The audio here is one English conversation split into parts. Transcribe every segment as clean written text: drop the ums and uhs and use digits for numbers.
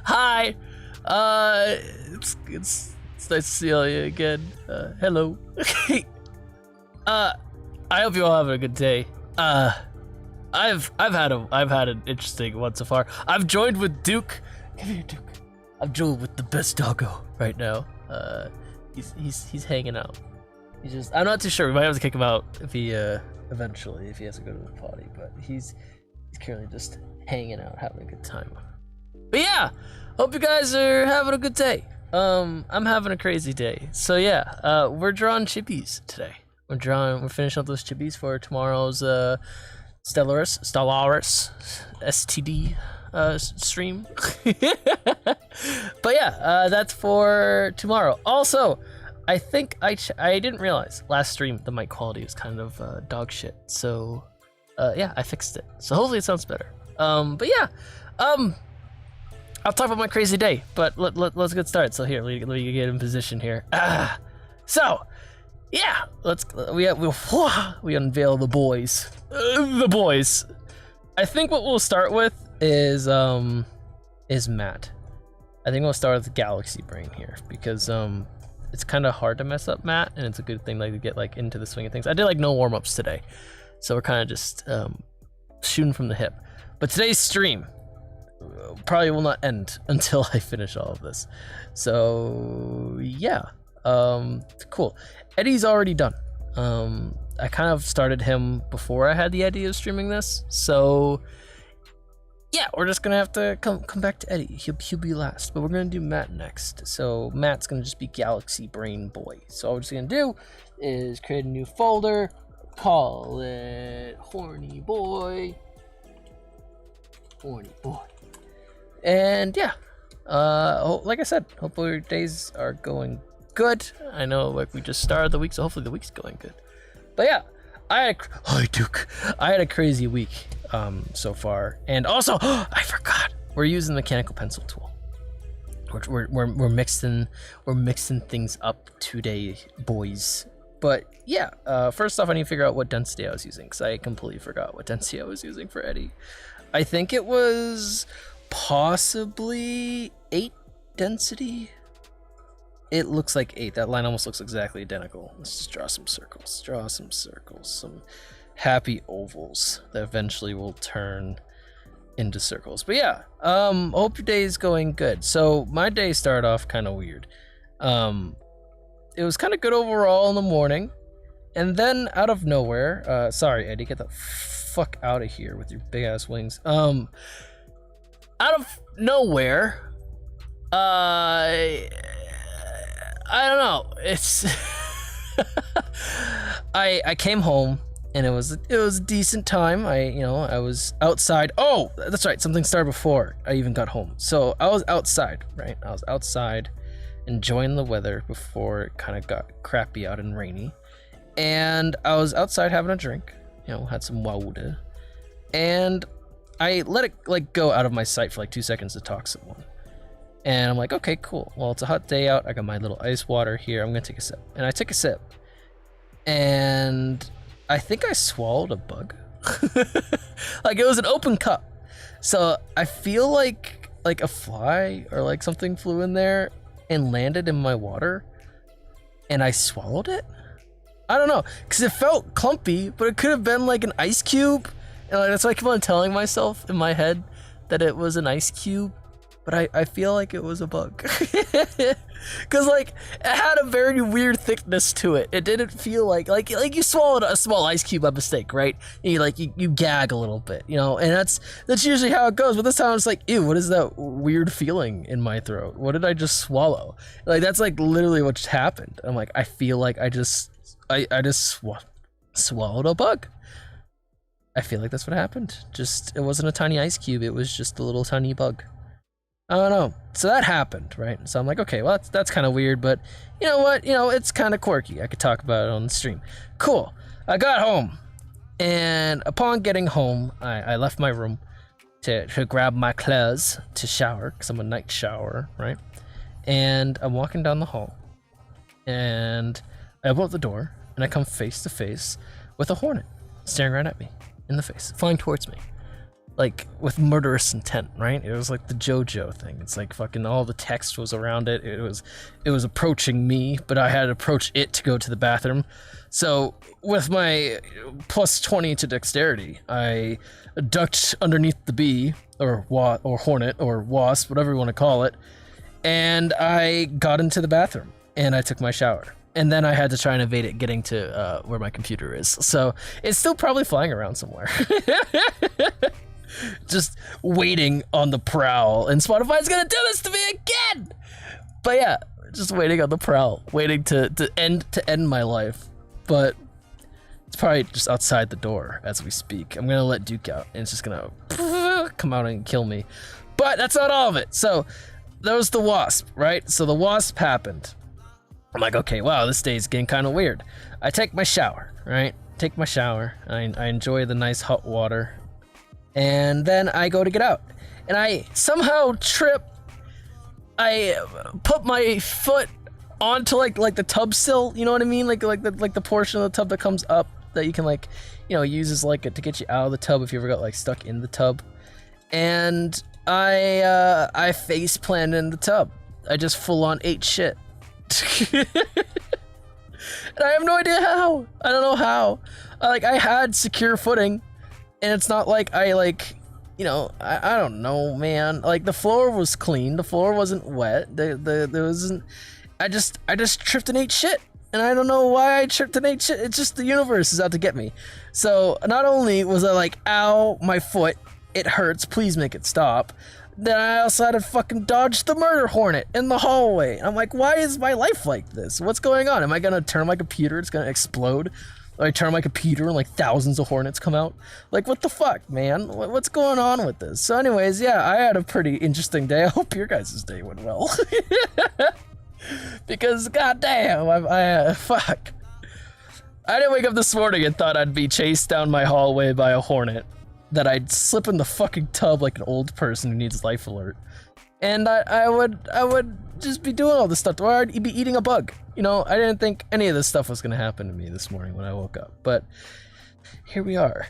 Hi. It's nice to see all you again. Hello. I hope you all having a good day. I've had an interesting one so far. I've joined with Duke. Come here, Duke. I've joined with the best doggo right now. He's hanging out. I'm not too sure. We might have to kick him out if he eventually if he has to go to the potty. But he's currently just hanging out, having a good time. But yeah, hope you guys are having a good day. I'm having a crazy day. So yeah, we're drawing chippies today. We're finishing up those chippies for tomorrow's Stellaris STD stream. But yeah, that's for tomorrow. Also, I think I didn't realize last stream the mic quality was kind of dog shit. So yeah, I fixed it. So hopefully it sounds better. But yeah, I'll talk about my crazy day, but let's get started. So here, let me get in position here. So, yeah, we unveil the boys. The boys. I think what we'll start with is Matt. I think we'll start with Galaxy Brain here because it's kind of hard to mess up Matt, and it's a good thing like to get like into the swing of things. I did like no warm-ups today, so we're kind of just shooting from the hip. But today's stream probably will not end until I finish all of this. So yeah, cool. Eddie's already done. I kind of started him before I had the idea of streaming this, so yeah, we're just gonna have to come back to Eddie. He'll be last, but we're gonna do Matt next. So Matt's gonna just be Galaxy Brain Boy. So all we're just gonna do is create a new folder, call it Horny Boy. Horny Boy. And yeah, like I said, hopefully your days are going good. I know like we just started the week, so hopefully the week's going good. But yeah, I had a crazy week so far, and also I forgot we're using the mechanical pencil tool. We're mixing things up today, boys. But yeah, first off, I need to figure out what density I was using because I completely forgot what density I was using for Eddie. I think it was possibly 8 density. It looks like 8. That line almost looks exactly identical. Let's just draw some circles. Some happy ovals that eventually will turn into circles. But yeah, hope your day is going good. So my day started off kind of weird. It was kind of good overall in the morning, and then out of nowhere, sorry Eddie, get the fuck out of here with your big ass wings. Out of nowhere, I don't know. It's I came home and it was a decent time. I was outside. Oh, that's right. Something started before I even got home. So I was outside, right? I was outside enjoying the weather before it kind of got crappy out and rainy. And I was outside having a drink, had some water. And I let it like go out of my sight for like 2 seconds to talk to someone. And I'm like, okay, cool. Well, it's a hot day out. I got my little ice water here. I'm gonna take a sip. And I took a sip. And I think I swallowed a bug. Like it was an open cup. So I feel like a fly or like something flew in there and landed in my water. And I swallowed it? I don't know. Because it felt clumpy, but it could have been like an ice cube. And like, that's why I keep on telling myself in my head that it was an ice cube. But I feel like it was a bug. Cause like it had a very weird thickness to it. It didn't feel like you swallowed a small ice cube by mistake, right? And you gag a little bit, and that's usually how it goes. But this time it's like, ew, what is that weird feeling in my throat? What did I just swallow? Like that's like literally what just happened. I'm like, I feel like I just swallowed a bug. I feel like that's what happened. Just, it wasn't a tiny ice cube. It was just a little tiny bug. I don't know. So that happened, right? So I'm like, okay, well, that's kind of weird, but you know what? It's kind of quirky. I could talk about it on the stream. Cool. I got home, and upon getting home, I left my room to grab my clothes to shower, because I'm a night shower, right? And I'm walking down the hall, and I open up the door, and I come face to face with a hornet staring right at me in the face, flying towards me. Like with murderous intent, right? It was like the JoJo thing. It's like fucking all the text was around it. It was approaching me, but I had to approach it to go to the bathroom. So with my plus 20 to dexterity, I ducked underneath the bee or hornet or wasp, whatever you want to call it, and I got into the bathroom and I took my shower. And then I had to try and evade it getting to where my computer is. So it's still probably flying around somewhere. Just waiting on the prowl, and Spotify's gonna do this to me again. But yeah, just waiting on the prowl, waiting to end my life. But it's probably just outside the door as we speak. I'm gonna let Duke out, and it's just gonna come out and kill me. But that's not all of it. So there was the wasp, right? So the wasp happened. I'm like, okay, wow, this day is getting kind of weird. I take my shower, right? Take my shower. I enjoy the nice hot water. And then I go to get out, and I somehow trip I put my foot onto like the tub sill, you know what I mean? Like the portion of the tub that comes up that you can like, use as like to get you out of the tub if you ever got like stuck in the tub. And I face planted in the tub. I just full on ate shit. And I have no idea how. I don't know how. I had secure footing, and it's not like I I don't know, man. Like the floor was clean, the floor wasn't wet. There wasn't. I just tripped and ate shit, and I don't know why I tripped and ate shit. It's just the universe is out to get me. So not only was I like, ow, my foot, it hurts. Please make it stop. Then I also had to fucking dodge the murder hornet in the hallway. I'm like, why is my life like this? What's going on? Am I gonna turn my computer? It's gonna explode. I turn my computer and like thousands of hornets come out. Like, what the fuck, man? What's going on with this? So anyways, yeah, I had a pretty interesting day. I hope your guys' day went well. Because goddamn, fuck. I didn't wake up this morning and thought I'd be chased down my hallway by a hornet, that I'd slip in the fucking tub like an old person who needs life alert, and I would just be doing all this stuff, or I'd be eating a bug. I didn't think any of this stuff was gonna happen to me this morning when I woke up, but here we are,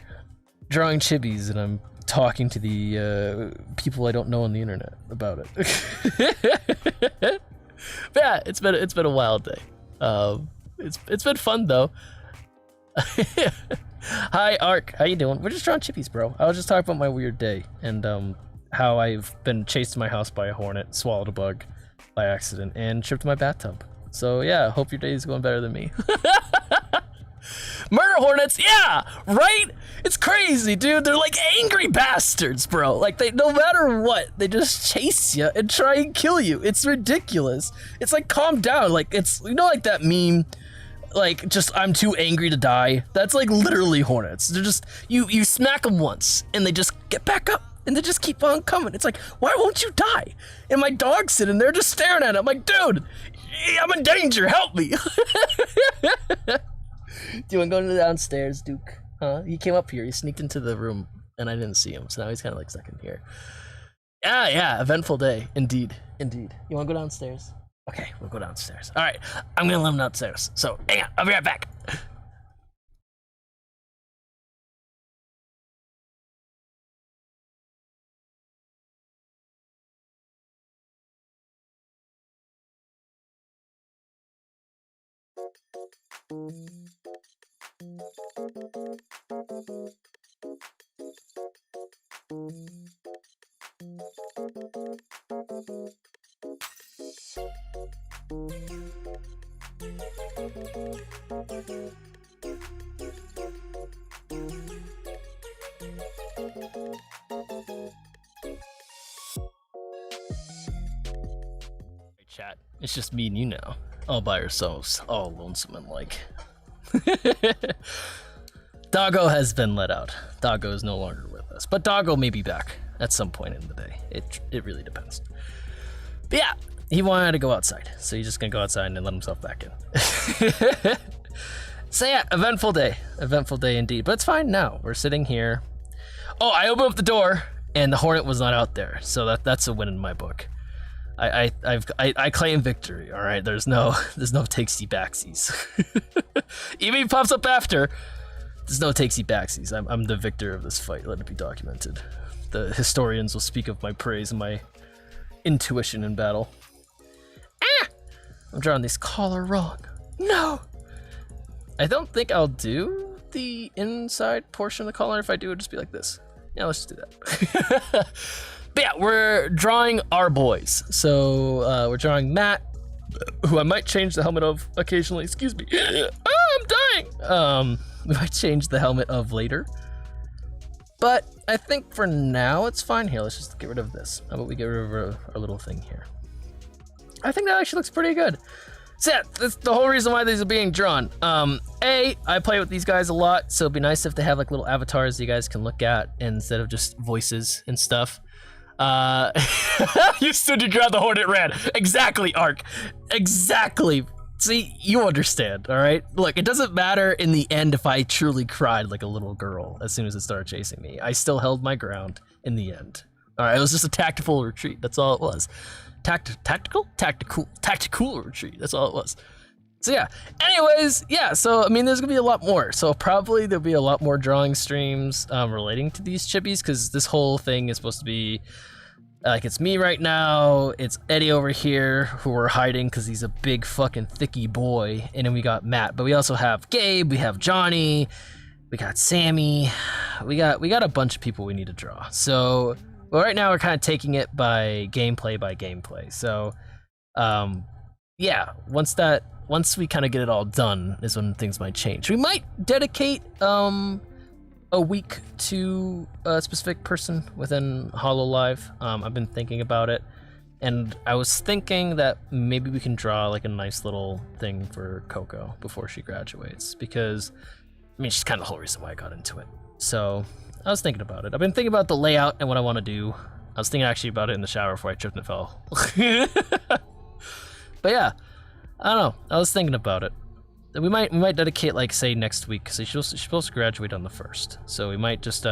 drawing chibis, and I'm talking to the people I don't know on the internet about it. But yeah, it's been a wild day. It's been fun though. Hi Ark, how you doing? We're just drawing chippies, bro. I was just talking about my weird day and how I've been chased to my house by a hornet, swallowed a bug by accident, and tripped my bathtub. So yeah, hope your day is going better than me. Murder hornets, yeah, right? It's crazy, dude. They're like angry bastards, bro. Like, they, no matter what, they just chase you and try and kill you. It's ridiculous. It's like, calm down. Like, it's, like that meme, like, just, I'm too angry to die. That's like literally hornets. They're just, you smack them once and they just get back up and they just keep on coming. It's like, why won't you die? And my dog's sitting there just staring at it. I'm like, dude, I'm in danger, help me. Do you want to go downstairs, Duke? Huh? He came up here, he sneaked into the room, and I didn't see him, so now he's kind of like stuck in here. Yeah, eventful day, indeed. You want to go downstairs? Okay, we'll go downstairs. All right, I'm gonna let him downstairs, so hang on, I'll be right back. Chat, it's just me and you now, all by ourselves, all lonesome and like. Doggo has been let out. Doggo is no longer with us, but Doggo may be back at some point in the day. It really depends. But yeah, he wanted to go outside, so he's just gonna go outside and then let himself back in. So yeah, eventful day indeed. But it's fine now. We're sitting here. Oh, I opened up the door and the hornet was not out there, so that's a win in my book. I claim victory. All right, there's no takesy backsies. Even if he pops up after, there's no takesy backsies. I'm the victor of this fight. Let it be documented. The historians will speak of my praise and my intuition in battle. Ah! I'm drawing this collar wrong. No! I don't think I'll do the inside portion of the collar. If I do, it'll just be like this. Yeah, let's just do that. But yeah, we're drawing our boys. So we're drawing Matt, who I might change the helmet of occasionally. Excuse me. Oh, I'm dying. We might change the helmet of later. But I think for now it's fine. Here, let's just get rid of this. How about we get rid of our little thing here? I think that actually looks pretty good. So yeah, that's the whole reason why these are being drawn. I play with these guys a lot, so it'd be nice if they have like little avatars that you guys can look at instead of just voices and stuff. You stood your ground, the hornet ran. Exactly, Ark. Exactly. See, you understand, all right? Look, it doesn't matter in the end if I truly cried like a little girl as soon as it started chasing me. I still held my ground in the end. All right, it was just a tactical retreat. That's all it was. Tactical retreat. That's all it was. So yeah, anyways, yeah, so I mean, there's gonna be a lot more. So probably there'll be a lot more drawing streams relating to these chippies, because this whole thing is supposed to be like, it's me right now, it's Eddie over here, who we're hiding because he's a big fucking thicky boy, and then we got Matt, but we also have Gabe, we have Johnny, we got Sammy, we got a bunch of people we need to draw. So well, right now we're kind of taking it by gameplay. So yeah, once we kind of get it all done is when things might change. We might dedicate a week to a specific person within Hololive. I've been thinking about it, and I was thinking that maybe we can draw like a nice little thing for Coco before she graduates, because I mean, she's kind of the whole reason why I got into it. So I was thinking about it. I've been thinking about the layout and what I want to do. I was thinking actually about it in the shower before I tripped and fell. But yeah, I don't know. I was thinking about it. We might dedicate, like, say next week, because she's supposed to graduate on the 1st. So we might just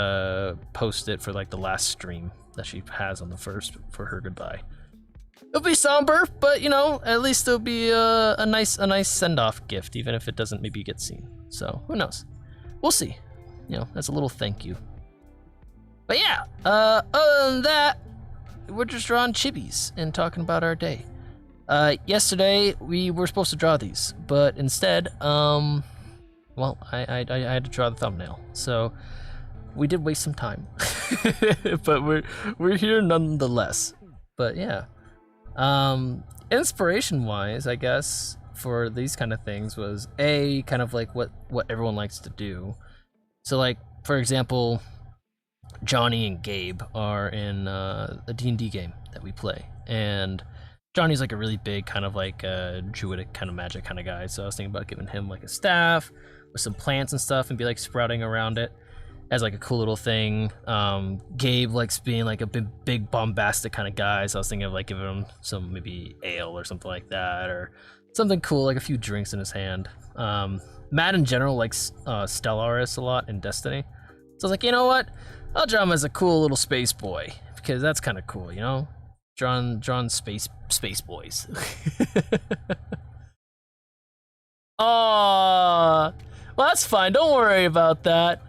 post it for like the last stream that she has on the 1st for her goodbye. It'll be somber, but you know, at least it'll be a nice send-off gift, even if it doesn't maybe get seen. So who knows? We'll see. You know, that's a little thank you. But yeah, other than that, we're just drawing chibis and talking about our day. Yesterday we were supposed to draw these, but instead, well, I had to draw the thumbnail, so we did waste some time. But we're here nonetheless. But yeah, inspiration-wise, I guess for these kind of things was kind of like what everyone likes to do. So like, for example, Johnny and Gabe are in a D&D game that we play, and Johnny's like a really big kind of like druidic kind of magic kind of guy, so I was thinking about giving him like a staff with some plants and stuff and be like sprouting around it as like a cool little thing. Gabe likes being like a big bombastic kind of guy, so I was thinking of like giving him some maybe ale or something like that, or something cool, like a few drinks in his hand. Matt in general likes Stellaris a lot in Destiny, so I was like, you know what, I'll draw him as a cool little space boy, because that's kind of cool, you know? Drawn space boys. Aww, well, that's fine, don't worry about that.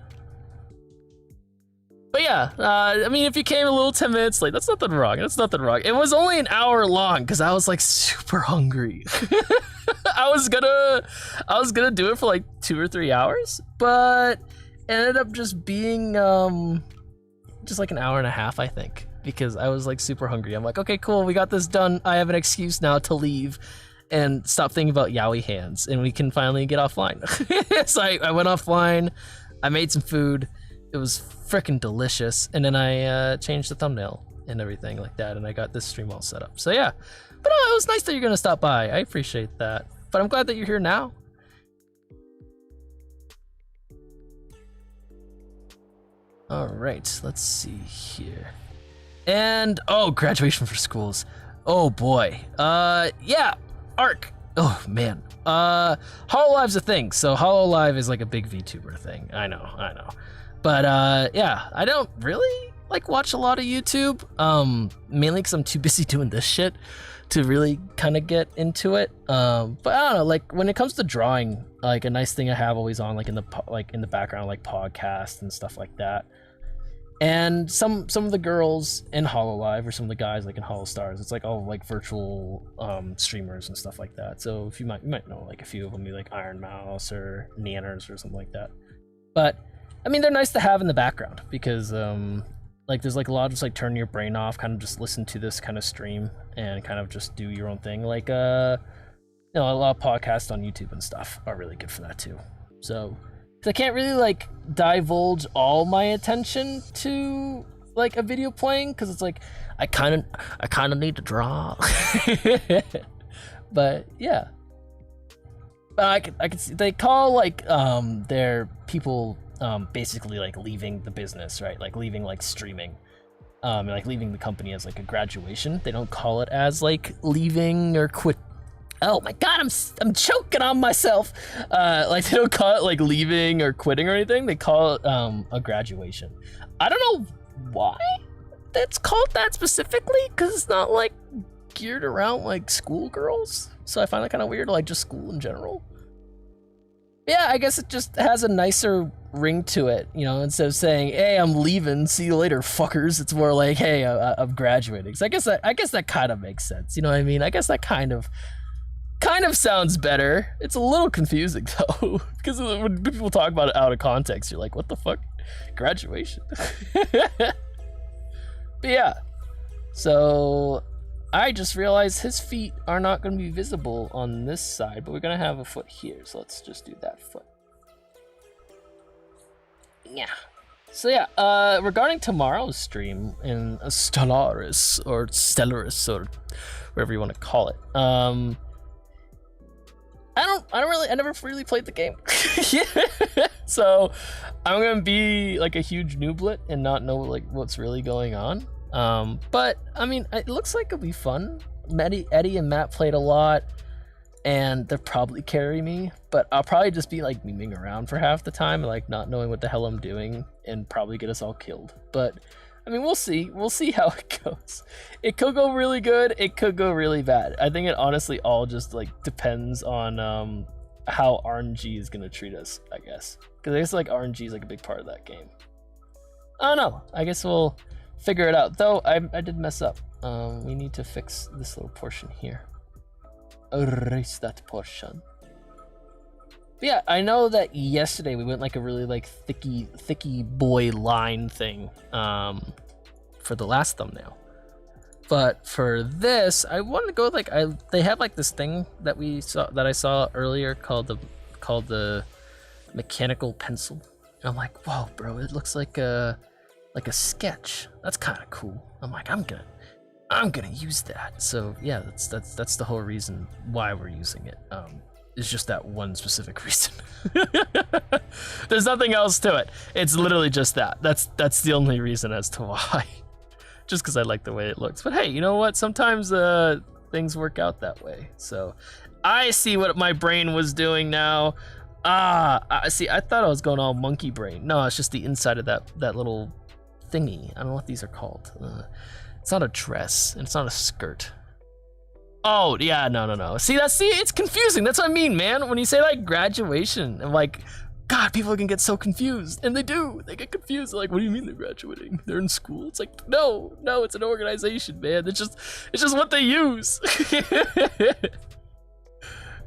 But yeah, I mean, if you came a little 10 minutes late, that's nothing wrong. It was only an hour long because I was like super hungry. I was gonna do it for like 2 or 3 hours, but it ended up just being just like an hour and a half, I think, because I was like super hungry. I'm like, okay, cool, we got this done. I have an excuse now to leave and stop thinking about yaoi hands, and we can finally get offline. So I went offline, I made some food. It was freaking delicious, and then I changed the thumbnail and everything like that, and I got this stream all set up. So yeah, but it was nice that you're gonna stop by. I appreciate that, but I'm glad that you're here now. All right, let's see here. And oh, graduation for schools. Oh boy. Yeah, ARC. Oh man. Hololive's a thing. So Hololive is like a big VTuber thing. I know. But yeah, I don't really like watch a lot of YouTube. Mainly because I'm too busy doing this shit to really kind of get into it. But I don't know, like when it comes to drawing, like a nice thing I have always on, like in the background, like podcasts and stuff like that. And some of the girls in Hololive, or some of the guys like in Holostars, it's like all like virtual streamers and stuff like that. So if you might know like a few of them, be like Iron Mouse or Nanners or something like that. But I mean, they're nice to have in the background because like there's like a lot of just like turn your brain off, kind of just listen to this kind of stream and kind of just do your own thing. Like you know, a lot of podcasts on YouTube and stuff are really good for that too. So I can't really like divulge all my attention to like a video playing, because it's like I kind of need to draw. But yeah, I could see they call like their people basically like leaving the business, right? Like leaving like streaming, like leaving the company as like a graduation. They don't call it as like leaving or quit. Oh my god, I'm choking on myself. Like they don't call it like leaving or quitting or anything. They call it a graduation. I don't know why it's called that specifically because it's not like geared around like schoolgirls. So I find that kind of weird, like just school in general. Yeah, I guess it just has a nicer ring to it, you know, instead of saying, hey, I'm leaving, see you later, fuckers. It's more like, hey, I'm graduating. So I guess that kind of makes sense, you know what I mean? I guess that kind of sounds better. It's a little confusing though, because when people talk about it out of context, you're like, what the fuck? Graduation? But yeah, so I just realized his feet are not going to be visible on this side, but we're going to have a foot here. So let's just do that foot. Yeah. So yeah, regarding tomorrow's stream in Stellaris or whatever you want to call it. I never really played the game. So I'm going to be like a huge nooblet and not know like what's really going on. But I mean, it looks like it'll be fun. Eddie and Matt played a lot, and they'll probably carry me, but I'll probably just be like memeing around for half the time, like not knowing what the hell I'm doing, and probably get us all killed. But I mean, we'll see. We'll see how it goes. It could go really good. It could go really bad. I think it honestly all just like depends on how RNG is gonna treat us, I guess. Because I guess like RNG is like a big part of that game. I don't know. I guess we'll figure it out. Though I did mess up. We need to fix this little portion here. Erase that portion. But yeah, I know that yesterday we went like a really like thicky boy line thing for the last thumbnail. But for this, I wanted to go like they have like this thing that I saw earlier called the mechanical pencil. And I'm like, whoa, bro, it looks like a sketch. That's kind of cool. I'm like, I'm gonna use that. So yeah, that's the whole reason why we're using it. It's just that one specific reason. There's nothing else to it. It's literally just that. That's the only reason as to why. Just because I like the way it looks. But hey, you know what? Sometimes things work out that way. So I see what my brain was doing now. See, I thought I was going all monkey brain. No, it's just the inside of that little thingy. I don't know what these are called. It's not a dress, and it's not a skirt. Oh, yeah, no. See, it's confusing. That's what I mean, man. When you say like graduation, I'm like, God, people can get so confused, and they do. They get confused. They're like, what do you mean they're graduating? They're in school. It's like, no, it's an organization, man. It's just what they use.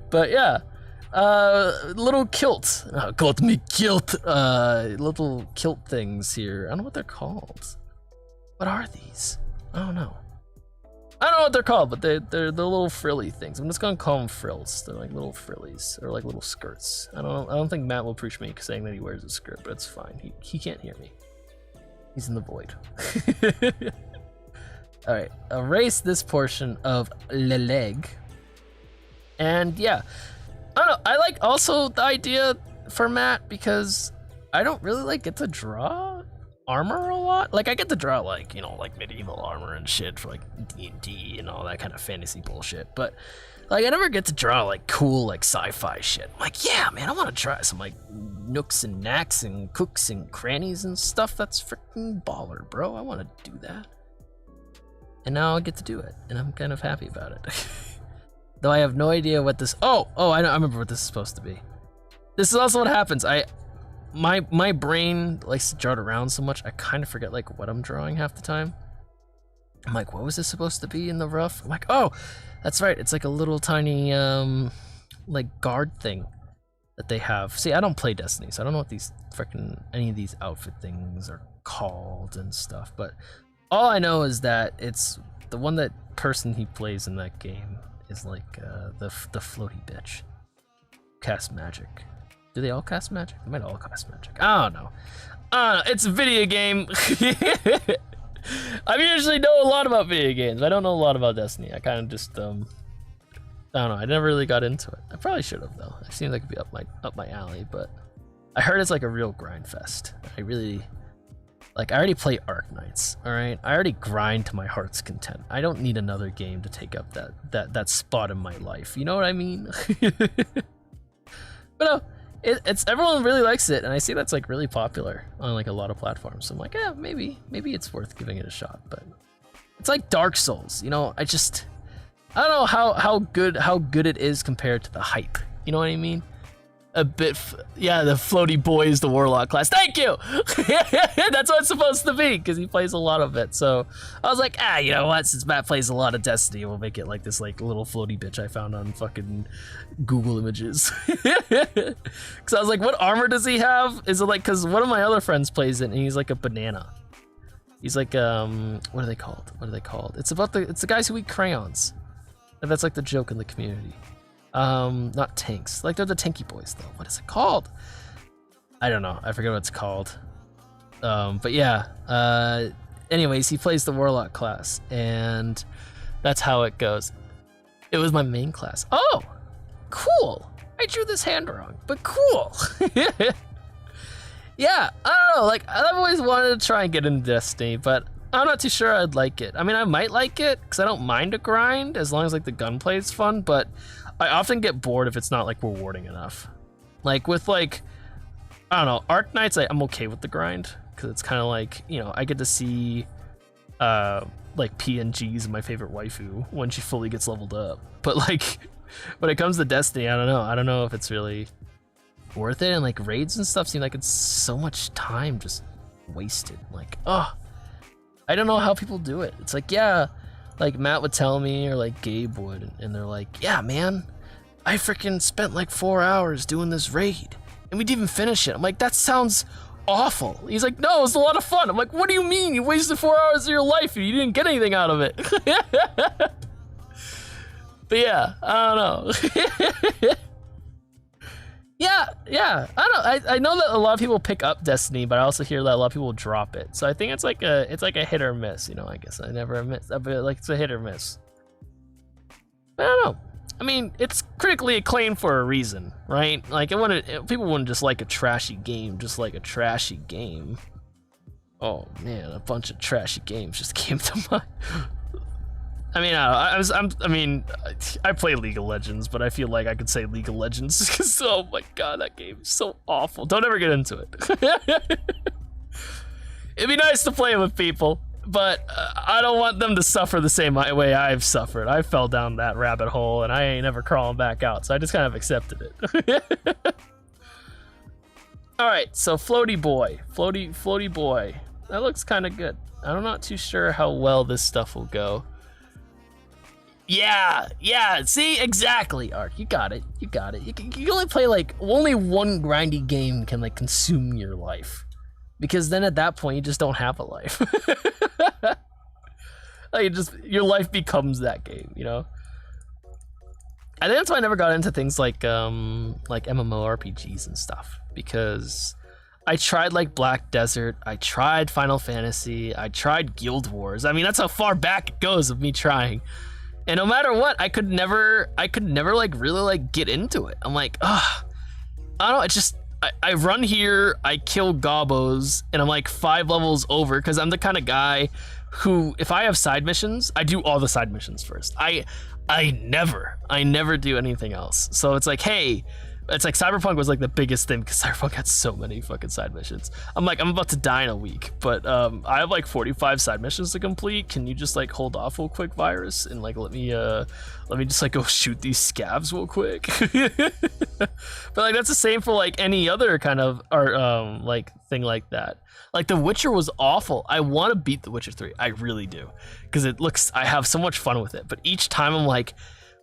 But yeah, little kilt. Got me kilt. Little kilt things here. I don't know what they're called. What are these? I don't know. I don't know what they're called, but they're the little frilly things. I'm just gonna call them frills. They're like little frillies or like little skirts. I don't think Matt will appreciate me saying that he wears a skirt, but it's fine. He can't hear me. He's in the void. All right, erase this portion of le leg. And yeah, I don't know. I like also the idea for Matt because I don't really like get to draw armor a lot. Like I get to draw like, you know, like medieval armor and shit for like D&D and all that kind of fantasy bullshit, but like I never get to draw like cool like sci-fi shit. I'm like, yeah, man, I want to try some like nooks and knacks and cooks and crannies and stuff. That's freaking baller, bro. I want to do that, and now I get to do it, and I'm kind of happy about it. Though I have no idea what this. Oh, I know. I remember what this is supposed to be. This is also what happens. My brain likes to jot around so much, I kind of forget like what I'm drawing half the time. I'm like, what was this supposed to be in the rough? I'm like, oh, that's right. It's like a little tiny like guard thing that they have. See, I don't play Destiny, so I don't know what these any of these outfit things are called and stuff. But all I know is that it's the one that person he plays in that game is like the floaty bitch. Cast magic. Do they all cast magic? They might all cast magic. I don't know. It's a video game. I usually know a lot about video games. I don't know a lot about Destiny. I kind of just I don't know. I never really got into it. I probably should have though. It seems like it'd be up my alley, but I heard it's like a real grind fest. I already play Arknights. All right, I already grind to my heart's content. I don't need another game to take up that spot in my life. You know what I mean? But no. it's everyone really likes it, and I see that's like really popular on like a lot of platforms. So I'm like, yeah, maybe it's worth giving it a shot. But it's like Dark Souls, you know. I don't know how good it is compared to the hype. You know what I mean? A bit, yeah. The floaty boy is the warlock class. Thank you. That's what it's supposed to be because he plays a lot of it. So I was like, you know what? Since Matt plays a lot of Destiny, we'll make it like this like little floaty bitch I found on fucking Google Images. Because I was like, what armor does he have? Is it like, because one of my other friends plays it and he's like a banana. He's like what are they called? It's the guys who eat crayons. And that's like the joke in the community. Not tanks. Like they're the tanky boys though. What is it called? I don't know. I forget what it's called. But yeah. Anyways, he plays the warlock class, and that's how it goes. It was my main class. Oh, cool. I drew this hand wrong, but cool. Yeah, I don't know. Like I've always wanted to try and get into Destiny, but I'm not too sure I'd like it. I mean, I might like it because I don't mind a grind as long as like the gunplay is fun, but I often get bored if it's not like rewarding enough. Like with like, I don't know, Arc Knights, I'm okay with the grind because it's kind of like, you know, I get to see like PNGs of my favorite waifu when she fully gets leveled up. But like when it comes to Destiny, I don't know if it's really worth it. And like raids and stuff seem like it's so much time just wasted. Like, I don't know how people do it. It's like, yeah, like Matt would tell me or like Gabe would, and they're like, yeah, man, I freaking spent like 4 hours doing this raid and we didn't even finish it. I'm like, that sounds awful. He's like, no, it was a lot of fun. I'm like, what do you mean? You wasted 4 hours of your life and you didn't get anything out of it. But yeah, I don't know. Yeah, I know that a lot of people pick up Destiny, but I also hear that a lot of people drop it. So I think it's like a hit or miss, you know. I guess I never miss, but like it's a hit or miss. I don't know. I mean, it's critically acclaimed for a reason, right? Like people wouldn't just like a trashy game, just like a trashy game. Oh man, a bunch of trashy games just came to mind. I mean, I play League of Legends, but I feel like I could say League of Legends because, oh my god, that game is so awful. Don't ever get into it. It'd be nice to play with people, but I don't want them to suffer the same way I've suffered. I fell down that rabbit hole, and I ain't ever crawling back out, so I just kind of accepted it. All right, so floaty boy. That looks kind of good. I'm not too sure how well this stuff will go. Yeah, see, exactly, Ark, you got it. You can only play like, only one grindy game can like consume your life. Because then at that point, you just don't have a life. Like, your life becomes that game, you know? I think that's why I never got into things like MMORPGs and stuff. Because I tried like Black Desert, I tried Final Fantasy, I tried Guild Wars. I mean, that's how far back it goes of me trying. And no matter what, I could never like really like get into it. I'm like, I don't know, it's just, I run here, I kill gobos, and I'm like 5 levels over, because I'm the kind of guy who, if I have side missions, I do all the side missions first. I never do anything else. So it's like, hey, it's like Cyberpunk was like the biggest thing because Cyberpunk had so many fucking side missions. I'm like, I'm about to die in a week, but I have like 45 side missions to complete. Can you just like hold off real quick, Virus, and like let me just like go shoot these scavs real quick. But like that's the same for like any other kind of art like thing like that. Like The Witcher was awful. I want to beat The Witcher 3. I really do, because I have so much fun with it. But each time I'm like,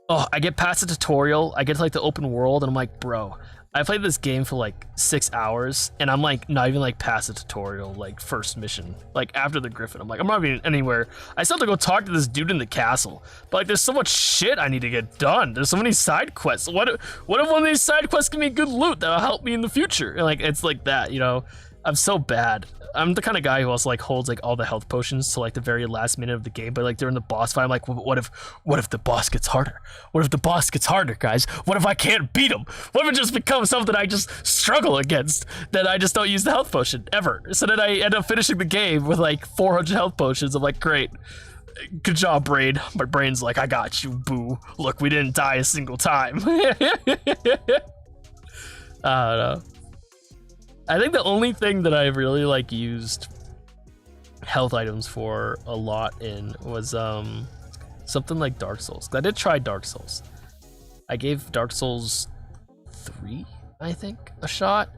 oh, I get past the tutorial, I get to like the open world, and I'm like, bro, I played this game for like 6 hours, and I'm like not even like past the tutorial, like first mission, like after the Griffin. I'm like, I'm not even anywhere. I still have to go talk to this dude in the castle, but like there's so much shit I need to get done. There's so many side quests. What if one of these side quests give me good loot that'll help me in the future? And like it's like that, you know. I'm so bad. I'm the kind of guy who also like holds like all the health potions to like the very last minute of the game, but like during the boss fight, I'm like, what if the boss gets harder? What if the boss gets harder, guys? What if I can't beat him? What if it just becomes something I just struggle against, that I just don't use the health potion ever? So then I end up finishing the game with like 400 health potions. I'm like, great. Good job, brain. My brain's like, I got you, boo. Look, we didn't die a single time. I don't know. I think the only thing that I really like used health items for a lot in was something like Dark Souls. I did try Dark Souls. I gave Dark Souls 3, I think, a shot.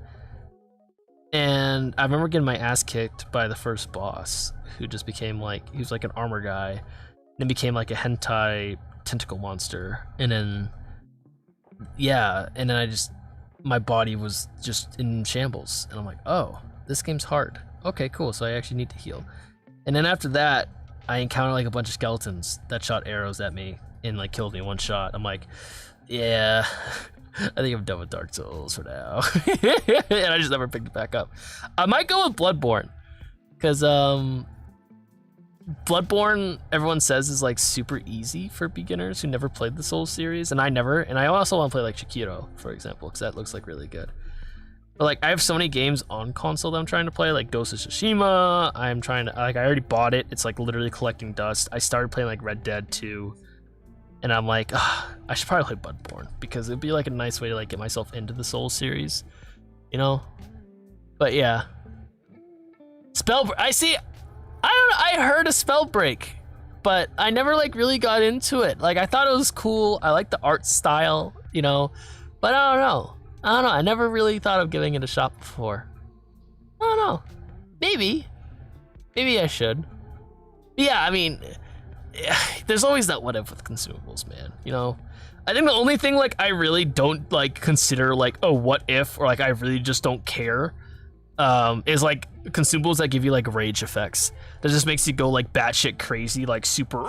And I remember getting my ass kicked by the first boss, who just became like, he was like an armor guy, then became like a hentai tentacle monster. And then, yeah, and then my body was just in shambles. And I'm like, oh, this game's hard. Okay, cool, so I actually need to heal. And then after that, I encountered like a bunch of skeletons that shot arrows at me and like killed me in one shot. I'm like, yeah, I think I'm done with Dark Souls for now. And I just never picked it back up. I might go with Bloodborne, because Bloodborne, everyone says, is like super easy for beginners who never played the Souls series, and I never. And I also want to play like Sekiro, for example, because that looks like really good. But like, I have so many games on console that I'm trying to play, like Ghost of Tsushima. I'm trying to, like, I already bought it. It's like literally collecting dust. I started playing like Red Dead 2, and I'm like, I should probably play Bloodborne, because it'd be like a nice way to like get myself into the Souls series, you know? But yeah, I heard a Spellbreak, but I never like really got into it. Like, I thought it was cool. I like the art style, you know, but I don't know. I never really thought of giving it a shot before. I don't know. Maybe I should. But yeah, I mean, there's always that what if with consumables, man. You know, I think the only thing like I really don't like consider like a what if, or like I really just don't care, is like consumables that give you like rage effects. That just makes you go like batshit crazy, like super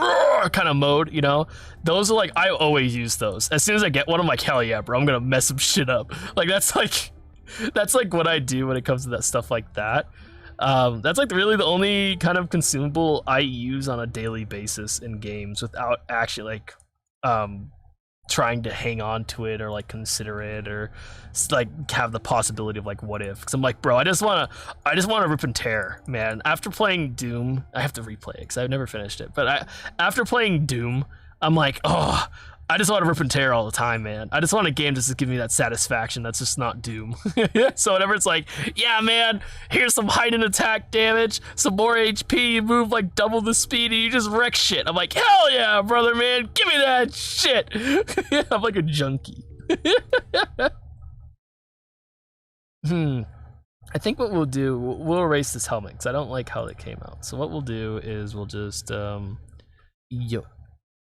kind of mode, you know? Those are like, I always use those. As soon as I get one, I'm like, hell yeah, bro, I'm gonna mess some shit up. Like that's like what I do when it comes to that stuff like that. That's like really the only kind of consumable I use on a daily basis in games without actually like trying to hang on to it or like consider it or like have the possibility of like what if. Because I'm like, bro, I just wanna rip and tear, man. After playing Doom, I have to replay it because I've never finished it, but after playing Doom, I'm like, oh, I just want to rip and tear all the time, man. I just want a game just to give me that satisfaction that's just not Doom. So whenever it's like, yeah, man, here's some height and attack damage, some more HP, you move like double the speed, and you just wreck shit. I'm like, hell yeah, brother, man, give me that shit. I'm like a junkie. I think what we'll do, we'll erase this helmet, because I don't like how it came out. So what we'll do is we'll just, yoink.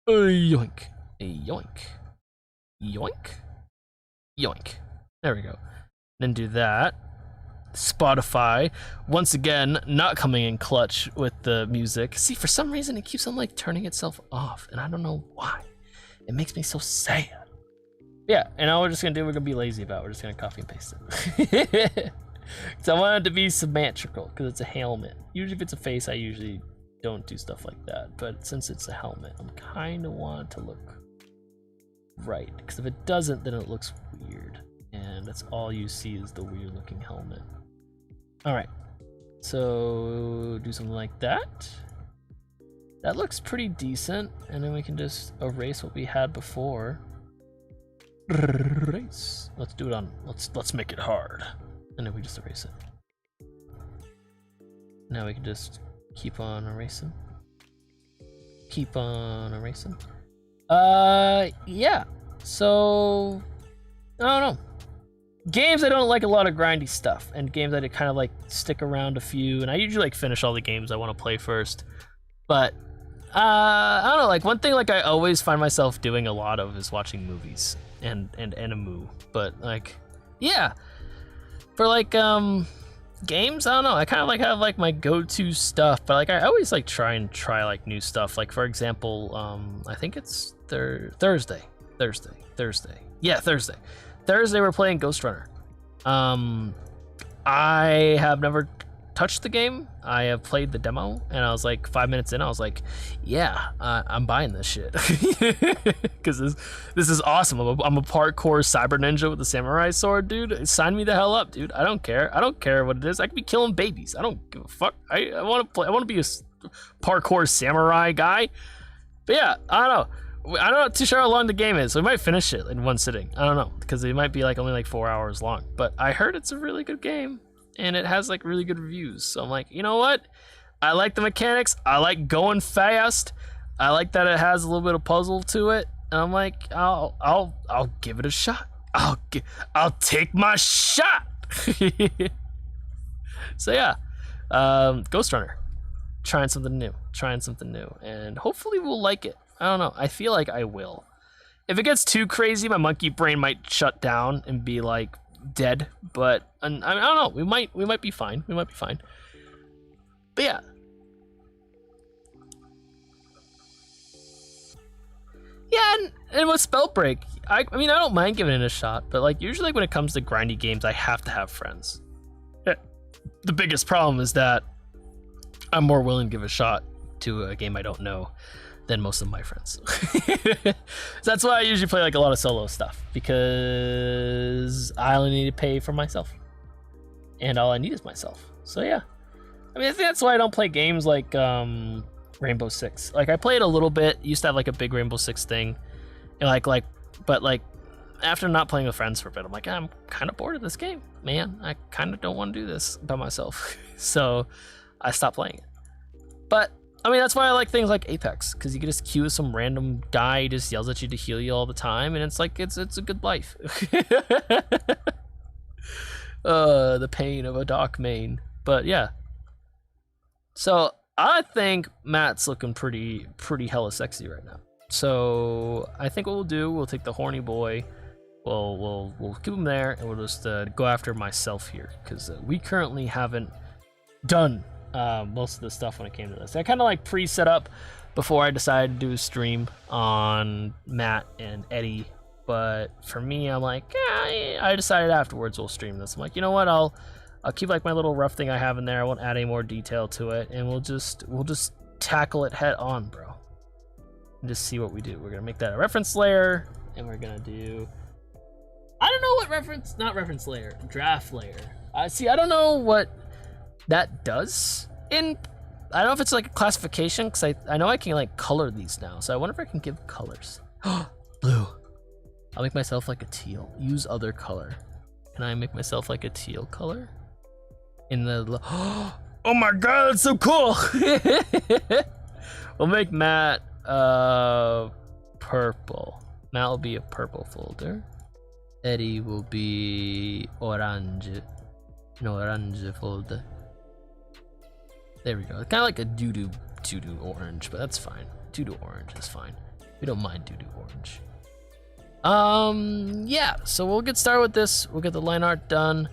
Yoink. Yoink. Yoink. There we go. Then do that. Spotify, once again, not coming in clutch with the music. See, for some reason, it keeps on like turning itself off, and I don't know why. It makes me so sad. Yeah, and all we're just gonna do, we're gonna be lazy about it. We're just gonna copy and paste it. So I want it to be symmetrical, because it's a helmet. Usually if it's a face, I usually don't do stuff like that, but since it's a helmet, I'm kind of want it to look right, because if it doesn't, then it looks weird, and that's all you see is the weird looking helmet. All right, so do something like that. That looks pretty decent, and then we can just erase what we had before. Erase. Let's do it on, let's make it hard, and then we just erase it. Now we can just keep on erasing. Keep on erasing. Yeah. So, I don't know. Games, I don't like a lot of grindy stuff, and games I kind of like stick around a few, and I usually like finish all the games I want to play first. But, I don't know, like one thing like I always find myself doing a lot of is watching movies and anime. But like, yeah. For like, games, I don't know, I kind of like have like my go-to stuff, but like I always like try like new stuff. Like for example, I think it's Thursday. Yeah, Thursday we're playing Ghost Runner. I have never touched the game. I have played the demo, and I was like 5 minutes in, I was like, yeah, I'm buying this shit. Because this is awesome. I'm a parkour cyber ninja with a samurai sword, dude. Sign me the hell up, dude. I don't care what it is. I could be killing babies. I don't give a fuck. I want to play. I want to be a parkour samurai guy. But yeah, I don't know. I'm not too sure how long the game is. So we might finish it in one sitting. I don't know, because it might be like only like 4 hours long. But I heard it's a really good game, and it has like really good reviews. So I'm like, you know what? I like the mechanics. I like going fast. I like that it has a little bit of puzzle to it. And I'm like, I'll give it a shot. I'll take my shot. So yeah, Ghost Runner, trying something new, and hopefully we'll like it. I don't know. I feel like I will. If it gets too crazy, my monkey brain might shut down and be like dead. But I don't know. We might be fine. But yeah. Yeah, and with Spell Break, I mean, I don't mind giving it a shot, but like usually when it comes to grindy games, I have to have friends. The biggest problem is that I'm more willing to give a shot to a game I don't know than most of my friends. So that's why I usually play like a lot of solo stuff, because I only need to pay for myself, and all I need is myself. So yeah, I mean, I think that's why I don't play games like Rainbow Six. Like I played a little bit, used to have like a big Rainbow Six thing, and but like after not playing with friends for a bit, I'm like, I'm kind of bored of this game, man. I kind of don't want to do this by myself. So I stopped playing it. But I mean, that's why I like things like Apex, because you can just queue some random guy who just yells at you to heal you all the time, and it's like it's a good life. The pain of a dark main. But yeah. So I think Matt's looking pretty hella sexy right now. So I think what we'll do, we'll take the horny boy, we'll keep him there, and we'll just go after myself here, because we currently haven't done most of the stuff when it came to this. I kind of like pre-set up before I decided to do a stream on Matt and Eddie, but for me, I'm like, yeah, I decided afterwards we'll stream this. I'm like, you know what, I'll keep like my little rough thing I have in there. I won't add any more detail to it, and we'll just tackle it head on, bro, and just see what we do. We're gonna make that a reference layer, and we're gonna do, I don't know what not reference layer, draft layer. See, I don't know what that does in, I don't know if it's like a classification, because I know I can like color these now, so I wonder if I can give colors. Blue. I'll make myself like a teal. Use other color. Can I make myself like a teal color? In the, oh my god, that's so cool. We'll make Matt purple. Matt will be a purple folder. Eddie will be orange. No, orange folder. There we go. Kind of like a doo-doo orange, but that's fine. Doo-doo orange is fine. We don't mind doo-doo orange. Yeah, so we'll get started with this. We'll get the line art done.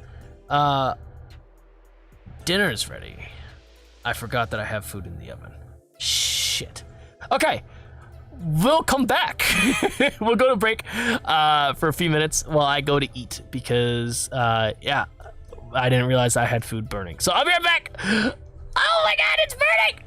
Dinner's ready. I forgot that I have food in the oven. Shit. Okay, we'll come back. We'll go to break for a few minutes while I go to eat, because yeah, I didn't realize I had food burning. So I'll be right back. Oh my god, it's burning!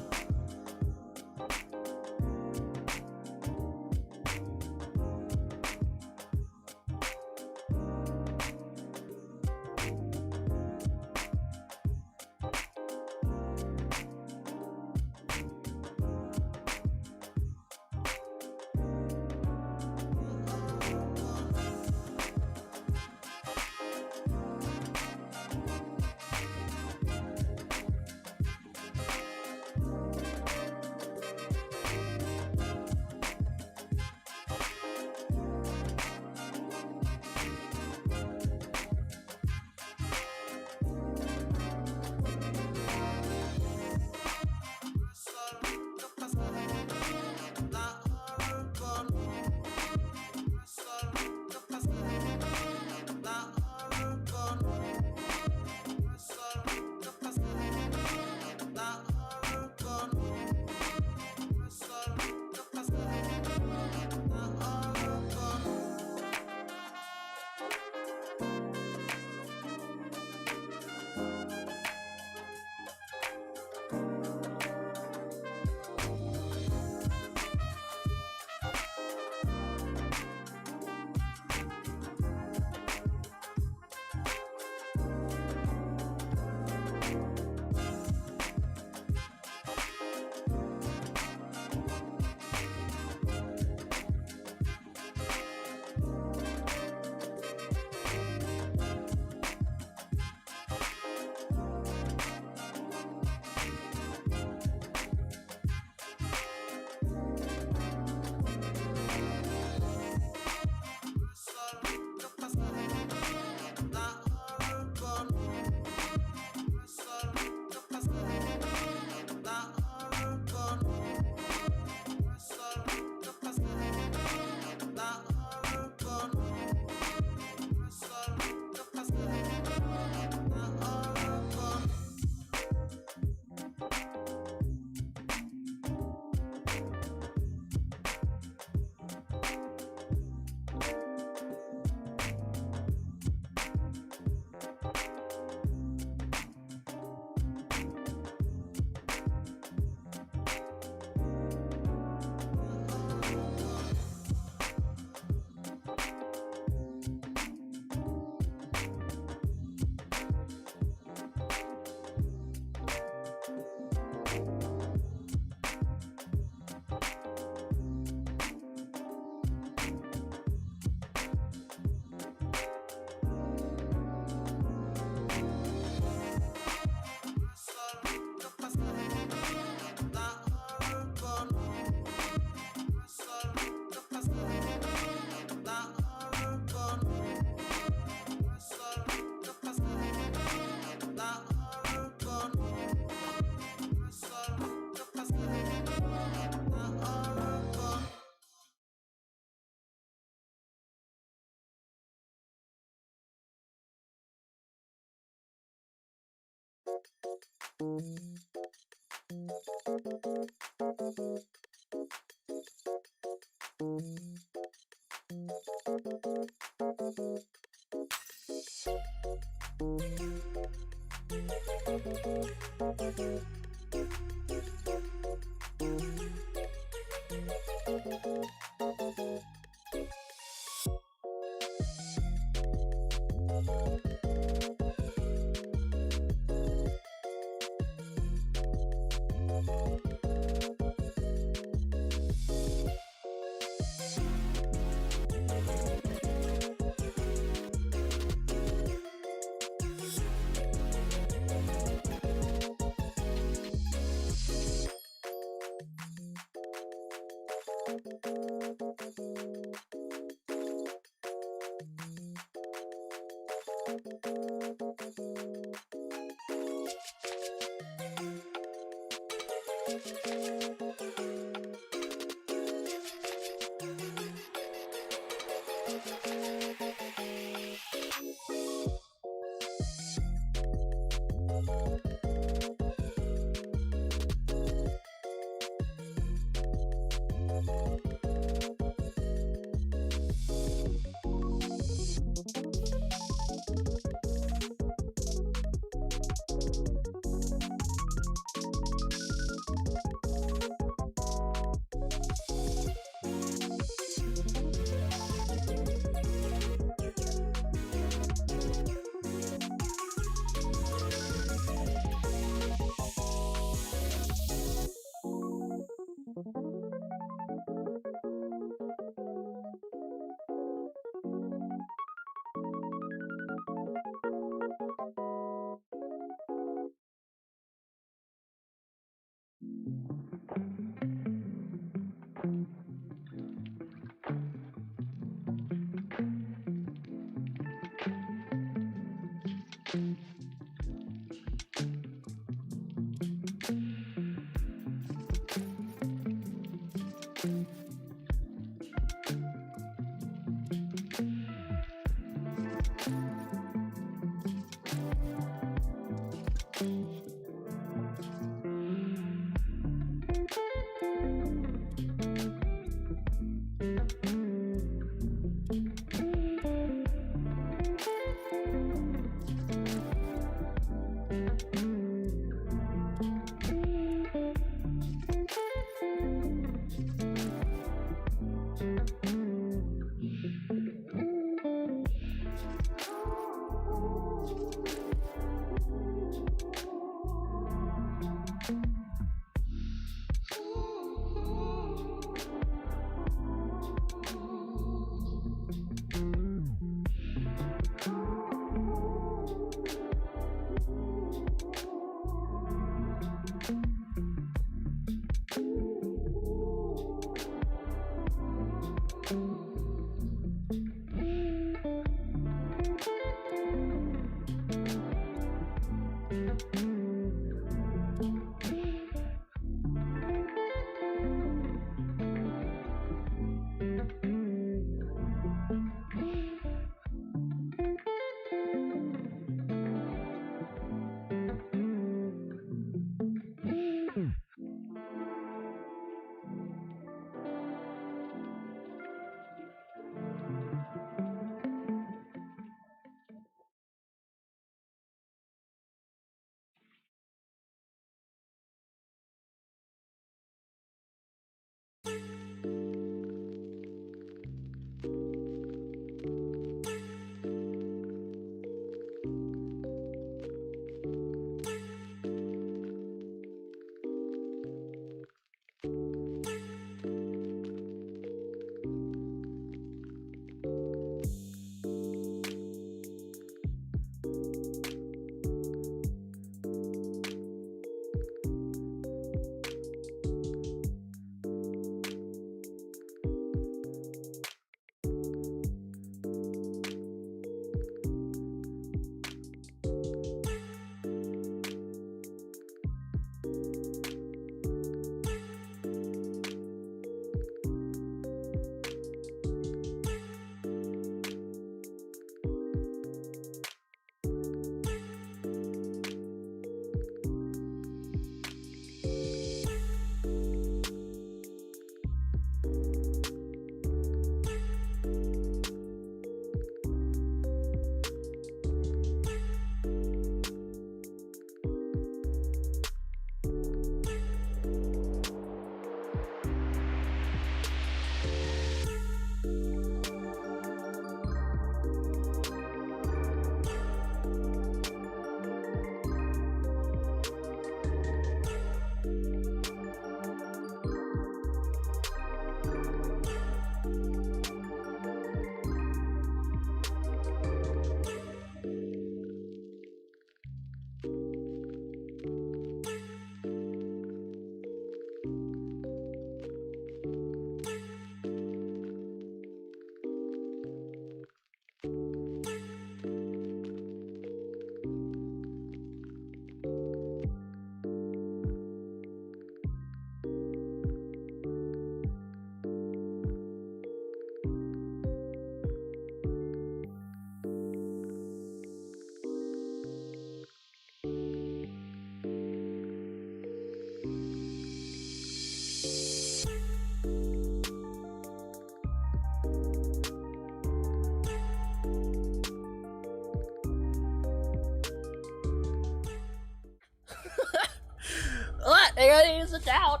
I gotta use it down.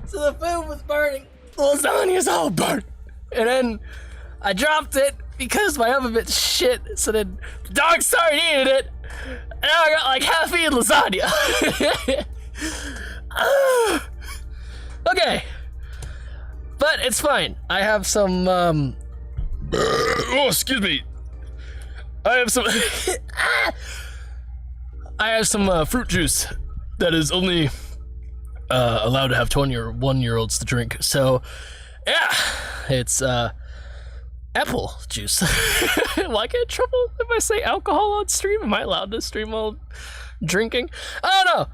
So the food was burning. The lasagna's all burnt. And then I dropped it because my oven bit's shit. So then the dog started eating it. And now I got like half-eaten lasagna. Okay. But it's fine. I have some, oh, excuse me. I have some, I have some fruit juice that is only allowed to have 21-year-olds to drink. So, yeah, it's apple juice. Will I get in trouble if I say alcohol on stream? Am I allowed to stream while drinking? I don't know.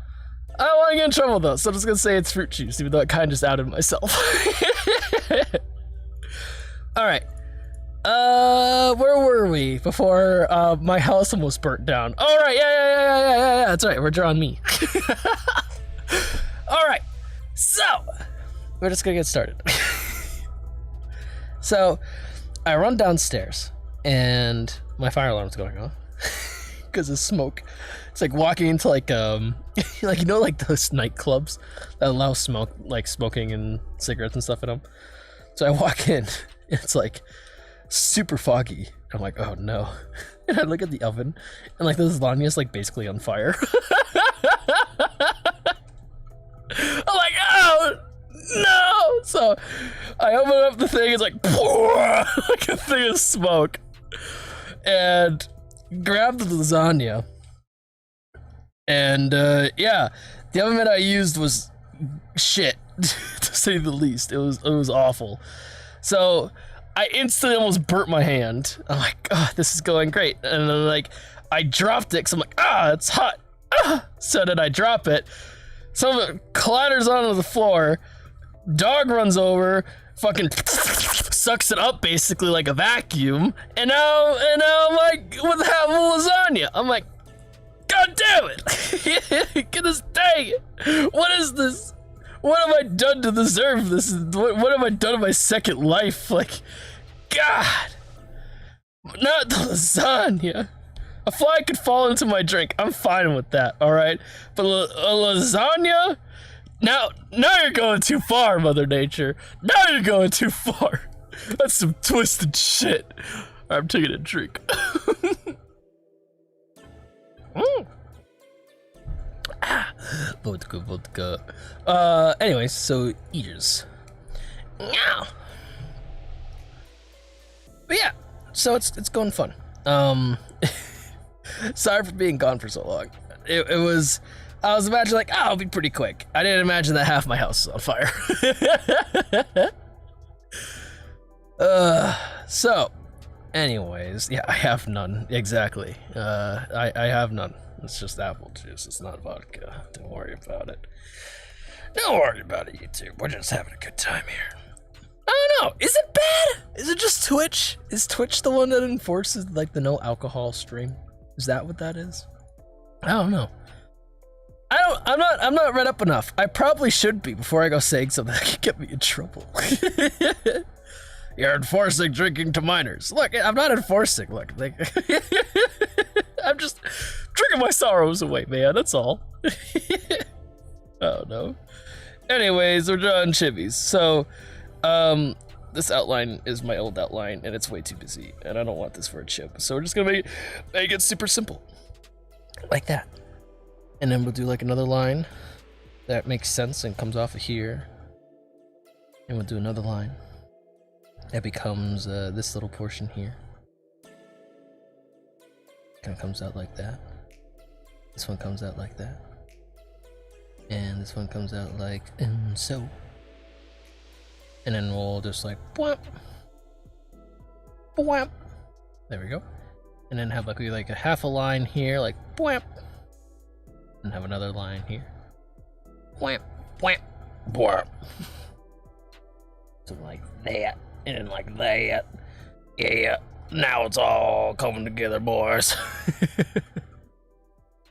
I don't want to get in trouble though, so I'm just gonna say it's fruit juice, even though I kind of just outed myself. All right. Where were we before my house almost burnt down? All right, yeah. That's right. We're drawing me. All right. So we're just gonna get started. So I run downstairs and my fire alarm's going off because of smoke. It's like walking into like like, you know, like those nightclubs that allow smoking and cigarettes and stuff in them. So I walk in and it's like super foggy. I'm like, oh no. And I look at the oven and like the lasagna is like basically on fire. I'm like, oh no. So I open up the thing, it's like, like a thing of smoke, and grab the lasagna. And yeah, the oven mitt I used was shit, to say the least. It was awful. So I instantly almost burnt my hand. I'm like, oh, this is going great. And then like I dropped it because I'm like, it's hot. So then I drop it. Some of it clatters onto the floor. Dog runs over, fucking sucks it up basically like a vacuum. And now I'm like with half a lasagna. I'm like, God damn it! Get this day! What is this? What have I done to deserve this? What have I done in my second life? Like, God! Not the lasagna. A fly could fall into my drink. I'm fine with that, alright? But a lasagna? Now you're going too far, Mother Nature. Now you're going too far. That's some twisted shit. I'm taking a drink. Vodka. Anyways, so eaters. But yeah, so it's going fun. Sorry for being gone for so long. It was, I was imagining like, it'll be pretty quick. I didn't imagine that half my house is on fire. So anyways, yeah, I have none. Exactly. I have none. It's just apple juice. It's not vodka. Don't worry about it. Don't worry about it, YouTube. We're just having a good time here. I don't know. Is it bad? Is it just Twitch? Is Twitch the one that enforces like the no alcohol stream? Is that what that is? I don't know. I'm not read up enough. I probably should be before I go saying something that could get me in trouble. You're enforcing drinking to minors. Look, I'm not enforcing. Look, like, I'm just drinking my sorrows away, man. That's all. Oh no. Anyways, we're drawing chibis. So, this outline is my old outline, and it's way too busy, and I don't want this for a chip. So we're just gonna make it super simple, like that. And then we'll do like another line that makes sense and comes off of here, and we'll do another line that becomes this little portion here. Kind of comes out like that. This one comes out like that. And this one comes out like so. And then we'll just like bwamp, bwamp. There we go. And then have like a half a line here, like bwamp. And have another line here. Bwamp, bwamp, bwamp. So like that. And then like that. Yeah. Now it's all coming together, boys.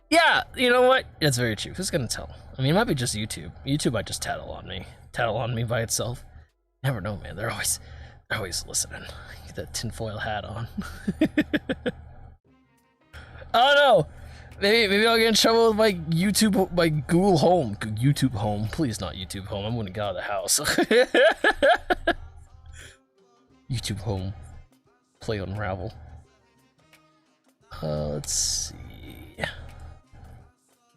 Yeah, you know what? That's very true. Who's gonna tell? I mean, it might be just YouTube. YouTube might just tattle on me by itself. Never know, man. They're always listening. Get that tinfoil hat on. Oh no! Maybe I'll get in trouble with my YouTube, my Google Home. YouTube Home. Please not YouTube Home. I'm gonna get out of the house. YouTube Home. Play Unravel. Let's see.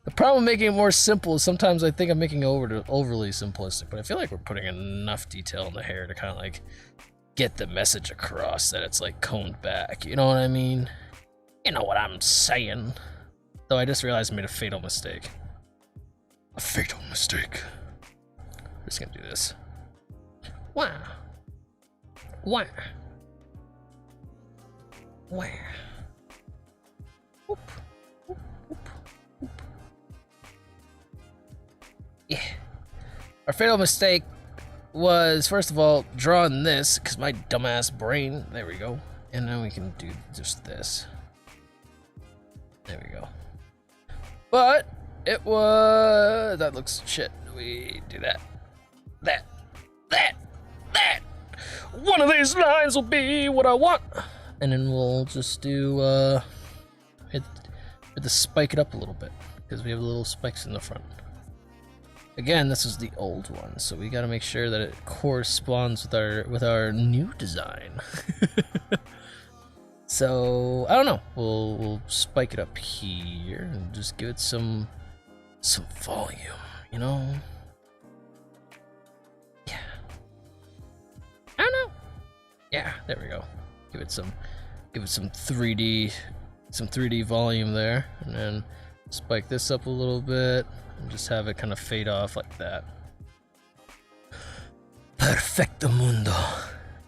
The problem with making it more simple is sometimes I think I'm making it overly simplistic, but I feel like we're putting enough detail in the hair to kind of like get the message across that it's like coned back. You know what I mean? You know what I'm saying. Though I just realized I made a fatal mistake. A fatal mistake. I'm just gonna do this. Wow. Wow. Wow. Whoop. Whoop. Whoop. Whoop. Yeah. Our fatal mistake was, first of all, drawing this, because my dumbass brain. There we go. And then we can do just this. There we go. But it was, that looks shit. We do that. That. One of these lines will be what I want. And then we'll just do, hit the spike it up a little bit, because we have little spikes in the front. Again, this is the old one, so we gotta make sure that it corresponds with our new design. So I don't know. We'll spike it up here and just give it some volume, you know? Yeah. I don't know. Yeah, there we go. Give it some 3D volume there, and then spike this up a little bit and just have it kind of fade off like that. Perfecto mundo.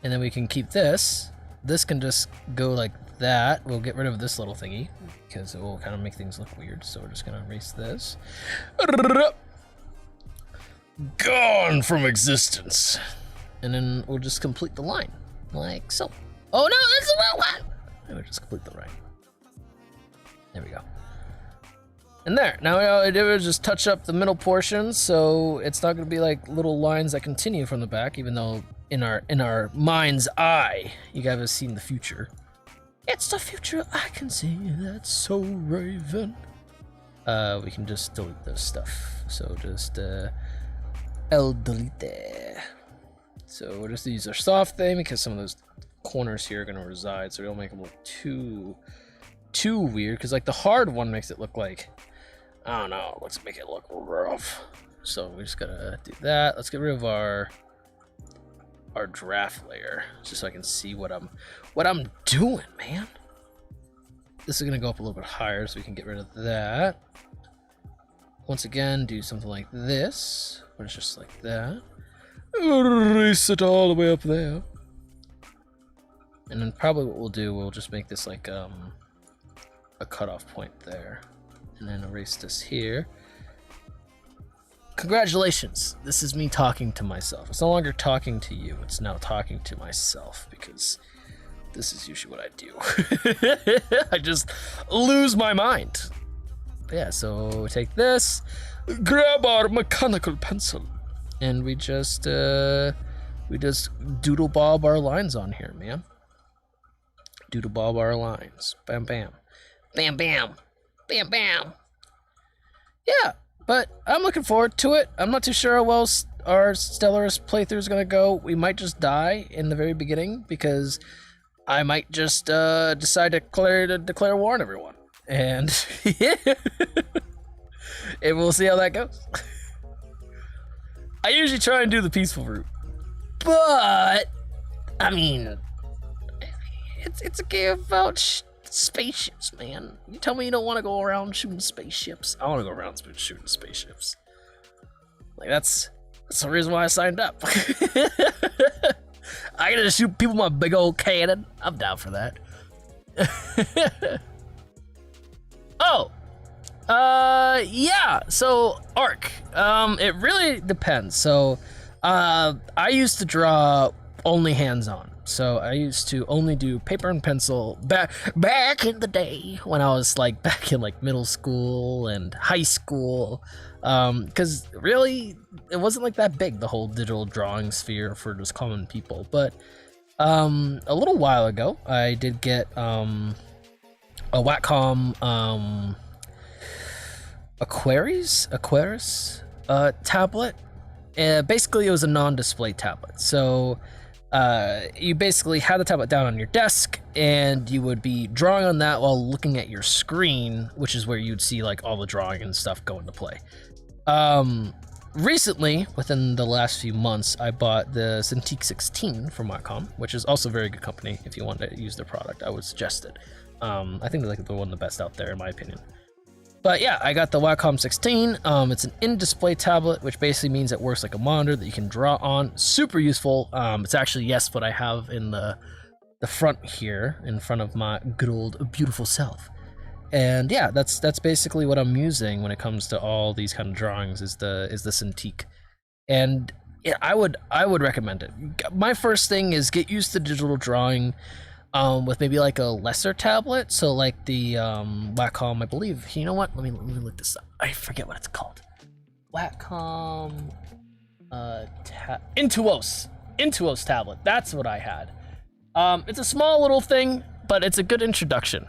And then we can keep this. This can just go like that. We'll get rid of this little thingy because it will kind of make things look weird. So we're just gonna erase this. Gone from existence. And then we'll just complete the line like so. Oh no, that's the wrong one. And we'll just complete the line. There we go. And there. Now all I do is just touch up the middle portion, so it's not gonna be like little lines that continue from the back, even though in our mind's eye, you guys have seen the future. It's the future I can see. That's so Raven. We can just delete this stuff. So just el delete. So we'll just use our soft thing because some of those corners here are gonna reside, so we don't make them look too weird. Because like the hard one makes it look like, I don't know, let's make it look rough. So we just gotta do that. Let's get rid of our draft layer, just so I can see what I'm doing, man. This is gonna go up a little bit higher, so we can get rid of that. Once again, do something like this, where it's just like that. Erase it all the way up there. And then probably what we'll do, we'll just make this like a cutoff point there, and then erase this here. Congratulations, this is me talking to myself. It's no longer talking to you, it's now talking to myself, because this is usually what I do. I just lose my mind. Yeah, so take this, grab our mechanical pencil, and we just doodle bob our lines on here, man. Doodle bob our lines. Bam, bam. Bam, bam. Bam, bam. Yeah. But I'm looking forward to it. I'm not too sure how well our Stellaris playthrough is going to go. We might just die in the very beginning because I might just decide to declare war on everyone. And and we'll see how that goes. I usually try and do the peaceful route. But, I mean, it's a game about spaceships, man. You tell me you don't want to go around shooting spaceships. I want to go around shooting spaceships. Like that's the reason why I signed up. I gotta shoot people with my big old cannon. I'm down for that. Oh, yeah. So arc. It really depends. So, I used to draw only hands-on. So I used to only do paper and pencil back in the day when I was like back in like middle school and high school, because really it wasn't like that big, the whole digital drawing sphere for just common people. But a little while ago I did get a Wacom Aquarius tablet. Basically, it was a non-display tablet. So you basically had the tablet down on your desk, and you would be drawing on that while looking at your screen, which is where you'd see like all the drawing and stuff go into play. Recently, within the last few months, I bought the Cintiq 16 from Wacom, which is also a very good company. If you want to use their product, I would suggest it. I think they're like one of the best out there, in my opinion. But yeah, I got the Wacom 16. It's an in-display tablet, which basically means it works like a monitor that you can draw on. Super useful. It's actually, yes, what I have in the front here, in front of my good old beautiful self. And yeah, that's basically what I'm using when it comes to all these kind of drawings is the Cintiq. And yeah, I would recommend it. My first thing is get used to digital drawing with maybe like a lesser tablet. So like the Wacom, I believe. You know what? Let me look this up. I forget what it's called. Wacom Intuos tablet. That's what I had. It's a small little thing, but it's a good introduction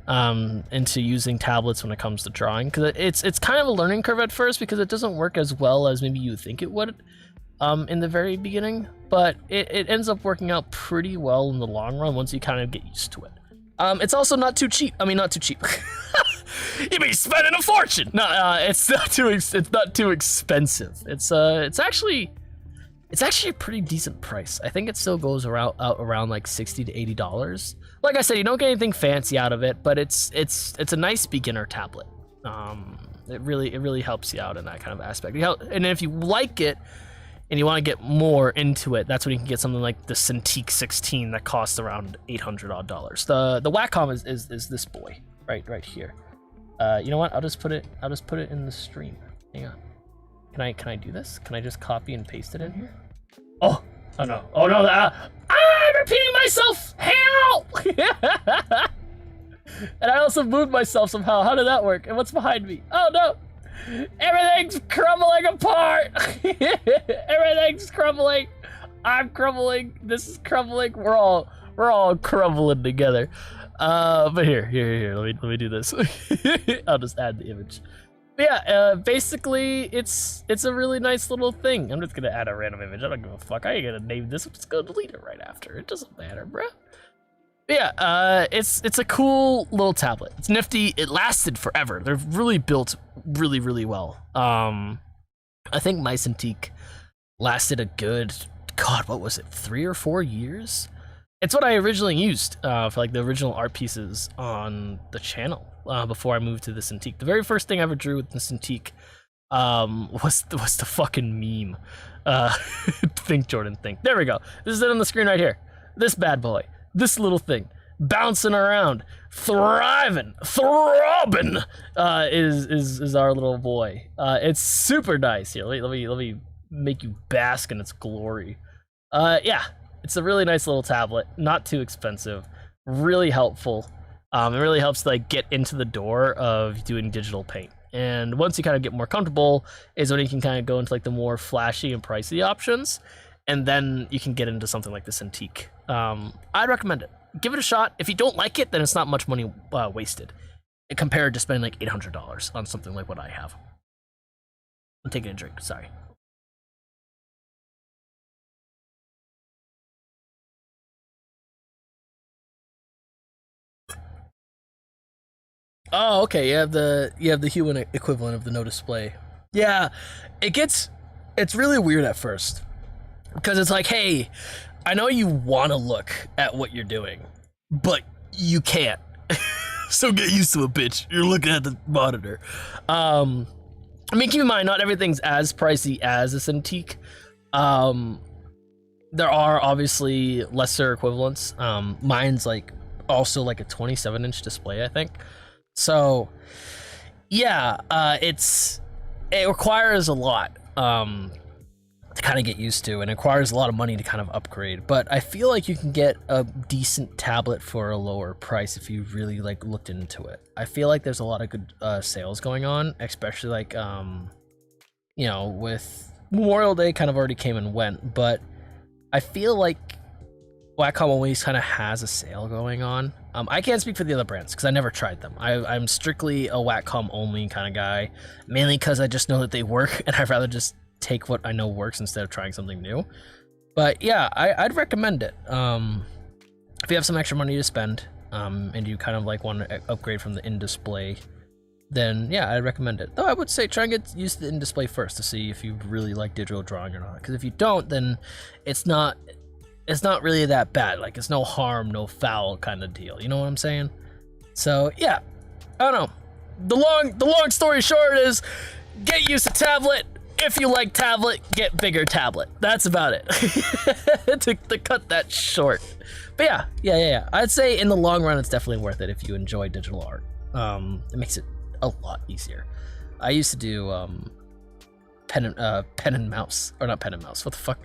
into using tablets when it comes to drawing, because it's kind of a learning curve at first because it doesn't work as well as maybe you think it would in the very beginning, but it ends up working out pretty well in the long run once you kind of get used to it. It's also not too cheap. I mean, not too cheap. You be spending a fortune. No, it's not too expensive. It's actually a pretty decent price. I think it still goes around like $60 to $80. Like I said, you don't get anything fancy out of it, but it's a nice beginner tablet. It really helps you out in that kind of aspect. And if you like it and you want to get more into it, that's when you can get something like the Cintiq 16 that costs around $800 odd. The Wacom is this boy right here. You know what? I'll just put it in the stream. Hang on. Can I do this? Can I just copy and paste it in here? Oh no! Oh no! I'm repeating myself. Help! And I also moved myself somehow. How did that work? And what's behind me? Oh no! Everything's crumbling apart. Everything's crumbling. I'm crumbling. This is crumbling. We're all crumbling together. But here. Let me do this. I'll just add the image. But yeah, basically, it's a really nice little thing. I'm just gonna add a random image. I don't give a fuck. I ain't gonna name this. I'm just gonna delete it right after. It doesn't matter, bruh. But yeah, it's a cool little tablet. It's nifty. It lasted forever. They're really built really well. I think my Cintiq lasted a good, God, what was it, 3 or 4 years? It's what I originally used for like the original art pieces on the channel before I moved to the Cintiq. The very first thing I ever drew with the Cintiq was the fucking meme. Think, Jordan, think. There we go. This is it on the screen right here. This bad boy. This little thing. Bouncing around. Throbbing is our little boy. It's super nice. Here, let me make you bask in its glory. Yeah. It's a really nice little tablet, not too expensive, really helpful. It really helps to like get into the door of doing digital paint. And once you kind of get more comfortable is when you can kind of go into like the more flashy and pricey options. And then you can get into something like the Cintiq. I'd recommend it. Give it a shot. If you don't like it, then it's not much money wasted compared to spending like $800 on something like what I have. I'm taking a drink, sorry. Oh, okay. You have the human equivalent of the no display. Yeah, it's really weird at first because it's like, hey, I know you want to look at what you're doing, but you can't. So get used to it, bitch. You're looking at the monitor. I mean, keep in mind, not everything's as pricey as a Cintiq. There are obviously lesser equivalents. Mine's like also like a 27-inch display, I think. So, yeah, it requires a lot to kind of get used to, and it requires a lot of money to kind of upgrade. But I feel like you can get a decent tablet for a lower price if you really like looked into it. I feel like there's a lot of good sales going on, especially like you know, with Memorial Day kind of already came and went, but I feel like Wacom always kind of has a sale going on. I can't speak for the other brands because I never tried them. I'm strictly a Wacom only kind of guy, mainly because I just know that they work and I'd rather just take what I know works instead of trying something new. But yeah, I'd recommend it. If you have some extra money to spend and you kind of like want to upgrade from the in-display, then yeah, I'd recommend it. Though I would say try and get used to the in-display first to see if you really like digital drawing or not. Because if you don't, then it's not really that bad. Like, it's no harm, no foul kind of deal. You know what I'm saying? So yeah, I don't know. The long story short is, get used to tablet. If you like tablet, get bigger tablet. That's about it. to cut that short. But yeah. I'd say in the long run, it's definitely worth it if you enjoy digital art. It makes it a lot easier. I used to do pen and mouse, or not pen and mouse. What the fuck?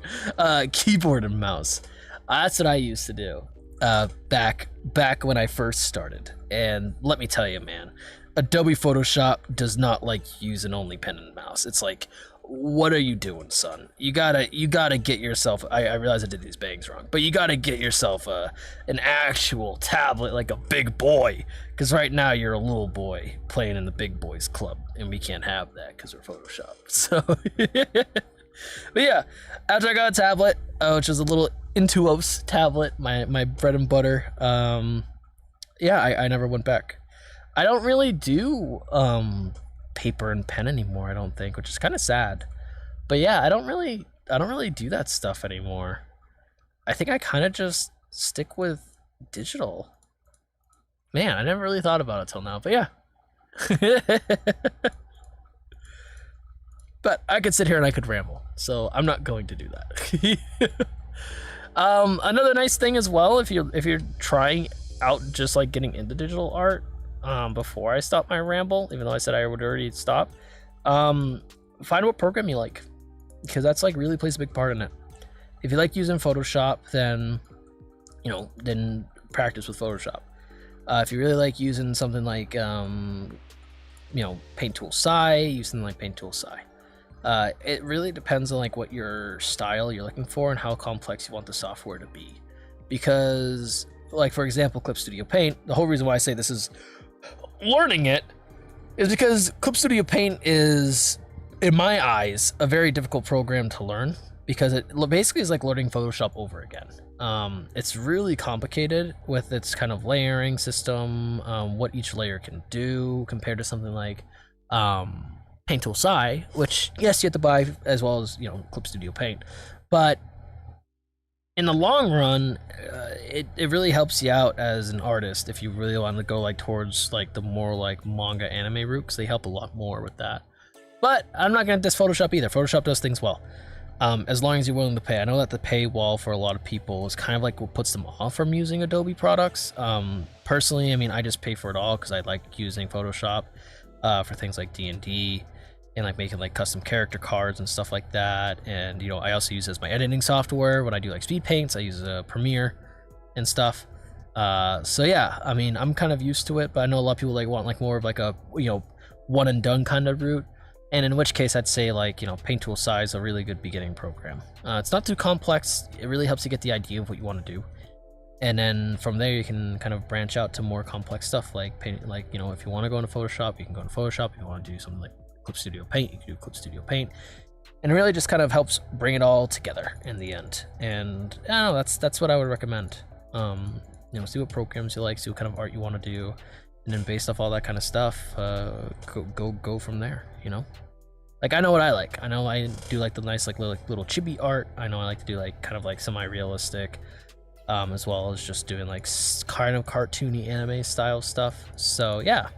Keyboard and mouse. That's what I used to do back when I first started. And let me tell you, man, Adobe Photoshop does not like using only pen and mouse. It's like, what are you doing, son? You gotta get yourself. I realize I did these bangs wrong, but you gotta get yourself an actual tablet, like a big boy. Because right now you're a little boy playing in the big boys club, and we can't have that because we're Photoshop. So, but yeah, after I got a tablet, which was a little Intuos tablet, my bread and butter. Yeah, I never went back. I don't really do paper and pen anymore, I don't think, which is kind of sad. But yeah, I don't really do that stuff anymore. I think I kind of just stick with digital. Man, I never really thought about it till now, but yeah. But I could sit here and I could ramble, so I'm not going to do that. Another nice thing as well, if you're trying out just like getting into digital art, before I stop my ramble, even though I said I would already stop, find what program you like, because that's like really plays a big part in it. If you like using Photoshop, then then practice with Photoshop. If you really like using something like Paint Tool Sci, use something like Paint Tool Sci. It really depends on like what your style you're looking for and how complex you want the software to be. Because, like, for example, Clip Studio Paint, the whole reason why I say this is learning it is because Clip Studio Paint is, in my eyes, a very difficult program to learn, because it basically is like learning Photoshop over again. It's really complicated with its kind of layering system, what each layer can do compared to something like Paint Tool Sci, which, yes, you have to buy, as well as Clip Studio Paint, but in the long run, it really helps you out as an artist if you really want to go like towards like the more like manga anime route, because they help a lot more with that. But I'm not gonna diss Photoshop either. Photoshop does things well, as long as you're willing to pay. I know that the paywall for a lot of people is kind of like what puts them off from using Adobe products. Personally, I mean, I just pay for it all because I like using Photoshop for things like D&D. And like making like custom character cards and stuff like that. And I also use it as my editing software when I do like speed paints. I use Premiere and stuff. So yeah, I mean, I'm kind of used to it, but I know a lot of people like want like more of like a one and done kind of route. And in which case I'd say like Paint Tool Sci is a really good beginning program. It's not too complex. It really helps you get the idea of what you want to do. And then from there you can kind of branch out to more complex stuff like paint, like if you want to go into Photoshop, you can go into Photoshop. If you want to do something like Clip Studio Paint, you can do Clip Studio Paint, and it really just kind of helps bring it all together in the end. And I don't know, that's what I would recommend. See what programs you like, see what kind of art you want to do, and then based off all that kind of stuff, go from there. Like, I know what I like. I know I do like the nice like little chibi art. I know I like to do like kind of like semi-realistic, as well as just doing like kind of cartoony anime style stuff. So yeah,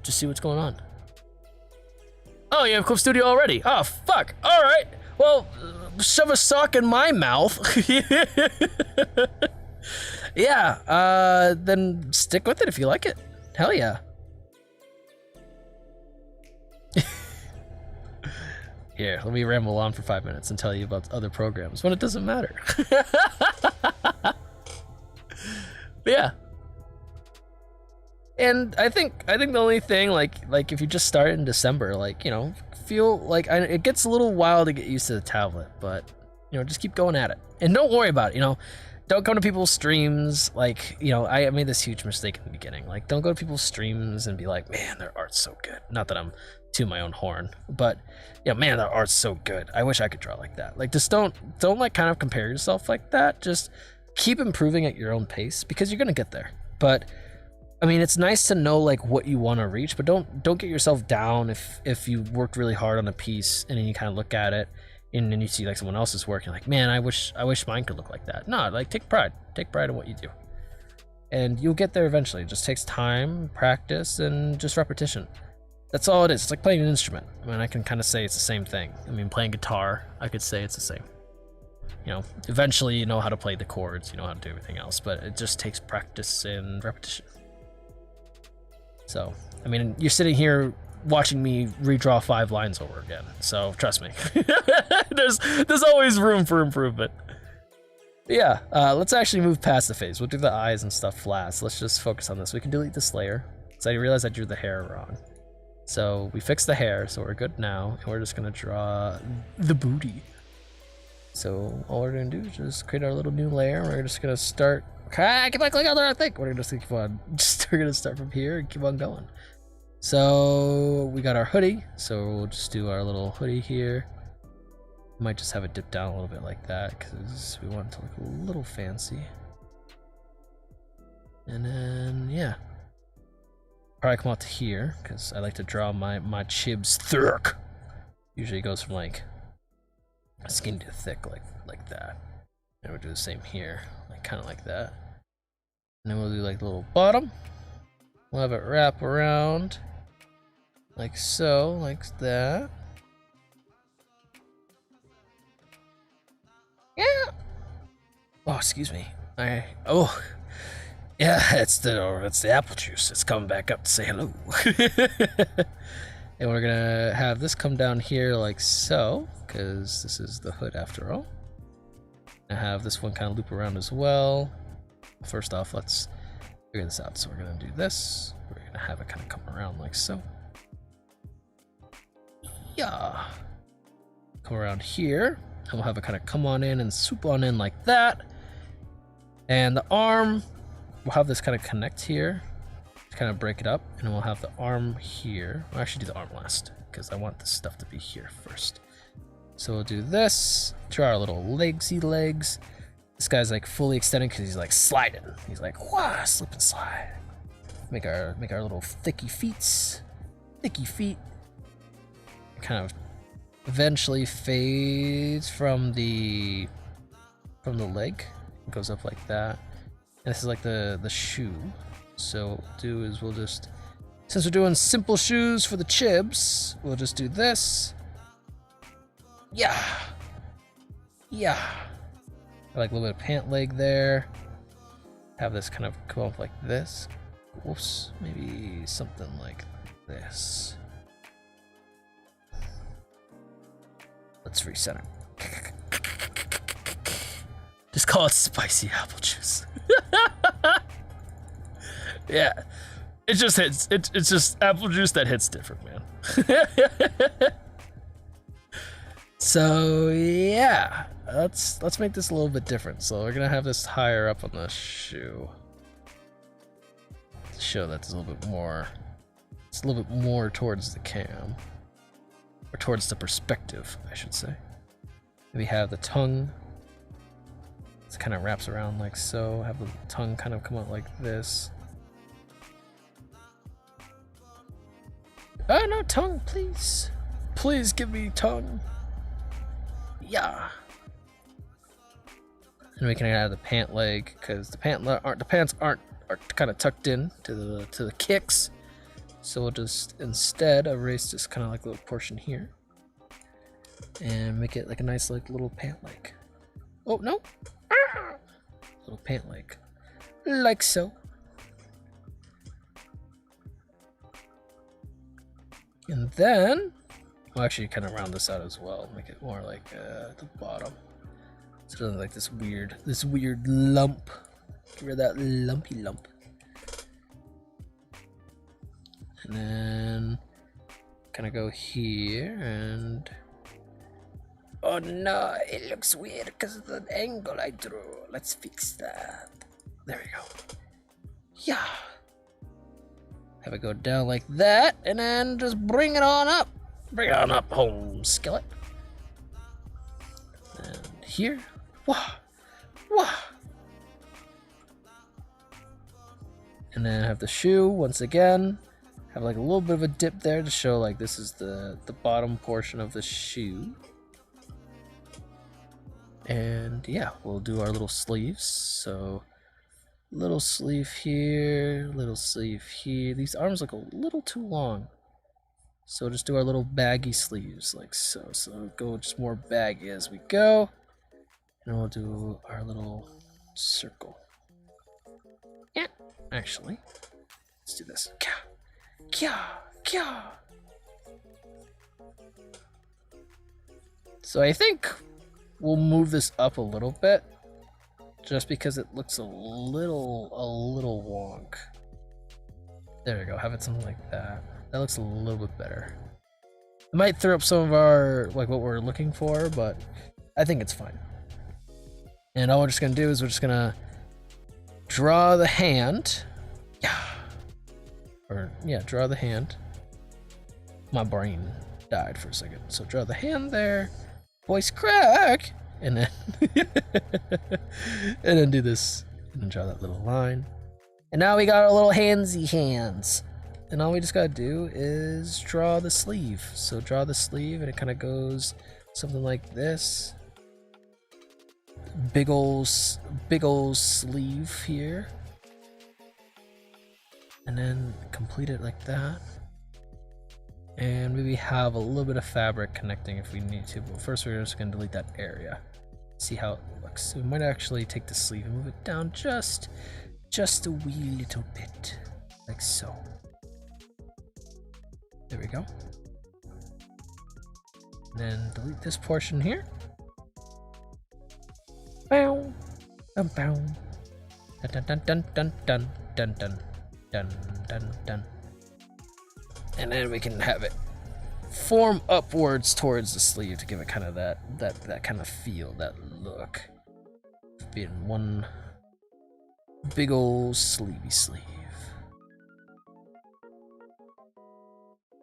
just see what's going on. Oh, you have Clip Studio already? Oh, fuck. All right. Well, shove a sock in my mouth. Yeah, then stick with it if you like it. Hell yeah. Here, let me ramble on for 5 minutes and tell you about other programs when it doesn't matter. But yeah. And I think the only thing, like if you just start in December, like, feel like it gets a little wild to get used to the tablet, but You know, just keep going at it. And don't worry about it, you know. Don't come to people's streams, like, you know, I made this huge mistake in the beginning. Like, don't go to people's streams and be like, man, their art's so good. Not that I'm to my own horn, but, yeah, man, their art's so good. I wish I could draw like that. Like, just don't like kind of compare yourself like that. Just keep improving at your own pace, because you're gonna get there. But, I mean, it's nice to know, like, what you want to reach, but don't get yourself down if you worked really hard on a piece and then you kind of look at it and then you see like someone else's work, you're like, man, I wish mine could look like that. No, like, take pride in what you do, and you'll get there eventually. It just takes time, practice, and just repetition. That's all it is. It's like playing an instrument. I mean, I can kind of say it's the same thing. I mean, playing guitar, I could say it's the same. You know, eventually you know how to play the chords, you know how to do everything else, but it just takes practice and repetition. So, I mean, you're sitting here watching me redraw 5 lines over again, so trust me. there's always room for improvement. But yeah, let's actually move past the face. We'll do the eyes and stuff flat, so let's just focus on this. We can delete this layer, because I realized I drew the hair wrong. So we fixed the hair, so we're good now, and we're just gonna draw the booty. So all we're gonna do is just create our little new layer. We're just gonna start. Keep on clicking on there, I think. We're gonna just keep on. We're gonna start from here and keep on going. So we got our hoodie, so we'll just do our little hoodie here. Might just have it dip down a little bit like that, because we want it to look a little fancy. And then, yeah. Probably come out to here, because I like to draw my chibs thick. Usually it goes from like skinny to thick, like that. And we'll do the same here, like kind of like that. And then we'll do like the little bottom. We'll have it wrap around, like so, like that. Yeah. Oh, excuse me. Oh, yeah. It's the apple juice. It's coming back up to say hello. And we're gonna have this come down here like so, because this is the hood after all. I have this one kind of loop around as well. First off, let's figure this out. So we're gonna do this. We're gonna have it kind of come around like so. Yeah. Come around here. And we'll have it kind of come on in and swoop on in like that. And the arm, we'll have this kind of connect here to kind of break it up. And we'll have the arm here. We'll actually do the arm last, because I want this stuff to be here first. So we'll do this. Draw our little legsy legs. This guy's like fully extended because he's like sliding. He's like, wah, slip and slide. Make our little thicky feet. Thicky feet. Kind of eventually fades from the leg. It goes up like that. And this is like the shoe. So what we'll do is we'll just, since we're doing simple shoes for the chibs, we'll just do this. Yeah. Yeah. Like a little bit of pant leg there. Have this kind of come up like this. Whoops. Maybe something like this. Let's recenter. Just call it spicy apple juice. Yeah. It just hits. It's just apple juice that hits different, man. So yeah, let's make this a little bit different. So we're gonna have this higher up on the shoe to show that it's a little bit more. It's a little bit more towards the cam, or towards the perspective, I should say. We have the tongue. It kind of wraps around like so. Have the tongue kind of come out like this. Oh no, tongue, please. Please give me tongue. Yeah. And we can add the pant leg, because the pants aren't kind of tucked in to the kicks. So we'll just instead erase this kind of like little portion here and make it like a nice like little pant leg. Oh no. Little pant leg. Like so. And then we'll actually kind of round this out as well, make it more like the bottom. So it doesn't like this weird lump. Get rid of that lumpy lump. And then kind of go here and Oh no, it looks weird because of the angle I drew. Let's fix that. There we go. Yeah. Have it go down like that, and then just bring it on up. Bring it on up, home skillet. And here. Wah. Wah. And then have the shoe once again. Have like a little bit of a dip there to show like this is the bottom portion of the shoe. And yeah, we'll do our little sleeves. So little sleeve here, little sleeve here. These arms look a little too long. So just do our little baggy sleeves like so. So go just more baggy as we go. And we'll do our little circle. Yeah, actually, let's do this. Kya, kya. So I think we'll move this up a little bit, just because it looks a little wonk. There we go. Have it something like that. That looks a little bit better. It might throw up some of our like what we're looking for, but I think it's fine. And all we're just gonna do is we're just gonna draw the hand. Yeah. Or yeah, draw the hand. My brain died for a second. So draw the hand there. Voice crack. And then and then do this. And then draw that little line. And now we got our little handsy hands. And all we just gotta do is draw the sleeve. So draw the sleeve and it kinda goes something like this. Big ol' sleeve here. And then complete it like that. And maybe have a little bit of fabric connecting if we need to, but first we're just gonna delete that area. See how it looks. So we might actually take the sleeve and move it down just a wee little bit, like so. There we go. And then delete this portion here. Bow, bow, bow. Dun dun dun dun dun dun dun. Dun, dun, dun. And then we can have it form upwards towards the sleeve to give it kind of that kind of feel, that look. Being one big old sleevey sleeve.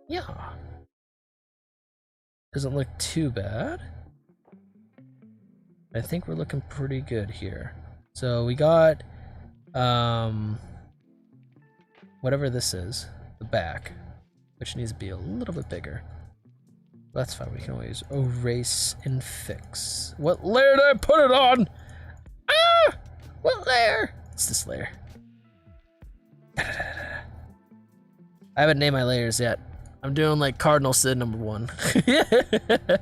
Yeah. Doesn't look too bad. I think we're looking pretty good here. So we got whatever this is, the back, which needs to be a little bit bigger. That's fine, we can always erase and fix. What layer did I put it on? Ah! What layer? It's this layer. I haven't named my layers yet. I'm doing like Cardinal Sin #1.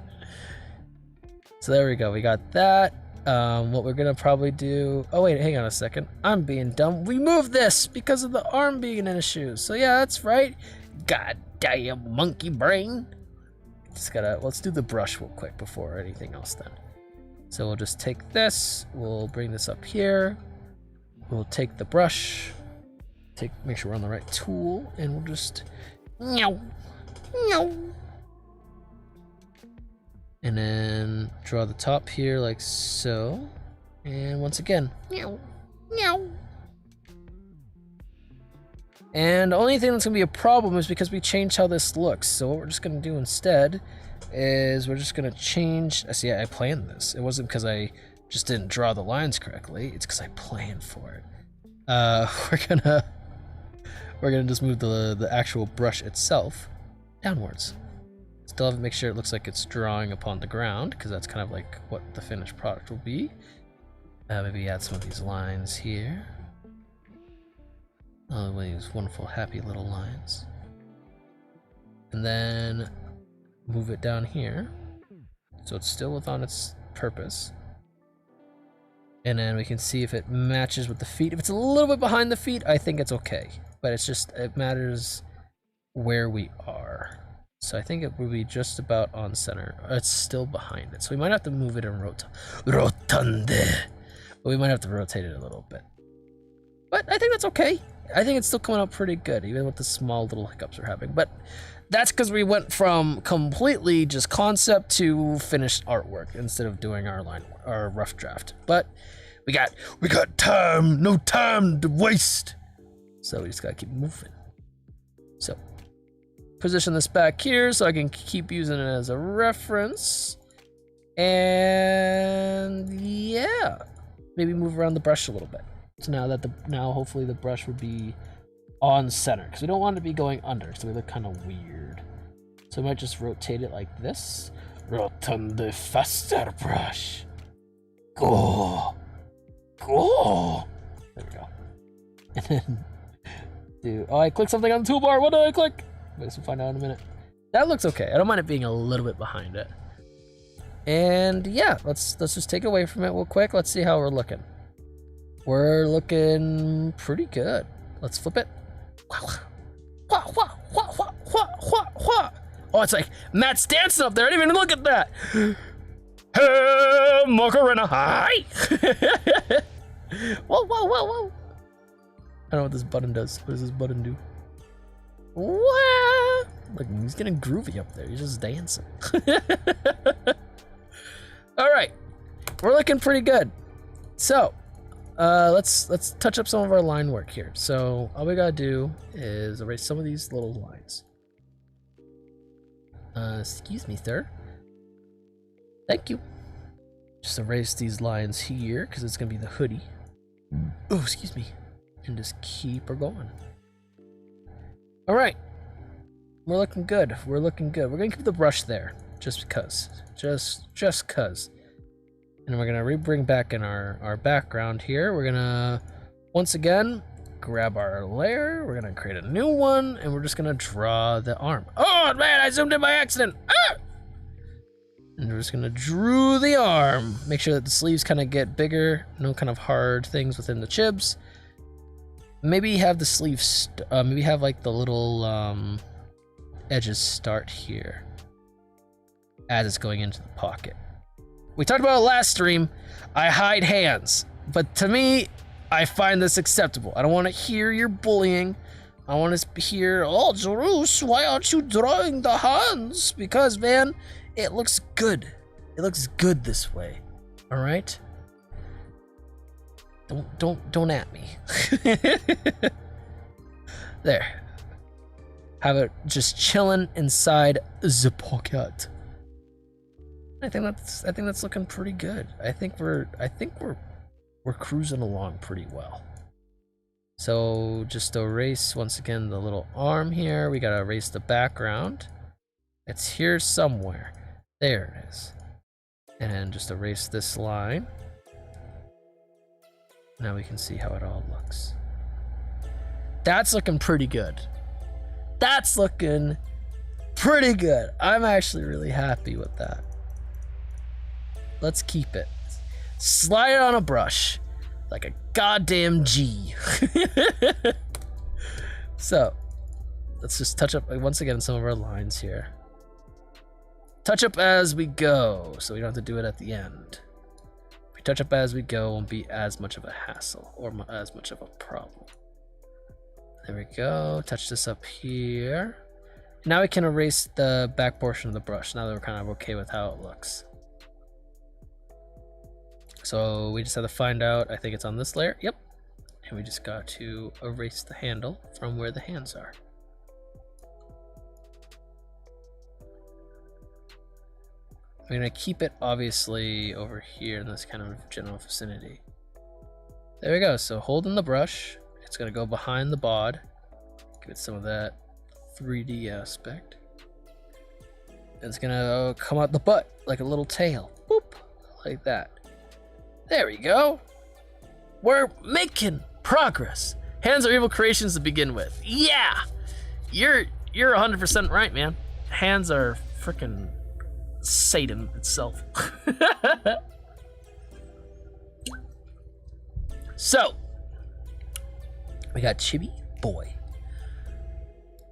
So there we go, we got that. What we're gonna probably do, oh wait, hang on a second. I'm being dumb. We moved this because of the arm being in his shoes. So yeah, that's right. Goddamn monkey brain. Just gotta, let's do the brush real quick before anything else then. So we'll just take this, we'll bring this up here. We'll take the brush, make sure we're on the right tool, and we'll just, meow, meow. And then draw the top here like so. And once again, meow, meow. And the only thing that's gonna be a problem is because we changed how this looks. So what we're just gonna do instead is we're just gonna change, see, I planned this. It wasn't because I just didn't draw the lines correctly, it's because I planned for it. We're gonna just move the actual brush itself downwards. Still have to make sure it looks like it's drawing upon the ground, because that's kind of like what the finished product will be. Maybe add some of these lines here. Oh, these wonderful, happy little lines. And then move it down here, so it's still within its purpose. And then we can see if it matches with the feet. If it's a little bit behind the feet, I think it's okay. But it's just, it matters where we are. So I think it will be just about on center. It's still behind it. So we might have to move it in rotunde. But we might have to rotate it a little bit. But I think that's okay. I think it's still coming out pretty good, even with the small little hiccups we're having. But That's because we went from completely just concept to finished artwork instead of doing our rough draft. But we got time, no time to waste. So we just gotta keep moving. So position this back here so I can keep using it as a reference. And yeah, maybe move around the brush a little bit. So now hopefully the brush would be on center, because we don't want it to be going under, so we look kind of weird. So we might just rotate it like this. Rotunde faster brush. Go. There we go. And then I clicked something on the toolbar. What did I click? I guess we'll find out in a minute. That looks okay. I don't mind it being a little bit behind it. And yeah, let's just take away from it real quick. Let's see how we're looking. We're looking pretty good. Let's flip it. Oh, it's like Matt's dancing up there. I didn't even look at that. Hey, Macarena, hi. Whoa. I don't know what this button does. What does this button do? What? Look, he's getting groovy up there. He's just dancing. All right, we're looking pretty good. So, let's touch up some of our line work here. So all we gotta do is erase some of these little lines. Excuse me, sir. Thank you. Just erase these lines here because it's gonna be the hoodie. Oh, excuse me. And just keep her going. All right, we're looking good. We're gonna keep the brush there just because, just cause. And we're gonna bring back in our background here. We're gonna, once again, grab our layer. We're gonna create a new one, and we're just gonna draw the arm. Oh man, I zoomed in by accident. Ah! And we're just gonna draw the arm. Make sure that the sleeves kind of get bigger. No kind of hard things within the chibs. Maybe have the sleeves, maybe have like the little edges start here as it's going into the pocket. We talked about it last stream. I hide hands, but to me, I find this acceptable. I don't want to hear your bullying. I want to hear, oh, Jorrousse, why aren't you drawing the hands? Because, man, it looks good. It looks good this way. All right? Don't at me. There. Have it just chilling inside the pocket. I think that's looking pretty good. I think we're cruising along pretty well. So just erase once again the little arm here. We gotta erase the background. It's here somewhere. There it is. And then just erase this line. Now we can see how it all looks. That's looking pretty good. That's looking pretty good. I'm actually really happy with that. Let's keep it. Slide it on a brush like a goddamn G. So let's just touch up once again some of our lines here. Touch up as we go, so we don't have to do it at the end. If we touch up as we go, it won't be as much of a hassle or as much of a problem. There we go. Touch this up here. Now we can erase the back portion of the brush now that we're kind of okay with how it looks. So we just have to find out, I think it's on this layer, yep. And we just got to erase the handle from where the hands are. We're gonna keep it obviously over here in this kind of general vicinity. There we go, so holding the brush, it's gonna go behind the bod, give it some of that 3D aspect. And it's gonna come out the butt like a little tail, boop, like that. There we go. We're making progress. Hands are evil creations to begin with. Yeah, you're 100% right, man. Hands are freaking Satan itself. So we got Chibi Boy,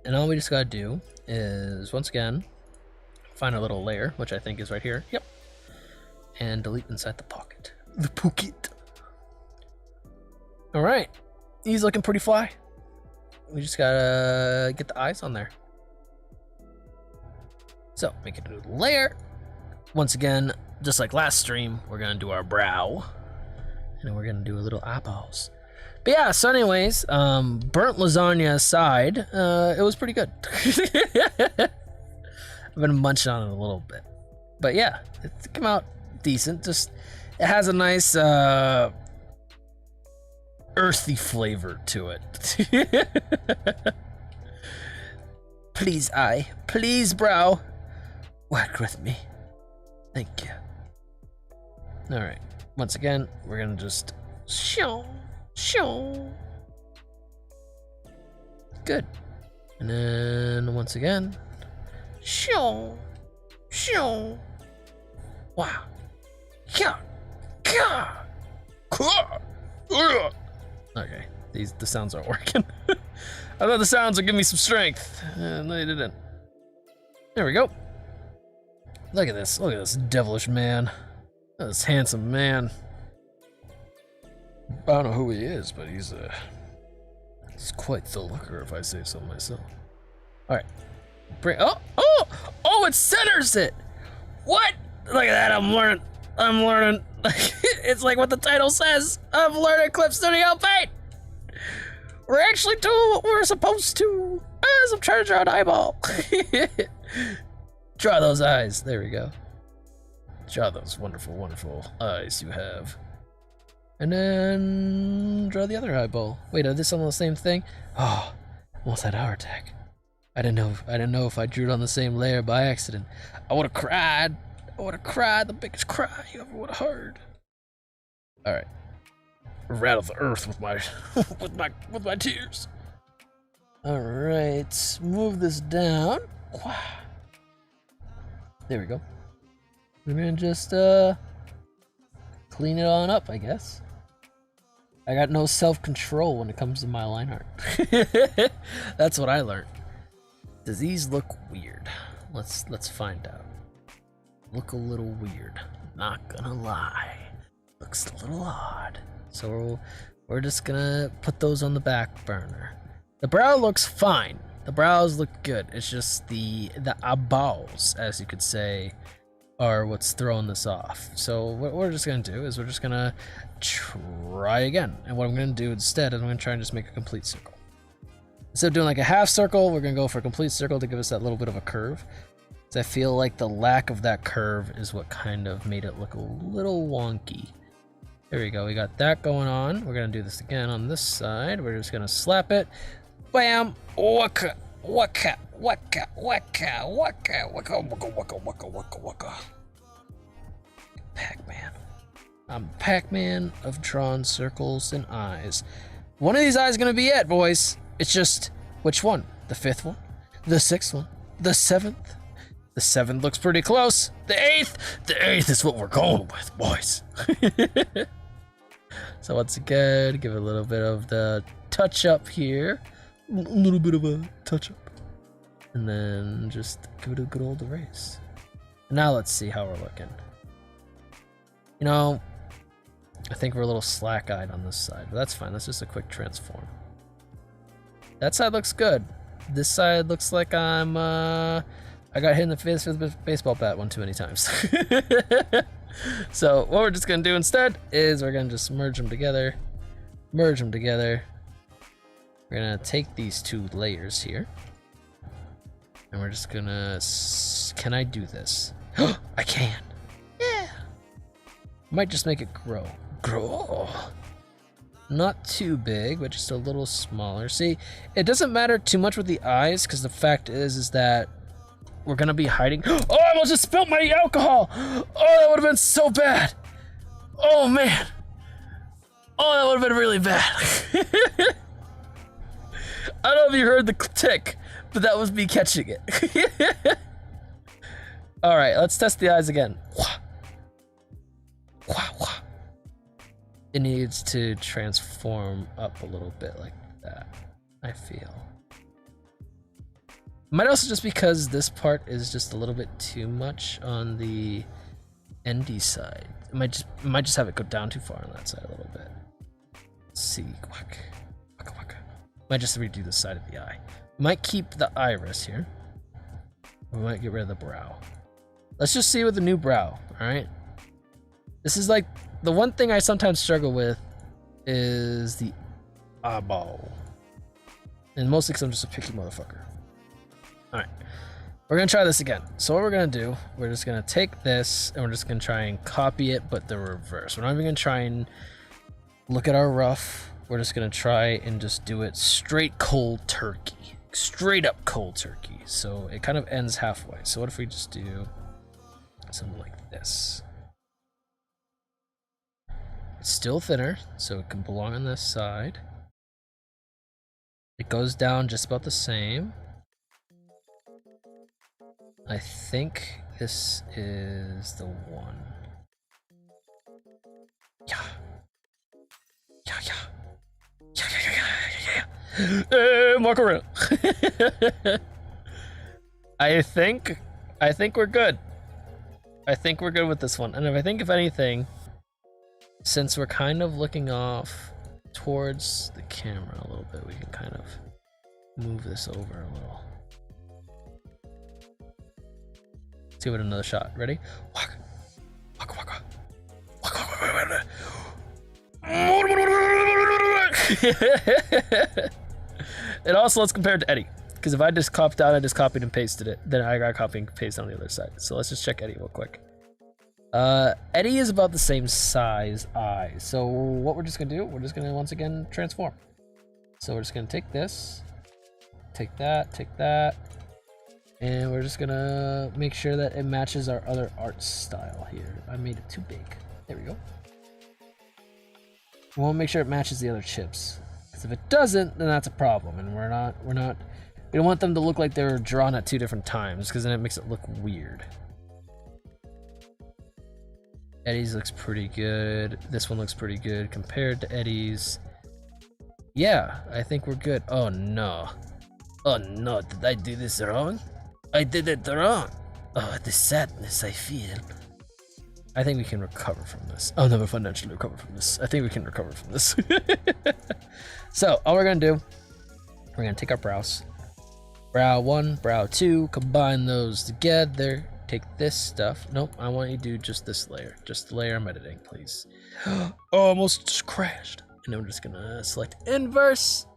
and all we just gotta do is once again find a little layer, which I think is right here. Yep, and delete inside the pocket. The pocket. All right, he's looking pretty fly. We just gotta get the eyes on there. So make a new layer. Once again, just like last stream, we're gonna do our brow. And we're gonna do a little eyeballs. But yeah, so anyways, burnt lasagna aside, it was pretty good. I've been munching on it a little bit. But yeah, it came out decent. Just, it has a nice, earthy flavor to it. Please, eye. Please, brow. Work with me. Thank you. Alright. Once again, we're gonna just shoo. Good. And then once again, shoo. Wow. Okay, the sounds aren't working. I thought the sounds would give me some strength, and they didn't. There we go. Look at this devilish man. This handsome man. I don't know who he is, but he's quite the looker, if I say so myself. All right, it centers it. What? Look at that, I'm learning. It's like what the title says. I'm learning Clip Studio Paint. We're actually doing what we're supposed to. As I'm trying to draw an eyeball. Draw those eyes. There we go. Draw those wonderful, wonderful eyes you have. And then draw the other eyeball. Wait, are this on the same thing? Oh, almost had a heart attack. I didn't know if I drew it on the same layer by accident. I would have cried. The biggest cry you ever would have heard. All right, rattle the earth with my with my tears. All right, move this down. Wow. There we go. We're gonna just clean it on up, I guess. I got no self-control when it comes to my line art. That's what I learned. Does these look weird? Let's find out. Look a little weird. Not gonna lie. Looks a little odd. So we're just gonna put those on the back burner. The brow looks fine. The brows look good. It's just the eyeballs, as you could say, are what's throwing this off. So what we're just gonna do is we're just gonna try again. And what I'm gonna do instead is I'm gonna try and just make a complete circle. Instead of doing like a half circle, we're gonna go for a complete circle to give us that little bit of a curve. So I feel like the lack of that curve is what kind of made it look a little wonky. There we go, we got that going on. We're gonna do this again on this side. We're just gonna slap it. Bam! Waka! Waka! Waka! Waka! Waka! Waka! Waka! Waka! Waka! Waka! Waka! Pac-Man. I'm Pac-Man of drawn circles and eyes. One of these eyes is gonna be it, boys. It's just, which one? The 5th one? The 6th one? The 7th? The 7th looks pretty close. The 8th? The 8th is what we're going with, boys. So once again, give it a little bit of the touch up here. A little bit of a touch up. And then just give it a good old erase. Now let's see how we're looking. You know, I think we're a little slack-eyed on this side, but that's fine. That's just a quick transform. That side looks good. This side looks like I got hit in the face with a baseball bat one too many times. So what we're just gonna do instead is we're gonna just merge them together. Merge them together. We're gonna take these 2 layers here. And we're just gonna, can I do this? I can. Yeah. Might just make it grow. Grow. Not too big, but just a little smaller. See, it doesn't matter too much with the eyes, because the fact is that we're gonna be hiding. Oh, I almost just spilled my alcohol. Oh, that would have been so bad. Oh man. Oh, that would have been really bad. I don't know if you heard the tick, but that was me catching it. All right, let's test the eyes again. It needs to transform up a little bit like that, I feel. Might also just because this part is just a little bit too much on the endy side. It might just have it go down too far on that side a little bit. Let's see. Might just redo the side of the eye. Might keep the iris here. We might get rid of the brow. Let's just see with the new brow, all right? This is like, the one thing I sometimes struggle with is the eyeball. And mostly because I'm just a picky motherfucker. All right, we're gonna try this again. So what we're gonna do, we're just gonna take this and we're just gonna try and copy it, but the reverse. We're not even gonna try and look at our rough. We're just gonna try and just do it straight cold turkey. Straight up cold turkey. So it kind of ends halfway. So what if we just do something like this? It's still thinner, so it can belong on this side. It goes down just about the same. I think this is the one. Yeah. Yeah, yeah. Yeah, yeah, yeah, yeah, yeah. Hey, Macarena. I think we're good. I think we're good with this one. And if anything, since we're kind of looking off towards the camera a little bit, we can kind of move this over a little. Let's give it another shot. Ready? Walk. Walk, walk, walk. Walk, walk, walk, walk. And also, let's compare it to Eddie. Because if I just copied out, I just copied and pasted it, then I got copy and paste on the other side. So let's just check Eddie real quick. Eddie is about the same size eye. So what we're just gonna do, we're just gonna once again transform. So we're just gonna take this, take that, and we're just gonna make sure that it matches our other art style here. I made it too big. There we go. We want to make sure it matches the other chips. Because if it doesn't, then that's a problem. And we don't want them to look like they were drawn at 2 different times, because then it makes it look weird. Eddie's looks pretty good. This one looks pretty good compared to Eddie's. Yeah, I think we're good. Oh no. Oh no, did I do this wrong? I did it wrong. Oh, the sadness I feel. I think we can recover from this. I'll never financially recover from this. I think we can recover from this. So, all we're gonna do, we're gonna take our brows. Brow 1, brow 2, combine those together. Take this stuff. Nope, I want you to do just this layer. Just the layer I'm editing, please. Oh, almost just crashed. And then we're just gonna select inverse.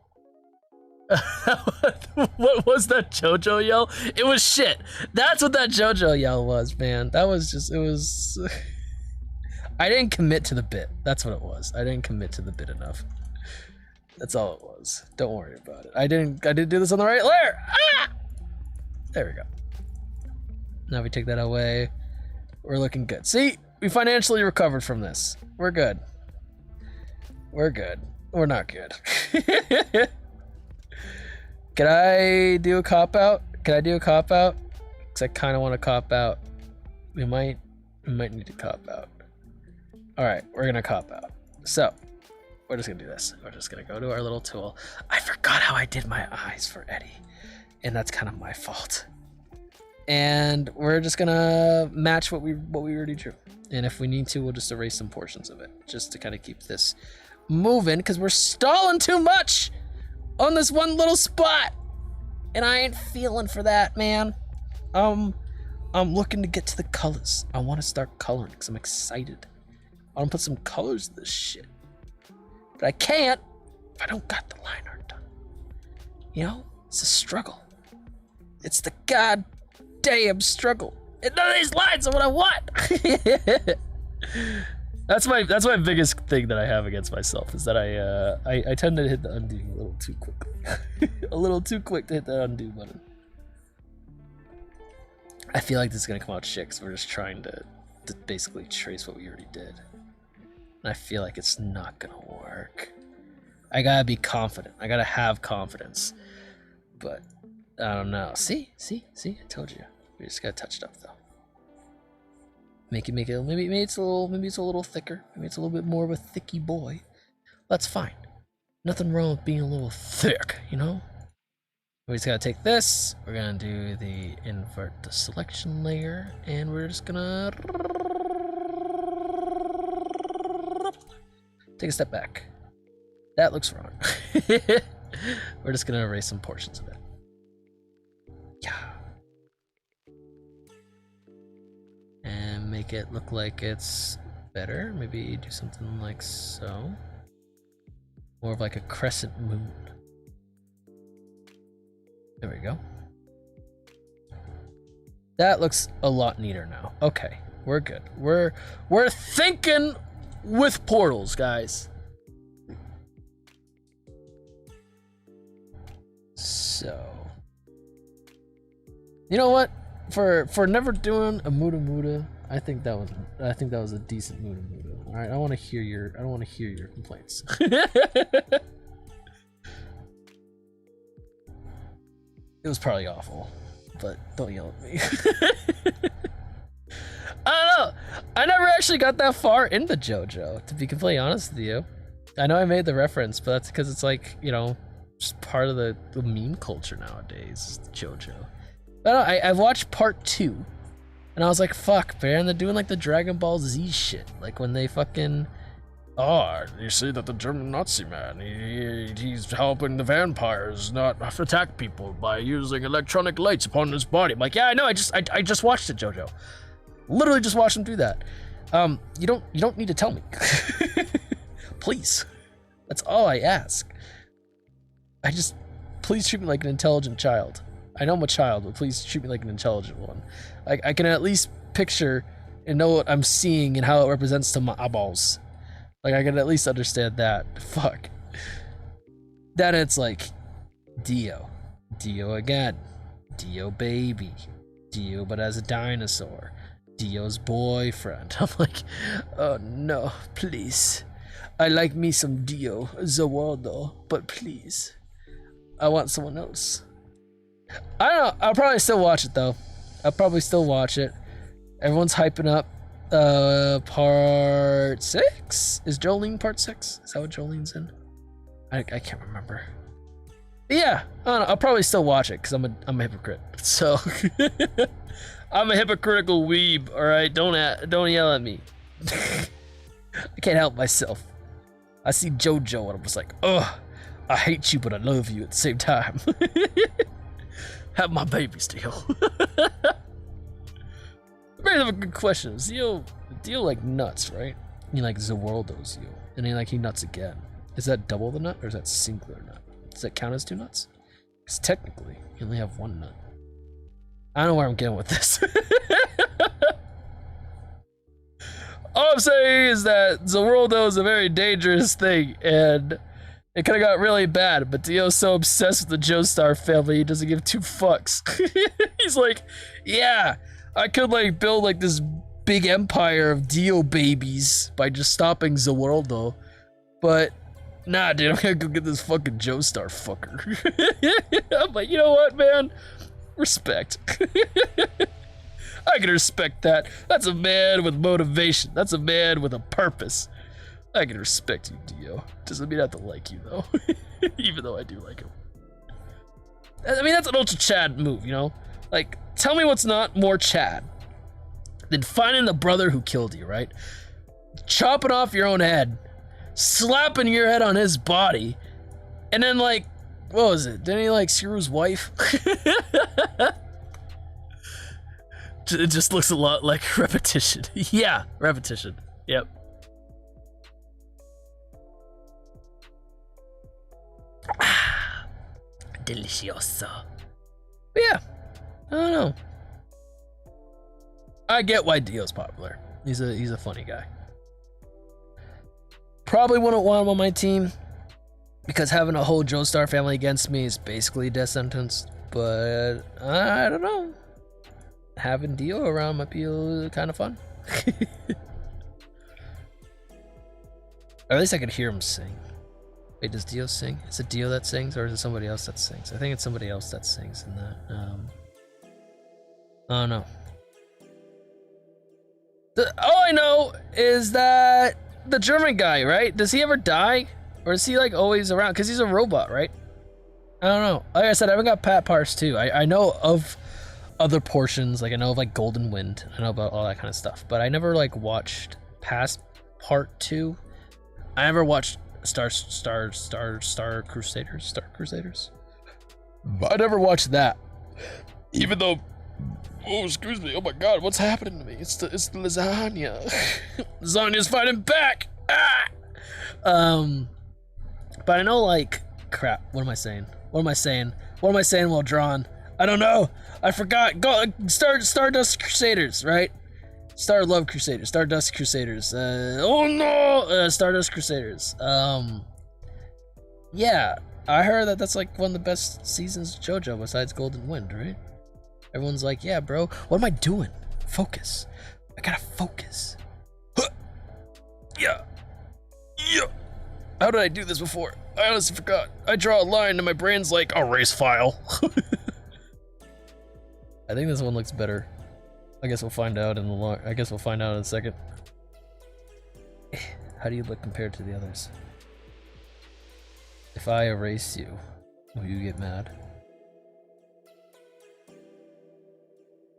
What was that JoJo yell? It was shit. That's what that JoJo yell was, man. That was just, it was... I didn't commit to the bit. That's what it was. I didn't commit to the bit enough. That's all it was. Don't worry about it. I didn't do this on the right layer. Ah! There we go. Now we take that away. We're looking good. See, we financially recovered from this. We're good. We're good. We're not good. Can I do a cop out? Can I do a cop out? Because I kind of want to cop out. We might need to cop out. All right, we're gonna cop out. So we're just gonna do this. We're just gonna go to our little tool. I forgot how I did my eyes for Eddie, and that's kind of my fault. And we're just gonna match what we already drew. And if we need to, we'll just erase some portions of it, just to kind of keep this moving, because we're stalling too much on this one little spot, and I ain't feeling for that, man. I'm looking to get to the colors. I want to start coloring because I'm excited. I want to put some colors to this shit, but I can't if I don't got the line art done. You know, it's a struggle. It's the goddamn struggle. And none of these lines are what I want. That's my biggest thing that I have against myself, is that I tend to hit the undo a little too quickly. A little too quick to hit the undo button. I feel like this is gonna come out shit because we're just trying to basically trace what we already did. And I feel like it's not gonna work. I gotta be confident. I gotta have confidence. But I don't know. See, I told you. We just gotta touch it up though. Make it maybe it's a little thicker. Maybe it's a little bit more of a thicky boy. That's fine. Nothing wrong with being a little thick, you know? We just gotta take this. We're gonna do the invert the selection layer, and we're just gonna take a step back. That looks wrong. We're just gonna erase some portions of it. Yeah. make it look like it's better. Maybe do something like so. More of like a crescent moon. There we go. That looks a lot neater now. Okay, we're good. We're thinking with portals, guys. So, you know what? For never doing a Muda Muda, I think that was a decent Muda Muda. All right, I don't want to hear your complaints. It was probably awful, but don't yell at me. I don't know. I never actually got that far into JoJo, to be completely honest with you. I know I made the reference, but that's because it's like, you know, just part of the meme culture nowadays, JoJo. But I've watched part 2, and I was like, fuck, man, they're doing like the Dragon Ball Z shit. Like when they fucking, oh, you see that the German Nazi man, he's helping the vampires not attack people by using electronic lights upon his body. I'm like, yeah, I know, I just watched it, JoJo. Literally just watched him do that. You don't need to tell me. Please. That's all I ask. Please treat me like an intelligent child. I know I'm a child, but please treat me like an intelligent one. I can at least picture and know what I'm seeing and how it represents to my eyeballs. Like, I can at least understand that. Fuck. Then it's like, Dio. Dio again. Dio baby. Dio but as a dinosaur. Dio's boyfriend. I'm like, oh no, please. I like me some Dio, Zawaldo, but please. I want someone else. I don't know, I'll probably still watch it though. I'll probably still watch it. Everyone's hyping up part 6? Is Jolene part 6? Is that what Jolene's in? I can't remember. But yeah, I don't know, I'll probably still watch it because I'm a hypocrite. So I'm a hypocritical weeb, alright? Don't yell at me. I can't help myself. I see JoJo and I'm just like, ugh, I hate you but I love you at the same time. Have my baby still. Very a good question. Dio like nuts, right? He like Zawaldo's Dio. And then like he nuts again. Is that double the nut or is that singular nut? Does that count as 2 nuts? Because technically, you only have 1 nut. I don't know where I'm getting with this. All I'm saying is that Zawaldo is a very dangerous thing, and it could have got really bad, but Dio's so obsessed with the Joestar family, he doesn't give 2 fucks. He's like, yeah, I could like build like this big empire of Dio babies by just stopping Zawaldo, but nah, dude, I'm gonna go get this fucking Joestar fucker. I'm like, you know what, man? Respect. I can respect that. That's a man with motivation. That's a man with a purpose. I can respect you, Dio. Doesn't mean I have to like you, though. Even though I do like him. I mean, that's an ultra Chad move, you know? Like, tell me what's not more Chad than finding the brother who killed you, right? Chopping off your own head, slapping your head on his body, and then, like, what was it? Didn't he, like, screw his wife? It just looks a lot like repetition. Yeah, repetition. Yep. Delicioso. But yeah, I don't know. I get why Dio's popular. He's a funny guy. Probably wouldn't want him on my team because having a whole Joestar family against me is basically a death sentence. But I don't know. Having Dio around might be kind of fun. Or at least I could hear him sing. Wait, does Dio sing? Is it Dio that sings, or is it somebody else that sings? I think it's somebody else that sings in that. I don't know. All I know is that the German guy, right? Does he ever die? Or is he like always around? Because he's a robot, right? I don't know. Like I said, I haven't got Pat Parse 2. I know of other portions, like I know of like Golden Wind. I know about all that kind of stuff. But I never like watched past part 2. I never watched Star Crusaders. I never watched that. Even though Oh, excuse me. Oh my god, what's happening to me? It's the lasagna. Lasagna's fighting back. Ah! But I know, like, crap. What am I saying? What am I saying? What am I saying while drawn? I don't know. I forgot. Go Stardust Crusaders, right? Love Crusaders. Stardust Crusaders. Oh no! Stardust Crusaders. Yeah, I heard that that's like one of the best seasons of JoJo besides Golden Wind, right? Everyone's like, yeah, bro. What am I doing? Focus. I gotta focus. Huh. Yeah. Yeah. How did I do this before? I honestly forgot. I draw a line and my brain's like, erase file. I think this one looks better. I guess we'll find out in a second. How do you look compared to the others? If I erase you, will you get mad?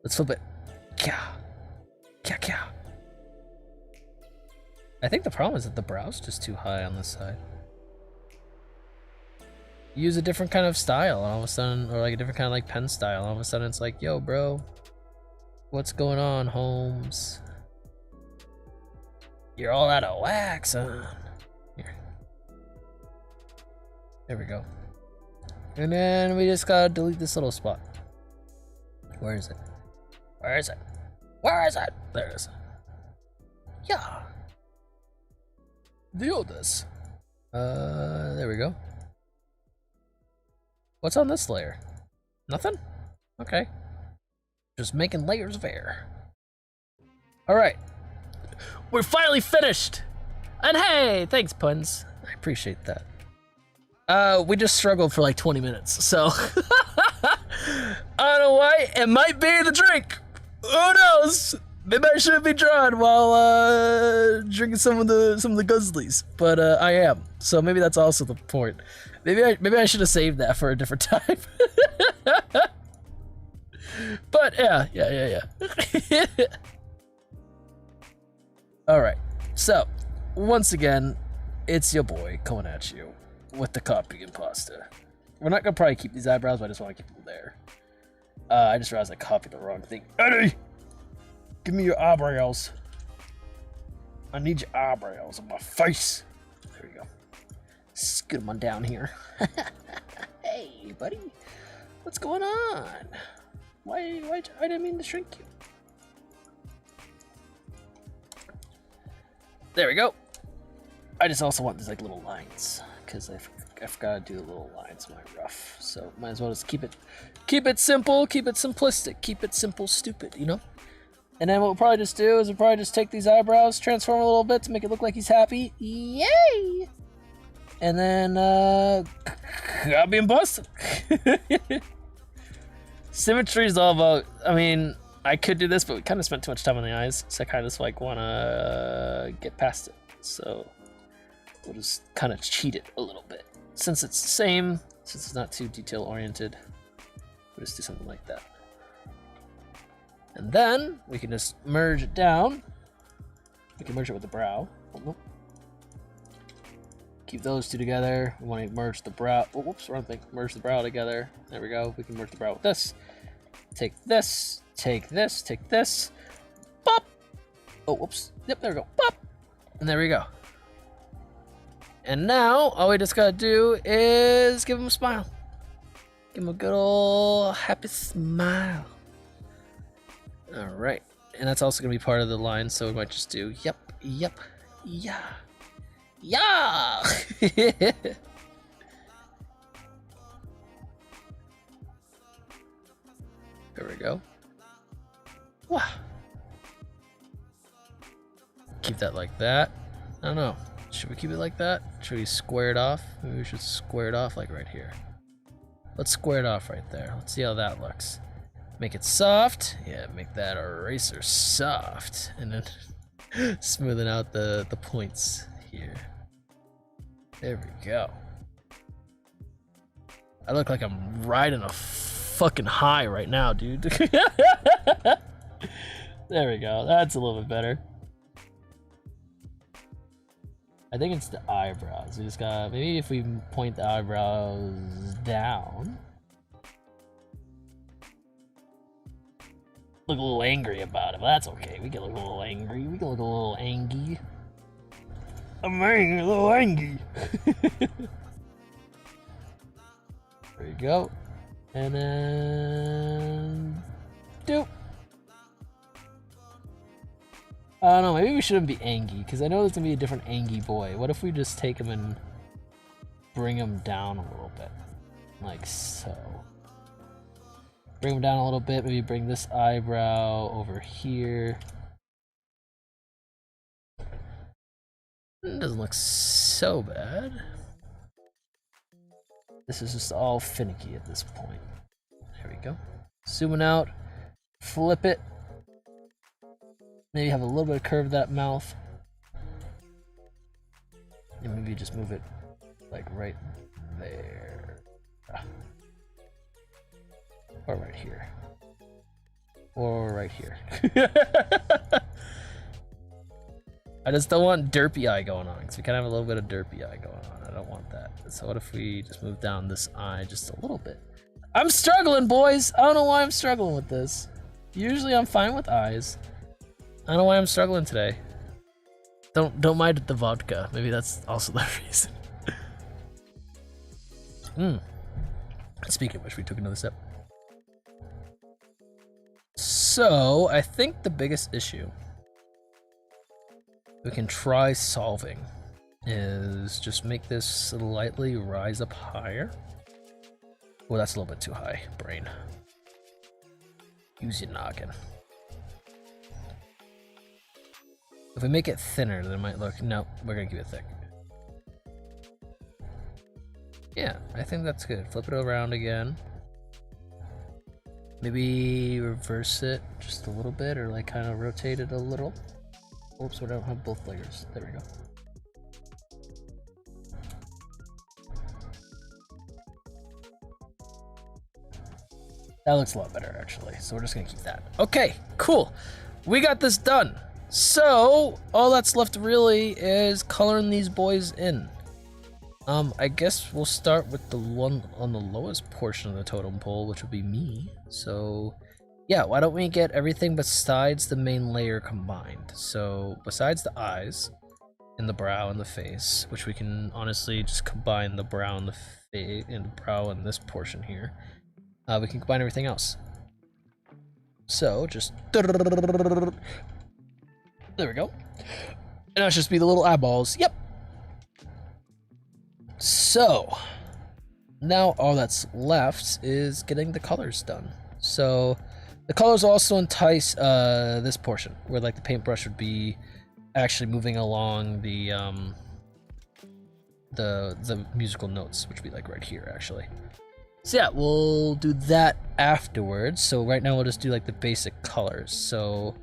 Let's flip it. Kya. Kya kya. I think the problem is that the brow's just too high on this side. Use a different kind of style, and all of a sudden, or like a different kind of like pen style, and all of a sudden it's like, yo, bro, what's going on, Holmes? You're all out of wax, huh? Here. There we go. And then we just gotta delete this little spot. Where is it? Where is it? Where is it? There it is. Yeah. The oldest. There we go. What's on this layer? Nothing? Okay. Just making layers of air. Alright. We're finally finished! And hey, thanks, Puns. I appreciate that. We just struggled for like 20 minutes, so I don't know why. It might be the drink. Who knows? Maybe I shouldn't be drawn while drinking some of the guzzlies, but I am. So maybe that's also the point. Maybe I should have saved that for a different time. But yeah. All right. So once again, it's your boy coming at you with the copy and pasta. We're not gonna probably keep these eyebrows, but I just want to keep them there. I just realized I copied the wrong thing. Eddie, give me your eyebrows. I need your eyebrows on my face. There we go. Scoot them on down here. Hey, buddy, what's going on? Why? I didn't mean to shrink you. There we go. I just also want these like little lines because I forgot to do the little lines in my rough. So might as well just keep it simple, keep it simplistic, keep it simple, stupid, you know. And then what we'll probably just do is we'll probably just take these eyebrows, transform a little bit to make it look like he's happy. Yay! And then copy and pasta. Symmetry is all about. I mean, I could do this, but we kind of spent too much time on the eyes, so I kind of just like want to get past it. So we'll just kind of cheat it a little bit. Since it's the same, since it's not too detail oriented, we'll just do something like that. And then we can just merge it down. We can merge it with the brow. Oh, nope. Keep those two together. We want to merge the brow. Oh, whoops, wrong thing. Merge the brow together. There we go. We can merge the brow with this. Take this. Take this. Take this. Pop. Oh, whoops. Yep, there we go. Pop. And there we go. And now all we just gotta do is give him a smile. Give him a good old happy smile. All right. And that's also gonna be part of the line, so we might just do yep, yeah. Yeah! There we go. Wow. Keep that like that. I don't know. Should we keep it like that? Should we square it off? Maybe we should square it off like right here. Let's square it off right there. Let's see how that looks. Make it soft. Yeah, make that eraser soft. And then smoothing out the points here. There we go. I look like I'm riding a fucking high right now, dude. There we go. That's a little bit better. I think it's the eyebrows. We just got, maybe if we point the eyebrows down. look a little angry about it, but that's okay. We can look a little angry. We can look a little angry. I'm angry, a little angry. There you go. And then... doop. I don't know, maybe we shouldn't be Angie, because I know there's going to be a different Angie boy. What if we just take him and bring him down a little bit? Like so. Bring him down a little bit, maybe bring this eyebrow over here. It doesn't look so bad. This is just all finicky at this point. There we go. Zooming out, flip it. Maybe have a little bit of curve of that mouth. And maybe just move it like right there. Or right here. Or right here. I just don't want derpy eye going on, because we kind of have a little bit of derpy eye going on. I don't want that. So what if we just move down this eye just a little bit? I'm struggling, boys! I don't know why I'm struggling with this. Usually I'm fine with eyes. I don't know why I'm struggling today. Don't mind the vodka. Maybe that's also the reason. Speaking of which, we took another step. So, I think the biggest issue we can try solving is just make this slightly rise up higher. Well, that's a little bit too high, brain. Use your noggin. If we make it thinner, then it might look... No, we're gonna keep it thick. Yeah, I think that's good. Flip it around again. Maybe reverse it just a little bit, or like kind of rotate it a little. Oops, we don't have both layers. There we go. That looks a lot better, actually. So we're just gonna keep that. Okay, cool. We got this done. So all that's left really is coloring these boys in. I guess we'll start with the one on the lowest portion of the totem pole, which would be me. So yeah, why don't we get everything besides the main layer combined? So besides the eyes and the brow and the face, which we can honestly just combine the brow and the face and the brow and this portion here, we can combine everything else. So just there we go. And that'll just be the little eyeballs. Yep. So now all that's left is getting the colors done. So the colors also entice this portion where like the paintbrush would be actually moving along the musical notes, which would be like right here actually. So yeah, we'll do that afterwards. So right now we'll just do like the basic colors. So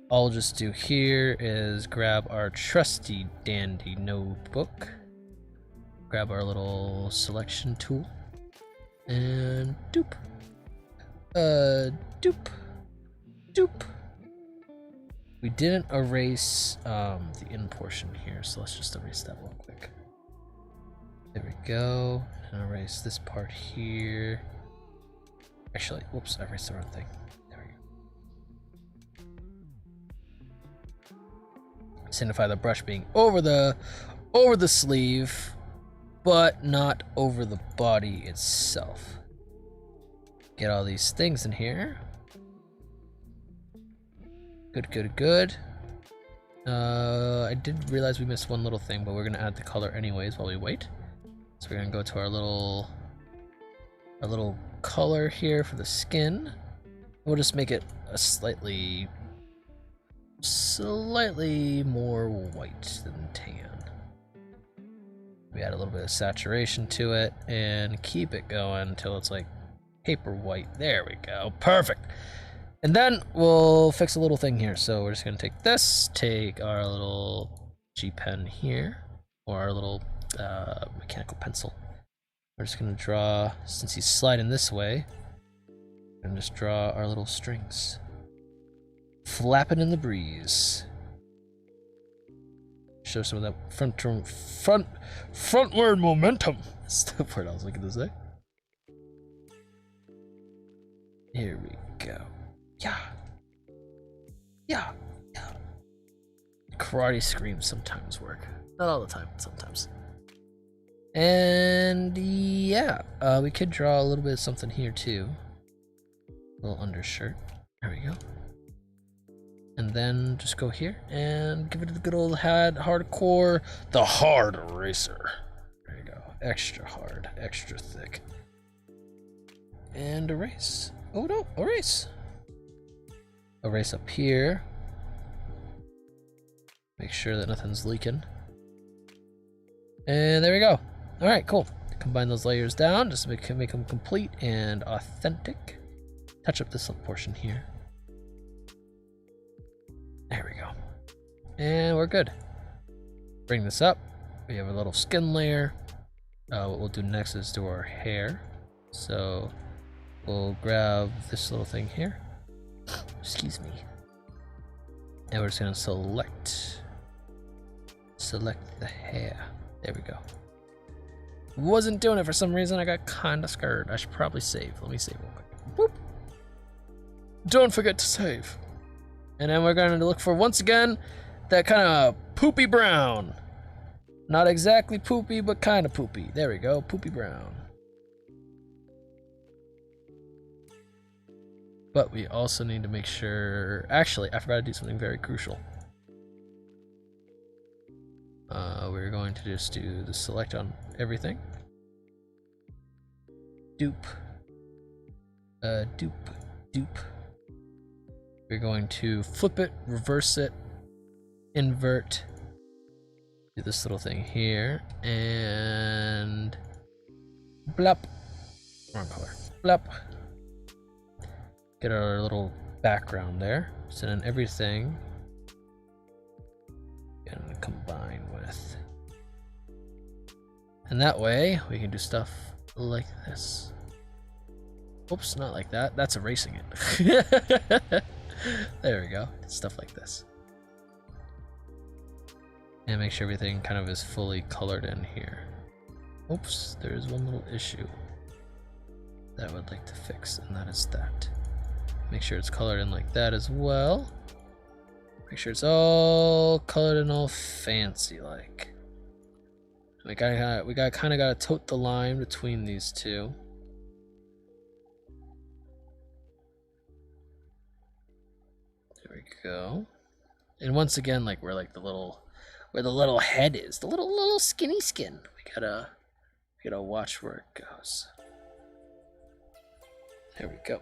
all we'll just do here is grab our trusty dandy notebook, grab our little selection tool, and doop. Doop. Doop. We didn't erase the in portion here, so let's just erase that real quick. There we go. And erase this part here. Actually, whoops, I erased the wrong thing. There we go. Signify the brush being over the sleeve, but not over the body itself. Get all these things in here. Good, good, good. I did realize we missed one little thing, but we're gonna add the color anyways while we wait. So we're gonna go to our little color here for the skin. We'll just make it a slightly more white than tan. We add a little bit of saturation to it and keep it going until it's like paper white. There we go. Perfect. And then we'll fix a little thing here. So we're just gonna take this, take our little G pen here, or our little mechanical pencil. We're just gonna draw, since he's sliding this way, and just draw our little strings, flapping in the breeze. Show some of that frontward momentum. That's the word I was looking to say. Here we go. Yeah. Yeah, yeah. Karate screams sometimes work. Not all the time, but sometimes. And yeah, we could draw a little bit of something here too. A little undershirt. There we go. And then just go here and give it the good old hardcore, the hard eraser. There you go. Extra hard, extra thick. And erase. Oh no, erase. Erase up here. Make sure that nothing's leaking. And there we go. All right, cool. Combine those layers down just to make them complete and authentic. Touch up this little portion here. There we go. And we're good. Bring this up. We have a little skin layer. What we'll do next is do our hair. So we'll grab this little thing here. Excuse me. And we're just gonna select the hair. There we go. Wasn't doing it for some reason. I got kinda scared. I should probably save. Let me save real quick. Boop. Don't forget to save. And then we're going to look for, once again, that kind of poopy brown. Not exactly poopy, but kind of poopy. There we go, poopy brown. But we also need to make sure... Actually, I forgot to do something very crucial. We're going to just do the select on everything. Dupe. Dupe. We're going to flip it, reverse it, invert, do this little thing here, and blop. Wrong color. Blop. Get our little background there. So then everything gonna combine with. And that way we can do stuff like this. Oops, not like that. That's erasing it. There we go. Stuff like this. And make sure everything kind of is fully colored in here. Oops, there is one little issue that I would like to fix, and that is that. Make sure it's colored in like that as well. Make sure it's all colored and all fancy like. We kind of gotta tote the line between these two. There we go. And once again, like where the little head is, the little skinny skin. We gotta watch where it goes. There we go.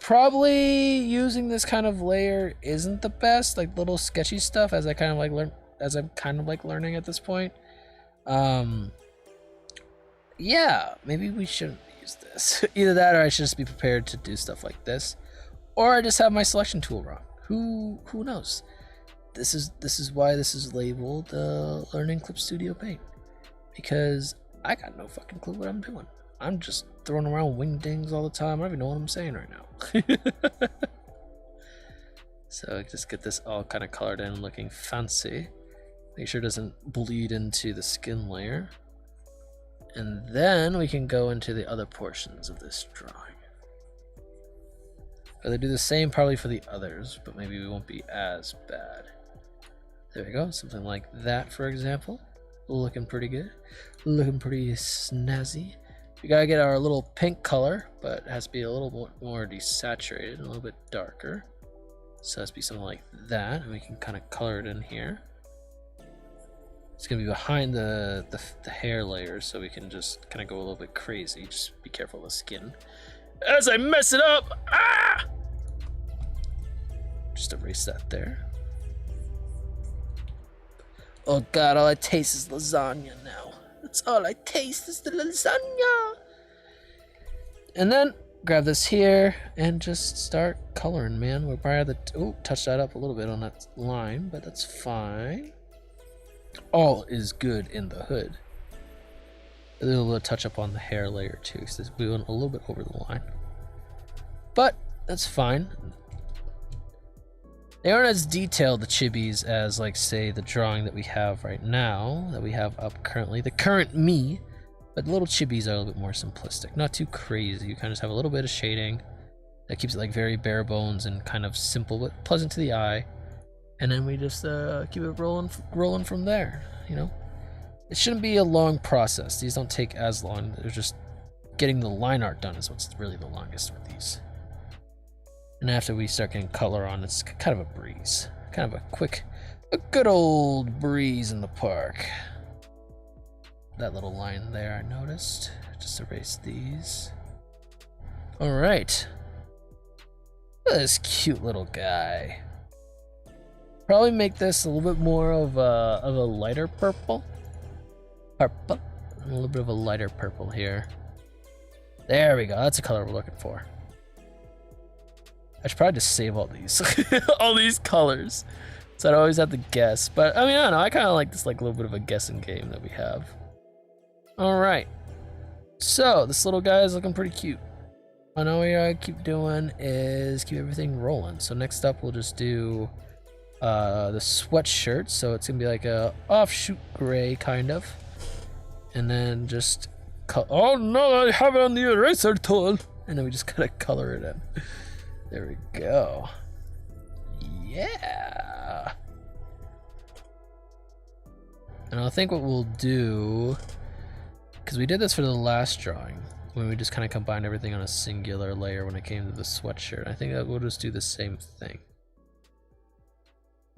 Probably using this kind of layer isn't the best, like little sketchy stuff, as I'm kind of like learning at this point. Yeah, maybe we shouldn't use this. Either that, or I should just be prepared to do stuff like this, or I just have my selection tool wrong. Who knows? This is why this is labeled Learning Clip Studio Paint, because I got no fucking clue what I'm doing. I'm just throwing around wingdings all the time. I don't even know what I'm saying right now. So just get this all kind of colored in, looking fancy. Make sure it doesn't bleed into the skin layer. And then we can go into the other portions of this drawing. They do the same probably for the others, but maybe we won't be as bad. There we go, something like that, for example. Looking pretty good. Looking pretty snazzy. We gotta get our little pink color, but it has to be a little more desaturated, a little bit darker. So it has to be something like that, and we can kind of color it in here. It's gonna be behind the hair layer, so we can just kind of go a little bit crazy. Just be careful of the skin. As I mess it up! Ah! Just erase that there. Oh god, all I taste is lasagna now. That's all I taste is the lasagna. And then grab this here and just start coloring, man. We'll probably have to touch that up a little bit on that line, but that's fine. All is good in the hood. A little touch up on the hair layer too, because we went a little bit over the line. But that's fine. They aren't as detailed, the chibis, as like say the drawing that we have right now, that we have up currently, the current me. But the little chibis are a little bit more simplistic, not too crazy. You kind of just have a little bit of shading, That keeps it like very bare bones and kind of simple but pleasant to the eye. And then we just keep it rolling from there, you know? It shouldn't be a long process. These don't take as long. They're just getting the line art done is what's really the longest with these. And after we start getting color on, it's kind of a breeze. Kind of a good old breeze in the park. That little line there I noticed. Just erase these. All right. Look at this cute little guy. Probably make this a little bit more of a lighter purple. A little bit of a lighter purple here. There we go. That's the color we're looking for. I should probably just save all these, all these colors, so I always have to guess. But I mean, I don't know. I kind of like this, like a little bit of a guessing game that we have. All right. So this little guy is looking pretty cute. And all we gotta keep doing is keep everything rolling. So next up, we'll just do the sweatshirt. So it's gonna be like a offshoot gray kind of, and then just oh no, I have it on the eraser tool, and then we just gotta color it in. There we go. Yeah. And I think what we'll do, because we did this for the last drawing, when we just kind of combined everything on a singular layer when it came to the sweatshirt. I think that we'll just do the same thing.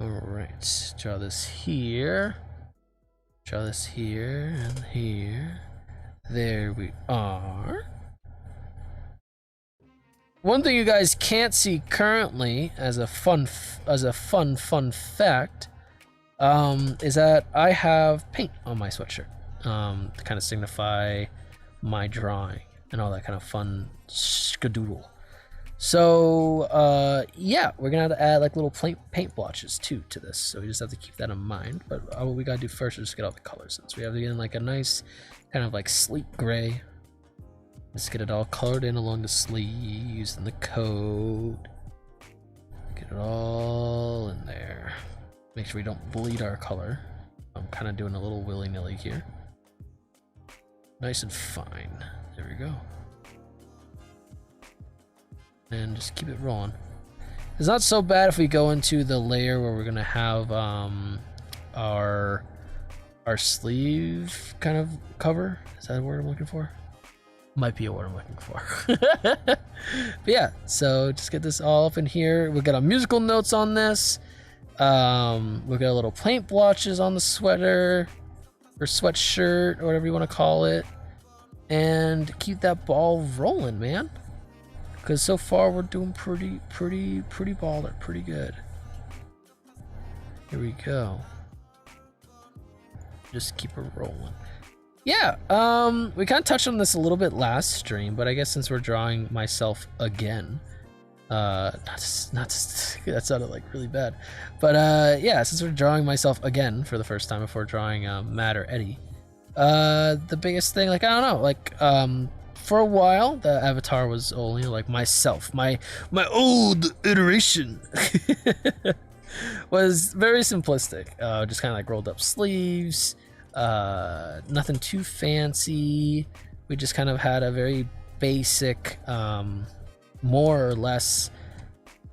All right, draw this here. Draw this here and here. There we are. One thing you guys can't see currently, as a fun fact, is that I have paint on my sweatshirt to kind of signify my drawing and all that kind of fun skadoodle. So yeah, we're gonna have to add like little paint blotches too to this, so we just have to keep that in mind. But what we gotta do first is just get all the colors in. So we have to get in like a nice kind of like sleek gray. Let's get it all colored in along the sleeves and the coat. Get it all in there. Make sure we don't bleed our color. I'm kind of doing a little willy-nilly here. Nice and fine. There we go. And just keep it rolling. It's not so bad if we go into the layer where we're gonna have our sleeve kind of cover. Is that a word I'm looking for? Might be a word I'm looking for. But yeah, so just get this all up in here. We'll get our musical notes on this. We'll get a little paint blotches on the sweater or sweatshirt or whatever you want to call it, and keep that ball rolling, man. Because so far we're doing pretty baller, pretty good. Here we go. Just keep it rolling. Yeah, we kind of touched on this a little bit last stream, but I guess since we're drawing myself again, that sounded like really bad, but yeah, since we're drawing myself again for the first time before drawing Matt or Eddie, the biggest thing, like, I don't know, like, for a while the avatar was only like myself, my old iteration. Was very simplistic, just kind of like rolled up sleeves, nothing too fancy. We just kind of had a very basic, more or less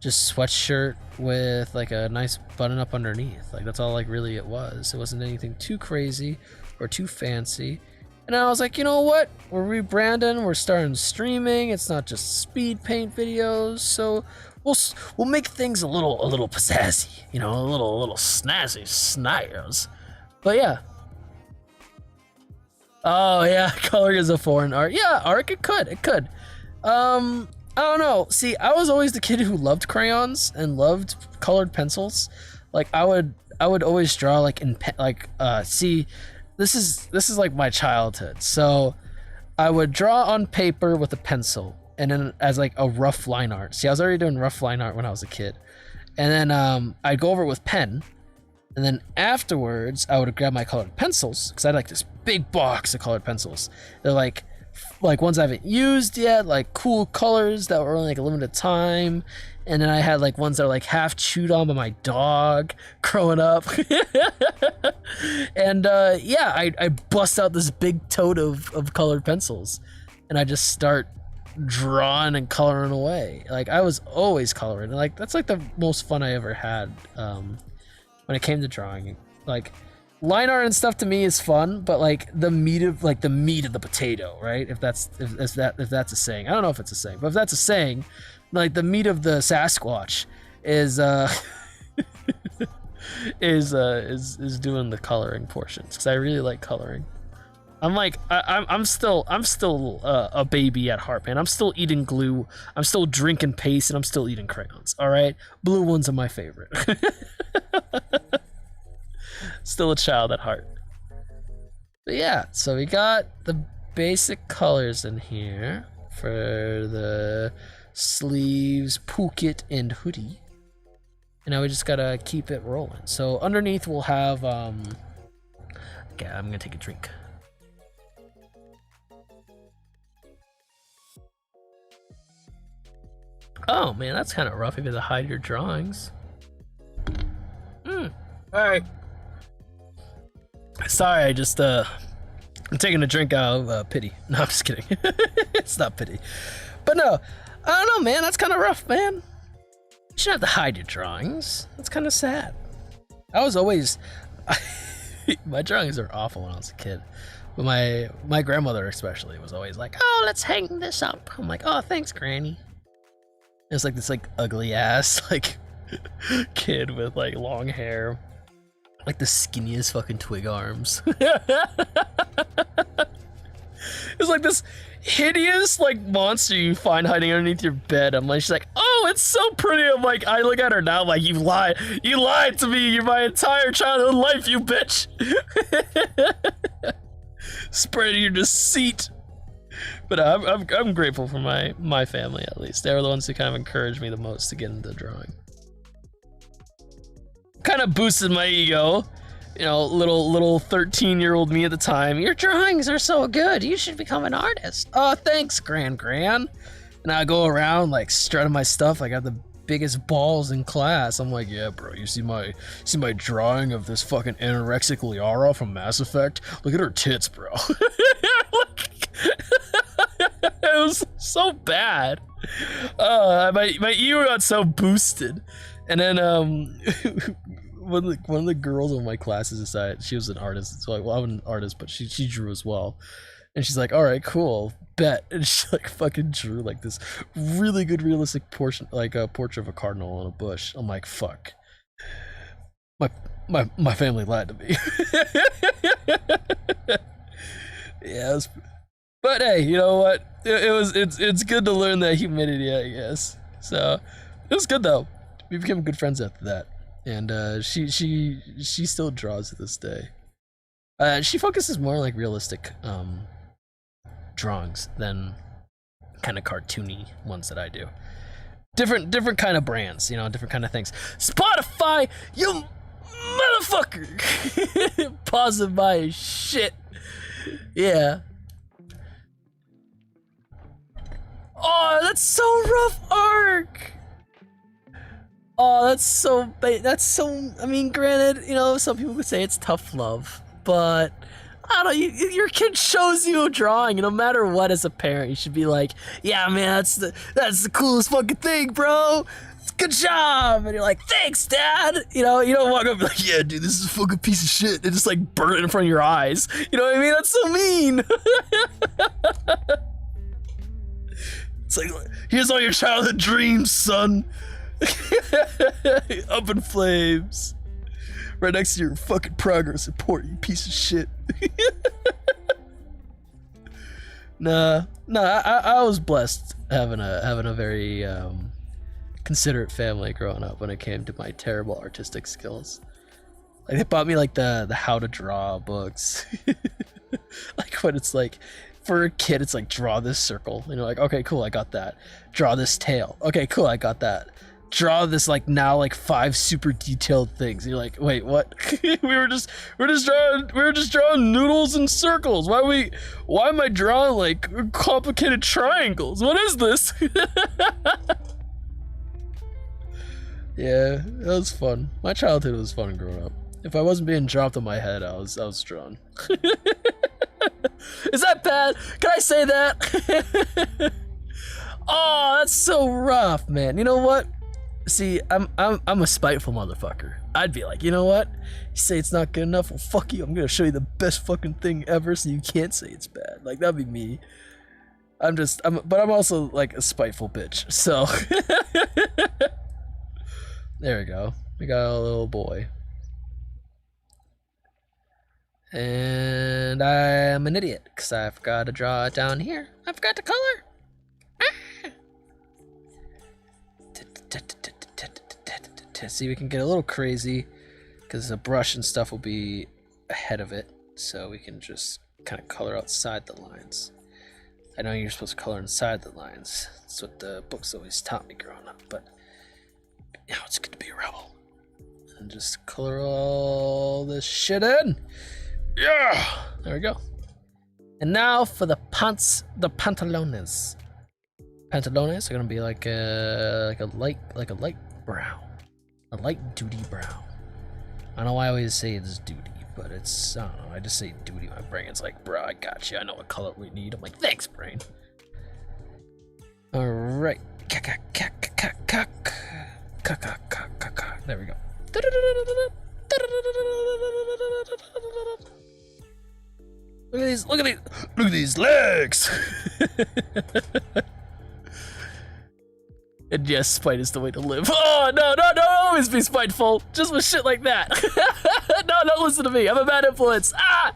just sweatshirt with like a nice button up underneath. Like that's all like really it was. It wasn't anything too crazy or too fancy. And I was like, you know what? We're rebranding. We're starting streaming. It's not just speed paint videos. So we'll make things a little pizzazzy, you know, a little snazzy, snires. But yeah. Oh yeah, coloring is a foreign art. Yeah, art, it could. I don't know. See, I was always the kid who loved crayons and loved colored pencils. Like I would always draw like in see, this is like my childhood. So I would draw on paper with a pencil and then as like a rough line art. See, I was already doing rough line art when I was a kid. And then I'd go over it with pen. And then afterwards, I would grab my colored pencils because I had like this big box of colored pencils. They're like ones I haven't used yet, like cool colors that were only like a limited time. And then I had like ones that were like half chewed on by my dog growing up. And yeah, I bust out this big tote of colored pencils, and I just start drawing and coloring away. Like I was always coloring. Like that's like the most fun I ever had when it came to drawing. Like line art and stuff to me is fun, but like the meat of the potato, right? If that's a saying. I don't know if it's a saying, but if that's a saying, like the meat of the Sasquatch is is doing the coloring portions, because I really like coloring. I'm still a baby at heart, man. I'm still eating glue. I'm still drinking paste, and I'm still eating crayons. All right, blue ones are my favorite. Still a child at heart. But yeah, so we got the basic colors in here for the sleeves, pocket, and hoodie. And now we just gotta keep it rolling. So underneath we'll have okay, I'm gonna take a drink. Oh man, that's kind of rough. You have to hide your drawings. All right. Sorry, I just I'm taking a drink out of pity. No, I'm just kidding. It's not pity. But no, I don't know, man. That's kind of rough, man. You shouldn't have to hide your drawings. That's kind of sad. I was always my drawings are awful when I was a kid. But my grandmother especially was always like, "Oh, let's hang this up." I'm like, "Oh, thanks, Granny." It's like this ugly ass kid with like long hair, like the skinniest fucking twig arms. It's like this hideous monster you find hiding underneath your bed. I'm like, she's like, "Oh, it's so pretty." I'm like, I look at her now, I'm like, you lied to me my entire childhood life, you bitch. Spreading your deceit. But I'm grateful for my family, at least. They were the ones who kind of encouraged me the most to get into drawing. Kind of boosted my ego. You know, little 13-year-old me at the time. "Your drawings are so good. You should become an artist." "Oh, thanks, Gran. And I go around strutting my stuff. I got the biggest balls in class. I'm like, "Yeah, bro, you see my drawing of this fucking anorexic Liara from Mass Effect? Look at her tits, bro." It was so bad. My ego got so boosted. And then one of the girls in my classes decided, she was an artist, so well, I'm an artist, but she drew as well. And she's like, "All right, cool, bet." And she fucking drew this really good realistic portion, a portrait of a cardinal on a bush. I'm like, fuck. My family lied to me. Yeah, but hey, you know what? It's good to learn that humility, I guess. So it was good though. We became good friends after that, and she still draws to this day. She focuses more on realistic drawings than kind of cartoony ones that I do. Different kind of brands, you know, different kind of things. Spotify, you motherfucker! Pausing my shit. Yeah. Oh, that's so rough arc. Oh, that's so. I mean, granted, you know, some people could say it's tough love, but I don't know. Your kid shows you a drawing, and no matter what, as a parent, you should be like, "Yeah, man, that's the coolest fucking thing, bro. Good job." And you're like, "Thanks, Dad." You know, you don't walk up and be like, "Yeah, dude, this is a fucking piece of shit," and just burn it in front of your eyes. You know what I mean? That's so mean. It's like, "Here's all your childhood dreams, son." Up in flames. Right next to your fucking progress report, you piece of shit. Nah, I was blessed having a very considerate family growing up when it came to my terrible artistic skills. They bought me the how to draw books. When it's for a kid, it's draw this circle. You know, okay, cool, I got that. Draw this tail. Okay, cool, I got that. Draw this now 5 super detailed things. And you're like, wait, what? we were just drawing noodles and circles. Why am I drawing complicated triangles? What is this? Yeah, that was fun. My childhood was fun growing up. If I wasn't being dropped on my head, I was drawing. Is that bad? Can I say that? Oh, that's so rough, man. You know what? See, I'm a spiteful motherfucker. I'd be like, you know what? You say it's not good enough? Well, fuck you. I'm gonna show you the best fucking thing ever, so you can't say it's bad. Like that'd be me. But I'm also like a spiteful bitch. So there we go. We got a little boy. And I'm an idiot because I forgot to draw it down here. I forgot to color. See, we can get a little crazy because the brush and stuff will be ahead of it, so we can just kind of color outside the lines. I know you're supposed to color inside the lines. That's what the books always taught me growing up, but now it's good to be a rebel. And just color all this shit in. Yeah! There we go. And now for the pants, the pantalones. Pantalones are gonna be like a light brown. A light duty brown. I don't know why I always say it's duty, but it's, I don't know, I just say duty. My brain's like, bro, I got you. I know what color we need. I'm like, thanks, brain. All right. There we go. Look at these legs. And yes, spite is the way to live. Oh, no, always be spiteful. Just with shit like that. No, don't listen to me. I'm a bad influence. Ah!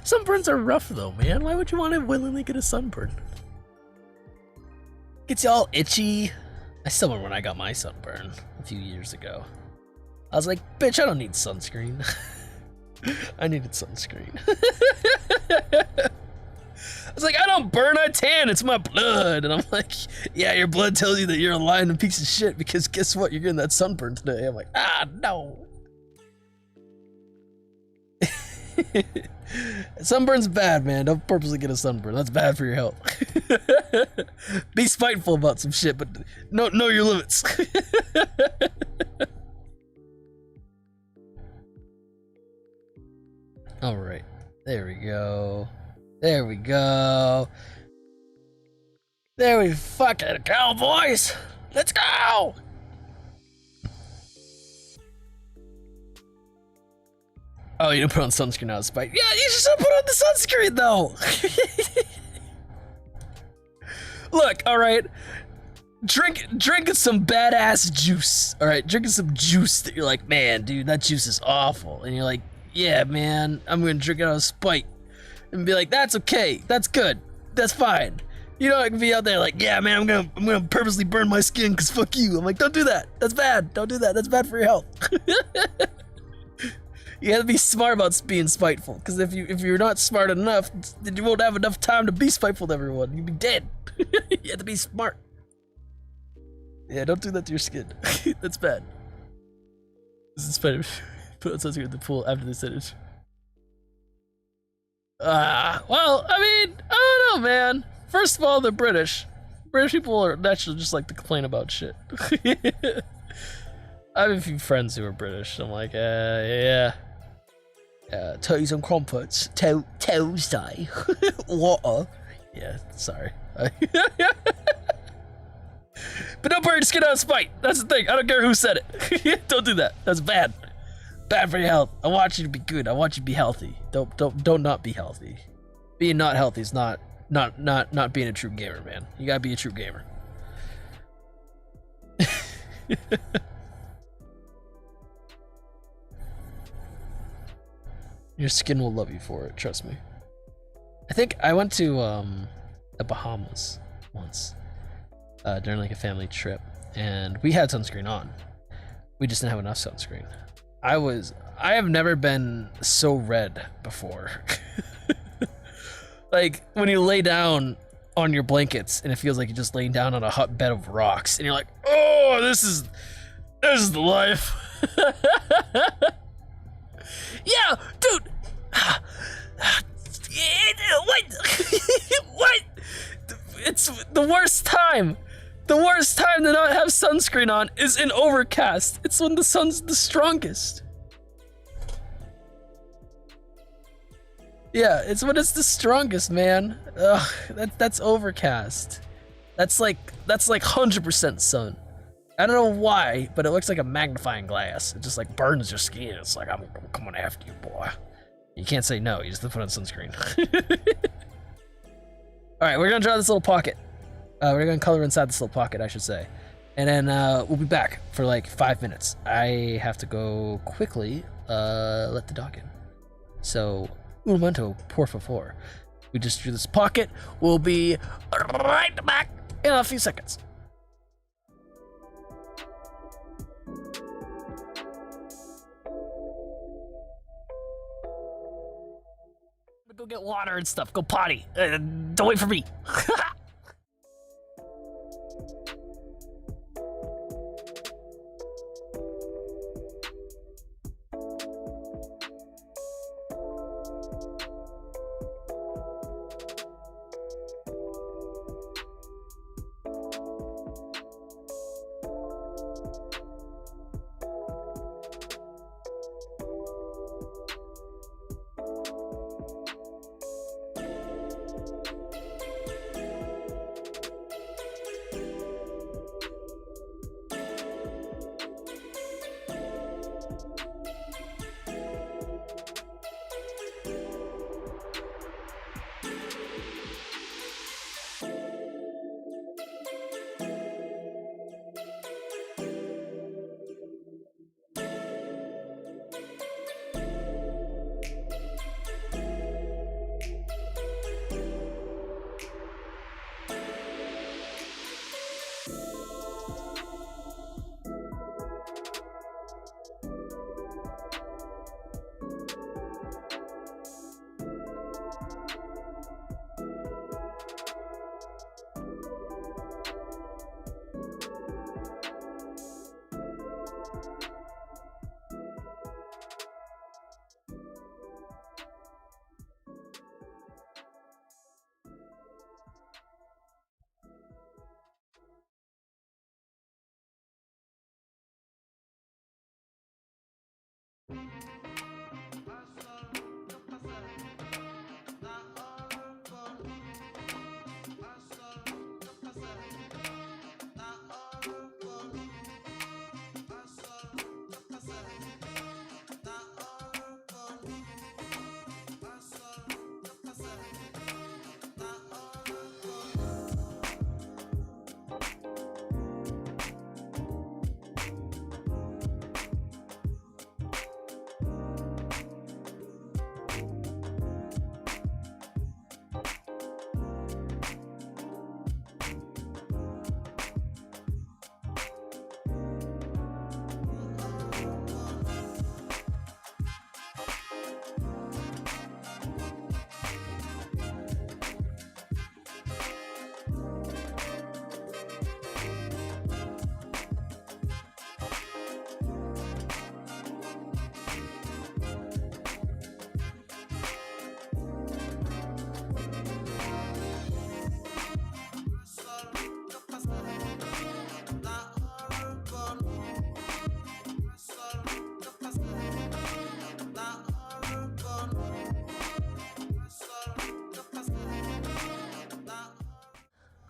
Sunburns are rough though, man. Why would you want to willingly get a sunburn? Gets you all itchy. I still remember when I got my sunburn a few years ago. I was like, bitch, I don't need sunscreen. I needed sunscreen. I was like, I don't burn, I tan, it's my blood. And I'm like, yeah, your blood tells you that you're a lying piece of shit because guess what? You're getting that sunburn today. I'm like, ah, no. Sunburn's bad, man. Don't purposely get a sunburn. That's bad for your health. Be spiteful about some shit, but know your limits. All right, there we go. There we go. There we fucking go, boys. Let's go. Oh, you didn't put on sunscreen out of spite. Yeah, you should put on the sunscreen though. Look, all right. Drinking some badass juice. All right, drinking some juice that you're like, man, dude, that juice is awful, and you're like, yeah, man, I'm gonna drink it out of spite, and be like, that's okay, that's good, that's fine. You know, I can be out there like, yeah, man, I'm gonna purposely burn my skin because fuck you. I'm like, don't do that. That's bad. Don't do that. That's bad for your health. You have to be smart about being spiteful, because if you're not smart enough, then you won't have enough time to be spiteful to everyone. You'll be dead. You have to be smart. Yeah, don't do that to your skin. That's bad. This is better. Put on sunscreen at the pool after this finish. Well, I mean, I don't know, man. First of all, they're British. British people are naturally just like to complain about shit. I have a few friends who are British. I'm like, yeah. Toes and crumpets. Tuesday. Water. Yeah, sorry. But don't burn your skin out of spite. That's the thing. I don't care who said it. Don't do that. That's bad. Bad for your health. I want you to be good. I want you to be healthy. Don't not be healthy. Being not healthy is not being a true gamer, man. You gotta be a true gamer. Your skin will love you for it, trust me. I think I went to the Bahamas once during like a family trip, and we had sunscreen on. We just didn't have enough sunscreen. I have never been so red before. Like when you lay down on your blankets and it feels like you're just laying down on a hot bed of rocks, and you're like, oh, this is the life. Yeah, dude. What? It's the worst time. The worst time to not have sunscreen on is in overcast. It's when the sun's the strongest. Yeah, it's when it's the strongest, man. Ugh, that's overcast. That's like 100% sun. I don't know why, but it looks like a magnifying glass. It just like burns your skin. It's like, I'm coming after you, boy. You can't say no, you just have to put on sunscreen. All right, we're gonna draw this little pocket. We're gonna color inside this little pocket, I should say. And then we'll be back for like 5 minutes. I have to go quickly, let the dog in. So, un momento, por favor. We just drew this pocket. We'll be right back in a few seconds. Go get water and stuff. Go potty. Don't wait for me.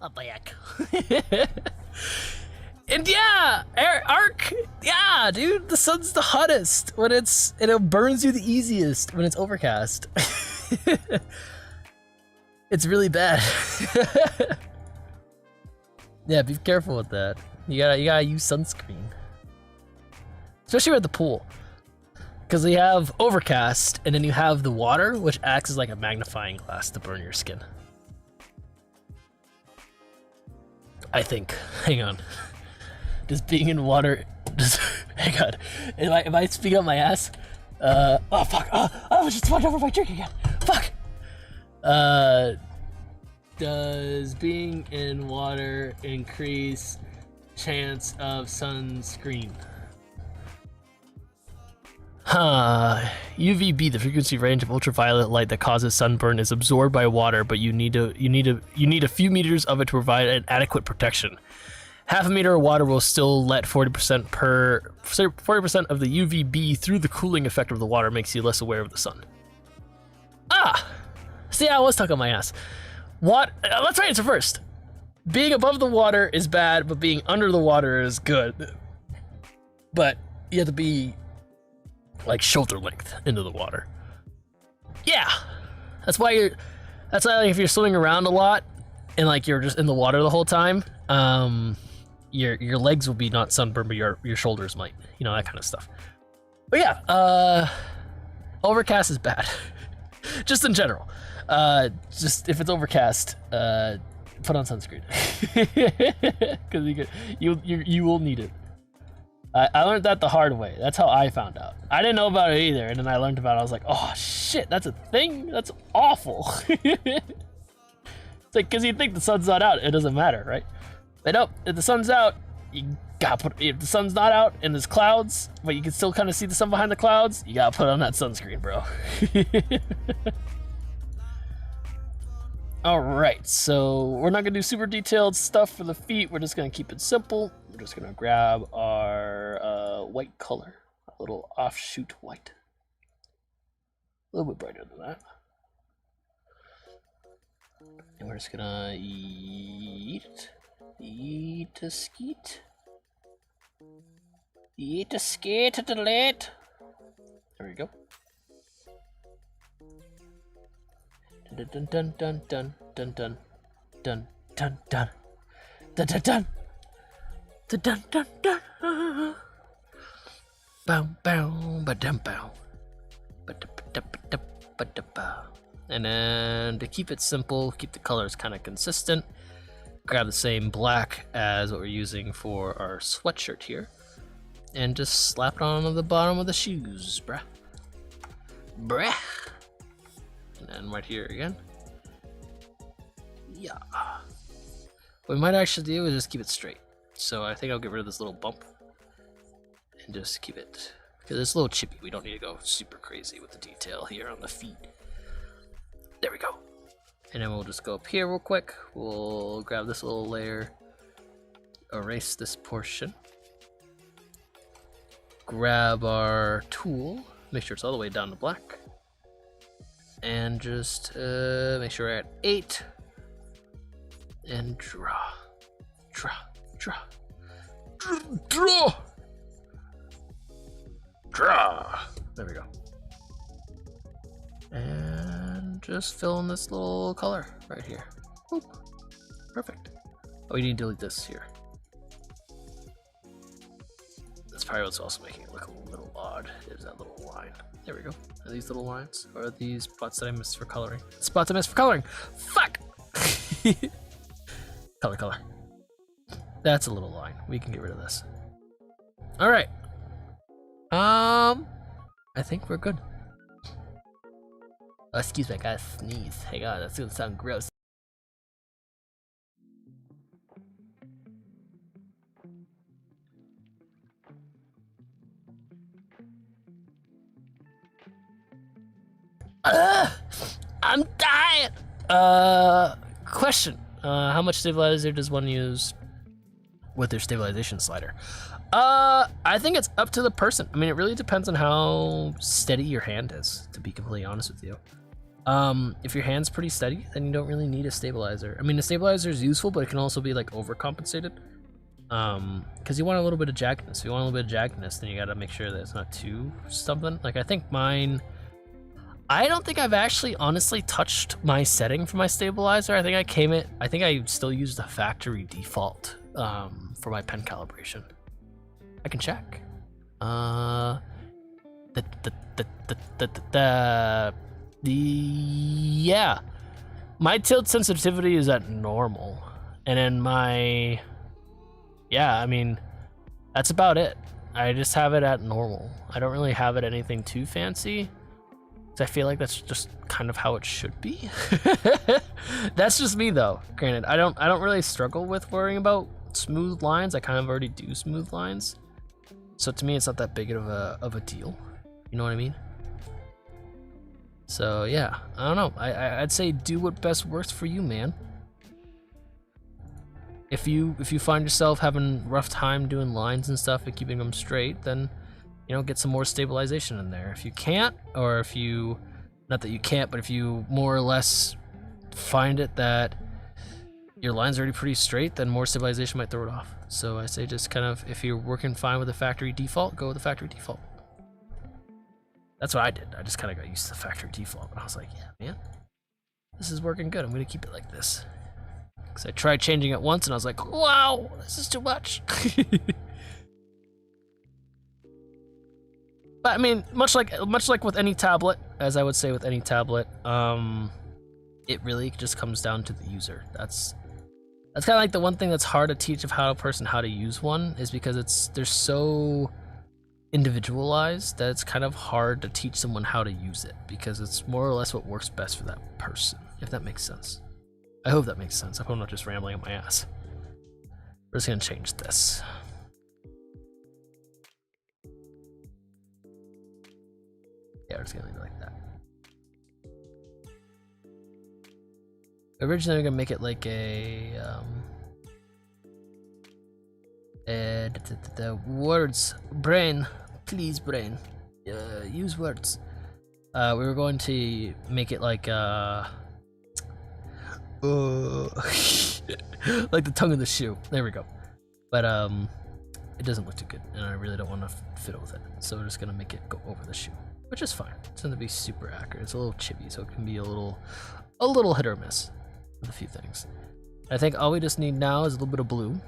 A back. And yeah, Arc, yeah, dude, the sun's the hottest when it burns you the easiest when it's overcast. It's really bad. Yeah, be careful with that. You gotta use sunscreen, especially at the pool, because you have overcast and then you have the water, which acts as like a magnifying glass to burn your skin. I think. Hang on. Just being in water. Just hang on. Am I speaking up my ass? Oh fuck! Oh, I just walked over my drink again. Fuck. Does being in water increase chance of sunscreen? UVB, the frequency range of ultraviolet light that causes sunburn, is absorbed by water, but you need a few meters of it to provide an adequate protection. Half a meter of water will still let 40% of the UVB through. The cooling effect of the water makes you less aware of the sun. See, I was talking my ass. What? Let's try answer first. Being above the water is bad, but being under the water is good. But you have to be like shoulder length into the water. Yeah, that's why like, if you're swimming around a lot and like you're just in the water the whole time, your legs will be not sunburned, but your shoulders might, you know, that kind of stuff. But yeah, overcast is bad, just in general. Just if it's overcast, put on sunscreen because you will need it. I learned that the hard way. That's how I found out. I didn't know about it either, and then I learned about it. I was like, oh shit, that's a thing? That's awful. It's like, because you think the sun's not out, it doesn't matter, right? But nope, if the sun's out, you gotta put, if the sun's not out and there's clouds, but you can still kind of see the sun behind the clouds, you gotta put on that sunscreen, bro. All right, so we're not gonna do super detailed stuff for the feet. We're just gonna keep it simple. We're just gonna grab our white color, a little offshoot white. A little bit brighter than that. And we're just gonna eat a skeet. Eat a skate at the late. There we go. Dun dun dun dun dun dun dun dun dun dun dun dun dun dun dun dun. Bow bow ba dum bow. And then to keep it simple, keep the colors kind of consistent. Grab the same black as what we're using for our sweatshirt here, and just slap it on the bottom of the shoes, bruh. Bruh. And then right here again. Yeah. What we might actually do is just keep it straight. So I think I'll get rid of this little bump and just keep it, because it's a little chippy. We don't need to go super crazy with the detail here on the feet. There we go. And then we'll just go up here real quick. We'll grab this little layer, erase this portion, grab our tool, make sure it's all the way down to black, and just make sure we're at 8, and draw. There we go. And just fill in this little color right here. Boop. Perfect. Oh, we need to delete this here. That's probably what's also making it look a little odd, is that little line. There we go. Are these little lines? Or are these spots that I missed for coloring? Spots I missed for coloring! Fuck! Color. That's a little line. We can get rid of this. Alright. I think we're good. Oh, excuse me, I gotta sneeze. Hang on, that's gonna sound gross. I'm dying! Question. How much stabilizer does one use with their stabilization slider? I think it's up to the person. I mean, it really depends on how steady your hand is, to be completely honest with you. If your hand's pretty steady, then you don't really need a stabilizer. I mean, a stabilizer is useful, but it can also be like overcompensated. Because you want a little bit of jaggedness. If you want a little bit of jaggedness, then you gotta make sure that it's not too something. Like, I think mine, I don't think I've actually honestly touched my setting for my stabilizer. I think I still use the factory default for my pen calibration. I can check. Yeah, my tilt sensitivity is at normal, and then my, yeah, I mean, that's about it. I just have it at normal. I don't really have it anything too fancy. I feel like that's just kind of how it should be. That's just me though. Granted, I don't really struggle with worrying about smooth lines. I kind of already do smooth lines, so to me it's not that big of a deal. You know what I mean? So yeah, I don't know. I'd say do what best works for you, man. If you find yourself having a rough time doing lines and stuff and keeping them straight, then, you know, get some more stabilization in there. If you can't, or if you Not that you can't, but if you more or less find it that your line's already pretty straight, then more stabilization might throw it off. So I say just kind of, if you're working fine with the factory default, go with the factory default. That's what I did. I just kind of got used to the factory default. And I was like, yeah, man, this is working good. I'm going to keep it like this. Because I tried changing it once and I was like, wow, this is too much. But I mean, much like with any tablet, as I would say with any tablet, it really just comes down to the user. That's kind of like the one thing that's hard to teach of how to use one, is because they're so individualized that it's kind of hard to teach someone how to use it, because it's more or less what works best for that person, if that makes sense. I hope that makes sense. I hope I'm not just rambling on my ass. We're just gonna change this. Yeah, we're just gonna leave it like that. Originally, we're gonna make it like the words, brain, please brain, use words. We were going to make it like like the tongue of the shoe. There we go. But it doesn't look too good, and I really don't want to fiddle with it. So we're just gonna make it go over the shoe, which is fine. It's gonna be super accurate. It's a little chibi, so it can be a little hit or miss with a few things. I think all we just need now is a little bit of blue.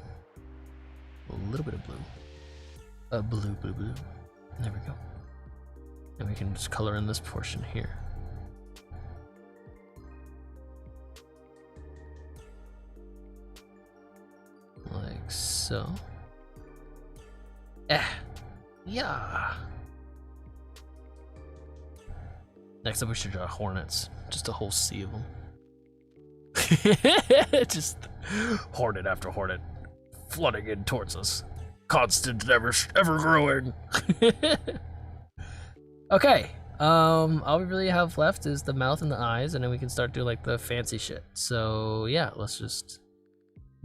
A little bit of blue. Blue. There we go. And we can just color in this portion here. Like so. Yeah. Next up, we should draw hornets. Just a whole sea of them. Just hornet after hornet flooding in towards us. Constant, ever growing. Okay. All we really have left is the mouth and the eyes, and then we can start doing like the fancy shit. So yeah, let's just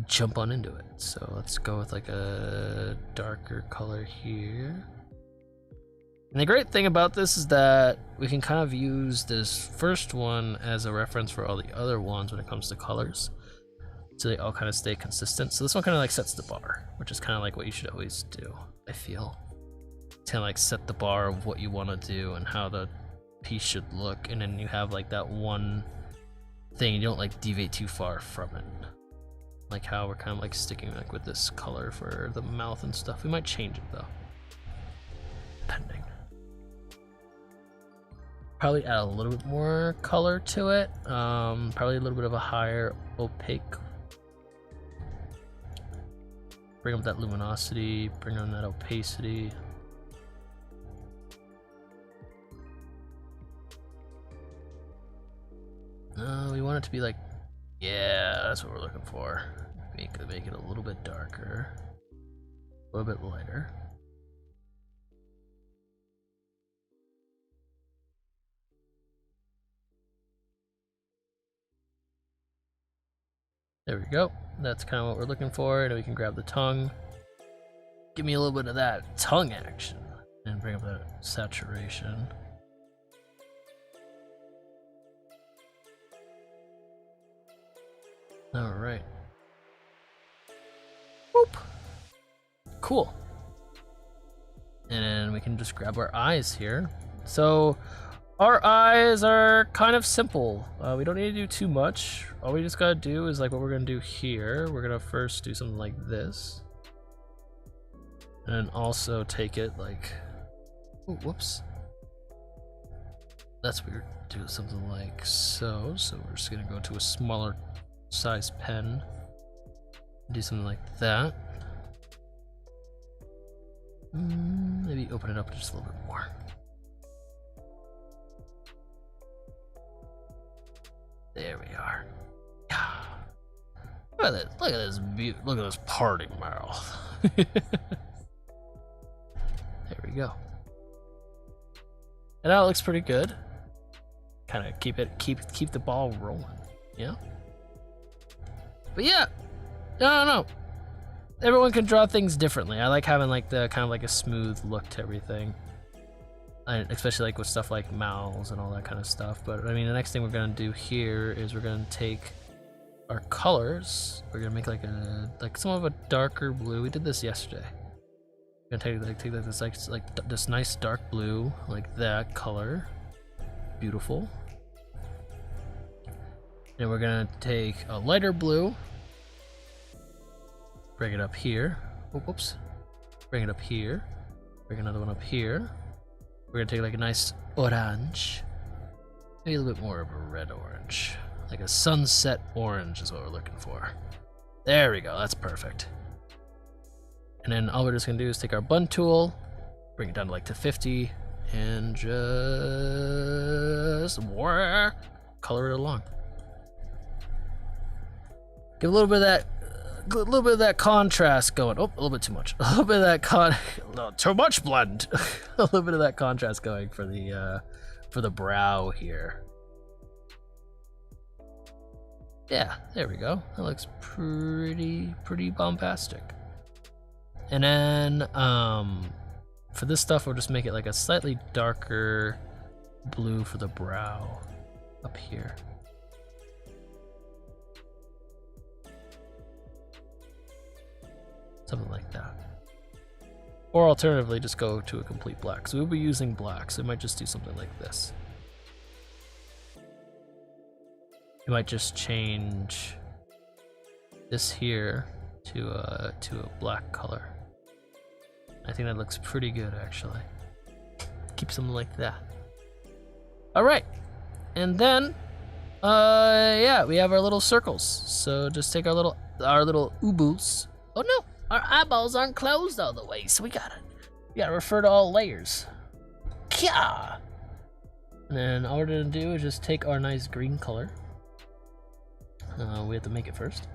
jump on into it. So let's go with like a darker color here. And the great thing about this is that we can kind of use this first one as a reference for all the other ones when it comes to colors, so they all kind of stay consistent. So this one kind of like sets the bar, which is kind of like what you should always do, I feel. Kind of like set the bar of what you want to do and how the piece should look, and then you have like that one thing, you don't like deviate too far from it. Like how we're kind of like sticking like with this color for the mouth and stuff. We might change it though, depending. Probably add a little bit more color to it. Probably a little bit of a higher opaque. Bring up that luminosity, bring on that opacity. We want it to be like, yeah, that's what we're looking for. Make it a little bit darker, a little bit lighter. There we go. That's kind of what we're looking for. And we can grab the tongue. Give me a little bit of that tongue action. And bring up that saturation. Alright. Whoop. Cool. And then we can just grab our eyes here. So our eyes are kind of simple. We don't need to do too much. All we just gotta do is like what we're gonna do here. We're gonna first do something like this. And then also take it like, oh, whoops. That's weird. Do something like so. So we're just gonna go to a smaller size pen. Do something like that. Maybe open it up just a little bit more. There we are. Yeah. Look at this. Look at this. Look at this party mouth. There we go. And now it looks pretty good. Kind of keep the ball rolling. Yeah. But yeah. No. Everyone can draw things differently. I like having like the kind of like a smooth look to everything. especially like with stuff like mouths and all that kind of stuff. But I mean, the next thing we're gonna do here is we're gonna take our colors. We're gonna make like some of a darker blue. We did this yesterday. We're gonna take this nice dark blue, like that color. Beautiful. And we're gonna take a lighter blue. Bring it up here. Oh, whoops. Bring it up here. Bring another one up here. We're gonna take like a nice orange. Maybe a little bit more of a red orange. Like a sunset orange is what we're looking for. There we go, that's perfect. And then all we're just gonna do is take our blend tool, bring it down to like to 50, and just color it along. Give a little bit of that contrast going. Oh, a little bit too much. A little bit of that no, too much blend. A little bit of that contrast going for the brow here. Yeah, there we go. That looks pretty bombastic. And then for this stuff, we'll just make it like a slightly darker blue for the brow up here. Something like that. Or alternatively, just go to a complete black. So we'll be using black, so we might just do something like this. You might just change this here to a black color. I think that looks pretty good, actually. Keep something like that. All right, and then, yeah, we have our little circles. So just take our little ubus. Oh no, our eyeballs aren't closed all the way, so we gotta refer to all layers. Kya! And then all we're gonna do is just take our nice green color. We have to make it first.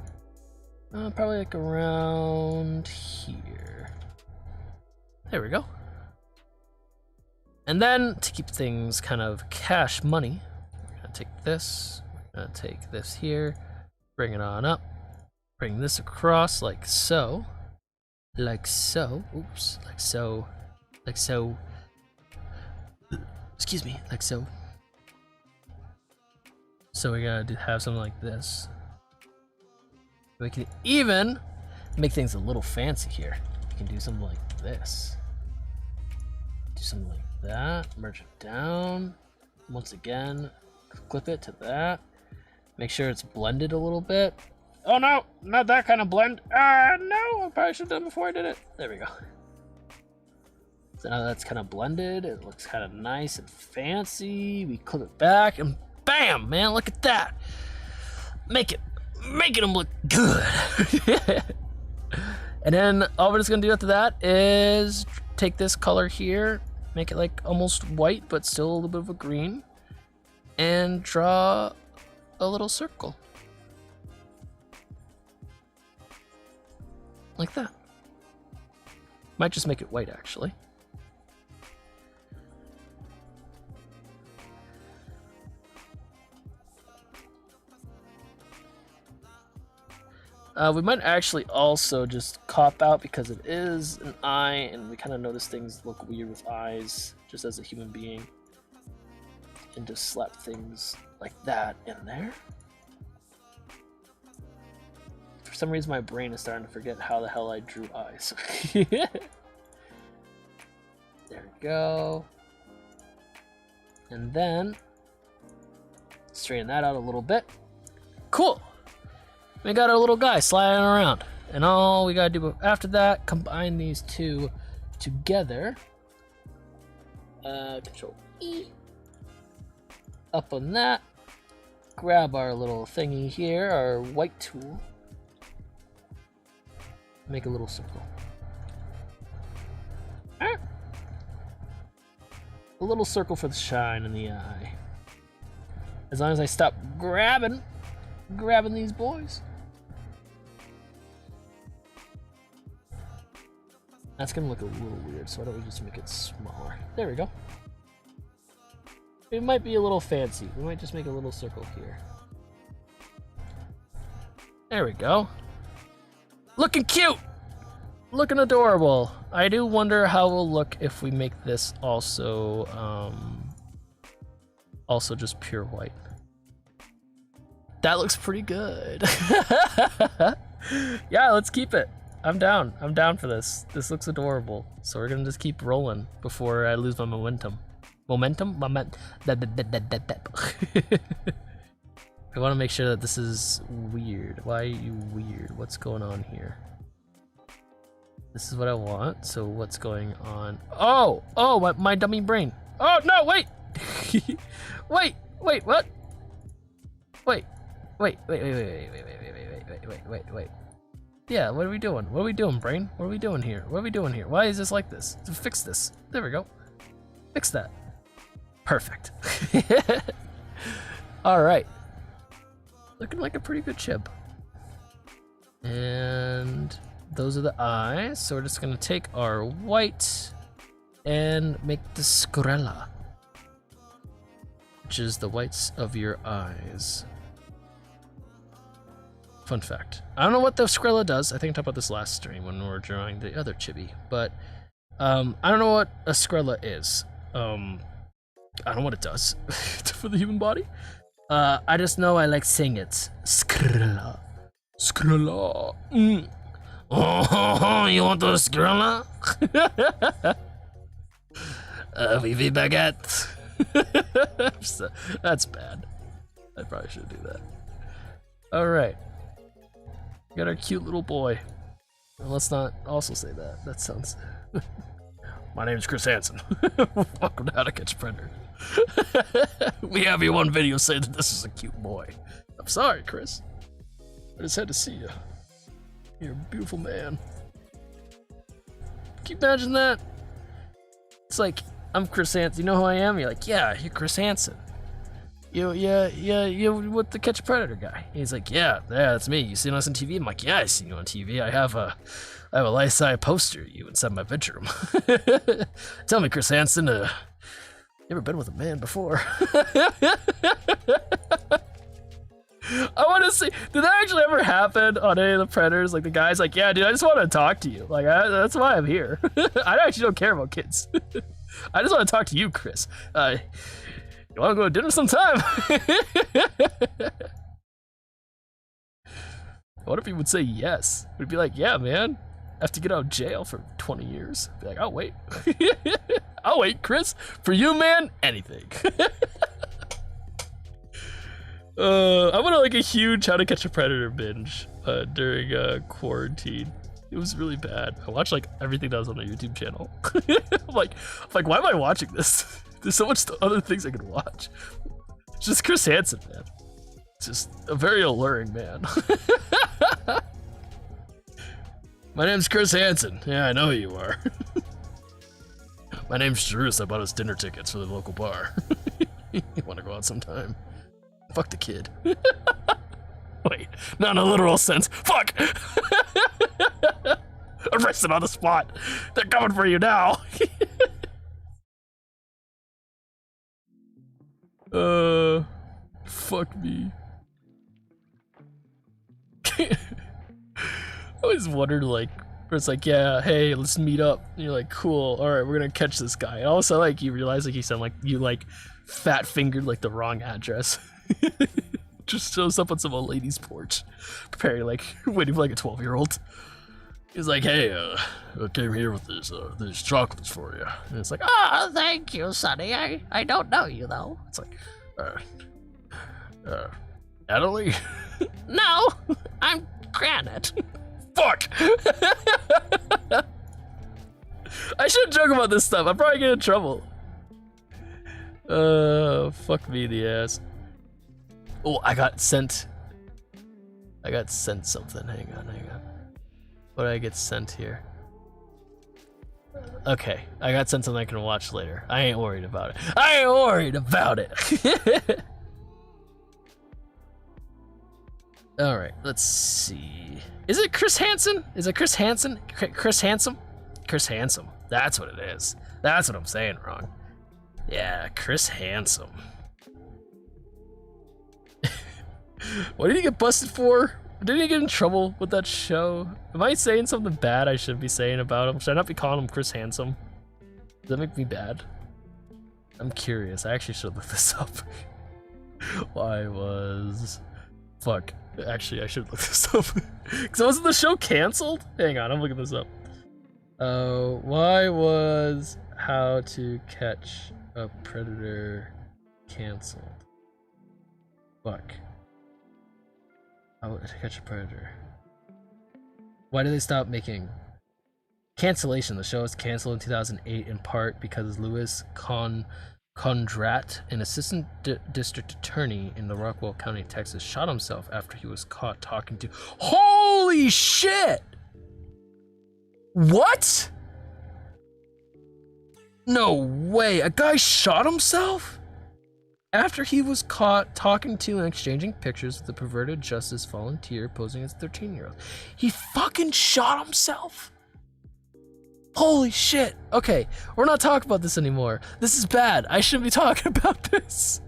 Probably like around here. There we go. And then to keep things kind of cash money, we're gonna take this, we're gonna take this here, bring it on up, bring this across like so. Like so. Oops. Like so. Like so. Excuse me. Like so. So we gotta have something like this. We can even make things a little fancy here. We can do something like this. Do something like that. Merge it down. Once again, clip it to that. Make sure it's blended a little bit. Oh no, not that kind of blend. No, I probably should have done before I did it. There we go. So now that's kind of blended. It looks kind of nice and fancy. We clip it back and bam, man, look at that. Making them look good. And then all we're just gonna do after that is take this color here, make it like almost white, but still a little bit of a green, and draw a little circle. Like that. Might just make it white, actually. We might actually also just cop out because it is an eye, and we kind of notice things look weird with eyes, just as a human being. And just slap things like that in there. For some reason, my brain is starting to forget how the hell I drew eyes. There we go. And then, straighten that out a little bit. Cool! We got our little guy sliding around. And all we gotta do after that, combine these two together. Control E. Up on that. Grab our little thingy here, our white tool. Make a little circle. A little circle for the shine in the eye. As long as I stop grabbing these boys. That's gonna look a little weird, so why don't we just make it smaller? There we go. It might be a little fancy. We might just make a little circle here. There we go. Looking cute! looking adorable. I do wonder how we'll look if we make this also, also just pure white. That looks pretty good. Yeah, let's keep it. I'm down. I'm down for this. This looks adorable. So we're gonna just keep rolling before I lose my momentum. I want to make sure that this is weird. Why are you weird? What's going on here? This is what I want. So what's going on? Oh, my dummy brain. Oh no, wait. Wait, what? Wait. Yeah, what are we doing? What are we doing, brain? What are we doing here? What are we doing here? Why is this like this? Fix this. There we go. Fix that. Perfect. All right. Looking like a pretty good chip. And those are the eyes. So we're just gonna take our white and make the scrella, which is the whites of your eyes. Fun fact. I don't know what the scrella does. I think I talked about this last stream when we were drawing the other chibi, but I don't know what a scrella is. I don't know what it does for the human body. I just know I like saying it. Scrella. Scrella. Oh, you want the scrella? Vivi baguette. That's bad. I probably should do that. All right. We got our cute little boy. And let's not also say that. That sounds... My name's Chris Hansen. Welcome to How to Catch a Predator. We have you one video saying that this is a cute boy. I'm sorry, Chris. I just had to see you. You're a beautiful man. Can you imagine that? It's like, I'm Chris Hansen. You know who I am? You're like, yeah, you're Chris Hansen. You with the Catch a Predator guy. He's like, yeah, that's me. You seen us on TV? I'm like, yeah, I seen you on TV. I have a life-size poster of you inside my bedroom. Tell me, Chris Hansen, you ever been with a man before? I want to see, did that actually ever happen on any of the Predators? Like the guy's like, yeah, dude, I just want to talk to you. Like, that's why I'm here. I actually don't care about kids. I just want to talk to you, Chris. You want to go to dinner sometime? What if he would say yes? We'd be like, yeah, man. I have to get out of jail for 20 years. Be like, I'll wait. I'll wait, Chris. For you, man, anything. I went on like a huge How to Catch a Predator binge during quarantine. It was really bad. I watched like everything that was on my YouTube channel. I'm like, why am I watching this? There's so much other things I could watch. It's just Chris Hansen, man. It's just a very alluring man. My name's Chris Hansen. Yeah, I know who you are. My name's Jorrousse. I bought us dinner tickets for the local bar. You want to go out sometime? Fuck the kid. Wait, not in a literal sense. Fuck! Arrested on the spot. They're coming for you now. Fuck me. I always wondered, like, where it's like, yeah, hey, let's meet up. And you're like, cool, all right, we're gonna catch this guy. And also, like, you realize, like, he sounded like you, like, fat fingered, like, the wrong address. Just shows up on some old lady's porch, preparing, like, waiting for, like, a 12-year-old. He's like, hey, I came here with these chocolates for you. And it's like, oh, thank you, Sonny. I don't know you, though. It's like, Natalie? No, I'm Granite. Fuck! I shouldn't joke about this stuff. I'm probably getting in trouble. Fuck me in the ass. Oh, I got sent something. Hang on. What did I get sent here? Okay, I got sent something I can watch later. I ain't worried about it. All right, let's see. Is it Chris Hansen? Is it Chris Hansen? Chris Handsome? Chris Handsome. That's what it is. That's what I'm saying wrong. Yeah, Chris Handsome. What did he get busted for? Didn't he get in trouble with that show? Am I saying something bad I should be saying about him? Should I not be calling him Chris Handsome? Does that make me bad? I'm curious. I actually should look this up. Why was... Fuck. Actually, I should look this up. Because wasn't the show canceled? Hang on, I'm looking this up. Why was How to Catch a Predator canceled? Fuck. How to Catch a Predator. Why did they stop making... Cancellation. The show was canceled in 2008 in part because Louis Condrat, an assistant district attorney in the Rockwell County, Texas, shot himself after he was caught talking to... Holy shit! What? No way. A guy shot himself? After he was caught talking to and exchanging pictures with the perverted justice volunteer posing as a 13-year-old. He fucking shot himself? Holy shit. Okay, we're not talking about this anymore. This is bad. I shouldn't be talking about this.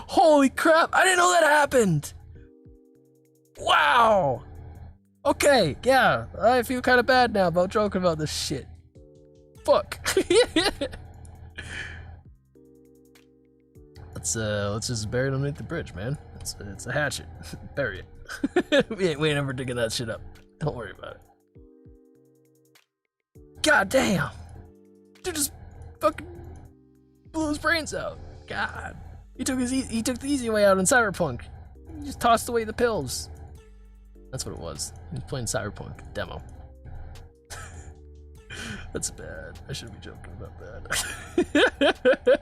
Holy crap. I didn't know that happened. Wow. Okay, yeah. I feel kind of bad now about joking about this shit. Fuck. Let's just bury it underneath the bridge, man. It's a hatchet. Bury it. we ain't ever digging that shit up. Don't worry about it. God damn! Dude just fucking blew his brains out. God, he took the easy way out in Cyberpunk. He just tossed away the pills. That's what it was. He was playing Cyberpunk demo. That's bad. I shouldn't be joking about that.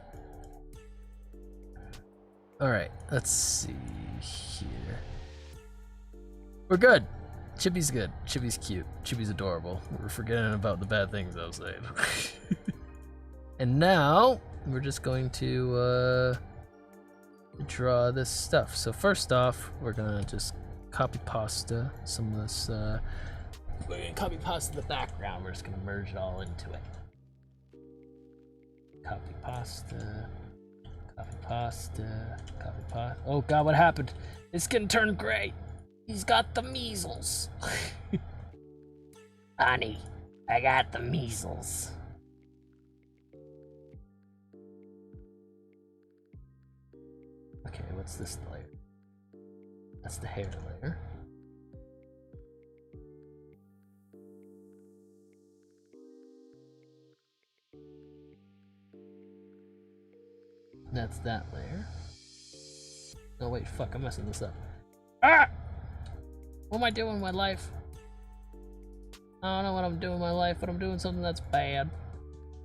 All right, let's see here. We're good. Chippy's good. Chippy's cute. Chippy's adorable. We're forgetting about the bad things I was saying. And now we're just going to draw this stuff. So first off, we're gonna just copy pasta some of this. We're gonna copy pasta the background. We're just gonna merge it all into it. Copy pasta. Copy pasta. Copy pasta. Oh God, what happened? It's getting turned gray. He's got the measles. Honey, I got the measles. Okay, what's this layer? That's the hair layer. That's that layer. Oh wait, fuck, I'm messing this up. Ah! What am I doing with my life? I don't know what I'm doing with my life, but I'm doing something that's bad.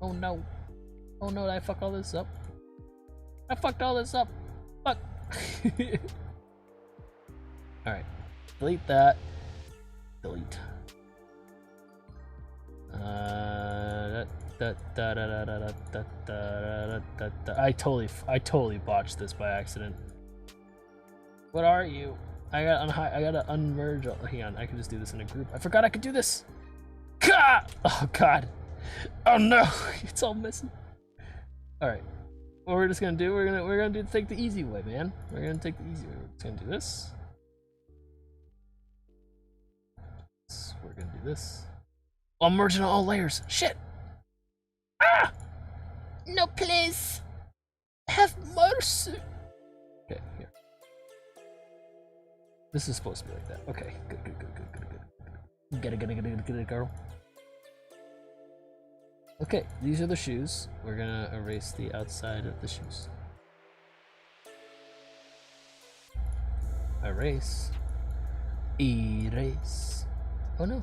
Oh no. Oh no, did I fuck all this up? I fucked all this up. Fuck. Alright. Delete that. Delete. I totally botched this by accident. What are you? I gotta unmerge. Oh, hang on, I can just do this in a group. I forgot I could do this. Gah! Oh God. Oh no, it's all messy. All right, what we're just gonna do? We're gonna take the easy way, man. We're gonna take the easy way. We're just gonna do this. We're gonna do this. Oh, I'm merging all layers. Shit. Ah! No, please. Have mercy. Okay, here. This is supposed to be like that. Okay, good. Get it, girl. Okay, these are the shoes. We're gonna erase the outside of the shoes. Erase. Erase. Oh no.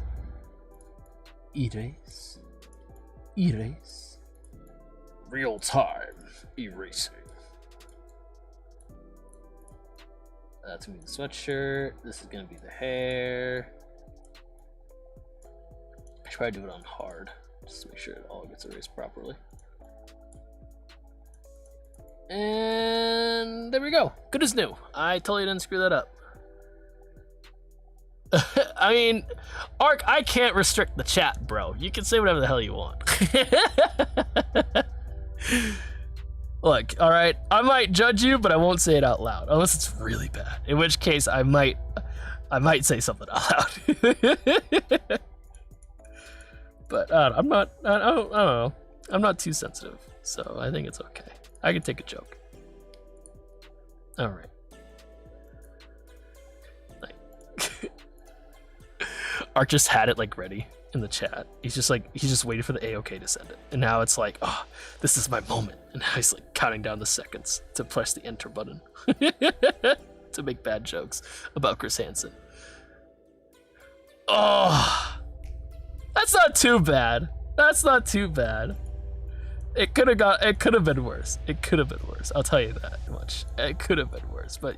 Erase. Erase. Real time erasing. That's gonna be the sweatshirt. This is gonna be the hair. I should probably do it on hard, just to make sure it all gets erased properly. And there we go. Good as new. I totally didn't screw that up. I mean, Ark, I can't restrict the chat, bro. You can say whatever the hell you want. Look, all right, I might judge you, but I won't say it out loud unless it's really bad. In which case, I might I might say something out loud. But I'm not. I don't know. I'm not too sensitive, so I think it's okay. I can take a joke. All right. Art just had it like ready in the chat. He's just waiting for the A-OK to send it, and now it's like, oh, this is my moment. And now he's like counting down the seconds to press the enter button to make bad jokes about Chris Hansen. Oh, that's not too bad. That's not too bad. It could have been worse. It could have been worse. I'll tell you that much. It could have been worse, but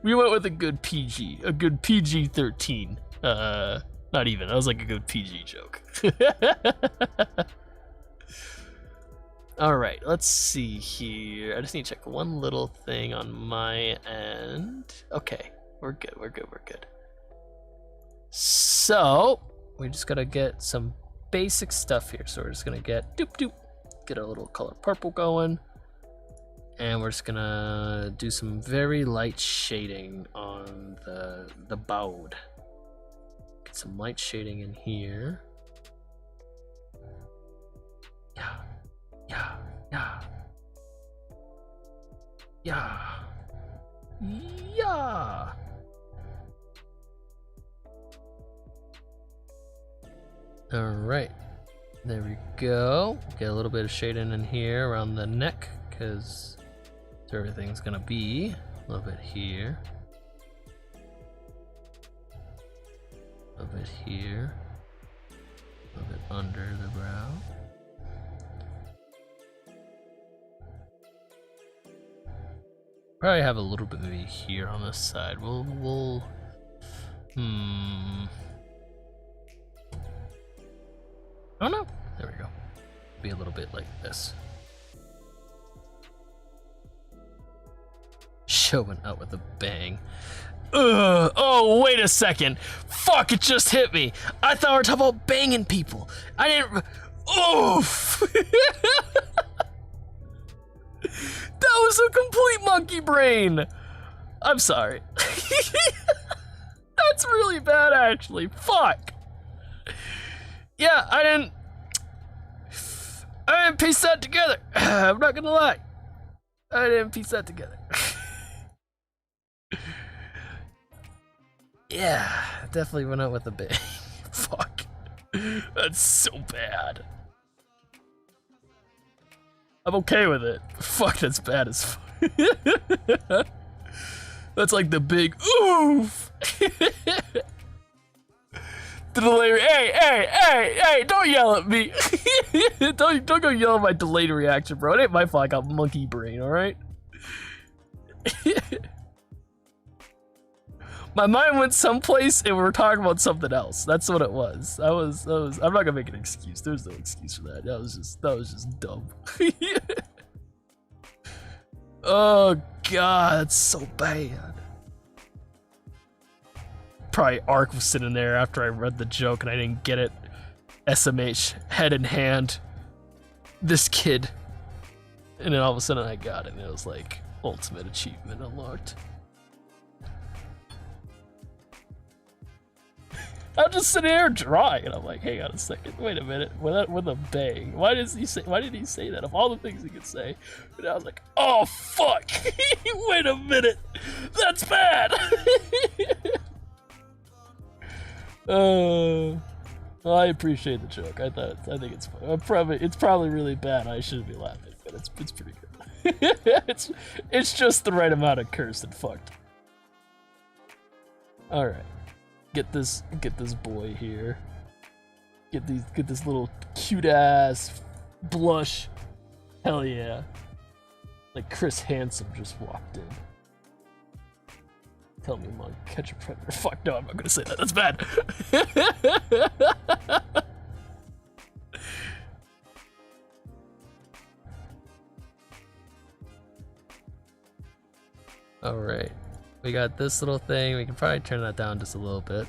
we went with a good PG, a good PG-13. Not even. That was like a good PG joke. All right, let's see here. I just need to check one little thing on my end. Okay, we're good. We're good. We're good. So we just gotta get some basic stuff here. So we're just gonna get get our little color purple going, and we're just gonna do some very light shading on the board. Get some light shading in here. Yeah. All right, there we go. Get a little bit of shading in here around the neck, because everything's gonna be a little bit here, a little bit here, a little bit under the brow. Probably have a little bit maybe here on this side. We'll oh no, there we go. Be a little bit like this. Showing up with a bang. Ugh, oh, wait a second. Fuck, it just hit me. I thought we were talking about banging people. I didn't, oof. That was a complete monkey brain. I'm sorry. That's really bad, actually. Fuck. Yeah, I didn't piece that together. I'm not gonna lie. I didn't piece that together. Yeah, definitely went out with a bang. Fuck. That's so bad. I'm okay with it. Fuck, that's bad as fuck. That's like the big oof. The delay. Hey! Don't yell at me. don't go yell at my delayed reaction, bro. It ain't my fault. I got monkey brain. All right. My mind went someplace and we were talking about something else. That's what it was. I was. I'm not gonna make an excuse. There's no excuse for that. That was just dumb. Oh god, that's so bad. Probably Ark was sitting there after I read the joke and I didn't get it. SMH, head in hand. This kid. And then all of a sudden I got it and it was like, ultimate achievement unlocked. I'm just sitting there drawing, and I'm like, hang on a second, wait a minute, with a bang. Why did he say that? Of all the things he could say, and I was like, oh fuck, wait a minute, that's bad. Well, I appreciate the joke. I think it's fun. It's probably really bad. I shouldn't be laughing, but it's pretty good. it's just the right amount of cursed and fucked. All right. Get this boy here. Get this little cute ass blush. Hell yeah. Like Chris Hansen just walked in. Tell me, Monk, catch a predator. Fuck no, I'm not gonna say that. That's bad. All right. We got this little thing. We can probably turn that down just a little bit.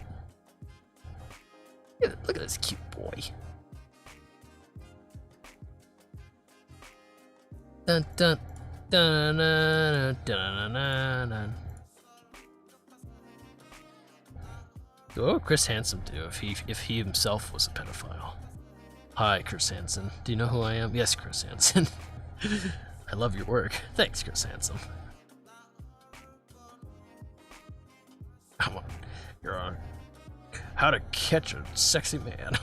Look at this cute boy. Dun dun dun dun dun dun dun. What would Chris Hansen do if he himself was a pedophile? Hi, Chris Hansen. Do you know who I am? Yes, Chris Hansen. I love your work. Thanks, Chris Hansen. Come on. You're on How to Catch a Sexy Man.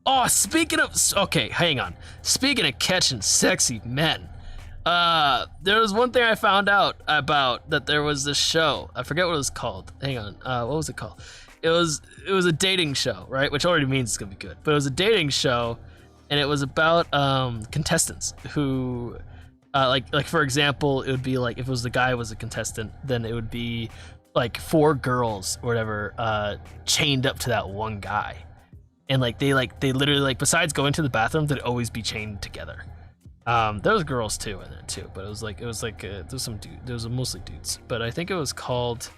Oh, speaking of... Okay, hang on. Speaking of catching sexy men. There was one thing I found out about, that there was this show. I forget what it was called. Hang on. What was it called? It was a dating show, right? Which already means it's gonna be good. But it was a dating show, and it was about contestants who, like for example, it would be like if it was the guy was a contestant, then it would be like 4 girls or whatever chained up to that one guy, and they literally, like, besides going to the bathroom, they'd always be chained together. There was girls too in there too, but it was like there was mostly dudes, but I think it was called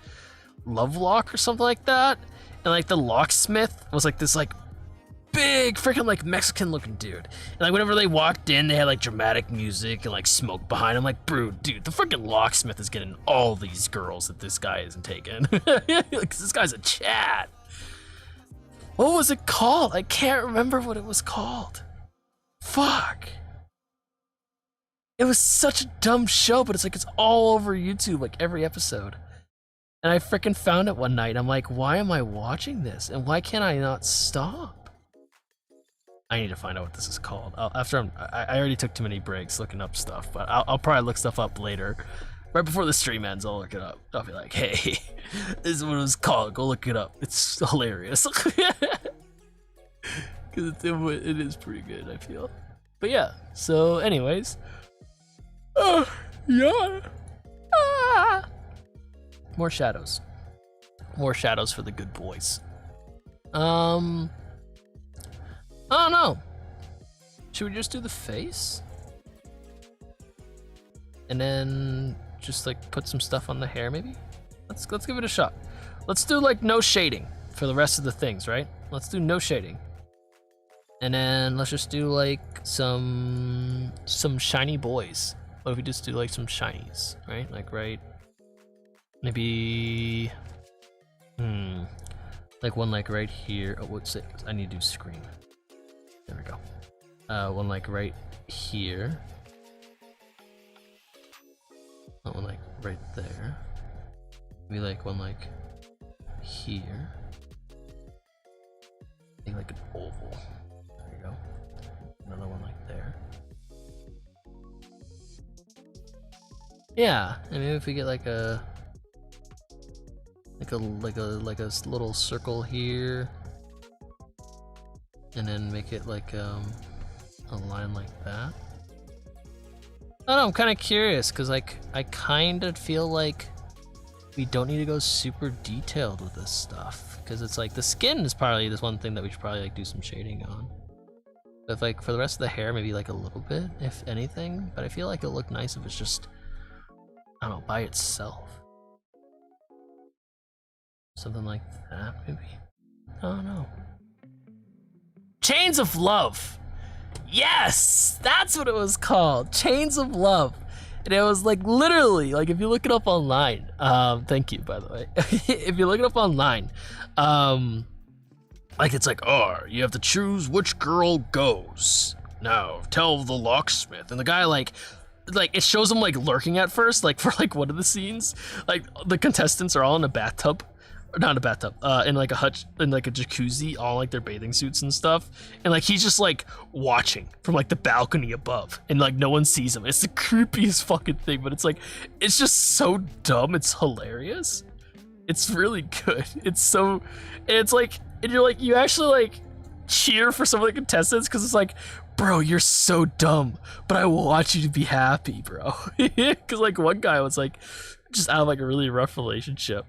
Lovelock or something like that. And like the locksmith was like this like big freaking like Mexican looking dude, and like whenever they walked in, they had like dramatic music and like smoke behind him. Like, bro, dude, the freaking locksmith is getting all these girls that this guy isn't taking. Like, this guy's a Chad. What was it called? I can't remember what it was called. Fuck. It was such a dumb show, but it's all over YouTube, like every episode. And I freaking found it one night. I'm like, why am I watching this? And why can't I not stop? I need to find out what this is called. I already took too many breaks looking up stuff, but I'll probably look stuff up later. Right before the stream ends, I'll look it up. I'll be like, hey, this is what it was called. Go look it up. It's hilarious. Because it is pretty good, I feel. But yeah, so anyways. Oh, yeah. Ah. More shadows. More shadows for the good boys. I don't know. Should we just do the face? And then just like put some stuff on the hair maybe? Let's give it a shot. Let's do like no shading for the rest of the things, right? Let's do no shading. And then let's just do like some shiny boys. What if we just do like some shinies, right? Like right, maybe, like one like right here. Oh, what's it? I need to do screen. There we go. One like right here. One like right there. Maybe like one like here. Maybe like an oval. There you go. Another one like there. Yeah, and maybe if we get like a little circle here, and then make it like a line like that. I don't know, I'm kind of curious because like I kind of feel like we don't need to go super detailed with this stuff because it's like the skin is probably this one thing that we should probably like do some shading on. But if like for the rest of the hair, maybe like a little bit, if anything. But I feel like it'll look nice if it's just, I don't know, by itself. Something like that, maybe. I don't know. Chains of Love. Yes, that's what it was called. Chains of Love. And it was like literally, like if you look it up online, thank you by the way. If you look it up online, like it's like, oh, you have to choose which girl goes. Now tell the locksmith. And the guy like it shows him like lurking at first, like for like one of the scenes, like the contestants are all in a bathtub. Not in a bathtub, in like a hutch, in like a jacuzzi, all like their bathing suits and stuff, and like he's just like watching from like the balcony above, and like no one sees him. It's the creepiest fucking thing, but it's like, it's just so dumb. It's hilarious. It's really good. It's so, and it's like, and you're like, you actually like cheer for some of the contestants because it's like, bro, you're so dumb, but I want you to be happy, bro. Because like one guy was like just out of like a really rough relationship.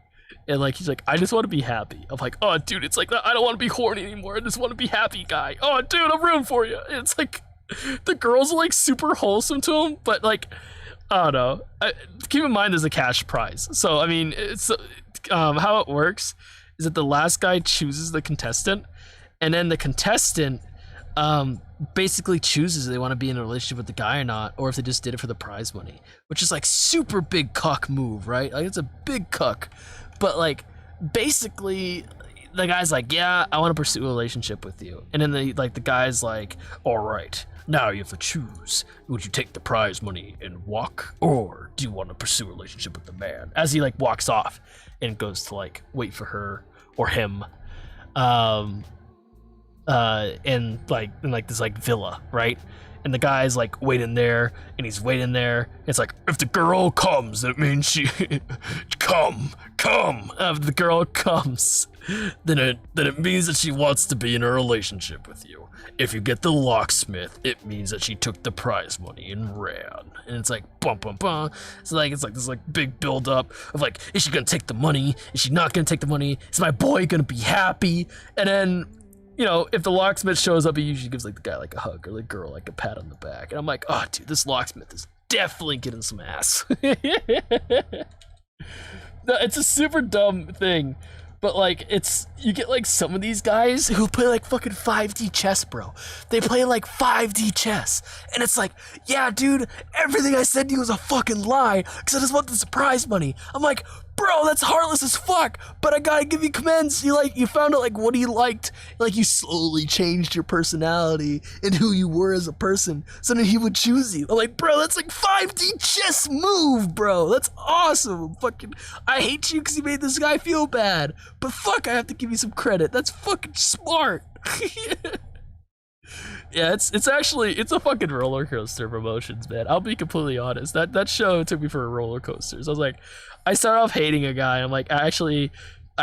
And like he's like, I just want to be happy. I'm like, oh dude, it's like, I don't want to be horny anymore. I just want to be happy, guy. Oh dude, I'm rooting for you. And it's like, the girls are like super wholesome to him, but like, I don't know. Keep in mind there's a cash prize. So I mean, it's how it works is that the last guy chooses the contestant, and then the contestant basically chooses if they want to be in a relationship with the guy or not, or if they just did it for the prize money, which is like super big cuck move, right? Like it's a big cuck, but like basically the guy's like, yeah, I want to pursue a relationship with you, and then the guy's like, all right, now you have to choose. Would you take the prize money and walk, or do you want to pursue a relationship with the man? As he like walks off and goes to like wait for her or him, in this like villa, right? And the guy's like waiting there, and he's waiting there. It's like, if the girl comes, it means she come. If the girl comes, then it means that she wants to be in a relationship with you. If you get the locksmith, it means that she took the prize money and ran. And it's like bum bum bum. It's like this like big build up of like, is she gonna take the money? Is she not gonna take the money? Is my boy gonna be happy? And then, you know, if the locksmith shows up, he usually gives like the guy like a hug or the girl like a pat on the back. And I'm like, oh dude, this locksmith is definitely getting some ass. No, it's a super dumb thing, but like you get like some of these guys who play like fucking 5D chess, bro. They play like 5D chess, and it's like, yeah, dude, everything I said to you was a fucking lie because I just want the surprise money. I'm like, bro, that's heartless as fuck, but I gotta give you commends. You found out like what he liked, like you slowly changed your personality and who you were as a person, so then he would choose you. I'm like, bro, that's like 5D chess move, bro. That's awesome. Fucking, I hate you because you made this guy feel bad, but fuck, I have to give you some credit. That's fucking smart. Yeah, it's actually a fucking roller coaster of emotions, man. I'll be completely honest. That show took me for a roller coaster. So I was like, I started off hating a guy. I'm like, I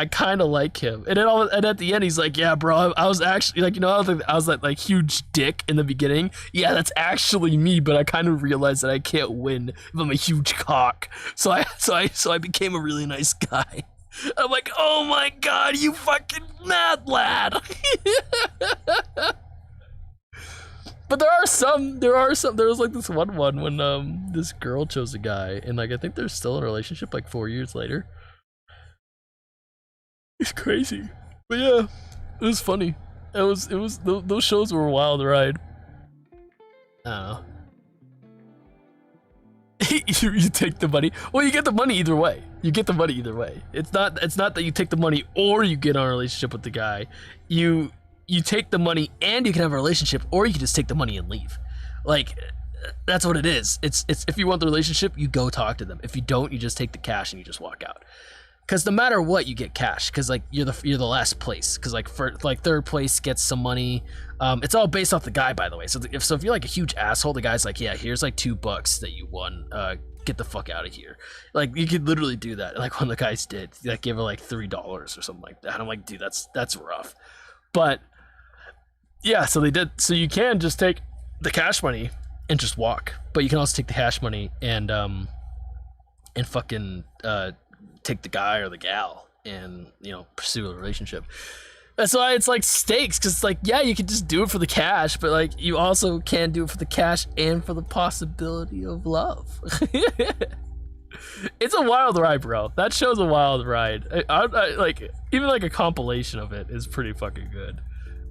kind of like him, and then at the end he's like, yeah, bro, I was actually like, you know, I was like huge dick in the beginning. Yeah, that's actually me, but I kind of realized that I can't win if I'm a huge cock. So I became a really nice guy. I'm like, oh my god, you fucking mad lad. But there was like this one when this girl chose a guy, and like I think they're still in a relationship like 4 years later. It's crazy. But yeah, it was funny. Those shows were a wild ride. I don't know. You take the money. Well, you get the money either way. It's not that you take the money or you get on a relationship with the guy. You take the money and you can have a relationship, or you can just take the money and leave. Like, that's what it is. It's if you want the relationship, you go talk to them. If you don't, you just take the cash and you just walk out. Because no matter what, you get cash. Because like you're the last place. Because like third place gets some money. It's all based off the guy, by the way. So if you're like a huge asshole, the guy's like, yeah, here's like $2 that you won. Get the fuck out of here. Like, you could literally do that. Like one of the guys did. Like give her like $3 or something like that. And I'm like, dude, that's rough. But yeah, so they did. So you can just take the cash money and just walk, but you can also take the cash money and fucking take the guy or the gal and, you know, pursue a relationship. That's why it's like stakes, because it's like, yeah, you can just do it for the cash, but like you also can do it for the cash and for the possibility of love. It's a wild ride, bro. That show's a wild ride. I like, even like a compilation of it is pretty fucking good.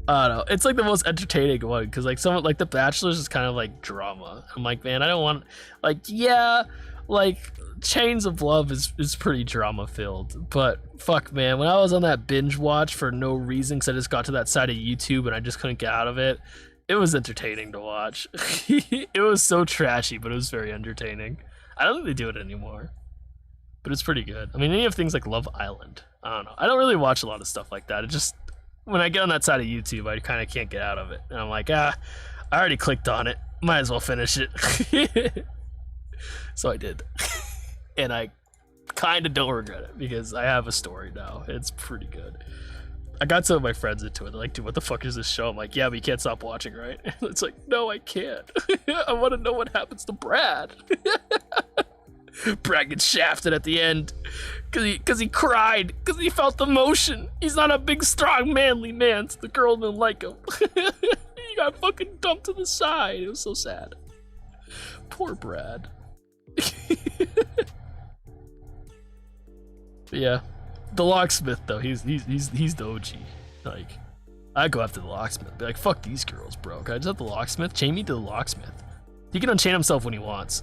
I don't know. It's like the most entertaining one, because like someone like The Bachelor's is kind of like drama. I'm like, man, I don't want, like, yeah, like Chains of Love is pretty drama filled, but fuck, man, when I was on that binge watch for no reason, because I just got to that side of YouTube and I just couldn't get out of it, it was entertaining to watch. It was so trashy, but it was very entertaining. I don't think they do it anymore, but it's pretty good. I mean, any of things like Love Island, I don't know. I don't really watch a lot of stuff like that. It just, when I get on that side of YouTube, I kind of can't get out of it. And I'm like, I already clicked on it. Might as well finish it. So I did. And I kind of don't regret it, because I have a story now. It's pretty good. I got some of my friends into it. They're like, dude, what the fuck is this show? I'm like, yeah, but you can't stop watching, right? It's like, no, I can't. I want to know what happens to Brad. Brad gets shafted at the end because he cried, because he felt the emotion. He's not a big, strong, manly man, so the girl didn't like him. He got fucking dumped to the side. It was so sad. Poor Brad. But yeah, the locksmith though, he's the OG. Like, I'd go after the locksmith. Be like, fuck these girls, bro. Can I just have the locksmith? Chain me to the locksmith. He can unchain himself when he wants.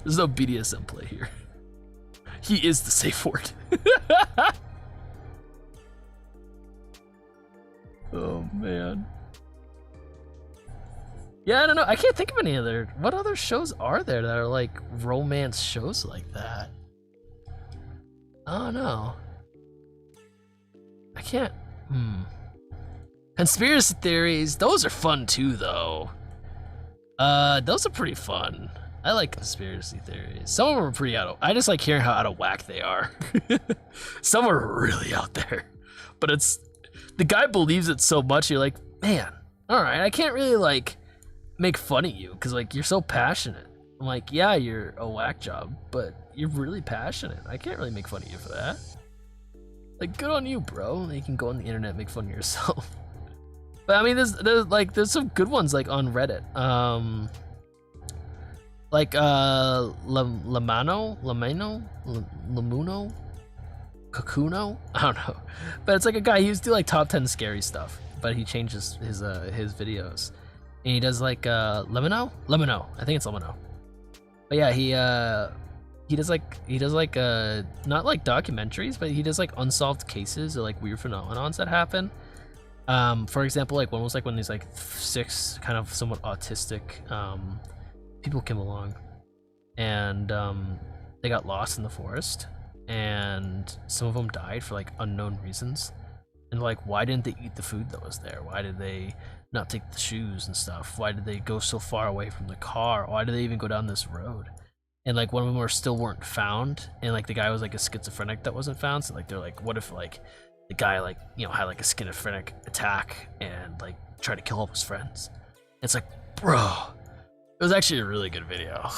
There's no BDSM play here. He is the safe word. Oh man. Yeah, I don't know. I can't think of any other. What other shows are there that are like romance shows like that? I don't know. I can't. Conspiracy theories. Those are fun too, though. Those are pretty fun. I like conspiracy theories. Some of them are pretty I just like hearing how out of whack they are. Some are really out there, but it's the guy believes it so much. You're like, man, all right, I can't really like make fun of you because like you're so passionate. I'm like, yeah, you're a whack job, but you're really passionate. I can't really make fun of you for that. Like, good on you, bro. You can go on the internet and make fun of yourself. But I mean, there's some good ones like on Reddit. Like Lamuno, Kakuno, I don't know, but it's like a guy. He used to do like top 10 scary stuff, but he changes his videos, and he does like Lemino, I think it's Lemino. But yeah, he does like not like documentaries, but he does like unsolved cases or like weird phenomenons that happen. For example, like one was like when these like 6 kind of somewhat autistic people came along, and they got lost in the forest, and some of them died for like unknown reasons. And like, why didn't they eat the food that was there? Why did they not take the shoes and stuff? Why did they go so far away from the car? Why did they even go down this road? And like one of them weren't found, and like the guy was like a schizophrenic that wasn't found. So like they're like, what if like the guy like, you know, had like a schizophrenic attack and like tried to kill all his friends? It's like, bro, it was actually a really good video.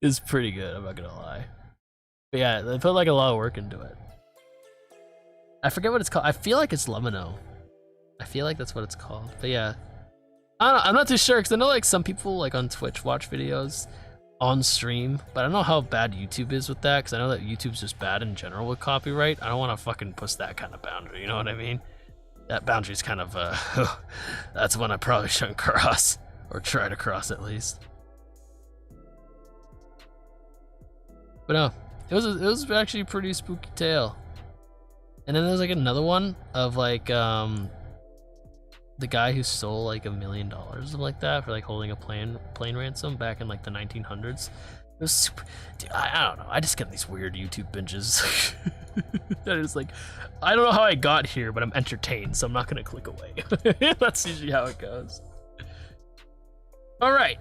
It's pretty good, I'm not gonna lie. But yeah, they put like a lot of work into it. I forget what it's called. I feel like it's Lemino. I feel like that's what it's called. But yeah, I don't know, I'm not too sure because I know like some people like on Twitch watch videos on stream, but I don't know how bad YouTube is with that because I know that YouTube's just bad in general with copyright. I don't want to fucking push that kind of boundary, you know what I mean? That boundary's kind of that's one I probably shouldn't cross, or try to cross at least. But no, it was actually a pretty spooky tale. And then there's like another one of like the guy who stole like $1 million or something like that for like holding a plane ransom back in like the 1900s. It was super, dude, I don't know. I just get these weird YouTube binges. That is like, I don't know how I got here, but I'm entertained, so I'm not gonna click away. That's usually how it goes. All right,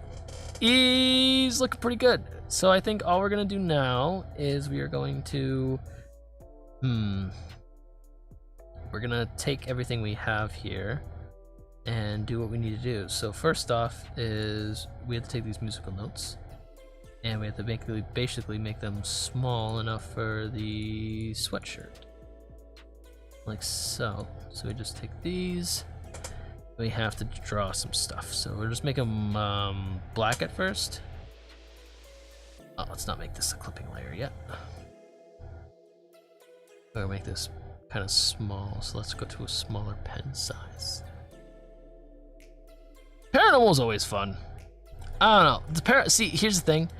he's looking pretty good. So I think all we're gonna do now is we are going to, we're gonna take everything we have here and do what we need to do. So first off is we have to take these musical notes, and we have to basically make them small enough for the sweatshirt, like so. So we just take these. We have to draw some stuff. So we'll just make them black at first. Oh, let's not make this a clipping layer yet. We're gonna make this kind of small, so let's go to a smaller pen size. Paranormal is always fun. I don't know. See, here's the thing.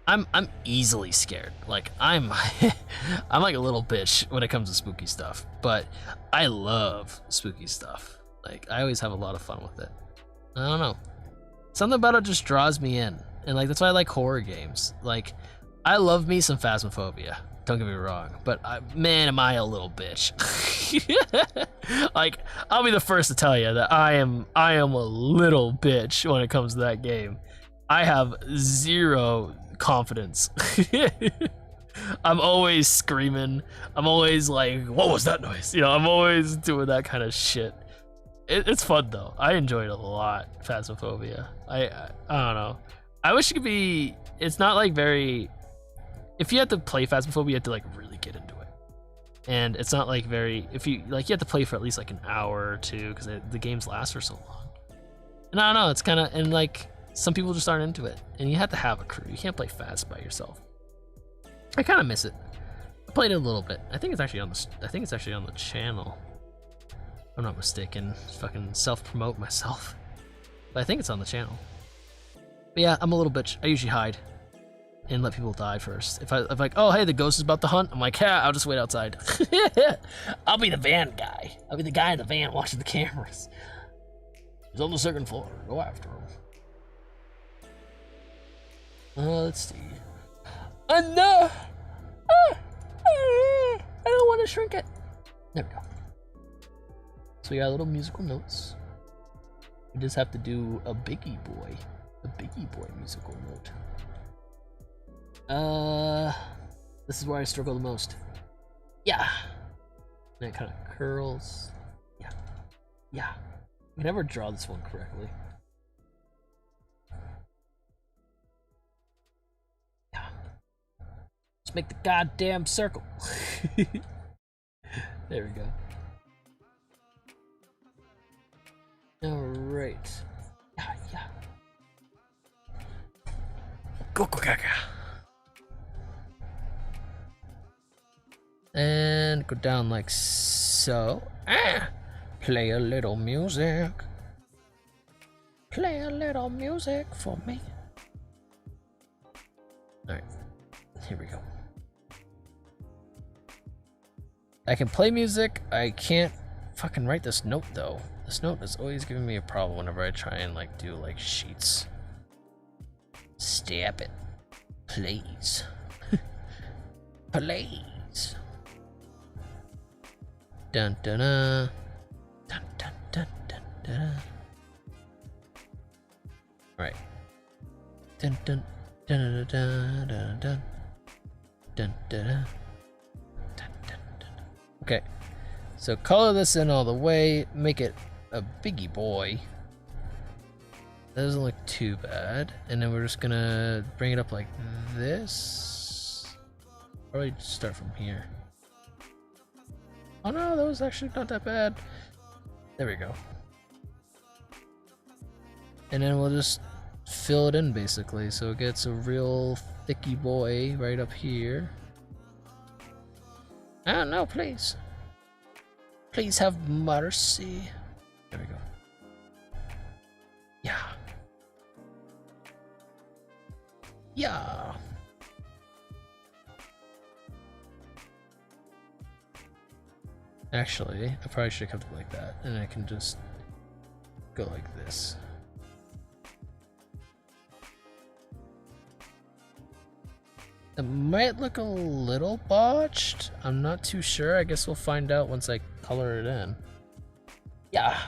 I'm easily scared. Like I'm like a little bitch when it comes to spooky stuff, but I love spooky stuff. Like I always have a lot of fun with it. I don't know. Something about it just draws me in. And like that's why I like horror games. Like I love me some Phasmophobia. Don't get me wrong, but man, am I a little bitch. Like I'll be the first to tell you that I am a little bitch when it comes to that game. I have zero confidence. I'm always screaming. I'm always like, what was that noise? You know, I'm always doing that kind of shit. It's fun though. I enjoy it a lot, Phasmophobia. I don't know. I wish it could be, it's not like very, if you have to play Phasmophobia, you have to like really get into it. And it's not like very, if you, like you have to play for at least like an hour or two because the games last for so long. And I don't know, it's kind of, and like some people just aren't into it. And you have to have a crew. You can't play Phas by yourself. I kind of miss it. Played it a little bit. I think it's actually on the channel. If I'm not mistaken. Fucking self-promote myself. But I think it's on the channel. But yeah, I'm a little bitch. I usually hide and let people die first. If I'm like, oh hey, the ghost is about to hunt, I'm like, yeah, I'll just wait outside. I'll be the van guy. I'll be the guy in the van watching the cameras. He's on the second floor. Go after him. Let's see. Enough! I don't want to shrink it. There we go. So we got little musical notes. We just have to do a Biggie Boy musical note. This is where I struggle the most. Yeah. And it kind of curls. Yeah. Yeah. I can never draw this one correctly. Yeah. Just make the goddamn circle. There we go. Alright. Yeah, yeah. Go, go, gaga. And go down like so. Ah! Play a little music. Play a little music for me. Alright. Here we go. I can play music. I can't fucking write this note though. This note is always giving me a problem whenever I try and like do like sheets. Stop it. Please. Please. Dun dun dun. Dun dun dun dun dun. Alright. Dun dun dun dun dun dun dun dun dun dun. Okay. So color this in all the way, make it a Biggie Boy. That doesn't look too bad. And then we're just gonna bring it up like this. Probably start from here. Oh no, that was actually not that bad. There we go. And then we'll just fill it in basically, so it gets a real thicky boy right up here. Oh no, please. Please have mercy. There we go. Yeah. Yeah. Actually, I probably should have kept it like that, and I can just go like this. It might look a little botched. I'm not too sure. I guess we'll find out once I color it in. Yeah.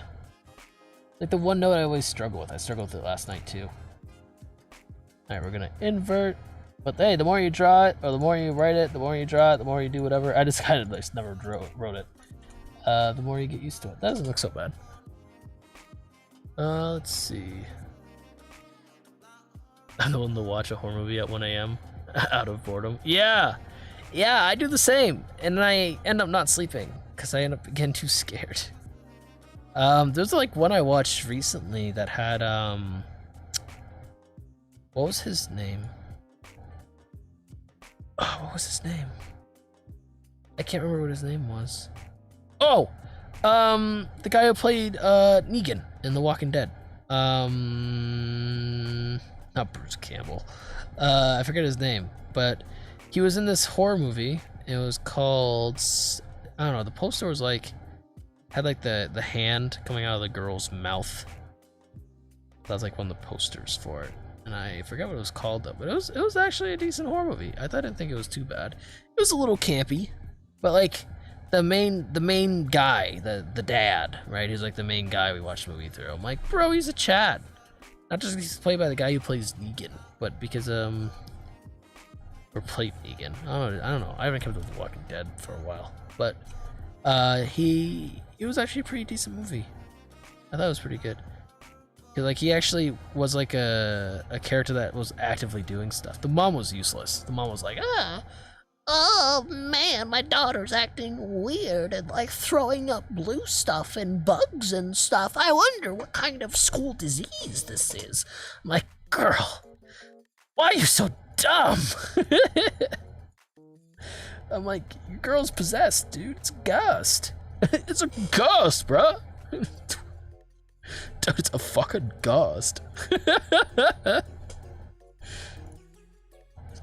Like the one note I always struggle with. I struggled with it last night too. Alright, we're gonna invert. But hey, the more you draw it, or the more you write it, the more you draw it, the more you do whatever. I just kind of like never wrote it. The more you get used to it. That doesn't look so bad. Let's see. I'm the one to watch a horror movie at 1 AM out of boredom. Yeah, yeah, I do the same, and I end up not sleeping because I end up getting too scared. There's like one I watched recently that had what was his name? Oh, what was his name? I can't remember what his name was. Oh, the guy who played Negan in The Walking Dead. Not Bruce Campbell. I forget his name, but he was in this horror movie. It was called, I don't know, the poster was like, had like the hand coming out of the girl's mouth. That was like one of the posters for it. And I forget what it was called though, but it was actually a decent horror movie. I didn't think it was too bad. It was a little campy, but like the main guy, the dad, right? He's like the main guy we watched the movie through. I'm like, bro, he's a Chad. Not just because he's played by the guy who plays Negan, but because or played Negan. I don't know. I haven't kept up with The Walking Dead for a while, but it was actually a pretty decent movie. I thought it was pretty good. Like he actually was like a character that was actively doing stuff. The mom was useless. The mom was like, oh man, my daughter's acting weird and like throwing up blue stuff and bugs and stuff. I wonder what kind of school disease this is. I'm like, girl, why are you so dumb? I'm like, your girl's possessed, dude. It's a ghost. It's a ghost, bro. Dude, it's a fucking ghost.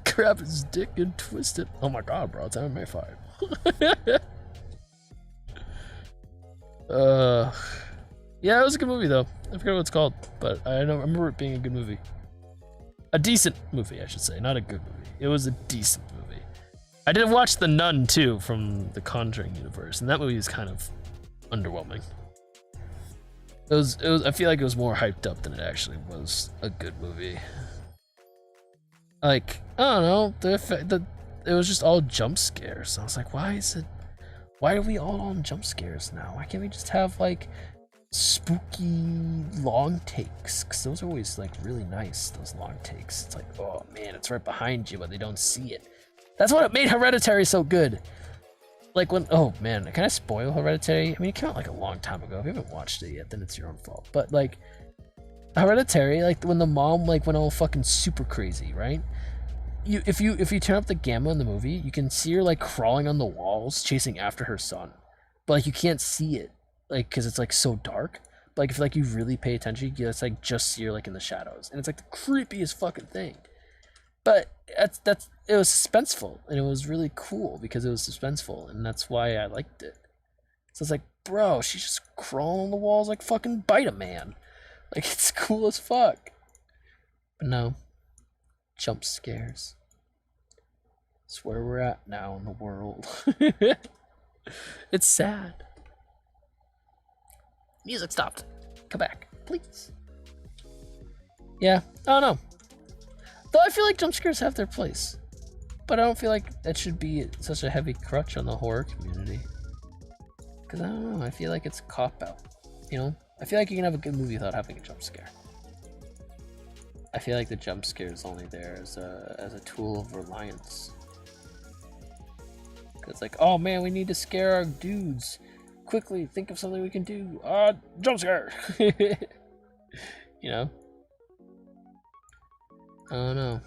Grab his dick and twist it. Oh my god, bro, it's MMA fight. Yeah, it was a good movie though. I forget what it's called, but I remember it being a good movie. A decent movie, I should say, not a good movie. It was a decent movie. I did watch The Nun too from the Conjuring universe, and that movie is kind of underwhelming. It was. I feel like it was more hyped up than it actually was a good movie. Like, I don't know, it was just all jump scares. I was like, why are we all on jump scares now? Why can't we just have like spooky long takes? Because those are always like really nice, those long takes. It's like, oh man, it's right behind you, but they don't see it. That's what made Hereditary so good. Like when, oh man, can I spoil Hereditary? I mean, it came out like a long time ago. If you haven't watched it yet, then it's your own fault. But like, Hereditary, like when the mom like went all fucking super crazy, right? If you turn up the gamma in the movie, you can see her like crawling on the walls, chasing after her son, but like you can't see it, like because it's like so dark. But like if like you really pay attention, you can just see her like in the shadows, and it's like the creepiest fucking thing. But it was suspenseful, and it was really cool because it was suspenseful, and that's why I liked it. So it's like, bro, she's just crawling on the walls like fucking Bite-A-Man. Like, it's cool as fuck. But no. Jump scares. It's where we're at now in the world. It's sad. Music stopped. Come back, please. Yeah, I don't know. Though I feel like jump scares have their place. But I don't feel like that should be such a heavy crutch on the horror community. Because I don't know, I feel like it's a cop-out. You know? I feel like you can have a good movie without having a jump scare. I feel like the jump scare is only there as a tool of reliance. Cause like, oh man, we need to scare our dudes. Quickly, think of something we can do. Jump scare. You know? I don't know.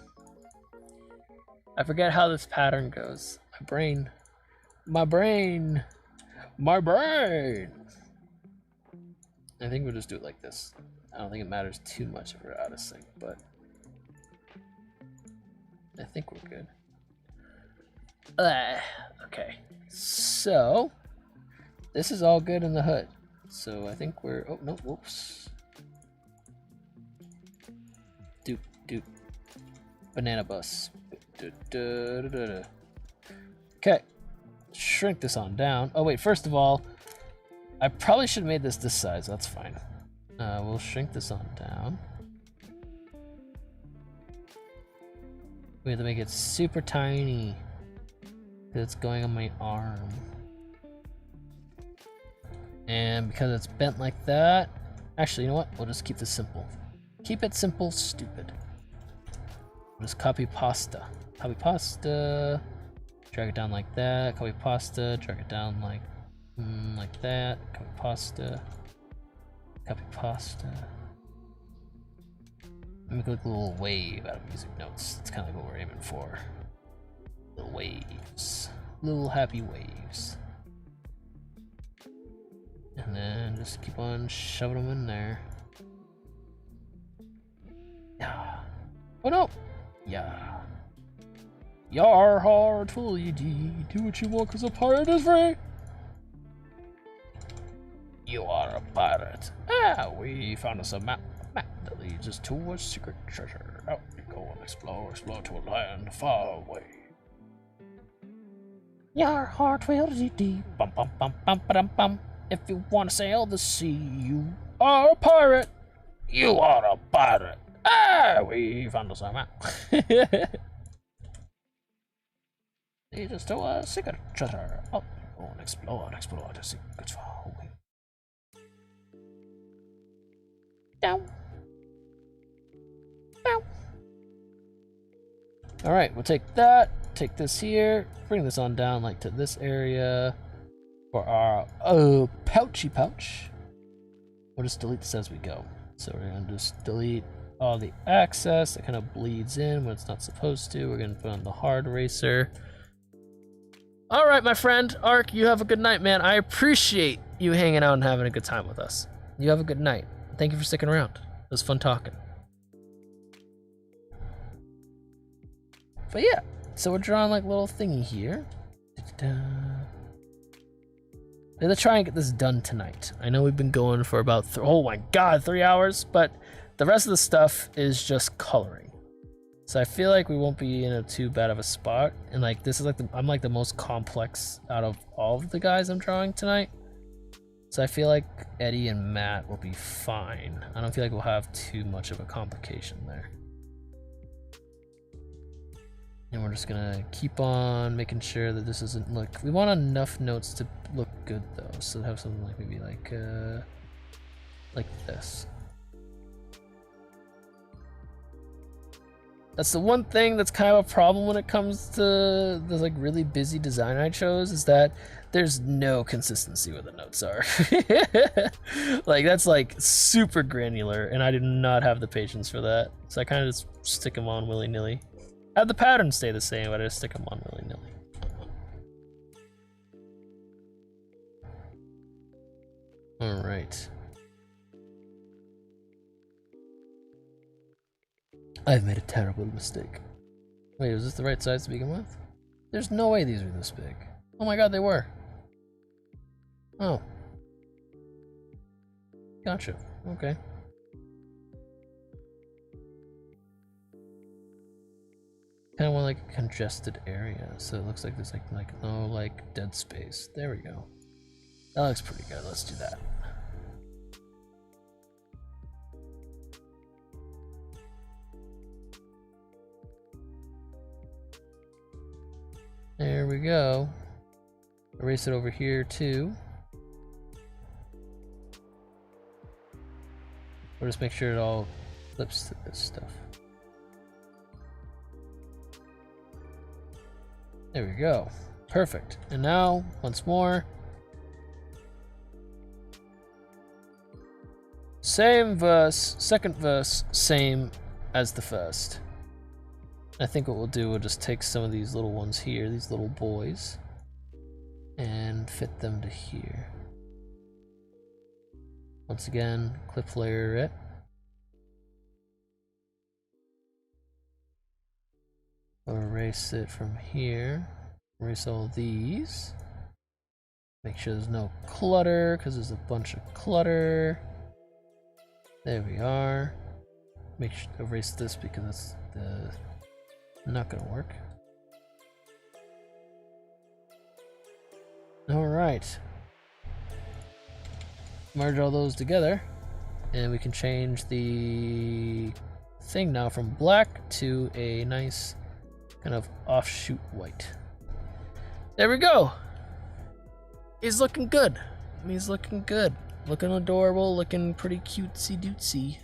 I forget how this pattern goes. My brain. I think we'll just do it like this. I don't think it matters too much if we're out of sync, but I think we're good. Okay, so this is all good in the hood. So I think we're, oh no, whoops. Doop. Banana bus. Okay, shrink this on down. Oh wait, first of all, I probably should have made this size, that's fine. We'll shrink this on down. We have to make it super tiny because it's going on my arm. And because it's bent like that, actually, you know what? We'll just keep this simple. Keep it simple, stupid. We'll just copy pasta. Copy pasta. Drag it down like that. Copy pasta. Drag it down like that. Copy pasta. Copy pasta. Make like a little wave out of music notes. That's kind of like what we're aiming for. Little waves. Little happy waves. And then just keep on shoving them in there. Yeah. Oh no! Yeah. Yar hard tool you do what you want cause a pirate is free! You are a pirate. We found us a map that leads us to a secret treasure. Out we go and explore to a land far away. Your heart will deep, bum bum bum bum bum bum. If you want to sail the sea, you are a pirate. You are a pirate. We found us a map. Leads us to a secret treasure. Out we go and explore to secrets far away. Down. Down. All right, we'll take that, take this here, bring this on down like to this area for our pouchy pouch. We'll just delete this as we go. So we're gonna just delete all the access that kind of bleeds in when it's not supposed to. We're gonna put on the hard eraser. All right, my friend Ark, you have a good night, man. I appreciate you hanging out and having a good time with us. You have a good night. Thank you for sticking around. It was fun talking. But yeah, so we're drawing like a little thingy here. I'm gonna try and get this done tonight. I know we've been going for about, oh my god, 3 hours, but the rest of the stuff is just coloring. So I feel like we won't be in a too bad of a spot. And like, this is like, I'm like the most complex out of all of the guys I'm drawing tonight. So I feel like Eddie and Matt will be fine. I don't feel like we'll have too much of a complication there. And we're just gonna keep on making sure that this doesn't look, we want enough notes to look good though. So have something like maybe like this. That's the one thing that's kind of a problem when it comes to the like really busy design I chose, is that there's no consistency where the notes are. Like that's like super granular and I do not have the patience for that. So I kind of just stick them on willy-nilly. Have the pattern stay the same, but I just stick them on willy-nilly. All right. I've made a terrible mistake. Wait, was this the right size to begin with? There's no way these were this big. Oh my god, they were. Oh. Gotcha. Okay. Kind of want like a congested area, so it looks like there's like no like dead space. There we go. That looks pretty good. Let's do that. There we go. Erase it over here too. Or just make sure it all flips to this stuff. There we go. Perfect. And now, once more. Same verse, second verse, same as the first. I think what we'll do, we'll just take some of these little ones here, these little boys, and fit them to here. Once again, clip layer it. Erase it from here. Erase all these. Make sure there's no clutter, because there's a bunch of clutter. There we are. Make sure to erase this because that's the not gonna work. All right. Merge all those together, and we can change the thing now from black to a nice kind of offshoot white. There we go. He's looking good. He's looking good. Looking adorable, looking pretty cutesy dootsy.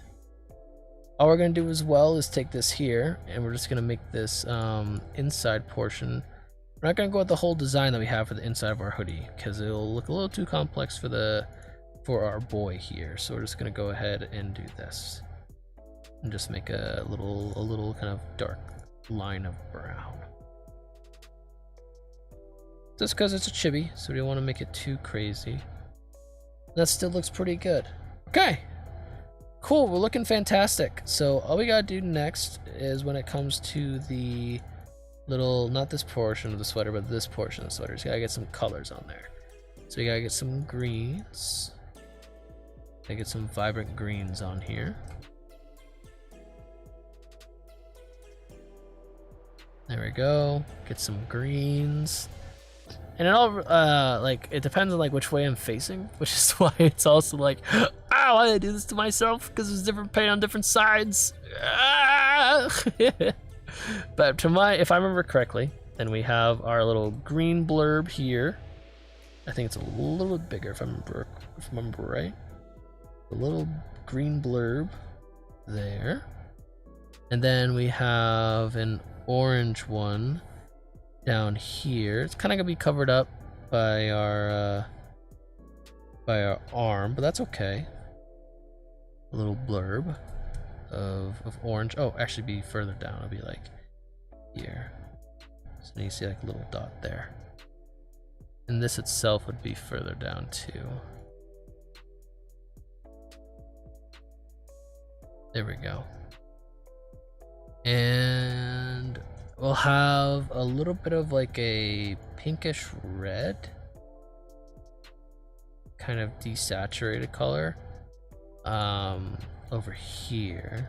All we're gonna do as well is take this here, and we're just gonna make this inside portion. We're not gonna go with the whole design that we have for the inside of our hoodie, because it'll look a little too complex for our boy here. So we're just gonna go ahead and do this, and just make a little kind of dark line of brown. Just because it's a chibi, so we don't want to make it too crazy. That still looks pretty good. Okay, cool, we're looking fantastic. So all we gotta do next is when it comes to the little, not this portion of the sweater, but this portion of the sweater, so you gotta get some colors on there. So you gotta get some greens. Gotta get some vibrant greens on here. There we go, get some greens. And it all, like, it depends on, like, which way I'm facing, which is why it's also like, ah, why did I do this to myself? Because there's different paint on different sides. Ah! But to if I remember correctly, then we have our little green blurb here. I think it's a little bit bigger if I remember right. A little green blurb there. And then we have an orange one down here. It's kind of gonna be covered up by our arm, but that's okay. A little blurb of orange. Oh, actually be further down. It'll be like here. So you see like a little dot there. And this itself would be further down too. There we go. And we'll have a little bit of like a pinkish red, kind of desaturated color over here.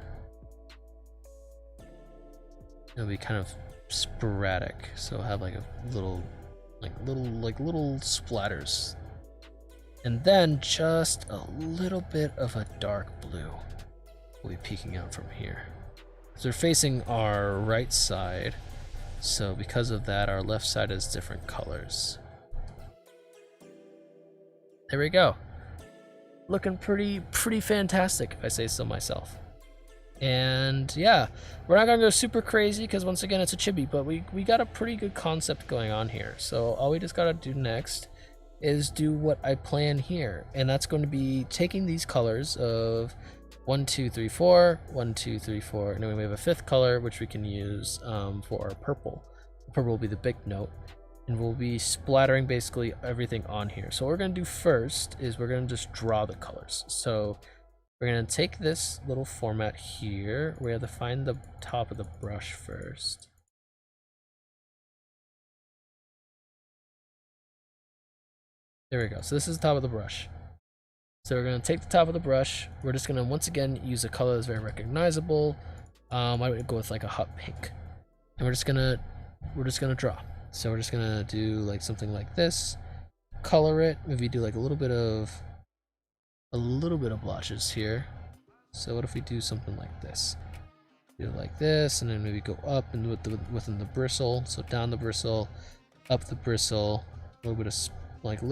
It'll be kind of sporadic, so we'll have like a little splatters, and then just a little bit of a dark blue will be peeking out from here. So they're facing our right side, so because of that, our left side is different colors. There we go. Looking pretty fantastic, if I say so myself. And yeah, we're not gonna go super crazy because once again it's a chibi, but we got a pretty good concept going on here. So all we just gotta do next is do what I plan here, and that's going to be taking these colors of 1, 2, 3, 4, 1, 2, 3, 4, and then we have a fifth color which we can use for our purple. Purple will be the big note, and we'll be splattering basically everything on here. So what we're gonna do first is we're gonna just draw the colors. So we're gonna take this little format here. We have to find the top of the brush first. There we go. So this is the top of the brush. So we're gonna take the top of the brush. We're just gonna once again use a color that's very recognizable. I would go with like a hot pink, and we're just gonna draw. So we're just gonna do like something like this. Color it. Maybe do like a little bit of blotches here. So what if we do something like this? Do it like this, and then maybe go up and within the bristle. So down the bristle, up the bristle, a little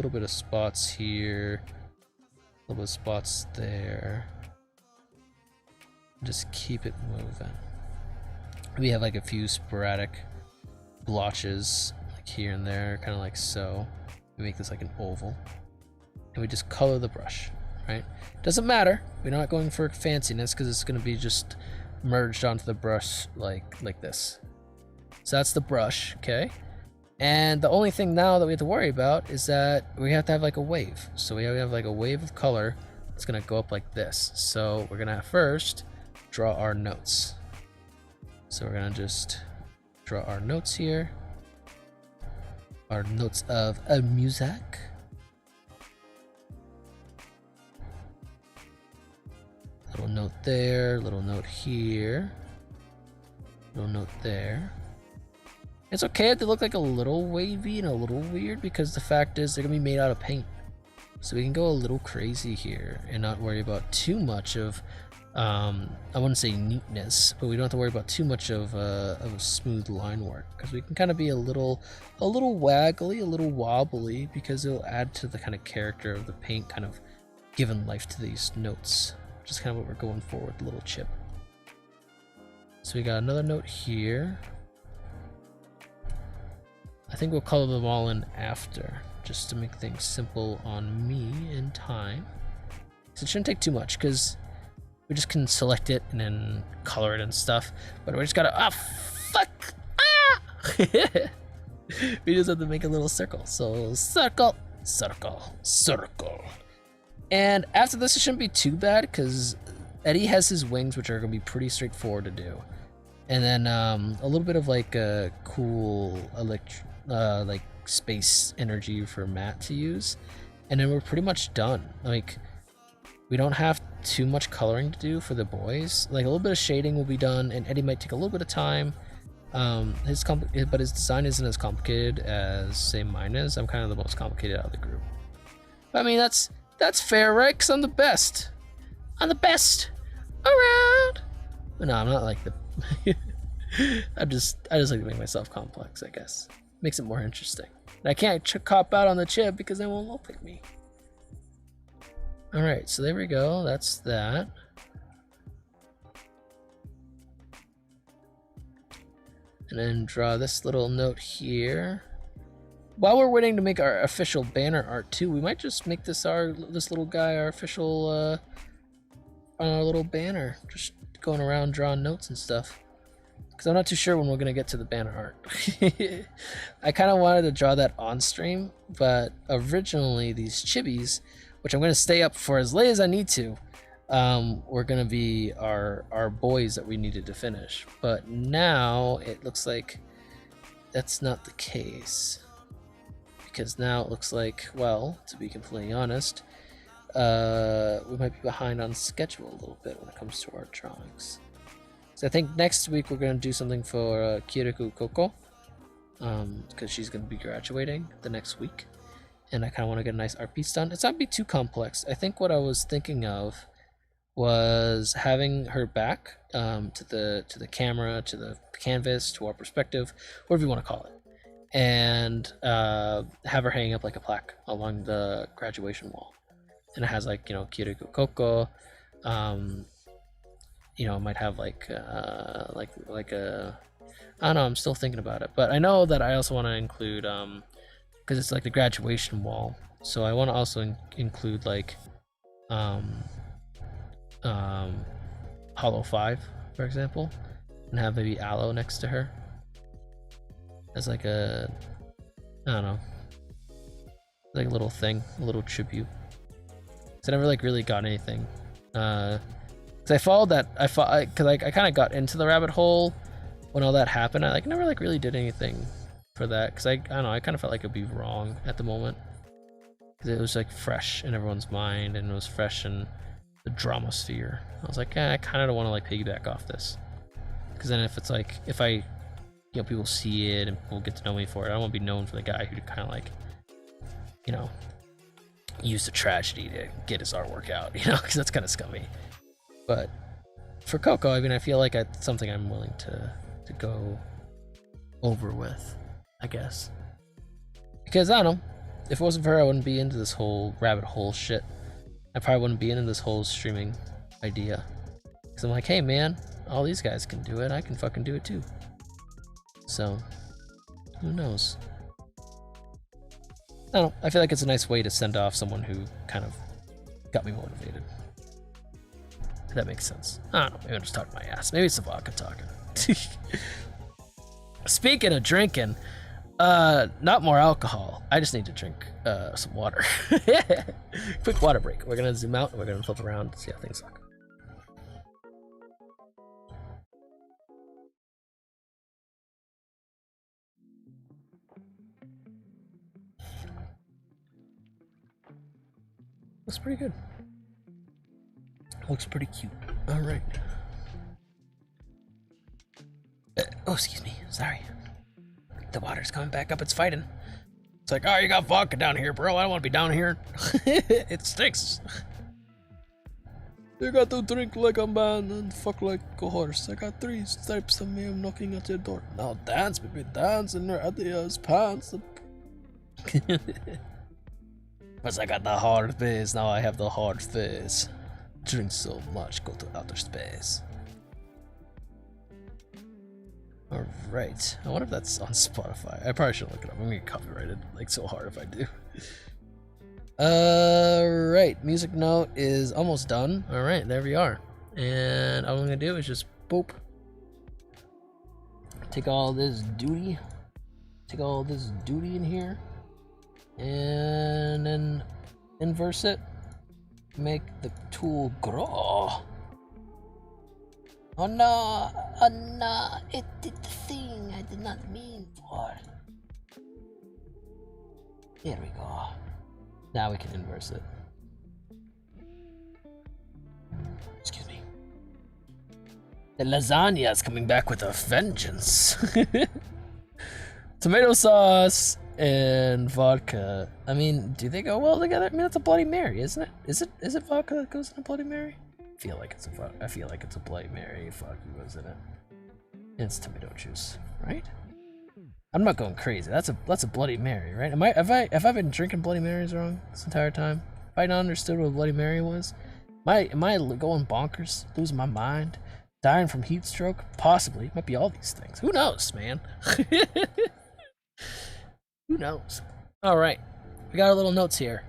bit of spots here, a little bit of spots there. Just keep it moving. We have like a few sporadic blotches like here and there, kind of like so. We make this like an oval, and we just color the brush. Right? Doesn't matter. We're not going for fanciness because it's going to be just merged onto the brush like this. So that's the brush, okay? And the only thing now that we have to worry about is that we have to have like a wave. So we have like a wave of color that's going to go up like this. So we're going to first draw our notes. So we're going to just draw our notes here. Our notes of music. Little note there, little note here, little note there. It's okay if they look like a little wavy and a little weird because the fact is they're gonna be made out of paint. So we can go a little crazy here and not worry about too much of, I wouldn't say neatness, but we don't have to worry about too much of a smooth line work because we can kind of be a little waggly, a little wobbly because it'll add to the kind of character of the paint kind of giving life to these notes. Just kind of what we're going for with the little chip. So we got another note here. I think we'll color them all in after, just to make things simple on me in time. So it shouldn't take too much, because we just can select it and then color it and stuff. But we just gotta, fuck! We just have to make a little circle. So circle, circle, circle. And after this, it shouldn't be too bad because Eddie has his wings, which are going to be pretty straightforward to do. And then a little bit of like a cool like space energy for Matt to use. And then we're pretty much done. Like, we don't have too much coloring to do for the boys. Like, a little bit of shading will be done, and Eddie might take a little bit of time. But his design isn't as complicated as, say, mine is. I'm kind of the most complicated out of the group. But, I mean, that's fair, right? Because I'm the best. I'm the best around. But no, I'm not like the... I just like to make myself complex, I guess. Makes it more interesting. And I can't cop out on the chip because they won't pick me. Alright, so there we go. That's that. And then draw this little note here. While we're waiting to make our official banner art too, we might just make this little guy our official our little banner. Just going around drawing notes and stuff. because I'm not too sure when we're gonna get to the banner art. I kind of wanted to draw that on stream, but originally these chibis, which I'm gonna stay up for as late as I need to, were gonna be our boys that we needed to finish. But now it looks like that's not the case, because now it looks like, well, to be completely honest, we might be behind on schedule a little bit when it comes to our drawings. So I think next week we're going to do something for Kirikou Koko, because she's going to be graduating the next week, and I kind of want to get a nice art piece done. It's not be too complex. I think what I was thinking of was having her back to the camera, to the canvas, to our perspective, whatever you want to call it, and have her hanging up like a plaque along the graduation wall, and it has like, you know, Kirikou Koko. You know, it might have like a, I don't know, I'm still thinking about it, but I know that I also want to include, because it's like the graduation wall, so I want to also include like Hollow 5, for example, and have maybe Aloe next to her as like a, I don't know, like a little thing, a little tribute. So I never like really got anything. Cause I followed that, cause I kind of got into the rabbit hole when all that happened. I like never like really did anything for that, cause I don't know, I kind of felt like it'd be wrong at the moment, cause it was like fresh in everyone's mind and it was fresh in the drama sphere. I was like, I kind of don't want to like piggyback off this, cause then if it's like, if I, you know, people see it and people get to know me for it, I don't want to be known for the guy who kind of like, you know, used the tragedy to get his artwork out, you know, because that's kind of scummy. But for Coco, I mean, I feel like it's something I'm willing to go over with, I guess. Because, I don't know, if it wasn't for her, I wouldn't be into this whole rabbit hole shit. I probably wouldn't be into this whole streaming idea. Because I'm like, hey man, all these guys can do it, I can fucking do it too. So, who knows? I don't know, I feel like it's a nice way to send off someone who kind of got me motivated. If that makes sense. I don't know, maybe I'm just talking my ass. Maybe it's the vodka talking. Speaking of drinking, not more alcohol. I just need to drink some water. Quick water break. We're gonna zoom out and we're gonna flip around and see how things look. Looks pretty good. Looks pretty cute. All right. Oh, excuse me. Sorry. The water's coming back up. It's fighting. It's like, oh, you got vodka down here, bro. I don't want to be down here. It stinks. You got to drink like a man and fuck like a horse. I got 3 stripes of me. I'm knocking at your door. Now dance, baby, dance in your Adidas pants. Once I got the hard face, now I have the hard face. Drink so much, go to outer space. Alright, I wonder if that's on Spotify. I probably should look it up. I'm gonna get copyrighted like so hard if I do. Alright, music note is almost done. Alright, there we are. And all I'm gonna do is just boop. Take all this duty. Take all this duty in here. And then inverse it. Make the tool grow. Oh no, it did the thing I did not mean for. Here we go. Now we can inverse it. Excuse me. The lasagna is coming back with a vengeance. Tomato sauce and vodka. I mean, do they go well together? I mean, it's a Bloody Mary, isn't it? Is it vodka that goes in a Bloody Mary? I feel like it's a Bloody Mary. Fuck, who goes in it? It's tomato juice, right? I'm not going crazy. That's a Bloody Mary, right? Have I been drinking Bloody Marys wrong this entire time? Have I not understood what a Bloody Mary was? Am I going bonkers? Losing my mind? Dying from heat stroke? Possibly. Might be all these things. Who knows, man? Who knows? All right, we got our little notes here.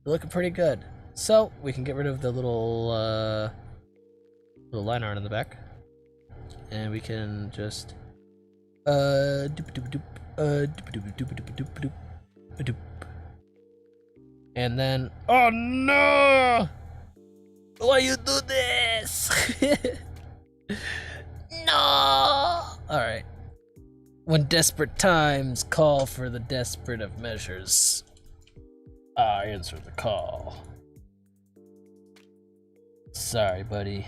They're looking pretty good. So we can get rid of the little line art in the back, and we can just and then, oh no! Why you do this? No! Alright. When desperate times call for the desperate of measures, I answer the call. Sorry, buddy.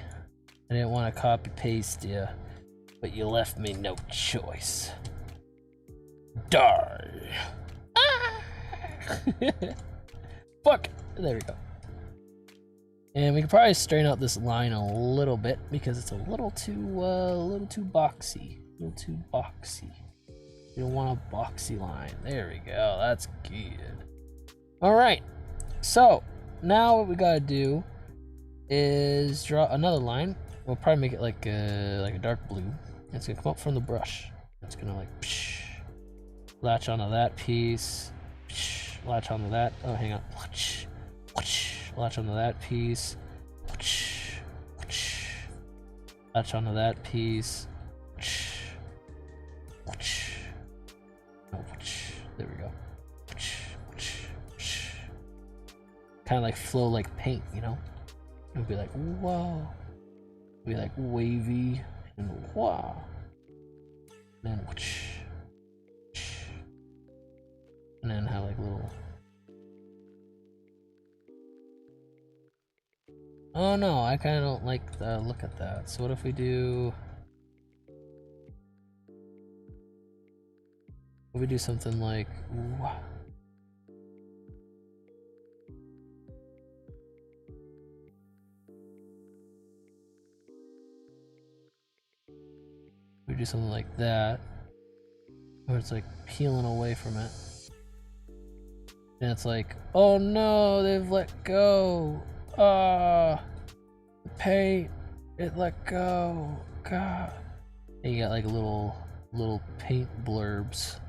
I didn't want to copy paste you, but you left me no choice. Die. Ah! Fuck. There we go. And we can probably straighten out this line a little bit because it's a little too boxy. A little too boxy. You don't want a boxy line. There we go. That's good. All right. So now what we gotta do is draw another line. We'll probably make it like a dark blue. It's gonna come up from the brush. It's gonna like psh, latch onto that piece. Psh, latch onto that. Oh, hang on. Psh, psh, latch onto that piece. Psh, psh, latch onto that piece. Psh, psh, oh, psh, there we go. Psh, psh, psh. Kind of like flow like paint, you know? It'll be like, whoa. It'll be like wavy and wow. And then whoosh, whoosh. And then have like little. Oh no, I kind of don't like the look at that. So what if we do? What if we do something like wow. We do something like that, where it's like peeling away from it, and it's like, oh no, they've let go. Ah, the paint, it let go. God. And you got like little paint blurbs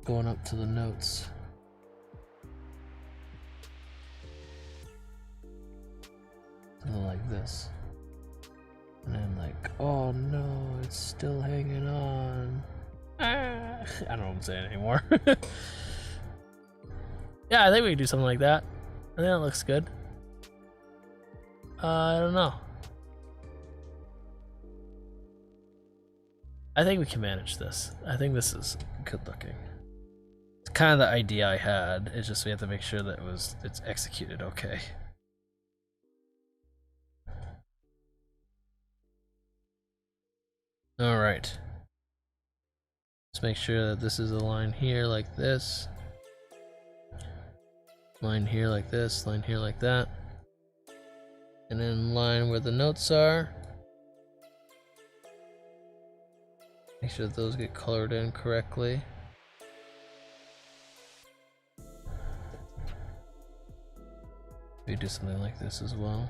going up to the notes. Something like this. And then like, oh no, it's still hanging on. Ah, I don't know what I'm saying anymore. Yeah, I think we can do something like that. I think that looks good. I don't know. I think we can manage this. I think this is good looking. It's kind of the idea I had. It's just we have to make sure that it's executed okay. All right. Let's make sure that this is a line here like this. Line here like this, line here like that. And then line where the notes are. Make sure that those get colored in correctly. We do something like this as well.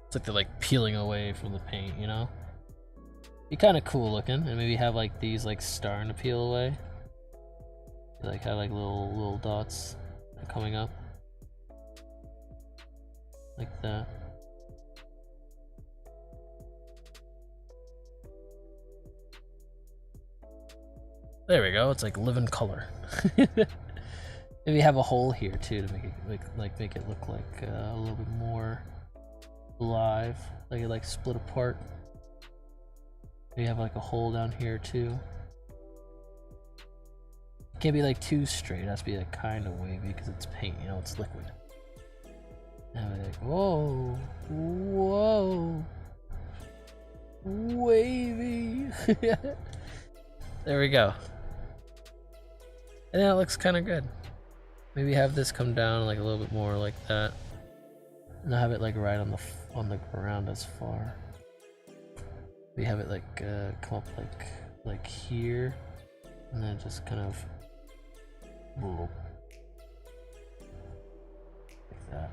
It's like they're like peeling away from the paint, you know? Be kind of cool looking, and maybe have like these like starting to peel away. Like have like little dots coming up. Like that. There we go, it's like living color. Maybe have a hole here too to make it look like a little bit more alive, like it like split apart. We have like a hole down here too. It can't be like too straight, it has to be like kind of wavy because it's paint, you know, it's liquid. Now we're like, whoa, whoa, wavy. There we go. And that looks kind of good. Maybe have this come down like a little bit more like that. And have it like right on the ground as far. We have it like come up like here, and then just kind of like that.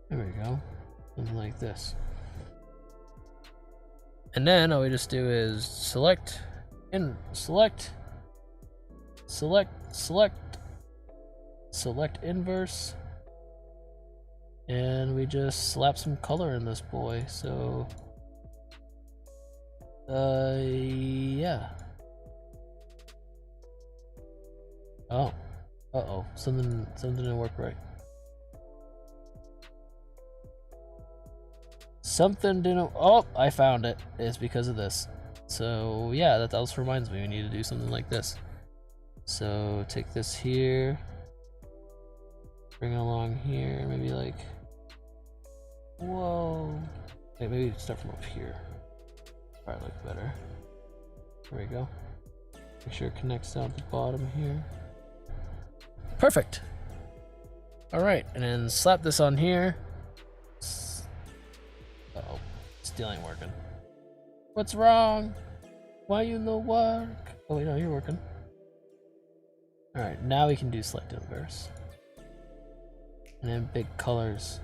There we go. Something like this. And then all we just do is select, select inverse, and we just slap some color in this boy. So yeah. Oh, something didn't work right. Something didn't. Oh, I found it. It's because of this. So yeah, that also reminds me we need to do something like this. So take this here, bring it along here, maybe like, whoa. Okay, maybe start from up here. Probably look better. There we go. Make sure it connects down at the bottom here. Perfect. All right, and then slap this on here. Uh-oh, still ain't working. What's wrong? Why you no work? Oh wait, no, you're working. All right, now we can do select inverse. And then big colors.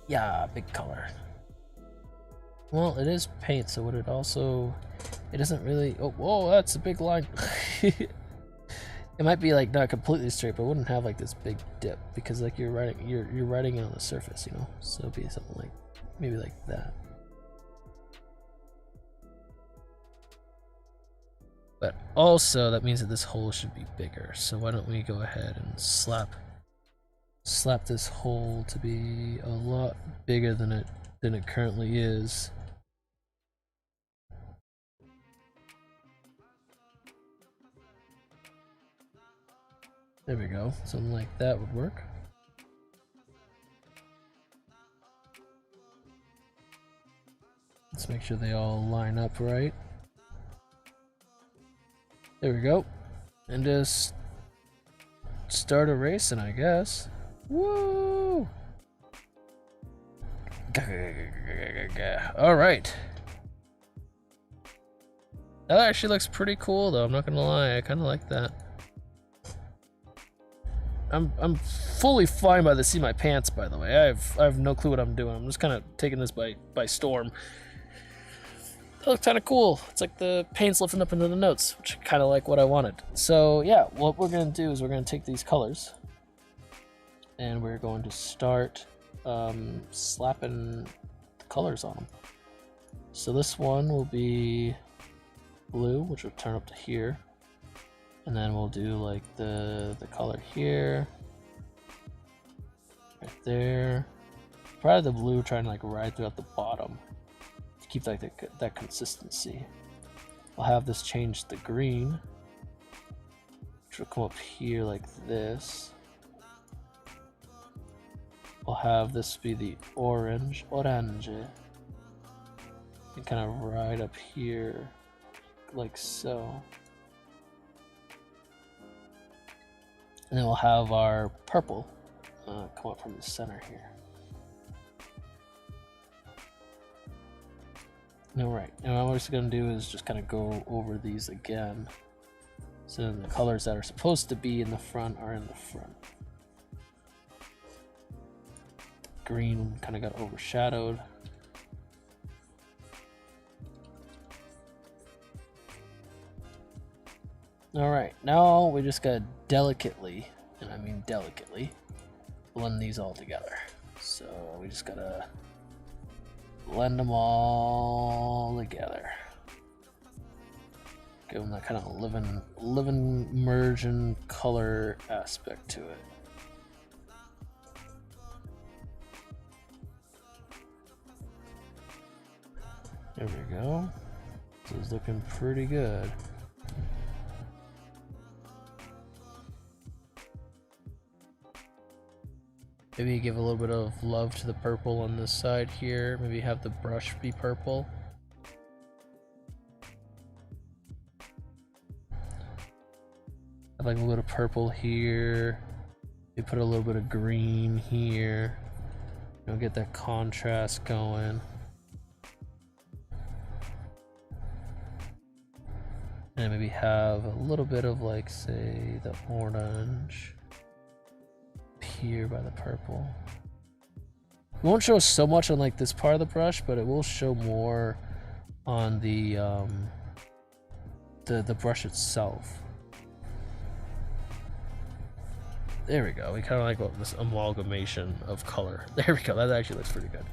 Yeah, big color. Well, it is paint, so would it also... It doesn't really... Oh, whoa, that's a big line. It might be like not completely straight, but it wouldn't have like this big dip because like you're writing it on the surface, you know? So it'd be something like, maybe like that. But also that means that this hole should be bigger. So why don't we go ahead and slap this hole to be a lot bigger than it currently is. There we go. Something like that would work. Let's make sure they all line up right. There we go. And just start erasing, I guess. Woo! All right. That actually looks pretty cool, though. I'm not gonna lie. I kind of like that. I'm fully fine by the seat of my pants, by the way. I have no clue what I'm doing. I'm just kind of taking this by storm. That looks kind of cool. It's like the paint's lifting up into the notes, which kind of like what I wanted. So yeah, what we're gonna do is we're gonna take these colors, and we're going to start slapping the colors on them. So this one will be blue, which will turn up to here. And then we'll do like the color here, right there. Probably the blue trying to like ride throughout the bottom to keep like that consistency. We'll have this change to green, which will come up here like this. We'll have this be the orange, and kind of ride up here like so. And then we'll have our purple come up from the center here. Alright, and what we're just going to do is just kind of go over these again. So then the colors that are supposed to be in the front are in the front. Green kind of got overshadowed. Alright, now we just gotta delicately, and I mean delicately, blend these all together. So we just gotta blend them all together. Give them that kind of living immersion color aspect to it. There we go. This is looking pretty good. Maybe give a little bit of love to the purple on this side here. Maybe have the brush be purple. Have like a little purple here. We put a little bit of green here. You know, get that contrast going. And maybe have a little bit of like, say, the orange here by the purple. It won't show so much on like this part of the brush, but it will show more on the brush itself. There we go. We kind of like this amalgamation of color. There we go. That actually looks pretty good.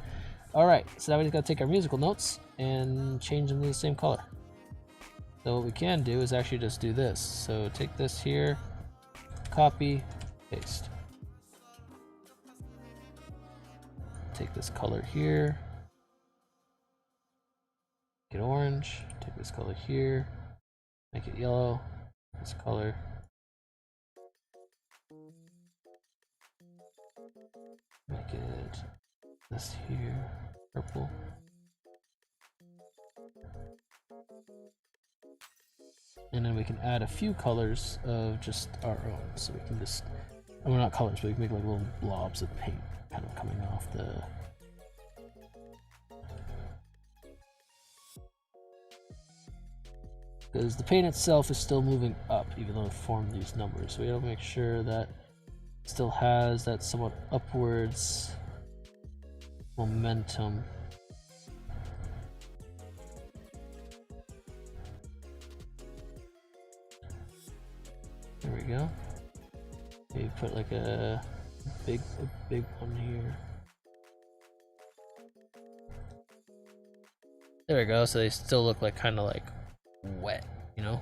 All right, so now we just gotta take our musical notes and change them to the same color. So what we can do is actually just do this. So take this here, copy, paste. Take this color here, make it orange. Take this color here, make it yellow. This color. Make it this here, purple. And then we can add a few colors of just our own. So we can just, well, not colors, but we can make like little blobs of paint kind of coming off the. Because the paint itself is still moving up, even though it formed these numbers. So we gotta make sure that it still has that somewhat upwards momentum. There we go. Maybe put like a big one here. There we go. So they still look like kind of like wet, you know?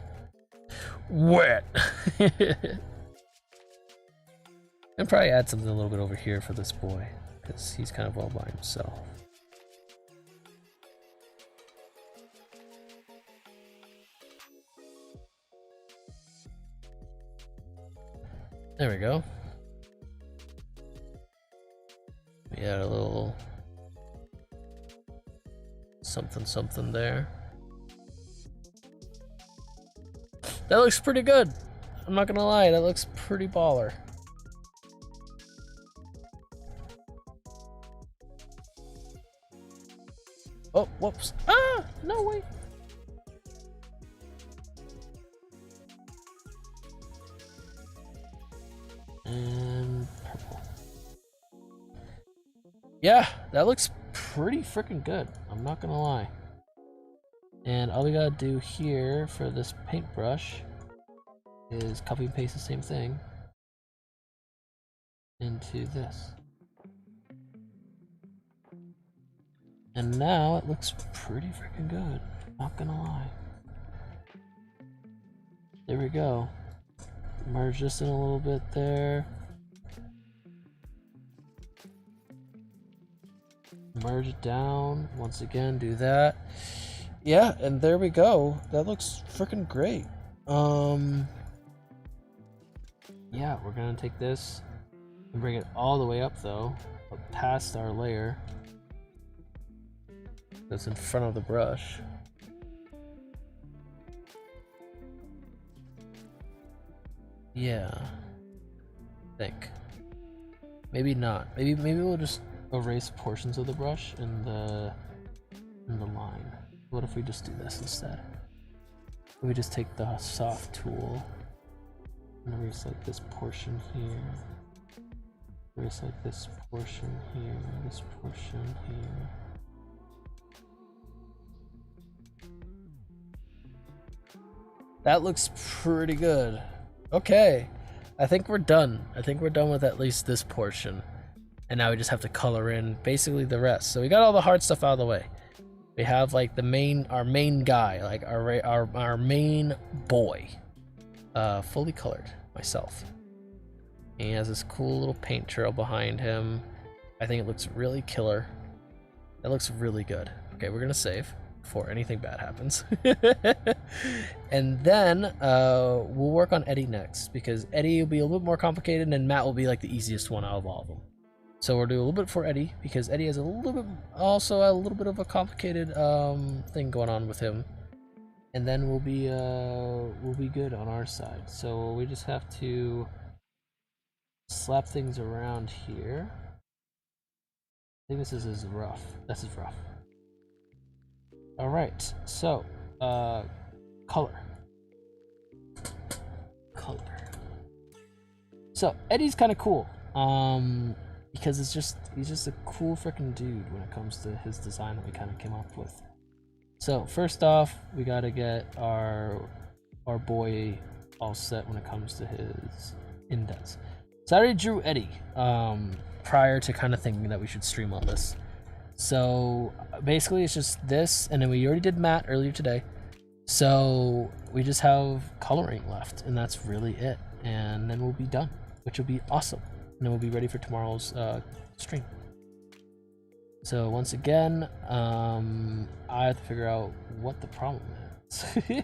Wet. And probably add something a little bit over here for this boy, because he's kind of all by himself. There we go. We add a little something there. That looks pretty good. I'm not gonna lie, that looks pretty baller. Oh, whoops. Ah, no way. And purple. Yeah, that looks pretty freaking good. I'm not gonna lie. And all we gotta do here for this paintbrush is copy and paste the same thing into this. And now it looks pretty freaking good. Not gonna lie. There we go. Merge this in a little bit there. Merge it down. Once again, do that. Yeah, and there we go. That looks freaking great. Yeah, we're gonna take this and bring it all the way up though, up past our layer that's in front of the brush. Yeah, I think. Maybe not. Maybe we'll just erase portions of the brush in the line. What if we just do this instead? We just take the soft tool and erase like this portion here. Erase like this portion here, this portion here. That looks pretty good. Okay, I think we're done. I think we're done with at least this portion. And now we just have to color in basically the rest. So we got all the hard stuff out of the way. We have like our main guy, like our main boy, fully colored myself. He has this cool little paint trail behind him. I think it looks really killer. That looks really good. Okay, we're gonna save before anything bad happens. And then we'll work on Eddie next, because Eddie will be a little bit more complicated and Matt will be like the easiest one out of all of them. So we'll do a little bit for Eddie, because Eddie has a little bit of a complicated thing going on with him. And then we'll be good on our side. So we just have to slap things around here. I think this is rough. This is rough. All right, so color. So Eddie's kind of cool. Because he's just a cool freaking dude when it comes to his design that we kind of came up with. So first off, we gotta get our boy all set when it comes to his indents. So I already drew Eddie prior to kind of thinking that we should stream all this. So basically it's just this, and then we already did Matt earlier today. So we just have coloring left, and that's really it. And then we'll be done, which will be awesome. And then we'll be ready for tomorrow's stream. So once again, I have to figure out what the problem is.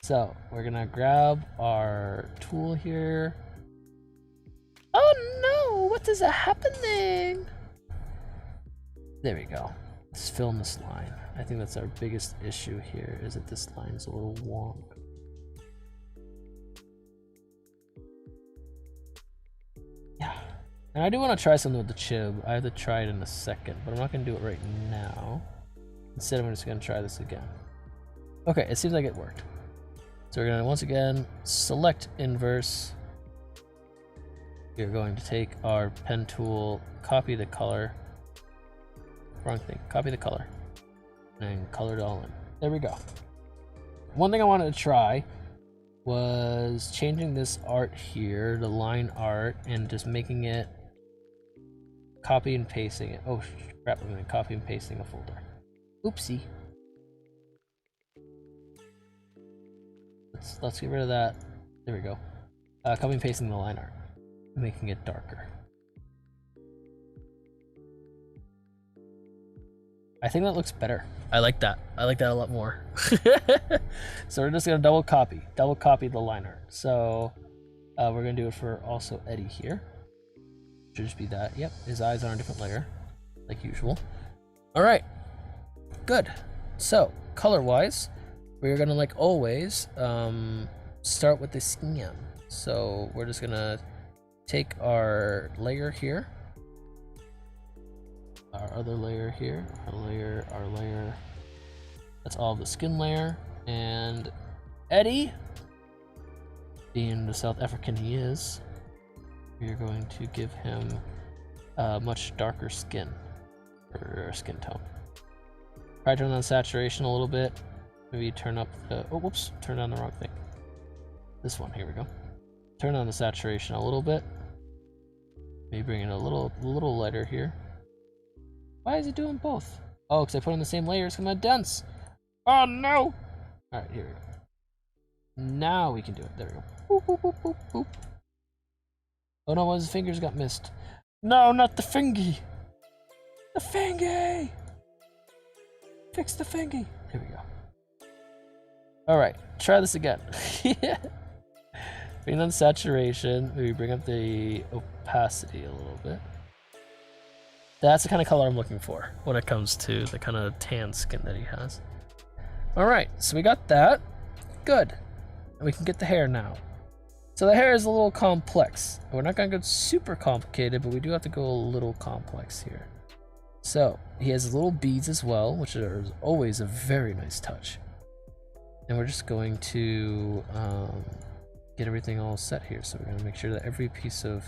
So we're gonna grab our tool here. Oh no, what is happening? There we go. Let's film this line. I think that's our biggest issue here, is that this line is a little wonk. Yeah. And I do want to try something with the chib. I have to try it in a second, but I'm not going to do it right now. Instead, I'm just going to try this again. Okay, it seems like it worked. So we're going to once again select inverse. We're going to take our pen tool, copy the color. Wrong thing. Copy the color. And color it all in. There we go. One thing I wanted to try was changing this art here, the line art, and just making it copy and pasting it. Oh crap, I'm gonna copy and pasting a folder. Oopsie. Let's get rid of that. There we go. Copy and pasting the line art, making it darker. I think that looks better. I like that. I like that a lot more. So we're just gonna double copy the line art. So we're gonna do it for also Eddie here. Should just be that. Yep, his eyes are on a different layer, like usual. All right, good. So color-wise, we're gonna, like always, start with the skin. So we're just gonna take our layer here. Our other layer here, our layer, that's all of the skin layer. And Eddie, being the South African he is, we're going to give him a much darker skin, or skin tone. Try turn on saturation a little bit, maybe turn up the, oh whoops, turn on the wrong thing. This one, here we go. Turn on the saturation a little bit, maybe bring it a little lighter here. Why is it doing both? Oh, because I put in the same layers because I'm dense. Oh no! Alright, here we go. Now we can do it. There we go. Boop, boop, boop, boop, boop. Oh no, his fingers got missed. No, not the fingy! The fingy! Fix the fingy! Here we go. Alright, try this again. Bring down saturation. Maybe bring up the opacity a little bit. That's the kind of color I'm looking for when it comes to the kind of tan skin that he has. All right, so we got that. Good. And we can get the hair now. So the hair is a little complex. We're not gonna go super complicated, but we do have to go a little complex here. So he has little beads as well, which are always a very nice touch. And we're just going to get everything all set here. So we're gonna make sure that every piece of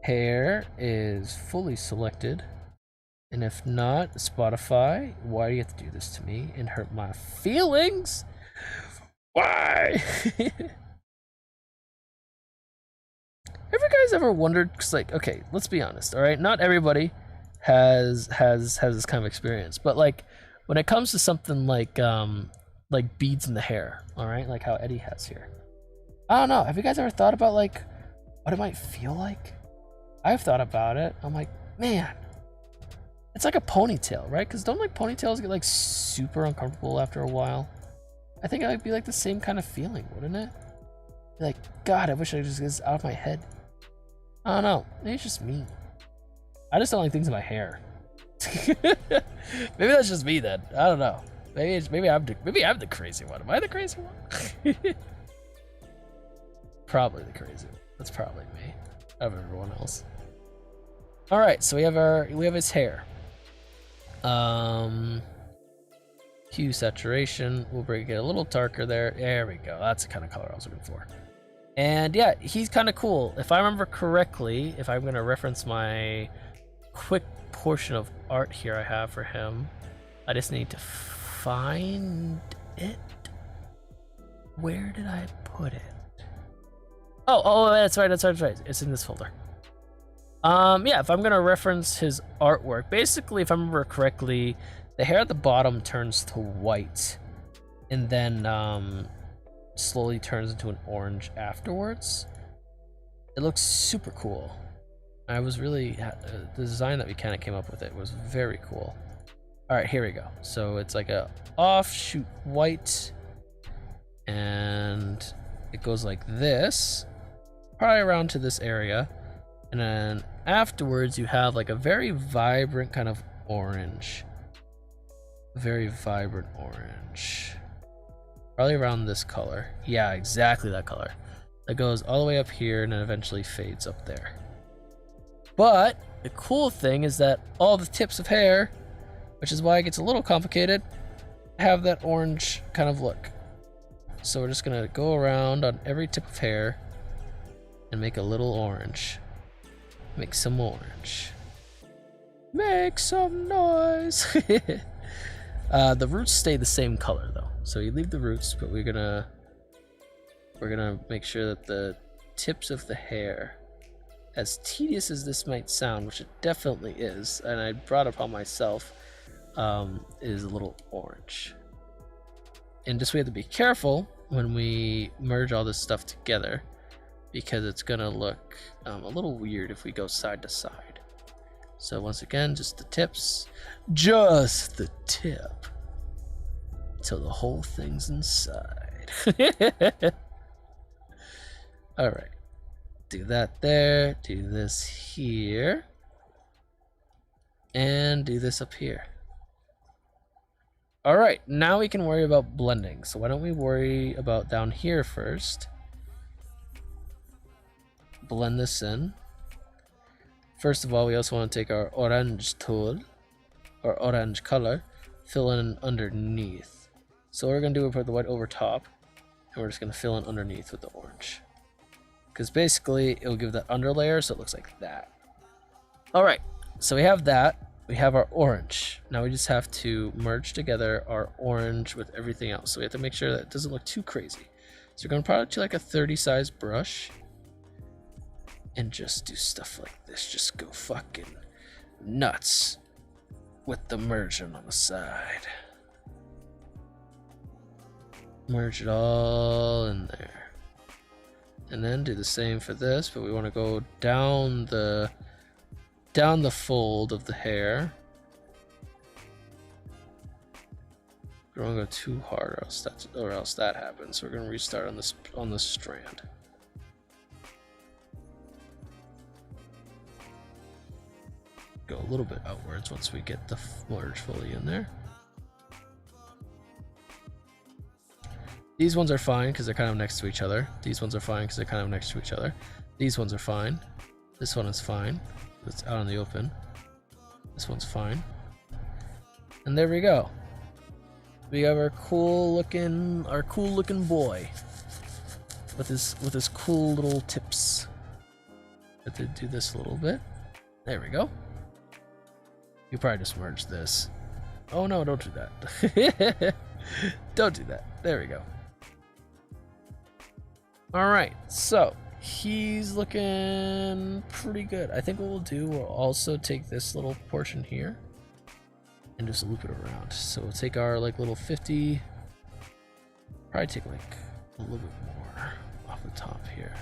hair is fully selected, and if not, Spotify, why do you have to do this to me and hurt my feelings? Why? Have you guys ever wondered, cause like, okay, let's be honest, all right, not everybody has this kind of experience, but like when it comes to something like beads in the hair, all right, like how Eddie has here, I don't know, have you guys ever thought about like what it might feel like? I've thought about it. I'm like, man, it's like a ponytail, right? Because don't like ponytails get like super uncomfortable after a while? I think it would be like the same kind of feeling, wouldn't it? Like, God, I wish I could just get this out of my head. I don't know. Maybe it's just me. I just don't like things in my hair. Maybe that's just me then. I don't know. Maybe I'm the crazy one. Am I the crazy one? Probably the crazy one. That's probably me. Of everyone else. All right, so we have his hair. Hue saturation. We'll bring it a little darker there. There we go. That's the kind of color I was looking for. And yeah, he's kind of cool. If I remember correctly, if I'm gonna reference my quick portion of art here I have for him, I just need to find it. Where did I put it? Oh, that's right. It's in this folder. Yeah, if I'm gonna reference his artwork, basically, if I remember correctly, the hair at the bottom turns to white, and then slowly turns into an orange afterwards. It looks super cool. I was really the design that we kind of came up with it was very cool. All right, here we go. So it's like a offshoot white, and it goes like this, probably around to this area, and then afterwards you have like a very vibrant kind of orange, very vibrant orange, probably around this color. Yeah, exactly that color. That goes all the way up here and then eventually fades up there. But the cool thing is that all the tips of hair, which is why it gets a little complicated, have that orange kind of look. So we're just gonna go around on every tip of hair and make a little orange. Make some orange. Make some noise. The roots stay the same color though. So you leave the roots, but we're gonna make sure that the tips of the hair, as tedious as this might sound, which it definitely is, and I brought it upon myself, is a little orange. And just we have to be careful when we merge all this stuff together, because it's gonna look a little weird if we go side to side. So once again, just the tips, just the tip, till the whole thing's inside. All right. Do that there, do this here, and do this up here. All right, now we can worry about blending. So why don't we worry about down here first? Blend this in. First of all, we also want to take our orange tool, or orange color, fill in underneath. So what we're gonna do, we'll put the white over top, and we're just gonna fill in underneath with the orange. Because basically it will give that underlayer, so it looks like that. All right, so we have that. We have our orange. Now we just have to merge together our orange with everything else. So we have to make sure that it doesn't look too crazy. So we're gonna probably do like a 30 size brush and just do stuff like this. Just go fucking nuts with the merging on the side. Merge it all in there. And then do the same for this, but we want to go down the fold of the hair. We don't want to go too hard, or else that happens. So we're going to restart on this strand. Go a little bit outwards once we get the merge fully in there. These ones are fine because they're kind of next to each other. These ones are fine because they're kind of next to each other. These ones are fine. This one is fine. It's out in the open. This one's fine. And there we go. We have our cool looking boy with his cool little tips. Have to do this a little bit. There we go. You probably just merge this. Oh no, don't do that. Don't do that. There we go. All right, so he's looking pretty good. I think what we'll do, we'll also take this little portion here and just loop it around. So we'll take our like little 50, probably take like a little bit more off the top here.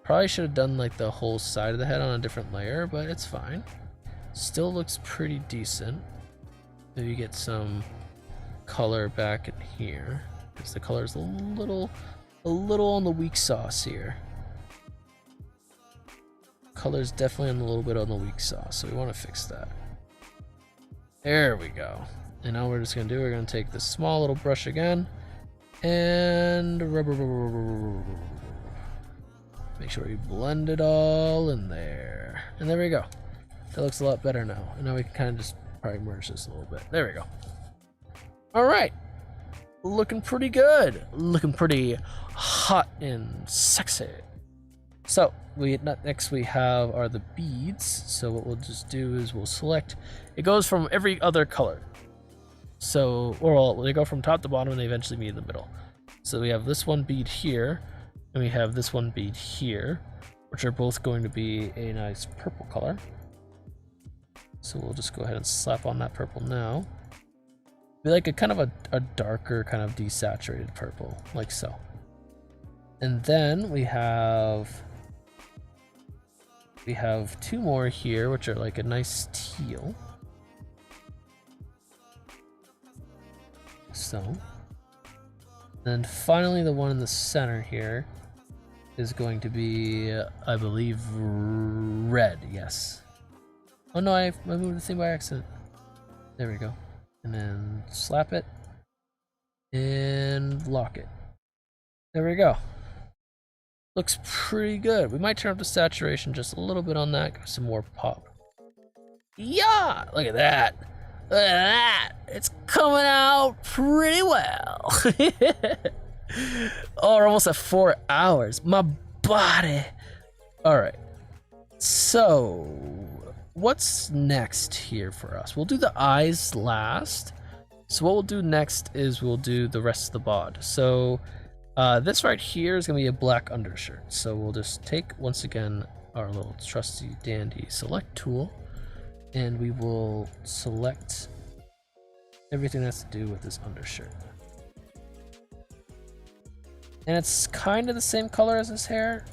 Probably should have done like the whole side of the head on a different layer, but it's fine. Still looks pretty decent. Maybe get some color back in here, because the color is a little on the weak sauce here. Color's definitely a little bit on the weak sauce, so we want to fix that. There we go. And now we're just gonna we're gonna take this small little brush again and make sure we blend it all in there. And there we go. That looks a lot better now. And now we can kind of just probably merge this a little bit. There we go. All right. looking pretty good. Looking pretty hot and sexy. So next we have are the beads. So what we'll just do is we'll select. It goes from every other color. So they go from top to bottom and they eventually meet in the middle. So we have this one bead here, and we have this one bead here, which are both going to be a nice purple color. So we'll just go ahead and slap on that purple now. Be like a kind of a darker kind of desaturated purple, like so. And then we have two more here, which are like a nice teal. So. And finally the one in the center here is going to be, I believe, red, yes. Oh no, I moved the thing by accident. There we go. And then slap it and lock it. There we go. Looks pretty good. We might turn up the saturation just a little bit on that, give some more pop. Yeah, look at that. Look at that. It's coming out pretty well. Oh, we're almost at 4 hours. My body. All right. So, what's next here for us? We'll do the eyes last. So what we'll do next is we'll do the rest of the bod. So this right here is gonna be a black undershirt. So we'll just take, once again, our little trusty dandy select tool, and we will select everything that has to do with this undershirt. And it's kind of the same color as his hair.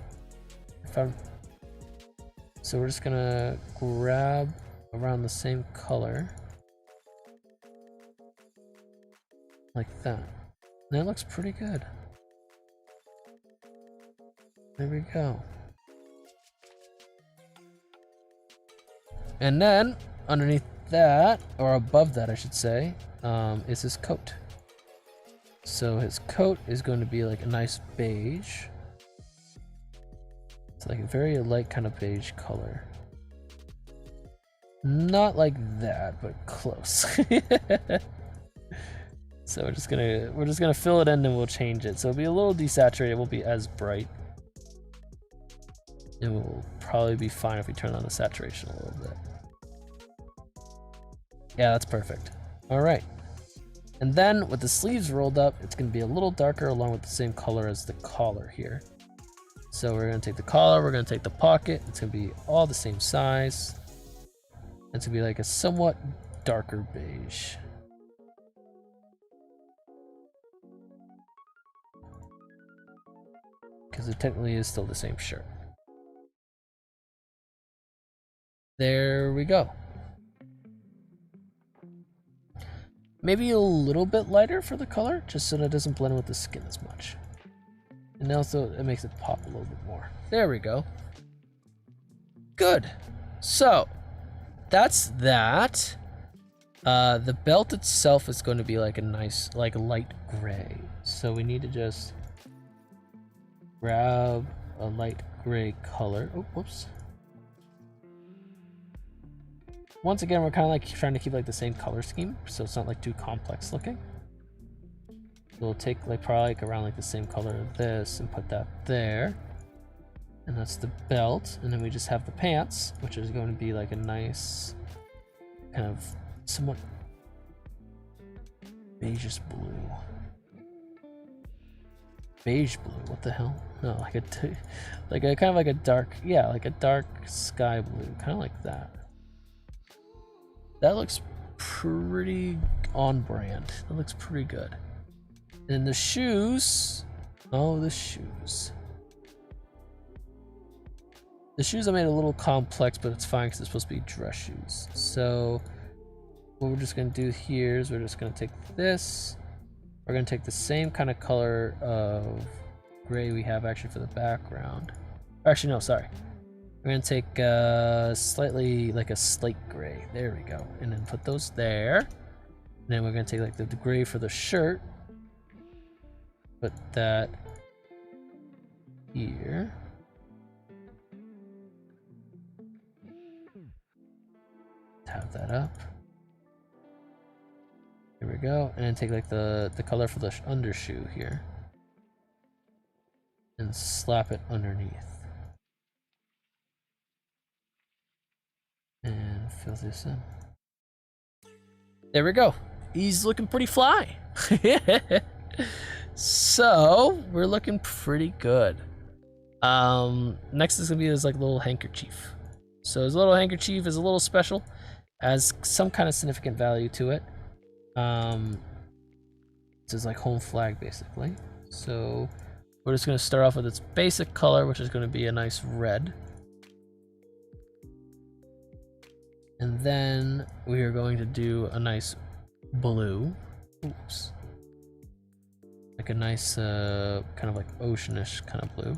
So we're just gonna grab around the same color. Like that. And that looks pretty good. There we go. And then, underneath that, or above that I should say, is his coat. So his coat is going to be like a nice beige. It's like a very light kind of beige color. Not like that, but close. So we're just gonna fill it in and we'll change it. So it'll be a little desaturated, it won't be as bright. It will probably be fine if we turn on the saturation a little bit. Yeah, that's perfect. All right. And then with the sleeves rolled up, it's gonna be a little darker along with the same color as the collar here. So we're gonna take the collar, we're gonna take the pocket, it's gonna be all the same size. It's gonna be like a somewhat darker beige. Because it technically is still the same shirt. There we go. Maybe a little bit lighter for the color, just so that it doesn't blend in with the skin as much. And also it makes it pop a little bit more. There we go. Good. So, that's that. The belt itself is going to be like a nice, like light gray. So we need to just grab a light gray color. Oh, whoops. Once again, we're kind of like trying to keep like the same color scheme, so it's not like too complex looking. We'll take like probably like around like the same color of this and put that there. And that's the belt. And then we just have the pants, which is going to be like a nice kind of somewhat beigeish blue. Beige blue, what the hell? No, like a kind of like a dark, yeah, like a dark sky blue, kind of like that. That looks pretty on brand. That looks pretty good. And the shoes, oh, the shoes. The shoes I made a little complex, but it's fine because it's supposed to be dress shoes. So what we're just gonna do here is we're just gonna take this. We're gonna take the same kind of color of gray we have actually for the background. Actually, no, sorry. We're gonna take slightly like a slate gray. There we go. And then put those there. And then we're gonna take like the gray for the shirt. Put that here. Have that up. There we go. And then take like the color for the undershoe here. And slap it underneath. And fill this in. There we go. He's looking pretty fly. So we're looking pretty good. Next is gonna be his like little handkerchief. So his little handkerchief is a little special, has some kind of significant value to it. It's his like home flag basically. So we're just gonna start off with its basic color, which is gonna be a nice red. And then we are going to do a nice blue. Oops. Like a nice kind of like oceanish kind of blue.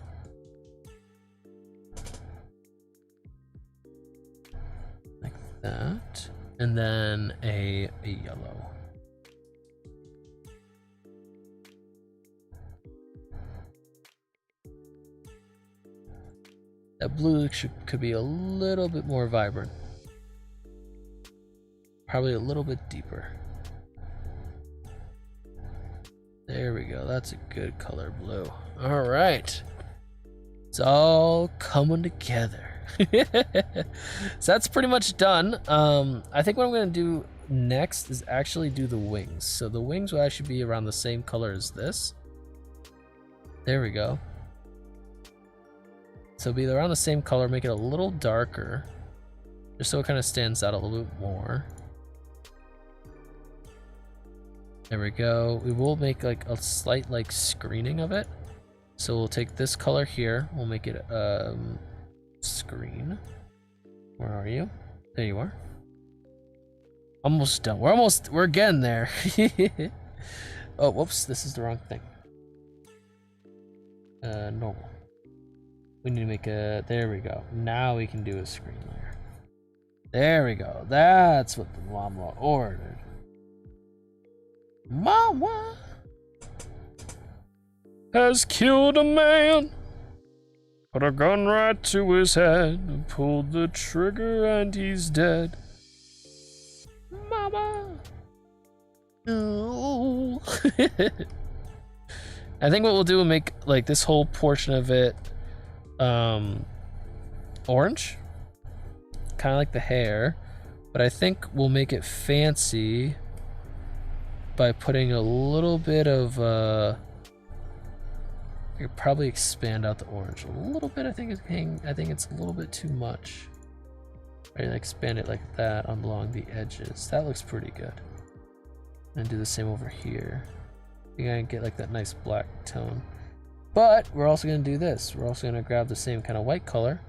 Like that. And then a yellow. That blue could be a little bit more vibrant. Probably a little bit deeper. There we go. That's a good color blue. All right. It's all coming together. So that's pretty much done. I think what I'm going to do next is actually do the wings. So the wings will actually be around the same color as this. There we go. So be around the same color, make it a little darker, just so it kind of stands out a little bit more. There we go. We will make like a slight like screening of it. So we'll take this color here, we'll make it screen. Where are you? There you are. Almost done. We're getting there. Oh, whoops, this is the wrong thing. Normal. We need to make a, there we go. Now we can do a screen layer. There we go. That's what the mama ordered. Mama has killed a man, put a gun right to his head, pulled the trigger and he's dead. Mama. Ooh. I think what we'll do is make like this whole portion of it orange, kind of like the hair, but I think we'll make it fancy by putting a little bit of I could probably expand out the orange a little bit. I think it's a little bit too much. Right, expand it like that along the edges. That looks pretty good. And do the same over here. I think I can get like that nice black tone. But we're also gonna do this. We're also gonna grab the same kind of white color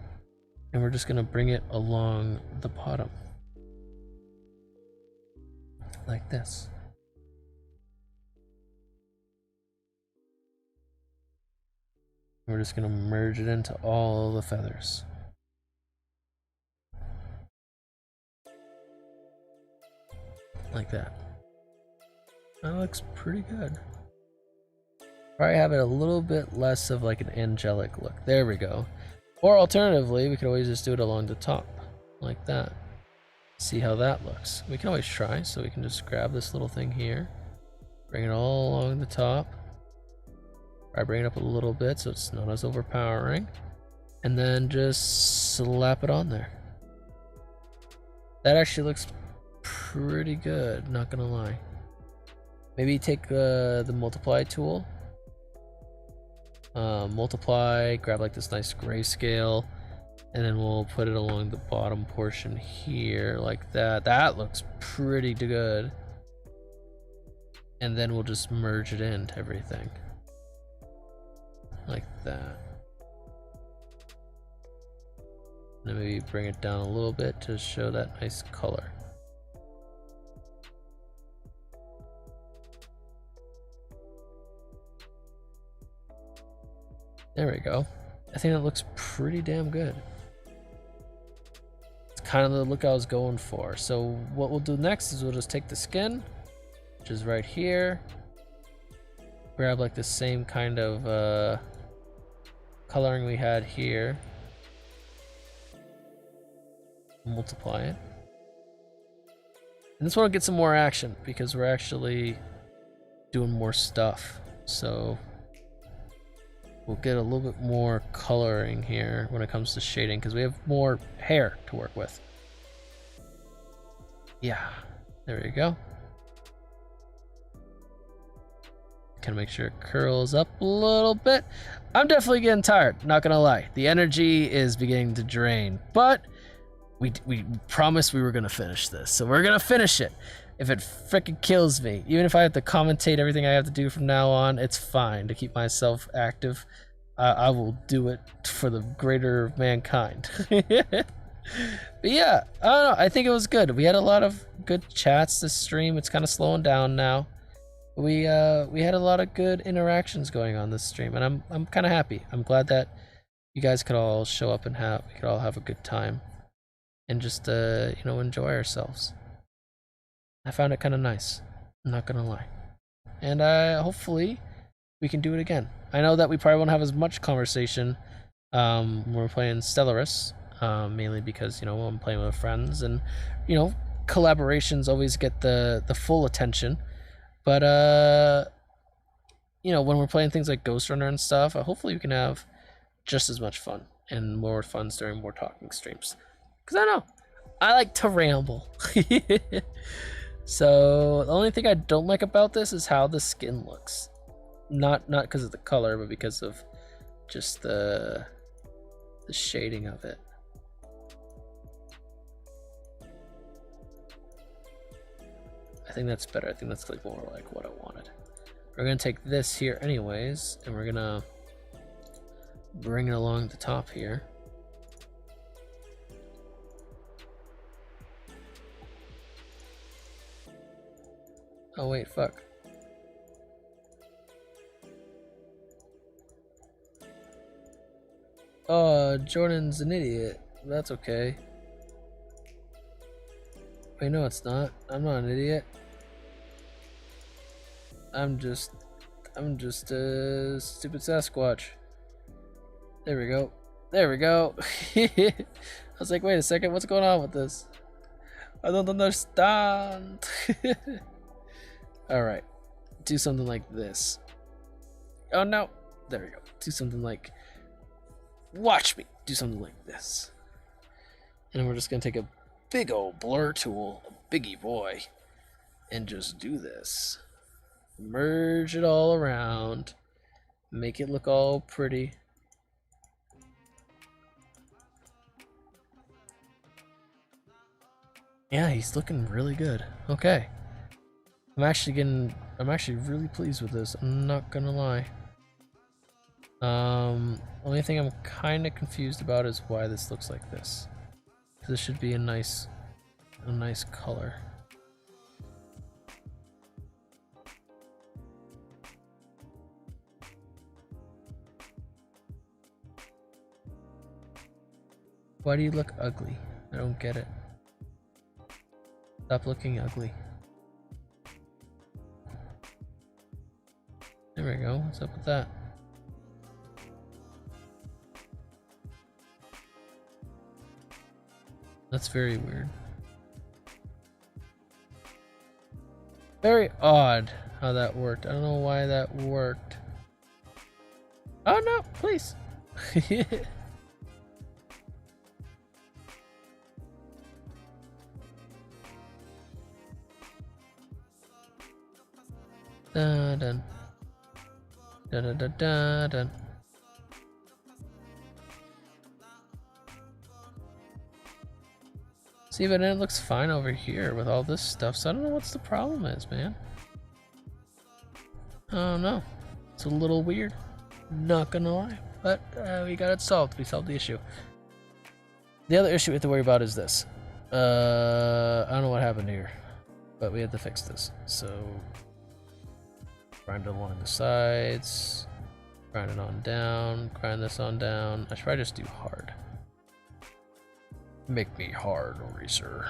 and we're just gonna bring it along the bottom. Like this. We're just gonna merge it into all the feathers. Like that. That looks pretty good. Probably have it a little bit less of like an angelic look. There we go. Or alternatively, we could always just do it along the top. Like that. See how that looks. We can always try, so we can just grab this little thing here. Bring it all along the top. I bring it up a little bit so it's not as overpowering, and then just slap it on there. That actually looks pretty good, not gonna lie. Maybe take the multiply tool, multiply, grab like this nice grayscale, and then we'll put it along the bottom portion here like that. That looks pretty good. And then we'll just merge it into everything. Like that. And then maybe bring it down a little bit to show that nice color. There we go. I think that looks pretty damn good. It's kind of the look I was going for. So what we'll do next is we'll just take the skin, which is right here. Grab like the same kind of coloring we had here. Multiply it. And this one will get some more action because we're actually doing more stuff. So we'll get a little bit more coloring here when it comes to shading because we have more hair to work with. Yeah, there we go. Kind of make sure it curls up a little bit. I'm definitely getting tired, not gonna lie. The energy is beginning to drain, but we promised we were gonna finish this, so we're gonna finish it. If it frickin' kills me, even if I have to commentate everything I have to do from now on, it's fine to keep myself active. I will do it for the greater of mankind. But yeah, I don't know, I think it was good. We had a lot of good chats this stream. It's kind of slowing down now. We had a lot of good interactions going on this stream, and I'm kind of happy. I'm glad that you guys could all show up and we could all have a good time and just you know, enjoy ourselves. I found it kind of nice, I'm not gonna lie. And hopefully we can do it again. I know that we probably won't have as much conversation when we're playing Stellaris, mainly because, you know, I'm playing with friends, and you know, collaborations always get the full attention. But you know, when we're playing things like Ghost Runner and stuff, hopefully we can have just as much fun and more fun during more talking streams. Cause I know I like to ramble. So the only thing I don't like about this is how the skin looks. Not because of the color, but because of just the shading of it. I think that's better. I think that's like more like what I wanted. We're gonna take this here anyways, and we're gonna bring it along the top here. Oh wait, fuck. Oh, Jordan's an idiot. That's okay. Wait, no it's not. I'm not an idiot. I'm just a stupid Sasquatch. There we go. There we go. I was like, wait a second, what's going on with this? I don't understand. Alright. Do something like this. Oh no. There we go. Do something like... Watch me. Do something like this. And we're just gonna take a big old blur tool, a biggie boy, and just do this. Merge it all around. Make it look all pretty. Yeah, he's looking really good. Okay. I'm actually really pleased with this. I'm not gonna lie. Only thing I'm kind of confused about is why this looks like this. This should be a nice color. Why do you look ugly? I don't get it. Stop looking ugly. There we go. What's up with that? That's very weird. Very odd how that worked. I don't know why that worked. Oh no, please. Dun dun dun dun dun dun dun. See, but it looks fine over here with all this stuff, so I don't know what's the problem is, man. I don't know. It's a little weird. Not gonna lie. But we got it solved. We solved the issue. The other issue we have to worry about is this. I don't know what happened here, but we had to fix this. So grind it along the sides, grind it on down, grind this on down. I should probably just do hard. Make me hard, eraser.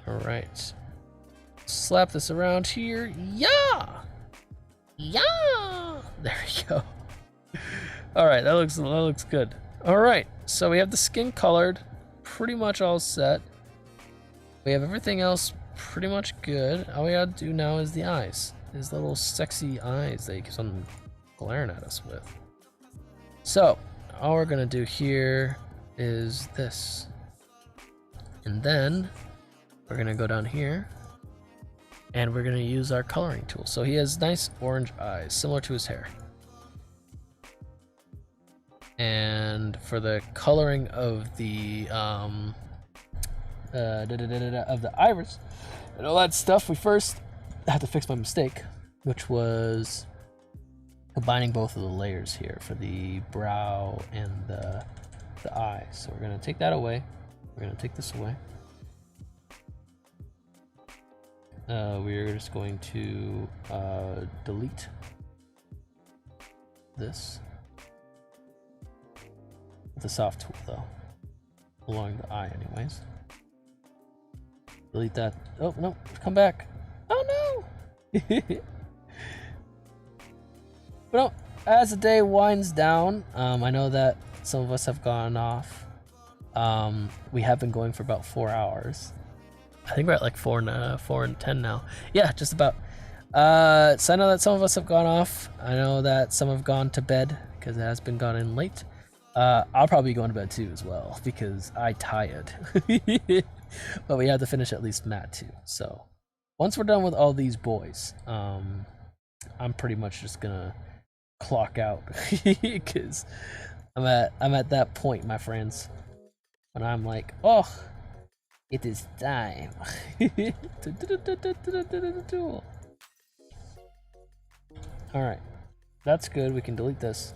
Alright. Slap this around here. Yeah! Yeah! There we go. All right, that looks good. All right, so we have the skin colored, pretty much all set. We have everything else pretty much good. All we gotta do now is the eyes. His little sexy eyes that he keeps on glaring at us with. So, all we're gonna do here is this. And then we're gonna go down here and we're gonna use our coloring tool. So he has nice orange eyes, similar to his hair. And for the coloring of the iris and all that stuff, we first had to fix my mistake, which was combining both of the layers here for the brow and the eye. So we're gonna take that away. We're gonna take this away. We're just going to delete this. The soft tool though, along the eye anyways. Delete that. Oh no, come back. Oh no. But as the day winds down, I know that some of us have gone off. We have been going for about 4 hours. I think we're at like 4 and 10 now. Yeah, just about. So I know that some of us have gone off. I know that some have gone to bed because it has been gone in late. I'll probably be going to bed too as well because I tired. But we have to finish at least Matt too. So once we're done with all these boys, I'm pretty much just gonna clock out because I'm at that point, my friends, when I'm like, oh, it is time. All right, that's good. We can delete this.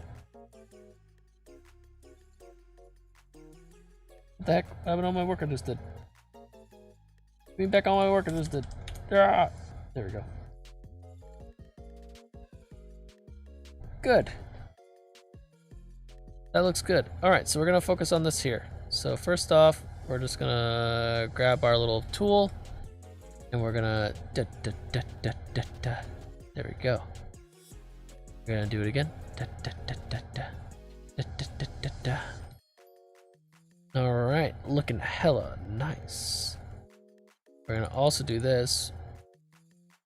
What the heck happened on my work I just did? Being back on my work I just did. Ah, there we go. Good. That looks good. Alright, so we're gonna focus on this here. So first off, we're just gonna grab our little tool and we're gonna there we go. We're gonna do it again. Alright, looking hella nice. We're gonna also do this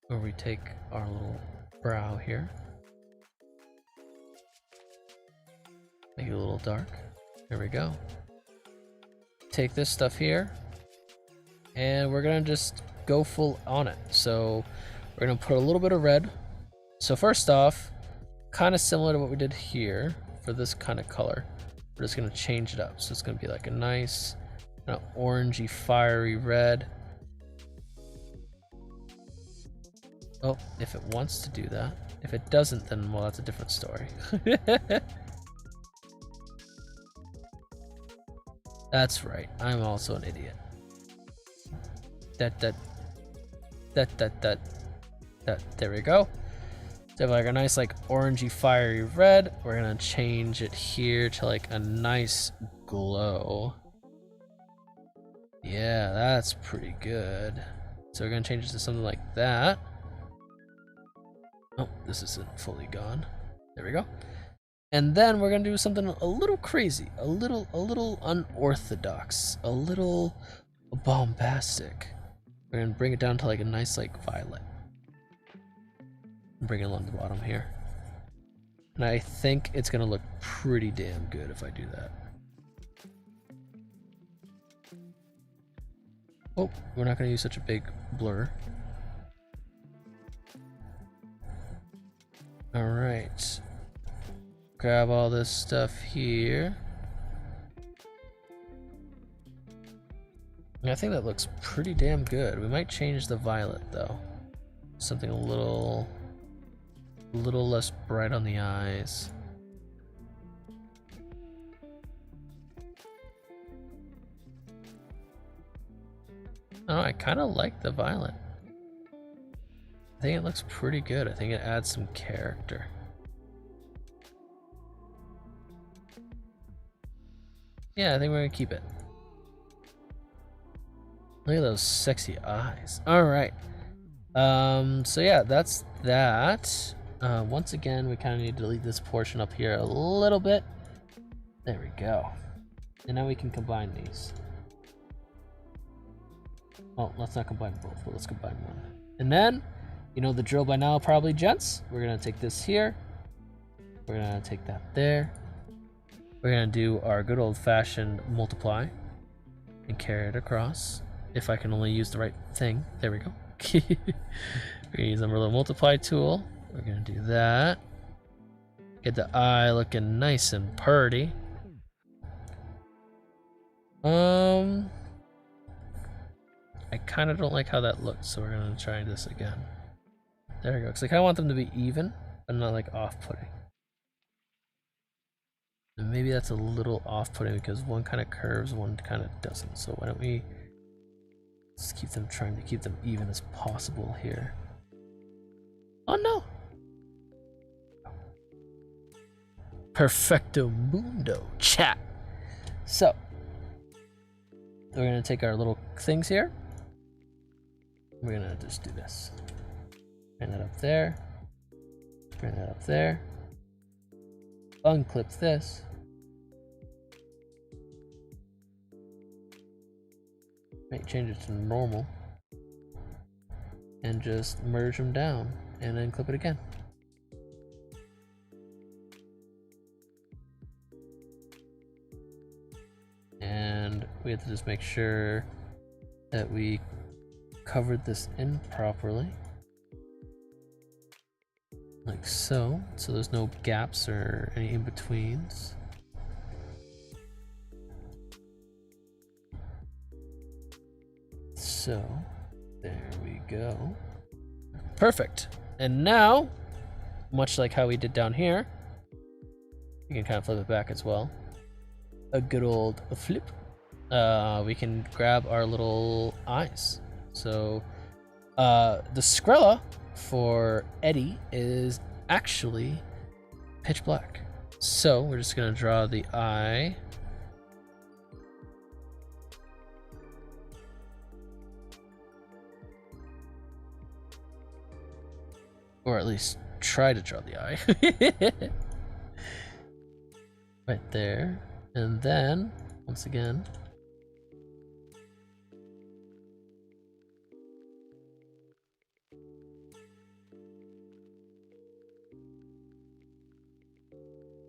where we take our little brow here, make it a little dark. There we go. Take this stuff here and we're gonna just go full on it. So we're gonna put a little bit of red. So first off, kind of similar to what we did here for this kind of color, we're just gonna change it up. So it's gonna be like a nice kind of orangey, fiery red. Oh, if it wants to do that. If it doesn't, then well, that's a different story. That's right, I'm also an idiot. There we go. So like a nice like orangey fiery red. We're gonna change it here to like a nice glow. Yeah, that's pretty good. So we're gonna change it to something like that. Oh, this isn't fully gone. There we go. And then we're gonna do something a little crazy, a little unorthodox, a little bombastic. We're gonna bring it down to like a nice like violet. Bring it along the bottom here. And I think it's gonna look pretty damn good if I do that. Oh, we're not gonna use such a big blur. All right. Grab all this stuff here. I think that looks pretty damn good. We might change the violet though. Something a little less bright on the eyes. Oh, I kind of like the violet. I think it looks pretty good. I think it adds some character. Yeah, I think we're gonna keep it. Look at those sexy eyes. All right. So yeah, that's that. Once again, we kind of need to delete this portion up here a little bit. There we go. And now we can combine these. Oh, let's not combine both, but let's combine one. And then, you know the drill by now probably, gents. We're gonna take this here. We're gonna take that there. We're gonna do our good old-fashioned multiply and carry it across. If I can only use the right thing. There we go. We're gonna use our little multiply tool. We're gonna do that. Get the eye looking nice and purty. I kind of don't like how that looks, so we're gonna try this again. There we go. Because I kind of want them to be even, but not like off-putting. And maybe that's a little off-putting because one kind of curves, one kind of doesn't. So why don't we just keep them, trying to keep them even as possible here. Oh no! Perfecto mundo, chat. So we're gonna take our little things here. We're gonna just do this. Bring that up there. Bring that up there. Unclip this. Change it to normal. And just merge them down. And then clip it again. And we have to just make sure that we covered this in properly. Like so. So there's no gaps or any in-betweens. So, there we go. Perfect. And now, much like how we did down here, you can kind of flip it back as well. A good old flip. We can grab our little eyes. So, the Skrilla for Eddie is actually pitch black. So, we're just going to draw the eye. Or at least try to draw the eye. Right there. And then, once again,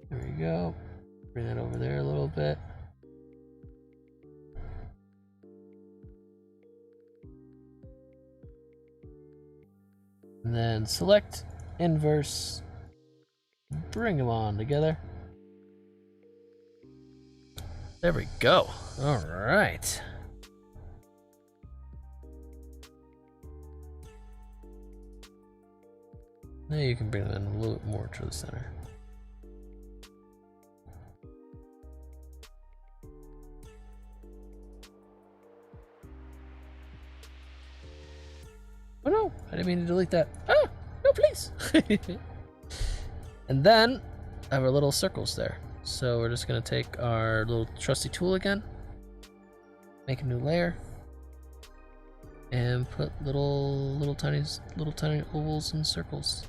there we go. Bring that over there a little bit. And then select inverse, bring them on together. There we go. All right. Now you can bring them in a little bit more to the center. Oh no, I didn't mean to delete that. Ah, no, please. And then I have our little circles there. So we're just gonna take our little trusty tool again, make a new layer, and put little tiny ovals and circles.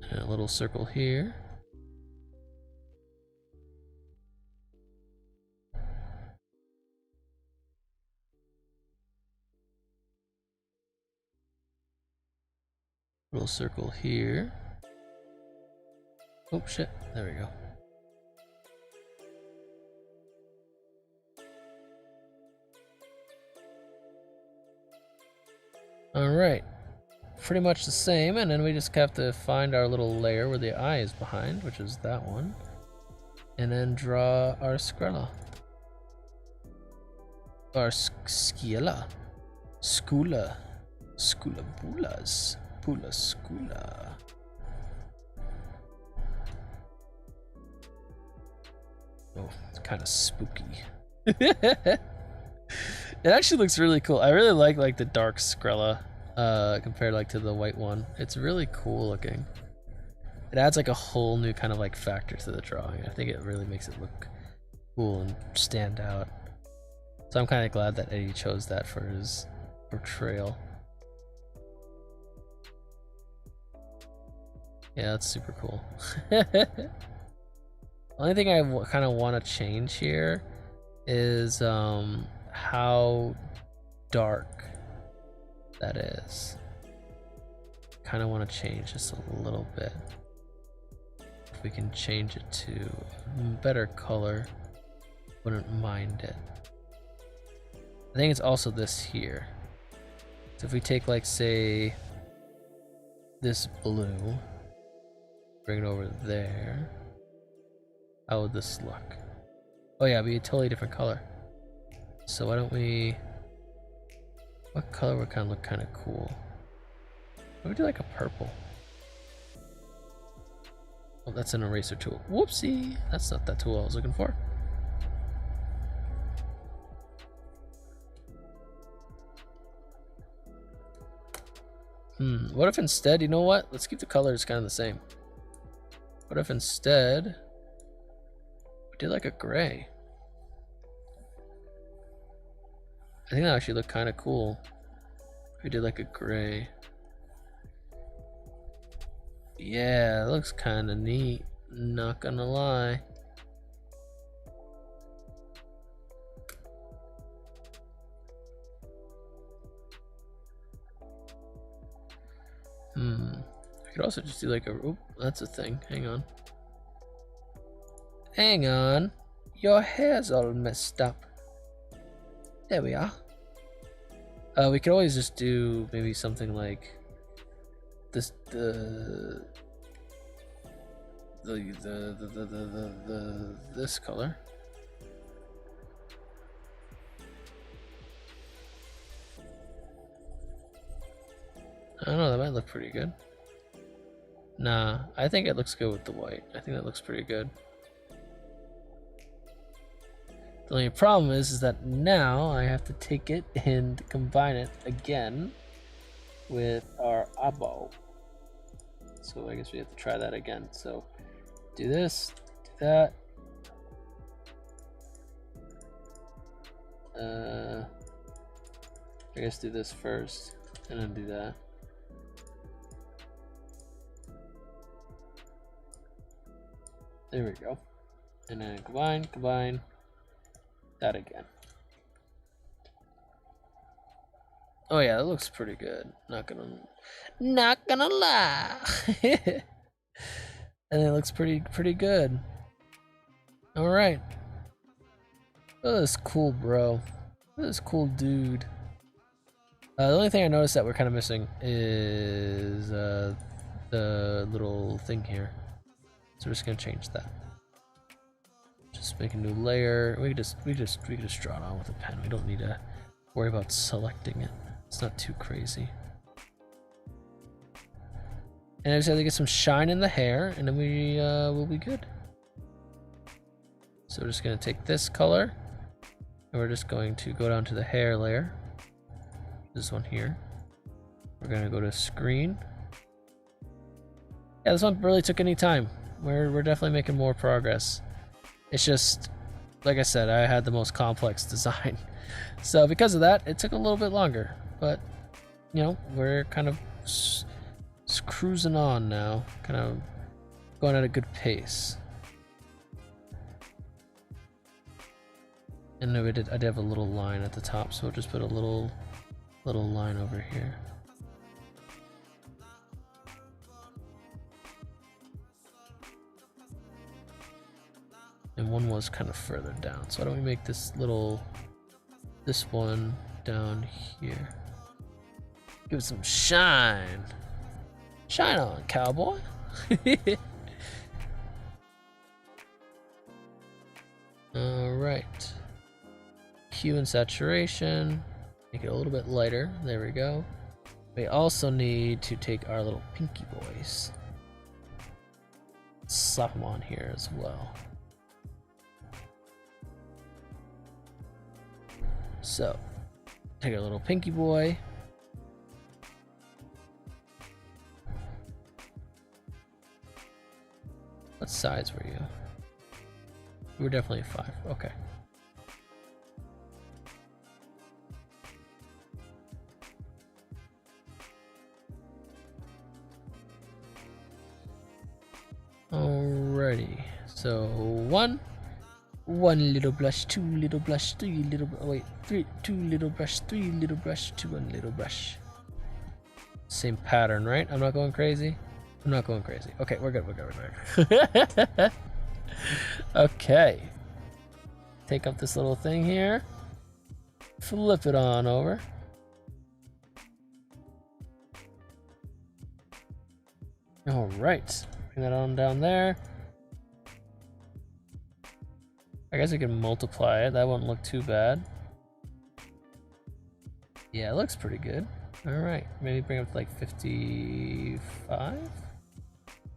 And a little circle here. Little circle here. Oh shit, there we go. Alright, pretty much the same, and then we just have to find our little layer where the eye is behind, which is that one. And then draw our Skrilla. Our Skilla. Skula. Skula bulas. Pula Skula. Oh, it's kind of spooky. It actually looks really cool. I really like the dark Skrilla compared like to the white one. It's really cool looking. It adds like a whole new kind of like factor to the drawing. I think it really makes it look cool and stand out. So I'm kind of glad that Eddie chose that for his portrayal. Yeah, that's super cool. Only thing I kind of want to change here is how dark that is. Kind of want to change just a little bit. If we can change it to a better color, wouldn't mind it. I think it's also this here. So if we take, like, say, this blue, bring it over there, how would this look? Oh yeah, it'd be a totally different color. So why don't we, what color would kind of look kind of cool? Why don't we do like a purple? Oh, that's an eraser tool. Whoopsie, that's not that tool I was looking for. What if instead, you know what? Let's keep the colors kind of the same. What if instead we did like a gray? I think that actually look kind of cool. If we did like a gray. Yeah, it looks kind of neat. Not gonna lie. I could also just do like a, oop, that's a thing. Hang on. Hang on. Your hair's all messed up. There we are. We could always just do maybe something like this, this color. I don't know, that might look pretty good. Nah, I think it looks good with the white. I think that looks pretty good. The only problem is that now I have to take it and combine it again with our abo. So I guess we have to try that again. So do this, do that. I guess do this first and then do that. There we go. And then combine that again. Oh yeah, that looks pretty good. Not gonna lie. And it looks pretty good. All right. Look at this cool bro. Look at this cool dude. The only thing I noticed that we're kind of missing is the little thing here. So we're just gonna change that. Just make a new layer. We could just draw it on with a pen. We don't need to worry about selecting it. It's not too crazy. And I just have to get some shine in the hair, and then we will be good. So we're just gonna take this color, and we're just going to go down to the hair layer. This one here. We're gonna go to screen. Yeah, this one really took any time. We're definitely making more progress. It's just, like I said, I had the most complex design. So because of that, it took a little bit longer. But, you know, we're kind of cruising on now. Kind of going at a good pace. And then I did have a little line at the top, so we'll just put a little line over here. And one was kind of further down. So why don't we make this one down here. Give it some shine. Shine on, cowboy. All right. Hue and saturation. Make it a little bit lighter. There we go. We also need to take our little pinky boys. Slap them on here as well. So, take our little pinky boy. What size were you? You were definitely 5. Okay. Alrighty. So one little brush, two little brush, three little. Oh wait, two little brush, three little brush, one little brush. Same pattern, right? I'm not going crazy. I'm not going crazy. Okay, we're good. We're good. We're good. Okay. Take up this little thing here. Flip it on over. All right. Bring that on down there. I guess I can multiply it. That won't look too bad. Yeah, it looks pretty good. All right, maybe bring it up to like 55.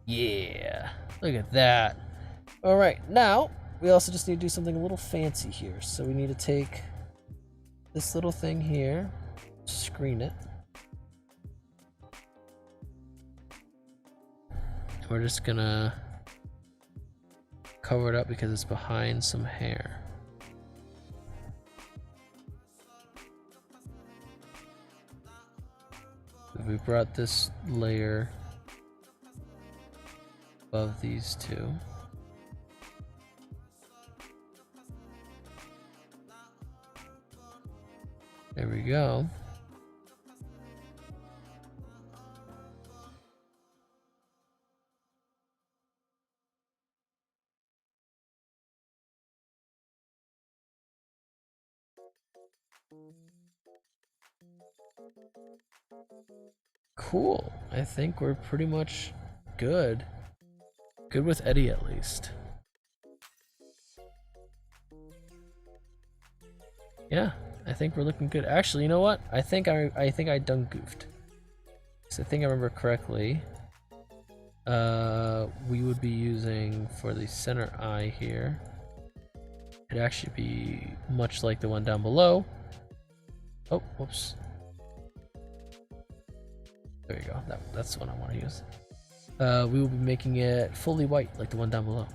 Yeah, look at that. All right, now we also just need to do something a little fancy here. So we need to take this little thing here, screen it. And we're just gonna cover it up because it's behind some hair. We brought this layer above these two. There we go. Cool. I think we're pretty much good. Good with Eddie at least. Yeah, I think we're looking good. Actually, you know what? I think I done goofed. So I think I remember correctly. We would be using for the center eye here. It'd actually be much like the one down below. Oh, whoops. There you go. That's the one I want to use. We will be making it fully white, like the one down below.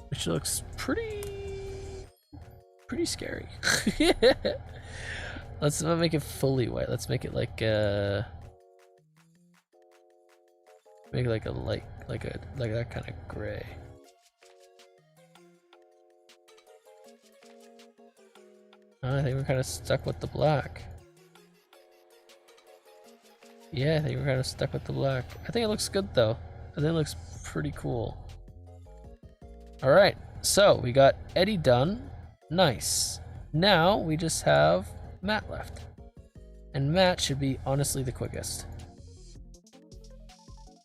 Which looks pretty scary. Let's not make it fully white. Let's make it like make it like a light, like that kind of gray. I think we're kind of stuck with the black. Yeah, I think we're kind of stuck with the black. I think it looks good though. I think it looks pretty cool. All right, so we got Eddie done. Nice. Now we just have Matt left. And Matt should be honestly the quickest.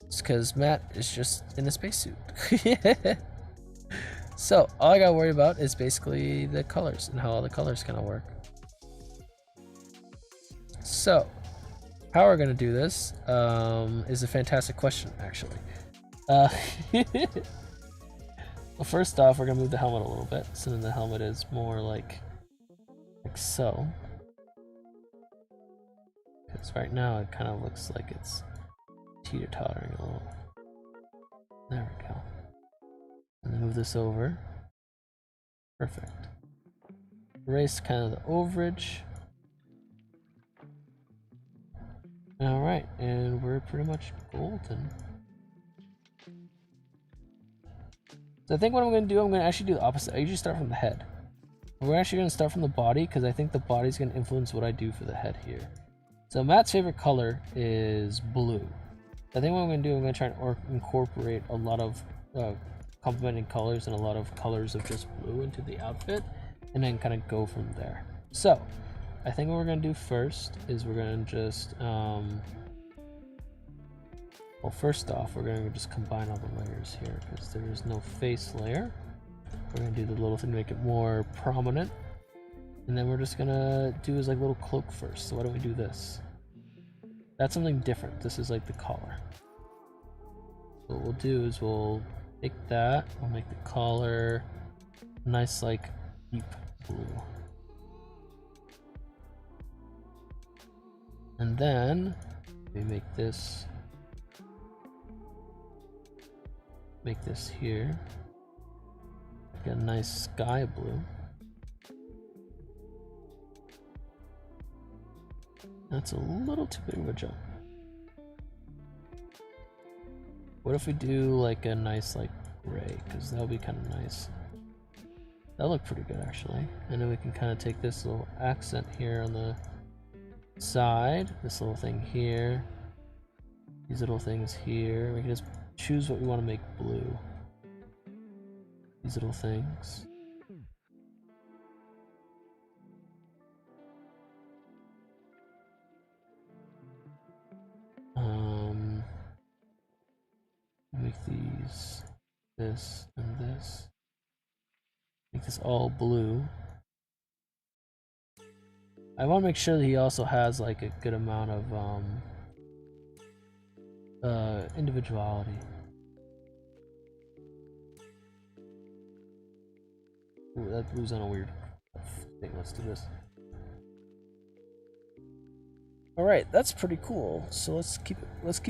It's because Matt is just in a spacesuit. So all I gotta worry about is basically the colors and how all the colors kind of work. So how we're gonna do this is a fantastic question, actually. Well, first off, we're gonna move the helmet a little bit, so then the helmet is more like so. Because right now it kind of looks like it's teeter-tottering a little. There we go. And then move this over. Perfect. Erase kind of the overage. Alright, and we're pretty much golden. So I think what I'm going to do, I'm going to actually do the opposite. I usually start from the head. We're actually going to start from the body because I think the body's going to influence what I do for the head here. So Matt's favorite color is blue. I think what I'm going to do, I'm going to try and incorporate a lot of complementing colors and a lot of colors of just blue into the outfit, and then kind of go from there. So I think what we're going to do first is we're going to just well, first off, we're going to just combine all the layers here because there is no face layer. We're going to do the little thing to make it more prominent, and then we're just going to do is like a little cloak first. So why don't we do this? That's something different. This is like the collar. So what we'll do is we'll take that, we'll make the collar nice, like deep blue. And then we make this here like a nice sky blue. That's a little too big of a jump. What if we do like a nice like gray? Because that would be kind of nice. That looked pretty good actually. And then we can kind of take this little accent here on the side, this little thing here, these little things here. We can just choose what we want to make blue. These little things. Make these this and this. Make this all blue. I want to make sure that he also has like a good amount of individuality. Ooh, that blue's on a weird thing. Let's do this. All right, that's pretty cool. So let's keep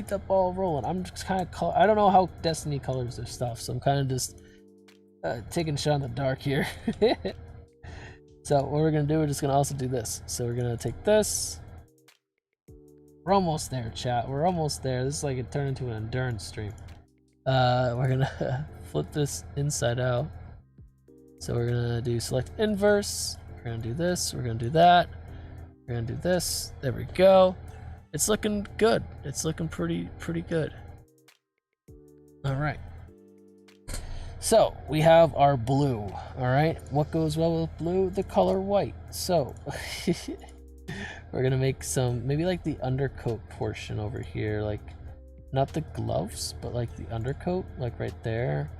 that ball rolling. I'm just kind of I don't know how Destiny colors their stuff, so I'm kind of just taking a shot in the dark here. So what we're gonna do, we're just gonna also do this. So we're gonna take this. We're almost there, chat. We're almost there. This is like it turned into an endurance stream. We're gonna flip this inside out. So we're gonna do select inverse. We're gonna do this. We're gonna do that. We're gonna do this. There we go. It's looking good. It's looking pretty good. All right. So we have our blue. All right. What goes well with blue? The color white. So we're gonna make some, maybe like the undercoat portion over here, like not the gloves, but like the undercoat, like right there.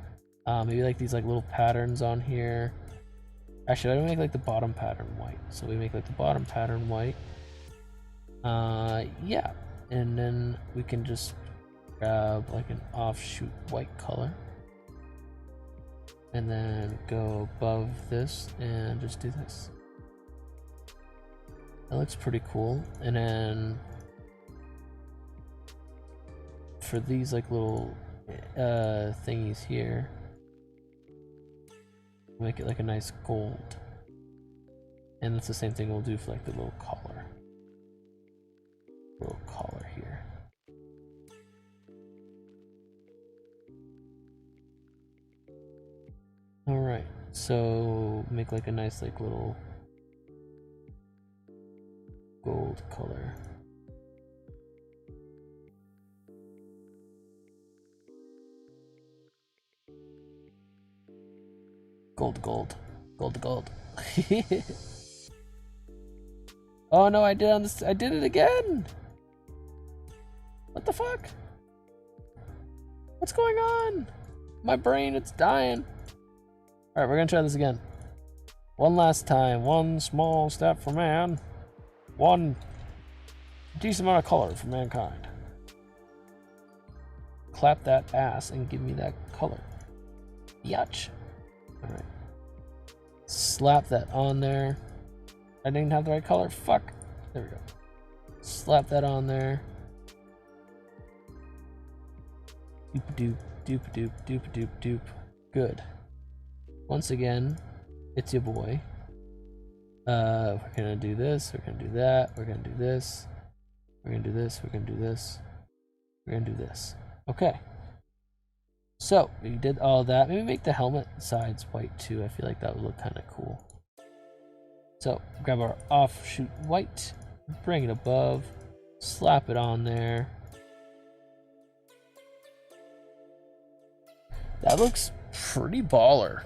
Maybe like these like little patterns on here. Actually, I don't make like the bottom pattern white. So we make like the bottom pattern white. Yeah. And then we can just grab like an offshoot white color. And then go above this and just do this. That looks pretty cool. And then for these like little thingies here, make it like a nice gold. And that's the same thing we'll do for like the little collar. Little collar here. Alright, so make like a nice like little gold color. Gold. Oh no, I did it again! What the fuck? What's going on? My brain, it's dying. Alright, we're gonna try this again. One last time. One small step for man. One decent amount of color for mankind. Clap that ass and give me that color. Yatch. Alright. Slap that on there. I didn't have the right color. Fuck. There we go. Slap that on there. Doop doop, doop doop. Good. Once again, it's your boy. We're gonna do this, we're gonna do that, we're gonna do this, we're gonna do this, we're gonna do this, we're gonna do this. Okay. So, we did all that. Maybe make the helmet sides white too. I feel like that would look kind of cool. So, grab our offshoot white, bring it above, slap it on there. That looks pretty baller.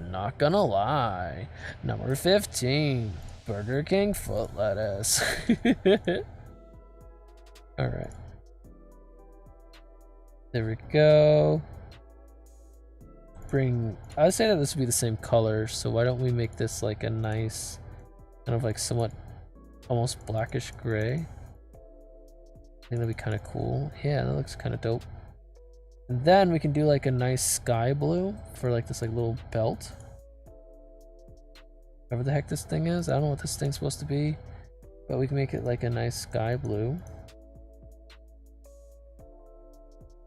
Not gonna lie. Number 15, Burger King foot lettuce. Alright. There we go. I would say that this would be the same color, so why don't we make this like a nice, kind of like somewhat, almost blackish gray. I think that'd be kind of cool. Yeah, that looks kind of dope. And then we can do like a nice sky blue for like this like little belt. Whatever the heck this thing is. I don't know what this thing's supposed to be. But we can make it like a nice sky blue.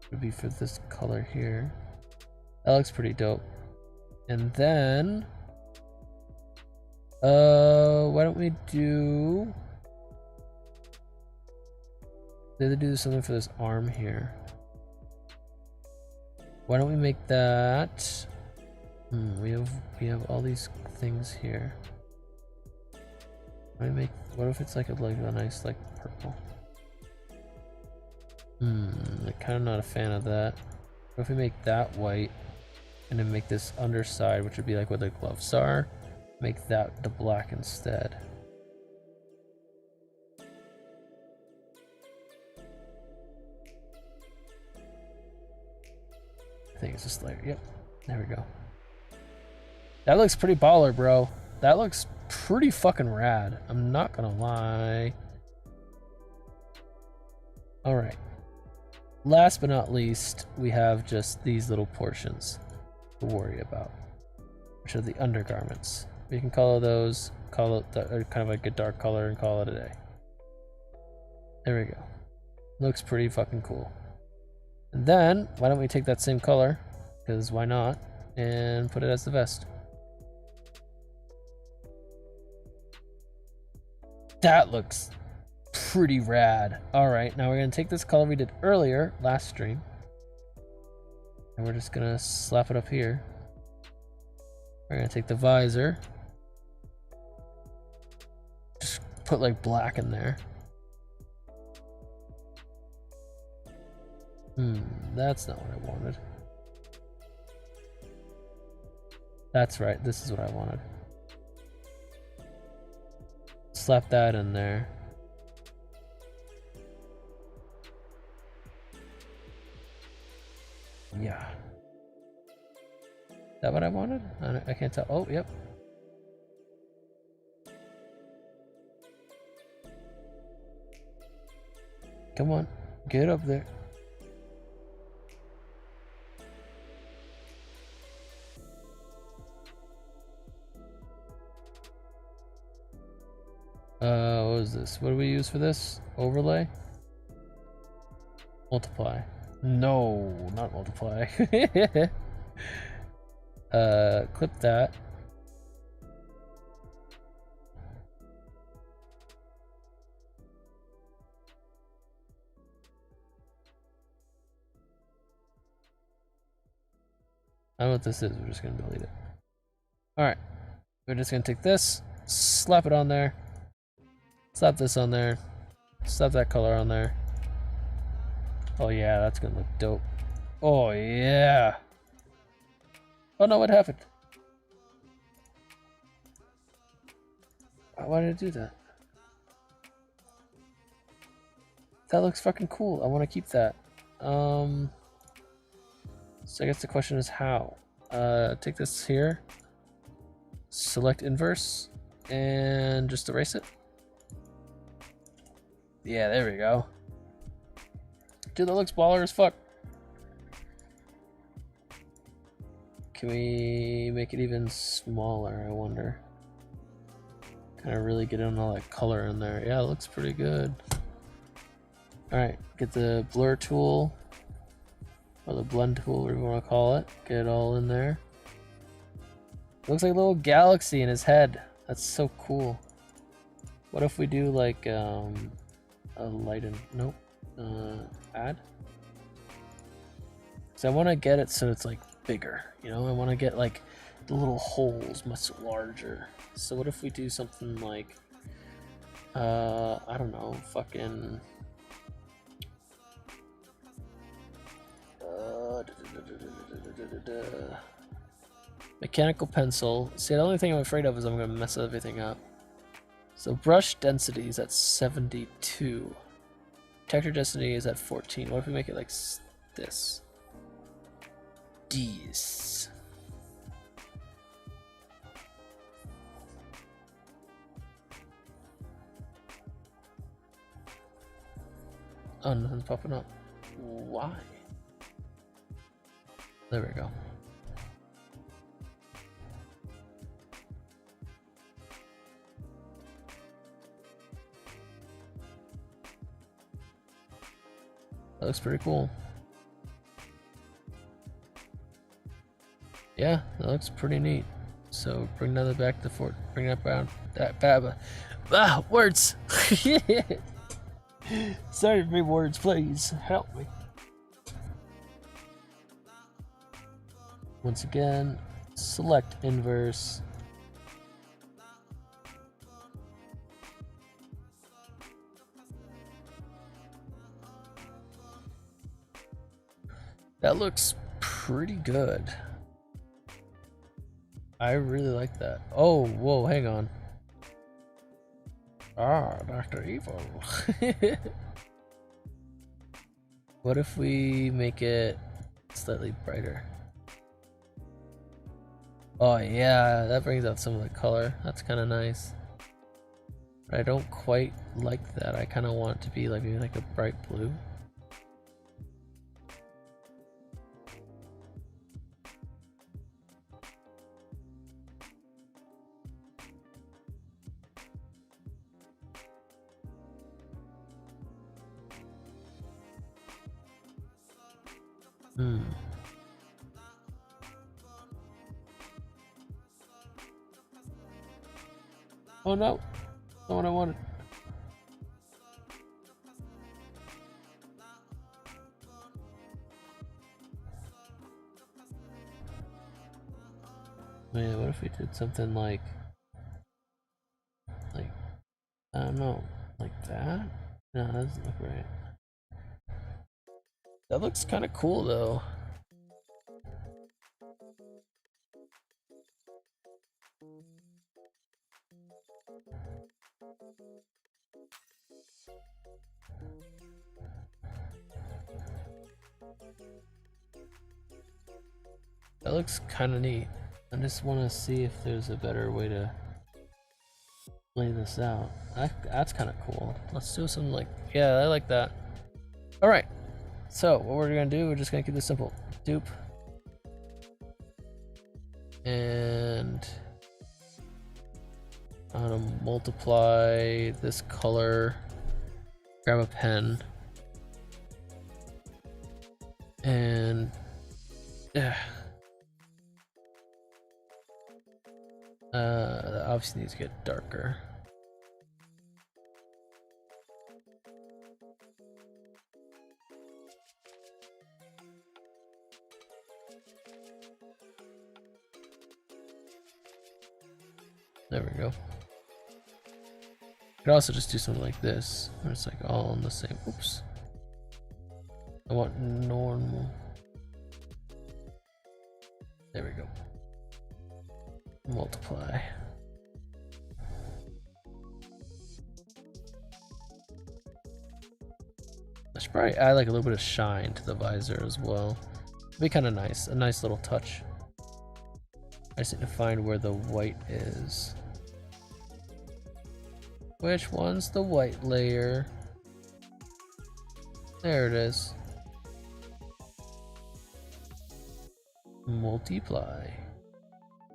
It would be for this color here. That looks pretty dope. And then why don't we do, they do something for this arm here. Why don't we make that? We have all these things here. What if it's like a nice like purple? I'm kind of not a fan of that. What if we make that white and then make this underside, which would be like where the gloves are, make that the black instead. I think it's just like, yep, there we go. That looks pretty baller, bro. That looks pretty fucking rad. I'm not gonna lie. All right. Last but not least, we have just these little portions to worry about, which are the undergarments. We can color those, call it kind of like a dark color and call it a day. There we go. Looks pretty fucking cool. And then, why don't we take that same color, because why not, and put it as the vest. That looks pretty rad. All right, now we're gonna take this color we did earlier, last stream, and we're just gonna slap it up here. We're gonna take the visor, just put like black in there. That's not what I wanted. That's right, this is what I wanted. Slap that in there. Yeah. Is that what I wanted? I can't tell. Oh, yep. Come on, get up there. What is this? What do we use for this? Overlay? Multiply. No, not multiply. Clip that. I don't know what this is, we're just gonna delete it. Alright. We're just gonna take this, slap it on there. Slap this on there. Slap that color on there. Oh yeah, that's gonna look dope. Oh yeah. Oh no, what happened? Why did I do that? That looks fucking cool. I want to keep that. So I guess the question is how. Take this here. Select inverse. And just erase it. Yeah, there we go. Dude, that looks baller as fuck. Can we make it even smaller, I wonder? Kind of really get in all that color in there. Yeah, it looks pretty good. Alright, get the blur tool, or the blend tool, whatever you want to call it. Get it all in there. Looks like a little galaxy in his head. That's so cool. What if we do like, a lighten, nope, add. So I want to get it so it's like bigger, you know, I want to get like the little holes much larger. So what if we do something like, I don't know, fucking, mechanical pencil. See, the only thing I'm afraid of is I'm going to mess everything up. So brush density is at 72. Texture density is at 14. What if we make it like this? This. Oh, nothing's popping up. Why? There we go. That looks pretty cool. Yeah, that looks pretty neat. So bring that back to fort. Bring that down. That baba. Ah, words. Sorry, me words, please help me. Once again, select inverse. That looks pretty good. I really like that. Oh, whoa, hang on. Ah, Dr. Evil. What if we make it slightly brighter? Oh yeah, that brings out some of the color. That's kind of nice. But I don't quite like that. I kind of want it to be like maybe like a bright blue. Oh no, not what I wanted. Man, what if we did something like, I don't know, like that? No, that doesn't look right. That looks kind of cool though. That looks kind of neat. I just want to see if there's a better way to lay this out. That's kind of cool. Let's do something like, yeah, I like that. All right. So what we're gonna do, we're just gonna keep this simple. Dupe. And I'm gonna multiply this color. Grab a pen. And that obviously needs to get darker. There we go. Could also just do something like this, where it's like all on the same. Oops. I want normal. There we go. Multiply. I should probably add like a little bit of shine to the visor as well. It'd be kind of nice, a nice little touch. I just need to find where the white is. Which one's the white layer? There it is. Multiply.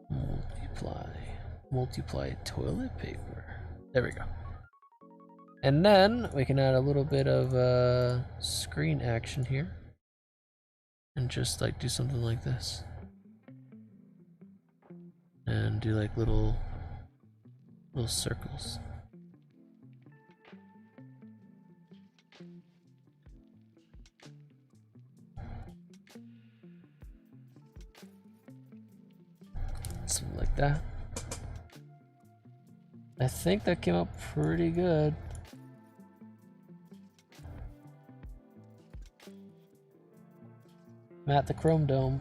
Multiply. Multiply toilet paper. There we go. And then we can add a little bit of screen action here. And just like do something like this. And do like little circles. Something like that. I think that came out pretty good. Matt the Chrome Dome.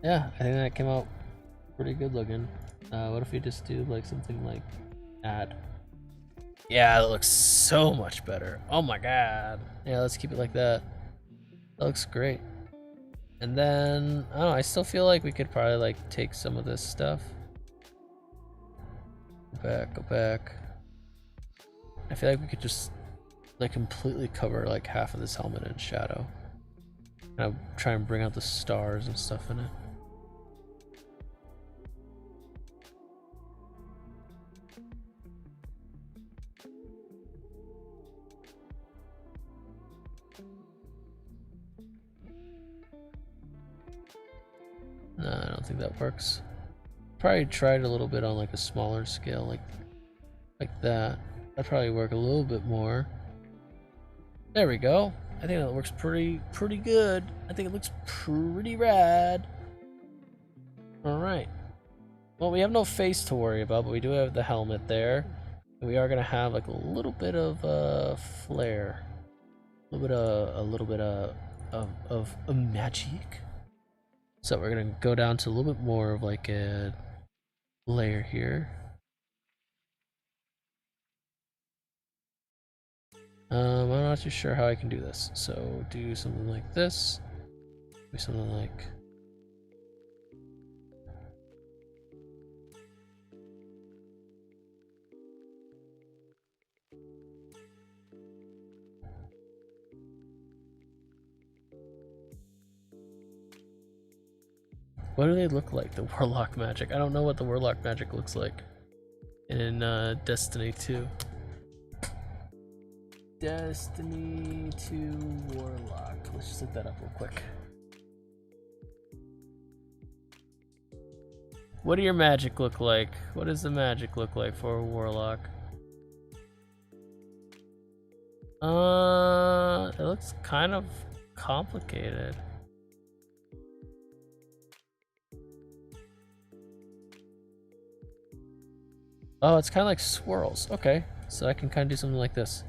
Yeah, I think that came out pretty good looking. What if we just do like something like add? Yeah, that looks so much better. Oh my god. Yeah, let's keep it like that. That looks great. And then, I don't know, I still feel like we could probably like take some of this stuff. Go back. I feel like we could just like completely cover like half of this helmet in shadow. And I'll try and bring out the stars and stuff in it. No, I don't think that works. Probably tried a little bit on like a smaller scale, like that. That'd probably work a little bit more. There we go. I think that works pretty good. I think it looks pretty rad. Alright. Well, we have no face to worry about, but we do have the helmet there. And we are gonna have like a little bit of flare. A little bit of magic. So we're gonna go down to a little bit more of like a layer here. I'm not too sure how I can do this. So do something like this. Do something like. What do they look like, the Warlock magic? I don't know what the Warlock magic looks like in Destiny 2. Destiny 2 Warlock. Let's just look that up real quick. What do your magic look like? What does the magic look like for a Warlock? It looks kind of complicated. Oh, it's kind of like swirls. Okay, so I can kind of do something like this.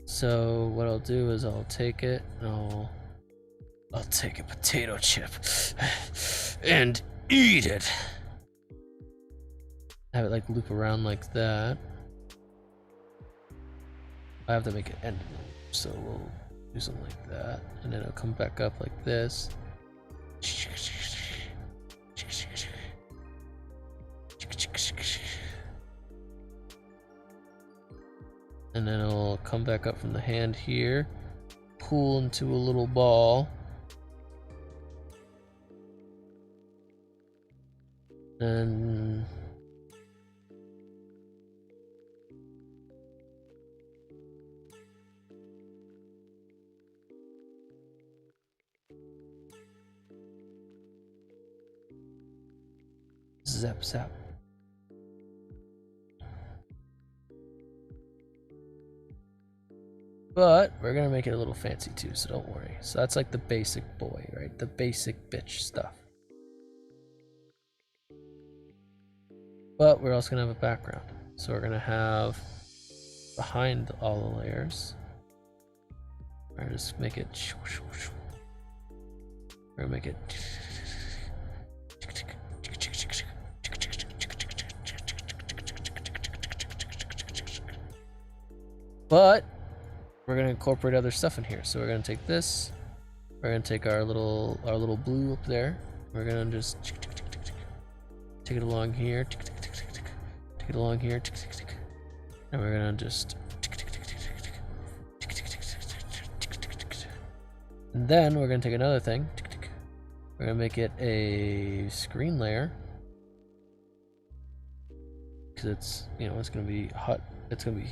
So what I'll do is I'll take it and I'll take a potato chip and eat it. Have it like loop around like that. I have to make it end, so we'll do something like that, and then it'll come back up like this. And then it'll come back up from the hand here, pull into a little ball, and zap zap. But we're gonna make it a little fancy too, so don't worry. So that's like the basic boy, right? The basic bitch stuff. But we're also gonna have a background. So we're gonna have behind all the layers. We're gonna just make it. We're gonna make it. But we're gonna incorporate other stuff in here. So we're gonna take this. We're gonna take our little blue up there. We're gonna just take it along here. Take it along here. And we're gonna just. And then we're gonna take another thing. We're gonna make it a screen layer. Because it's, you know, it's gonna be hot. It's gonna be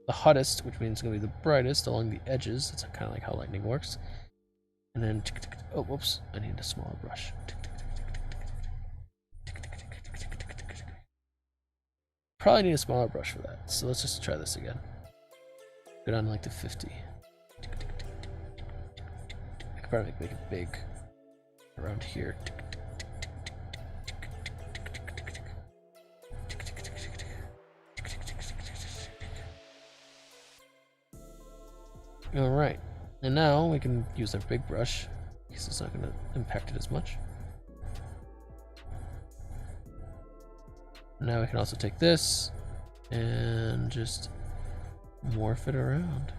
the hottest, which means it's gonna be the brightest along the edges. That's kind of like how lightning works. And then, oh, whoops, I need a smaller brush. Probably need a smaller brush for that. So let's just try this again. Go down to like the 50. I could probably make it big around here. Alright, and now we can use our big brush because it's not going to impact it as much. Now we can also take this and just morph it around.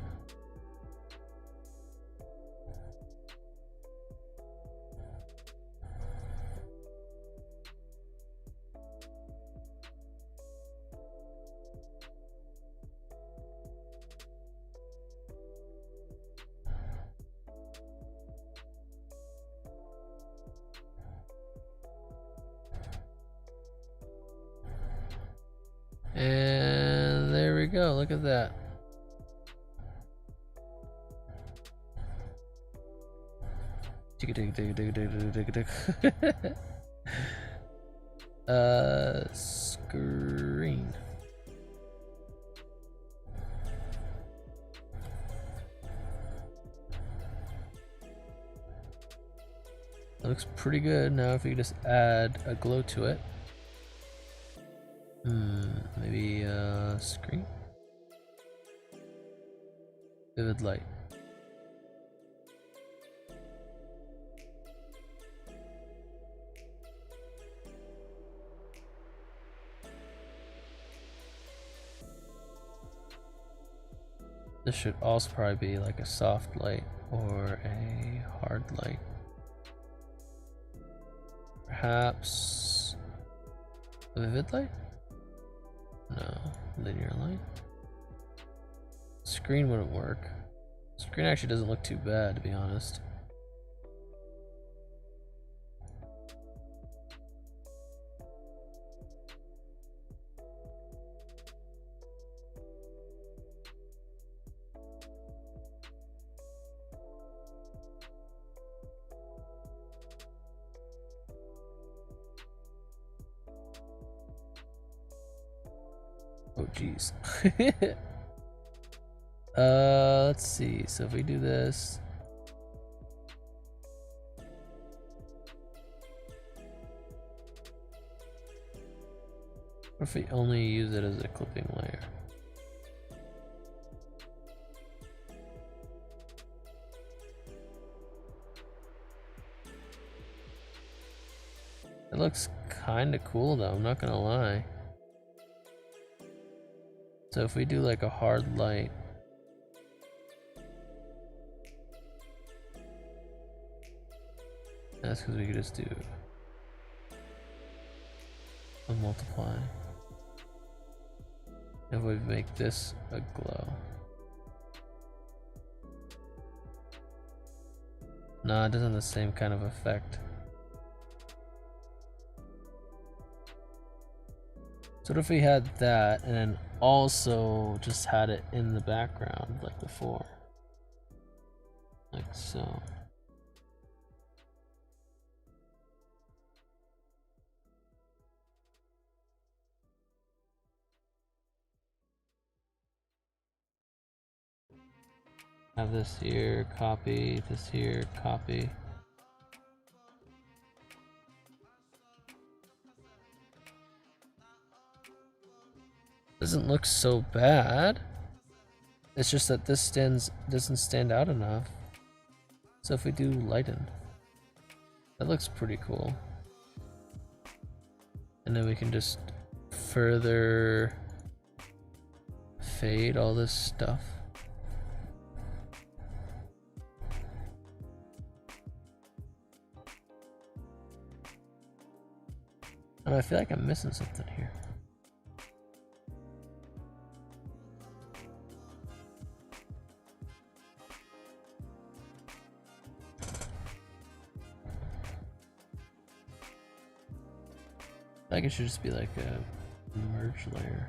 And there we go, look at that. Screen. looks pretty good. Now if we just add a glow to it. Maybe screen. Vivid light. This should also probably be like a soft light or a hard light. Perhaps a vivid light? No, linear light. Screen wouldn't work. Screen actually doesn't look too bad, to be honest. Oh geez. Let's see. So if we do this, what if we only use it as a clipping layer? It looks kind of cool though, I'm not gonna lie. So if we do like a hard light, that's because we could just do a multiply. If we make this a glow. Nah, it doesn't have the same kind of effect. So what if we had that and then also just had it in the background like before? Like so. Have this here, copy, this here, copy. Doesn't look so bad. It's just that this doesn't stand out enough. So if we do lighten, that looks pretty cool. And then we can just further fade all this stuff. And I feel like I'm missing something here. I think it should just be like a merge layer.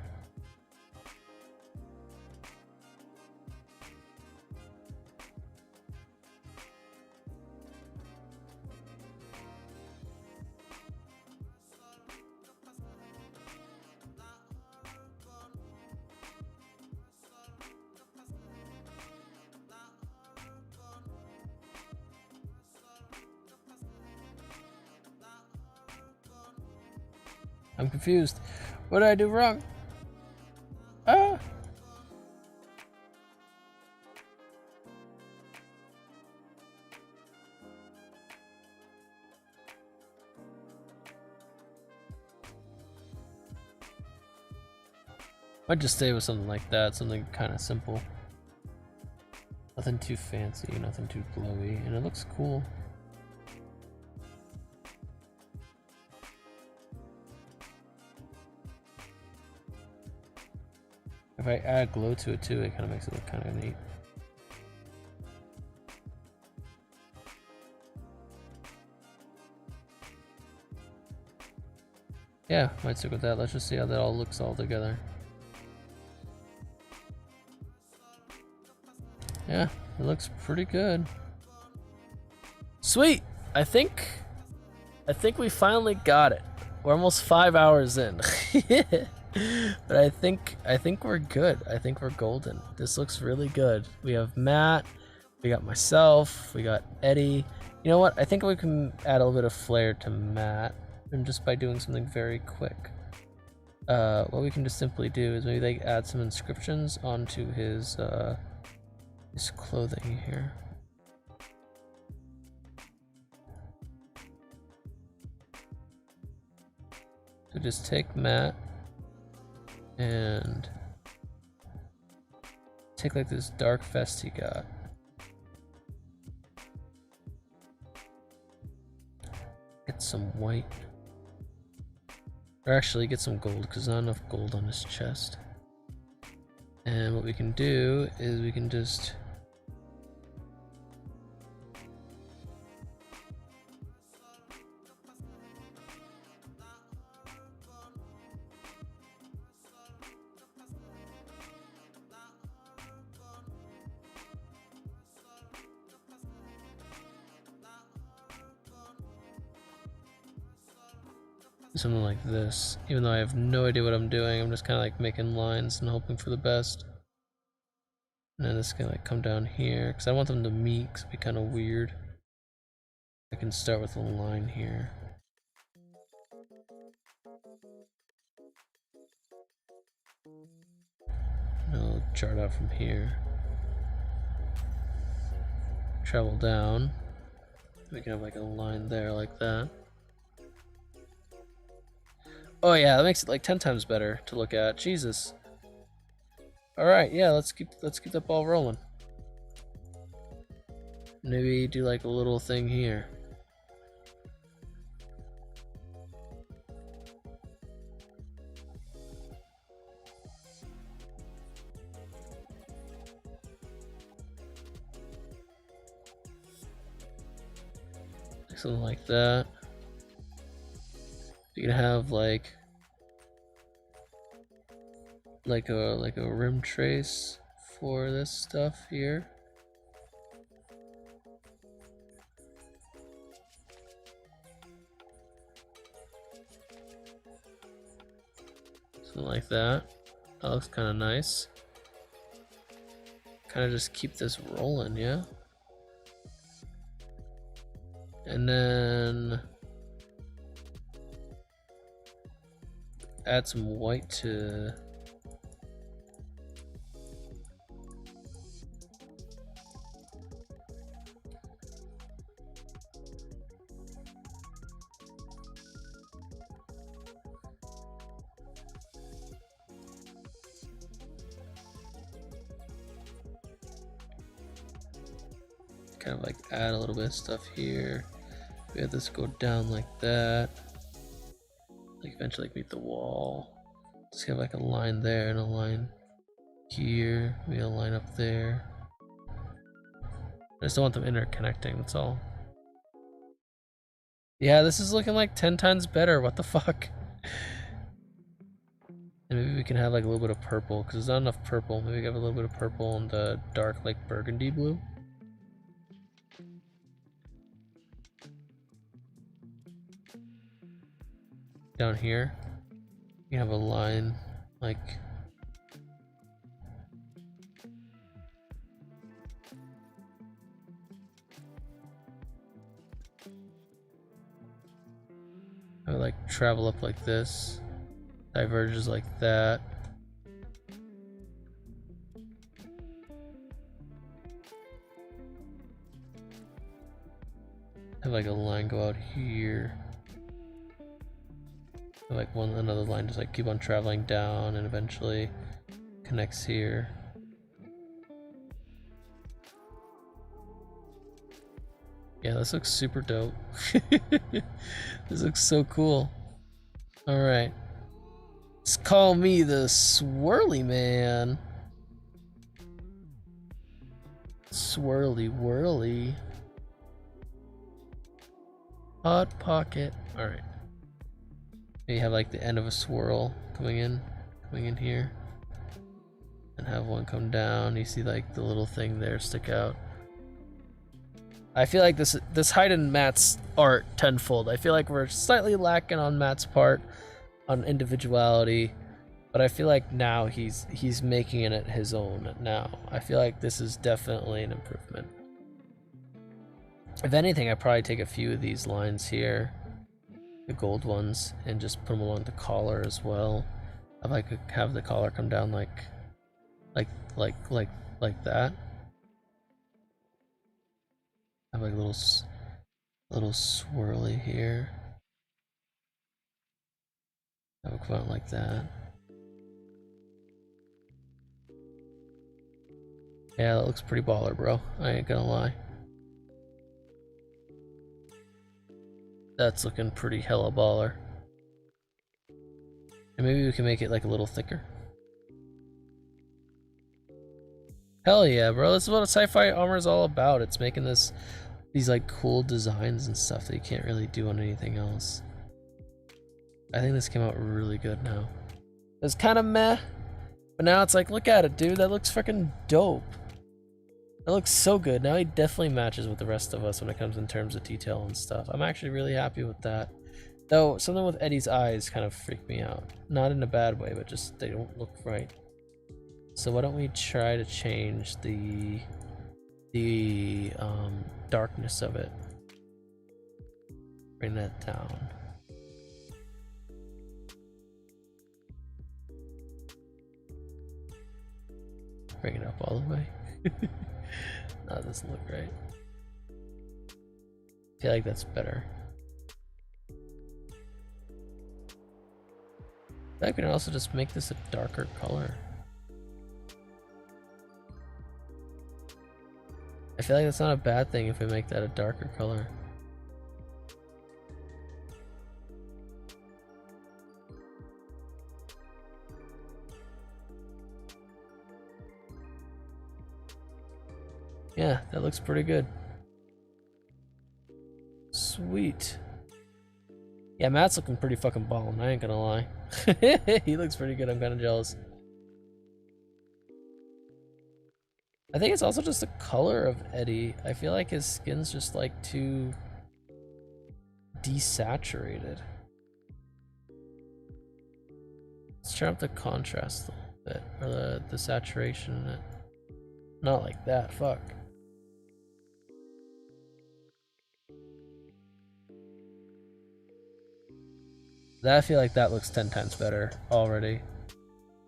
I'm confused. What did I do wrong? Ah! I'd just stay with something like that, something kind of simple. Nothing too fancy, nothing too glowy, and it looks cool. If I add glow to it too, it kind of makes it look kind of neat. Yeah, might stick with that. Let's just see how that all looks all together. Yeah, it looks pretty good. Sweet! I think we finally got it. We're almost 5 hours in. But I think we're good. I think we're golden. This looks really good. We have Matt, we got myself, we got Eddie, You know what? I think we can add a little bit of flair to Matt, and just by doing something very quick. What we can just simply do is maybe like add some inscriptions onto his clothing here. So just take Matt and take like this dark vest he got. Get some white. Or actually get some gold, because not enough gold on his chest. And what we can do is we can just something like this. Even though I have no idea what I'm doing, I'm just kind of like making lines and hoping for the best. And then this can like come down here, because I want them to meet, because it'd be kind of weird. I can start with a line here. And I'll chart out from here. Travel down. We can have like a line there like that. Oh yeah, that makes it like 10 times better to look at. Jesus. All right, yeah, let's keep that ball rolling. Maybe do like a little thing here. Something like that. You can have like a rim trace for this stuff here. Something like that. That looks kind of nice. Kind of just keep this rolling, yeah. And then add some white to kind of like add a little bit of stuff here. We have this go down like that, like eventually like meet the wall. Just have like a line there and a line here, maybe a line up there. I just don't want them interconnecting, that's all. Yeah, this is looking like 10 times better, what the fuck? And maybe we can have like a little bit of purple, because there's not enough purple. Maybe we can have a little bit of purple and the dark like burgundy blue. Down here, you have a line like I would like travel up like this, diverges like that. Have like a line go out here. Like another line just like keep on traveling down and eventually connects here. Yeah, this looks super dope. This looks so cool. All right, let's call me the swirly man. Swirly whirly. Hot pocket. All right. You have like the end of a swirl coming in here, and have one come down. You see like the little thing there stick out. I feel like this heightened Matt's art tenfold. I feel like we're slightly lacking on Matt's part on individuality, but I feel like now he's making it his own now. I feel like this is definitely an improvement. If anything, I'd probably take a few of these lines here, the gold ones, and just put them along the collar as well. If I could have the collar come down like that. Have like a little swirly here. Have it come out like that. Yeah, that looks pretty baller, bro. I ain't gonna lie. That's looking pretty hella baller. And maybe we can make it like a little thicker. Hell yeah, bro. This is what a sci-fi armor is all about. It's making these like cool designs and stuff that you can't really do on anything else. I think this came out really good now. It was kind of meh, but now it's like, look at it, dude. That looks freaking dope. That looks so good. Now he definitely matches with the rest of us when it comes in terms of detail and stuff. I'm actually really happy with that. Though something with Eddie's eyes kind of freaked me out. Not in a bad way, but just they don't look right. So why don't we try to change the darkness of it. Bring that down. Bring it up all the way. No, that doesn't look right. I feel like that's better. I can also just make this a darker color. I feel like that's not a bad thing if we make that a darker color. Yeah, that looks pretty good. Sweet. Yeah, Matt's looking pretty fucking ballin', I ain't gonna lie. He looks pretty good, I'm kinda jealous. I think it's also just the color of Eddie. I feel like his skin's just like too desaturated. Let's turn up the contrast a little bit, or the saturation in it. Not like that, fuck. I feel like that looks 10 times better already.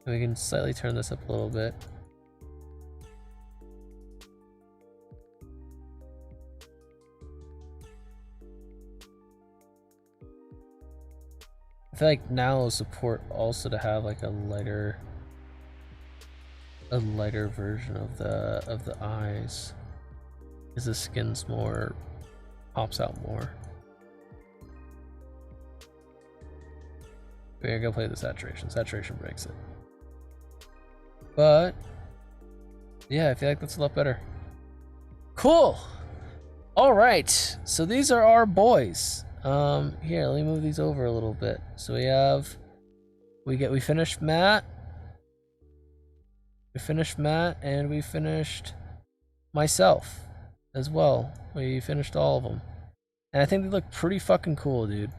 And we can slightly turn this up a little bit. I feel like now it'll support also to have like a lighter version of the eyes, because the skin's more pops out more. We're gonna play the saturation. Saturation breaks it. But yeah, I feel like that's a lot better. Cool. All right. So these are our boys. Here, let me move these over a little bit. So we finished Matt. We finished Matt, and we finished myself as well. We finished all of them. And I think they look pretty fucking cool, dude.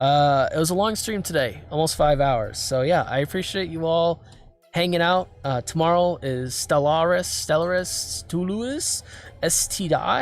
It was a long stream today, almost 5 hours. So yeah, I appreciate you all hanging out. Tomorrow is Stellaris, Toulouse, STI.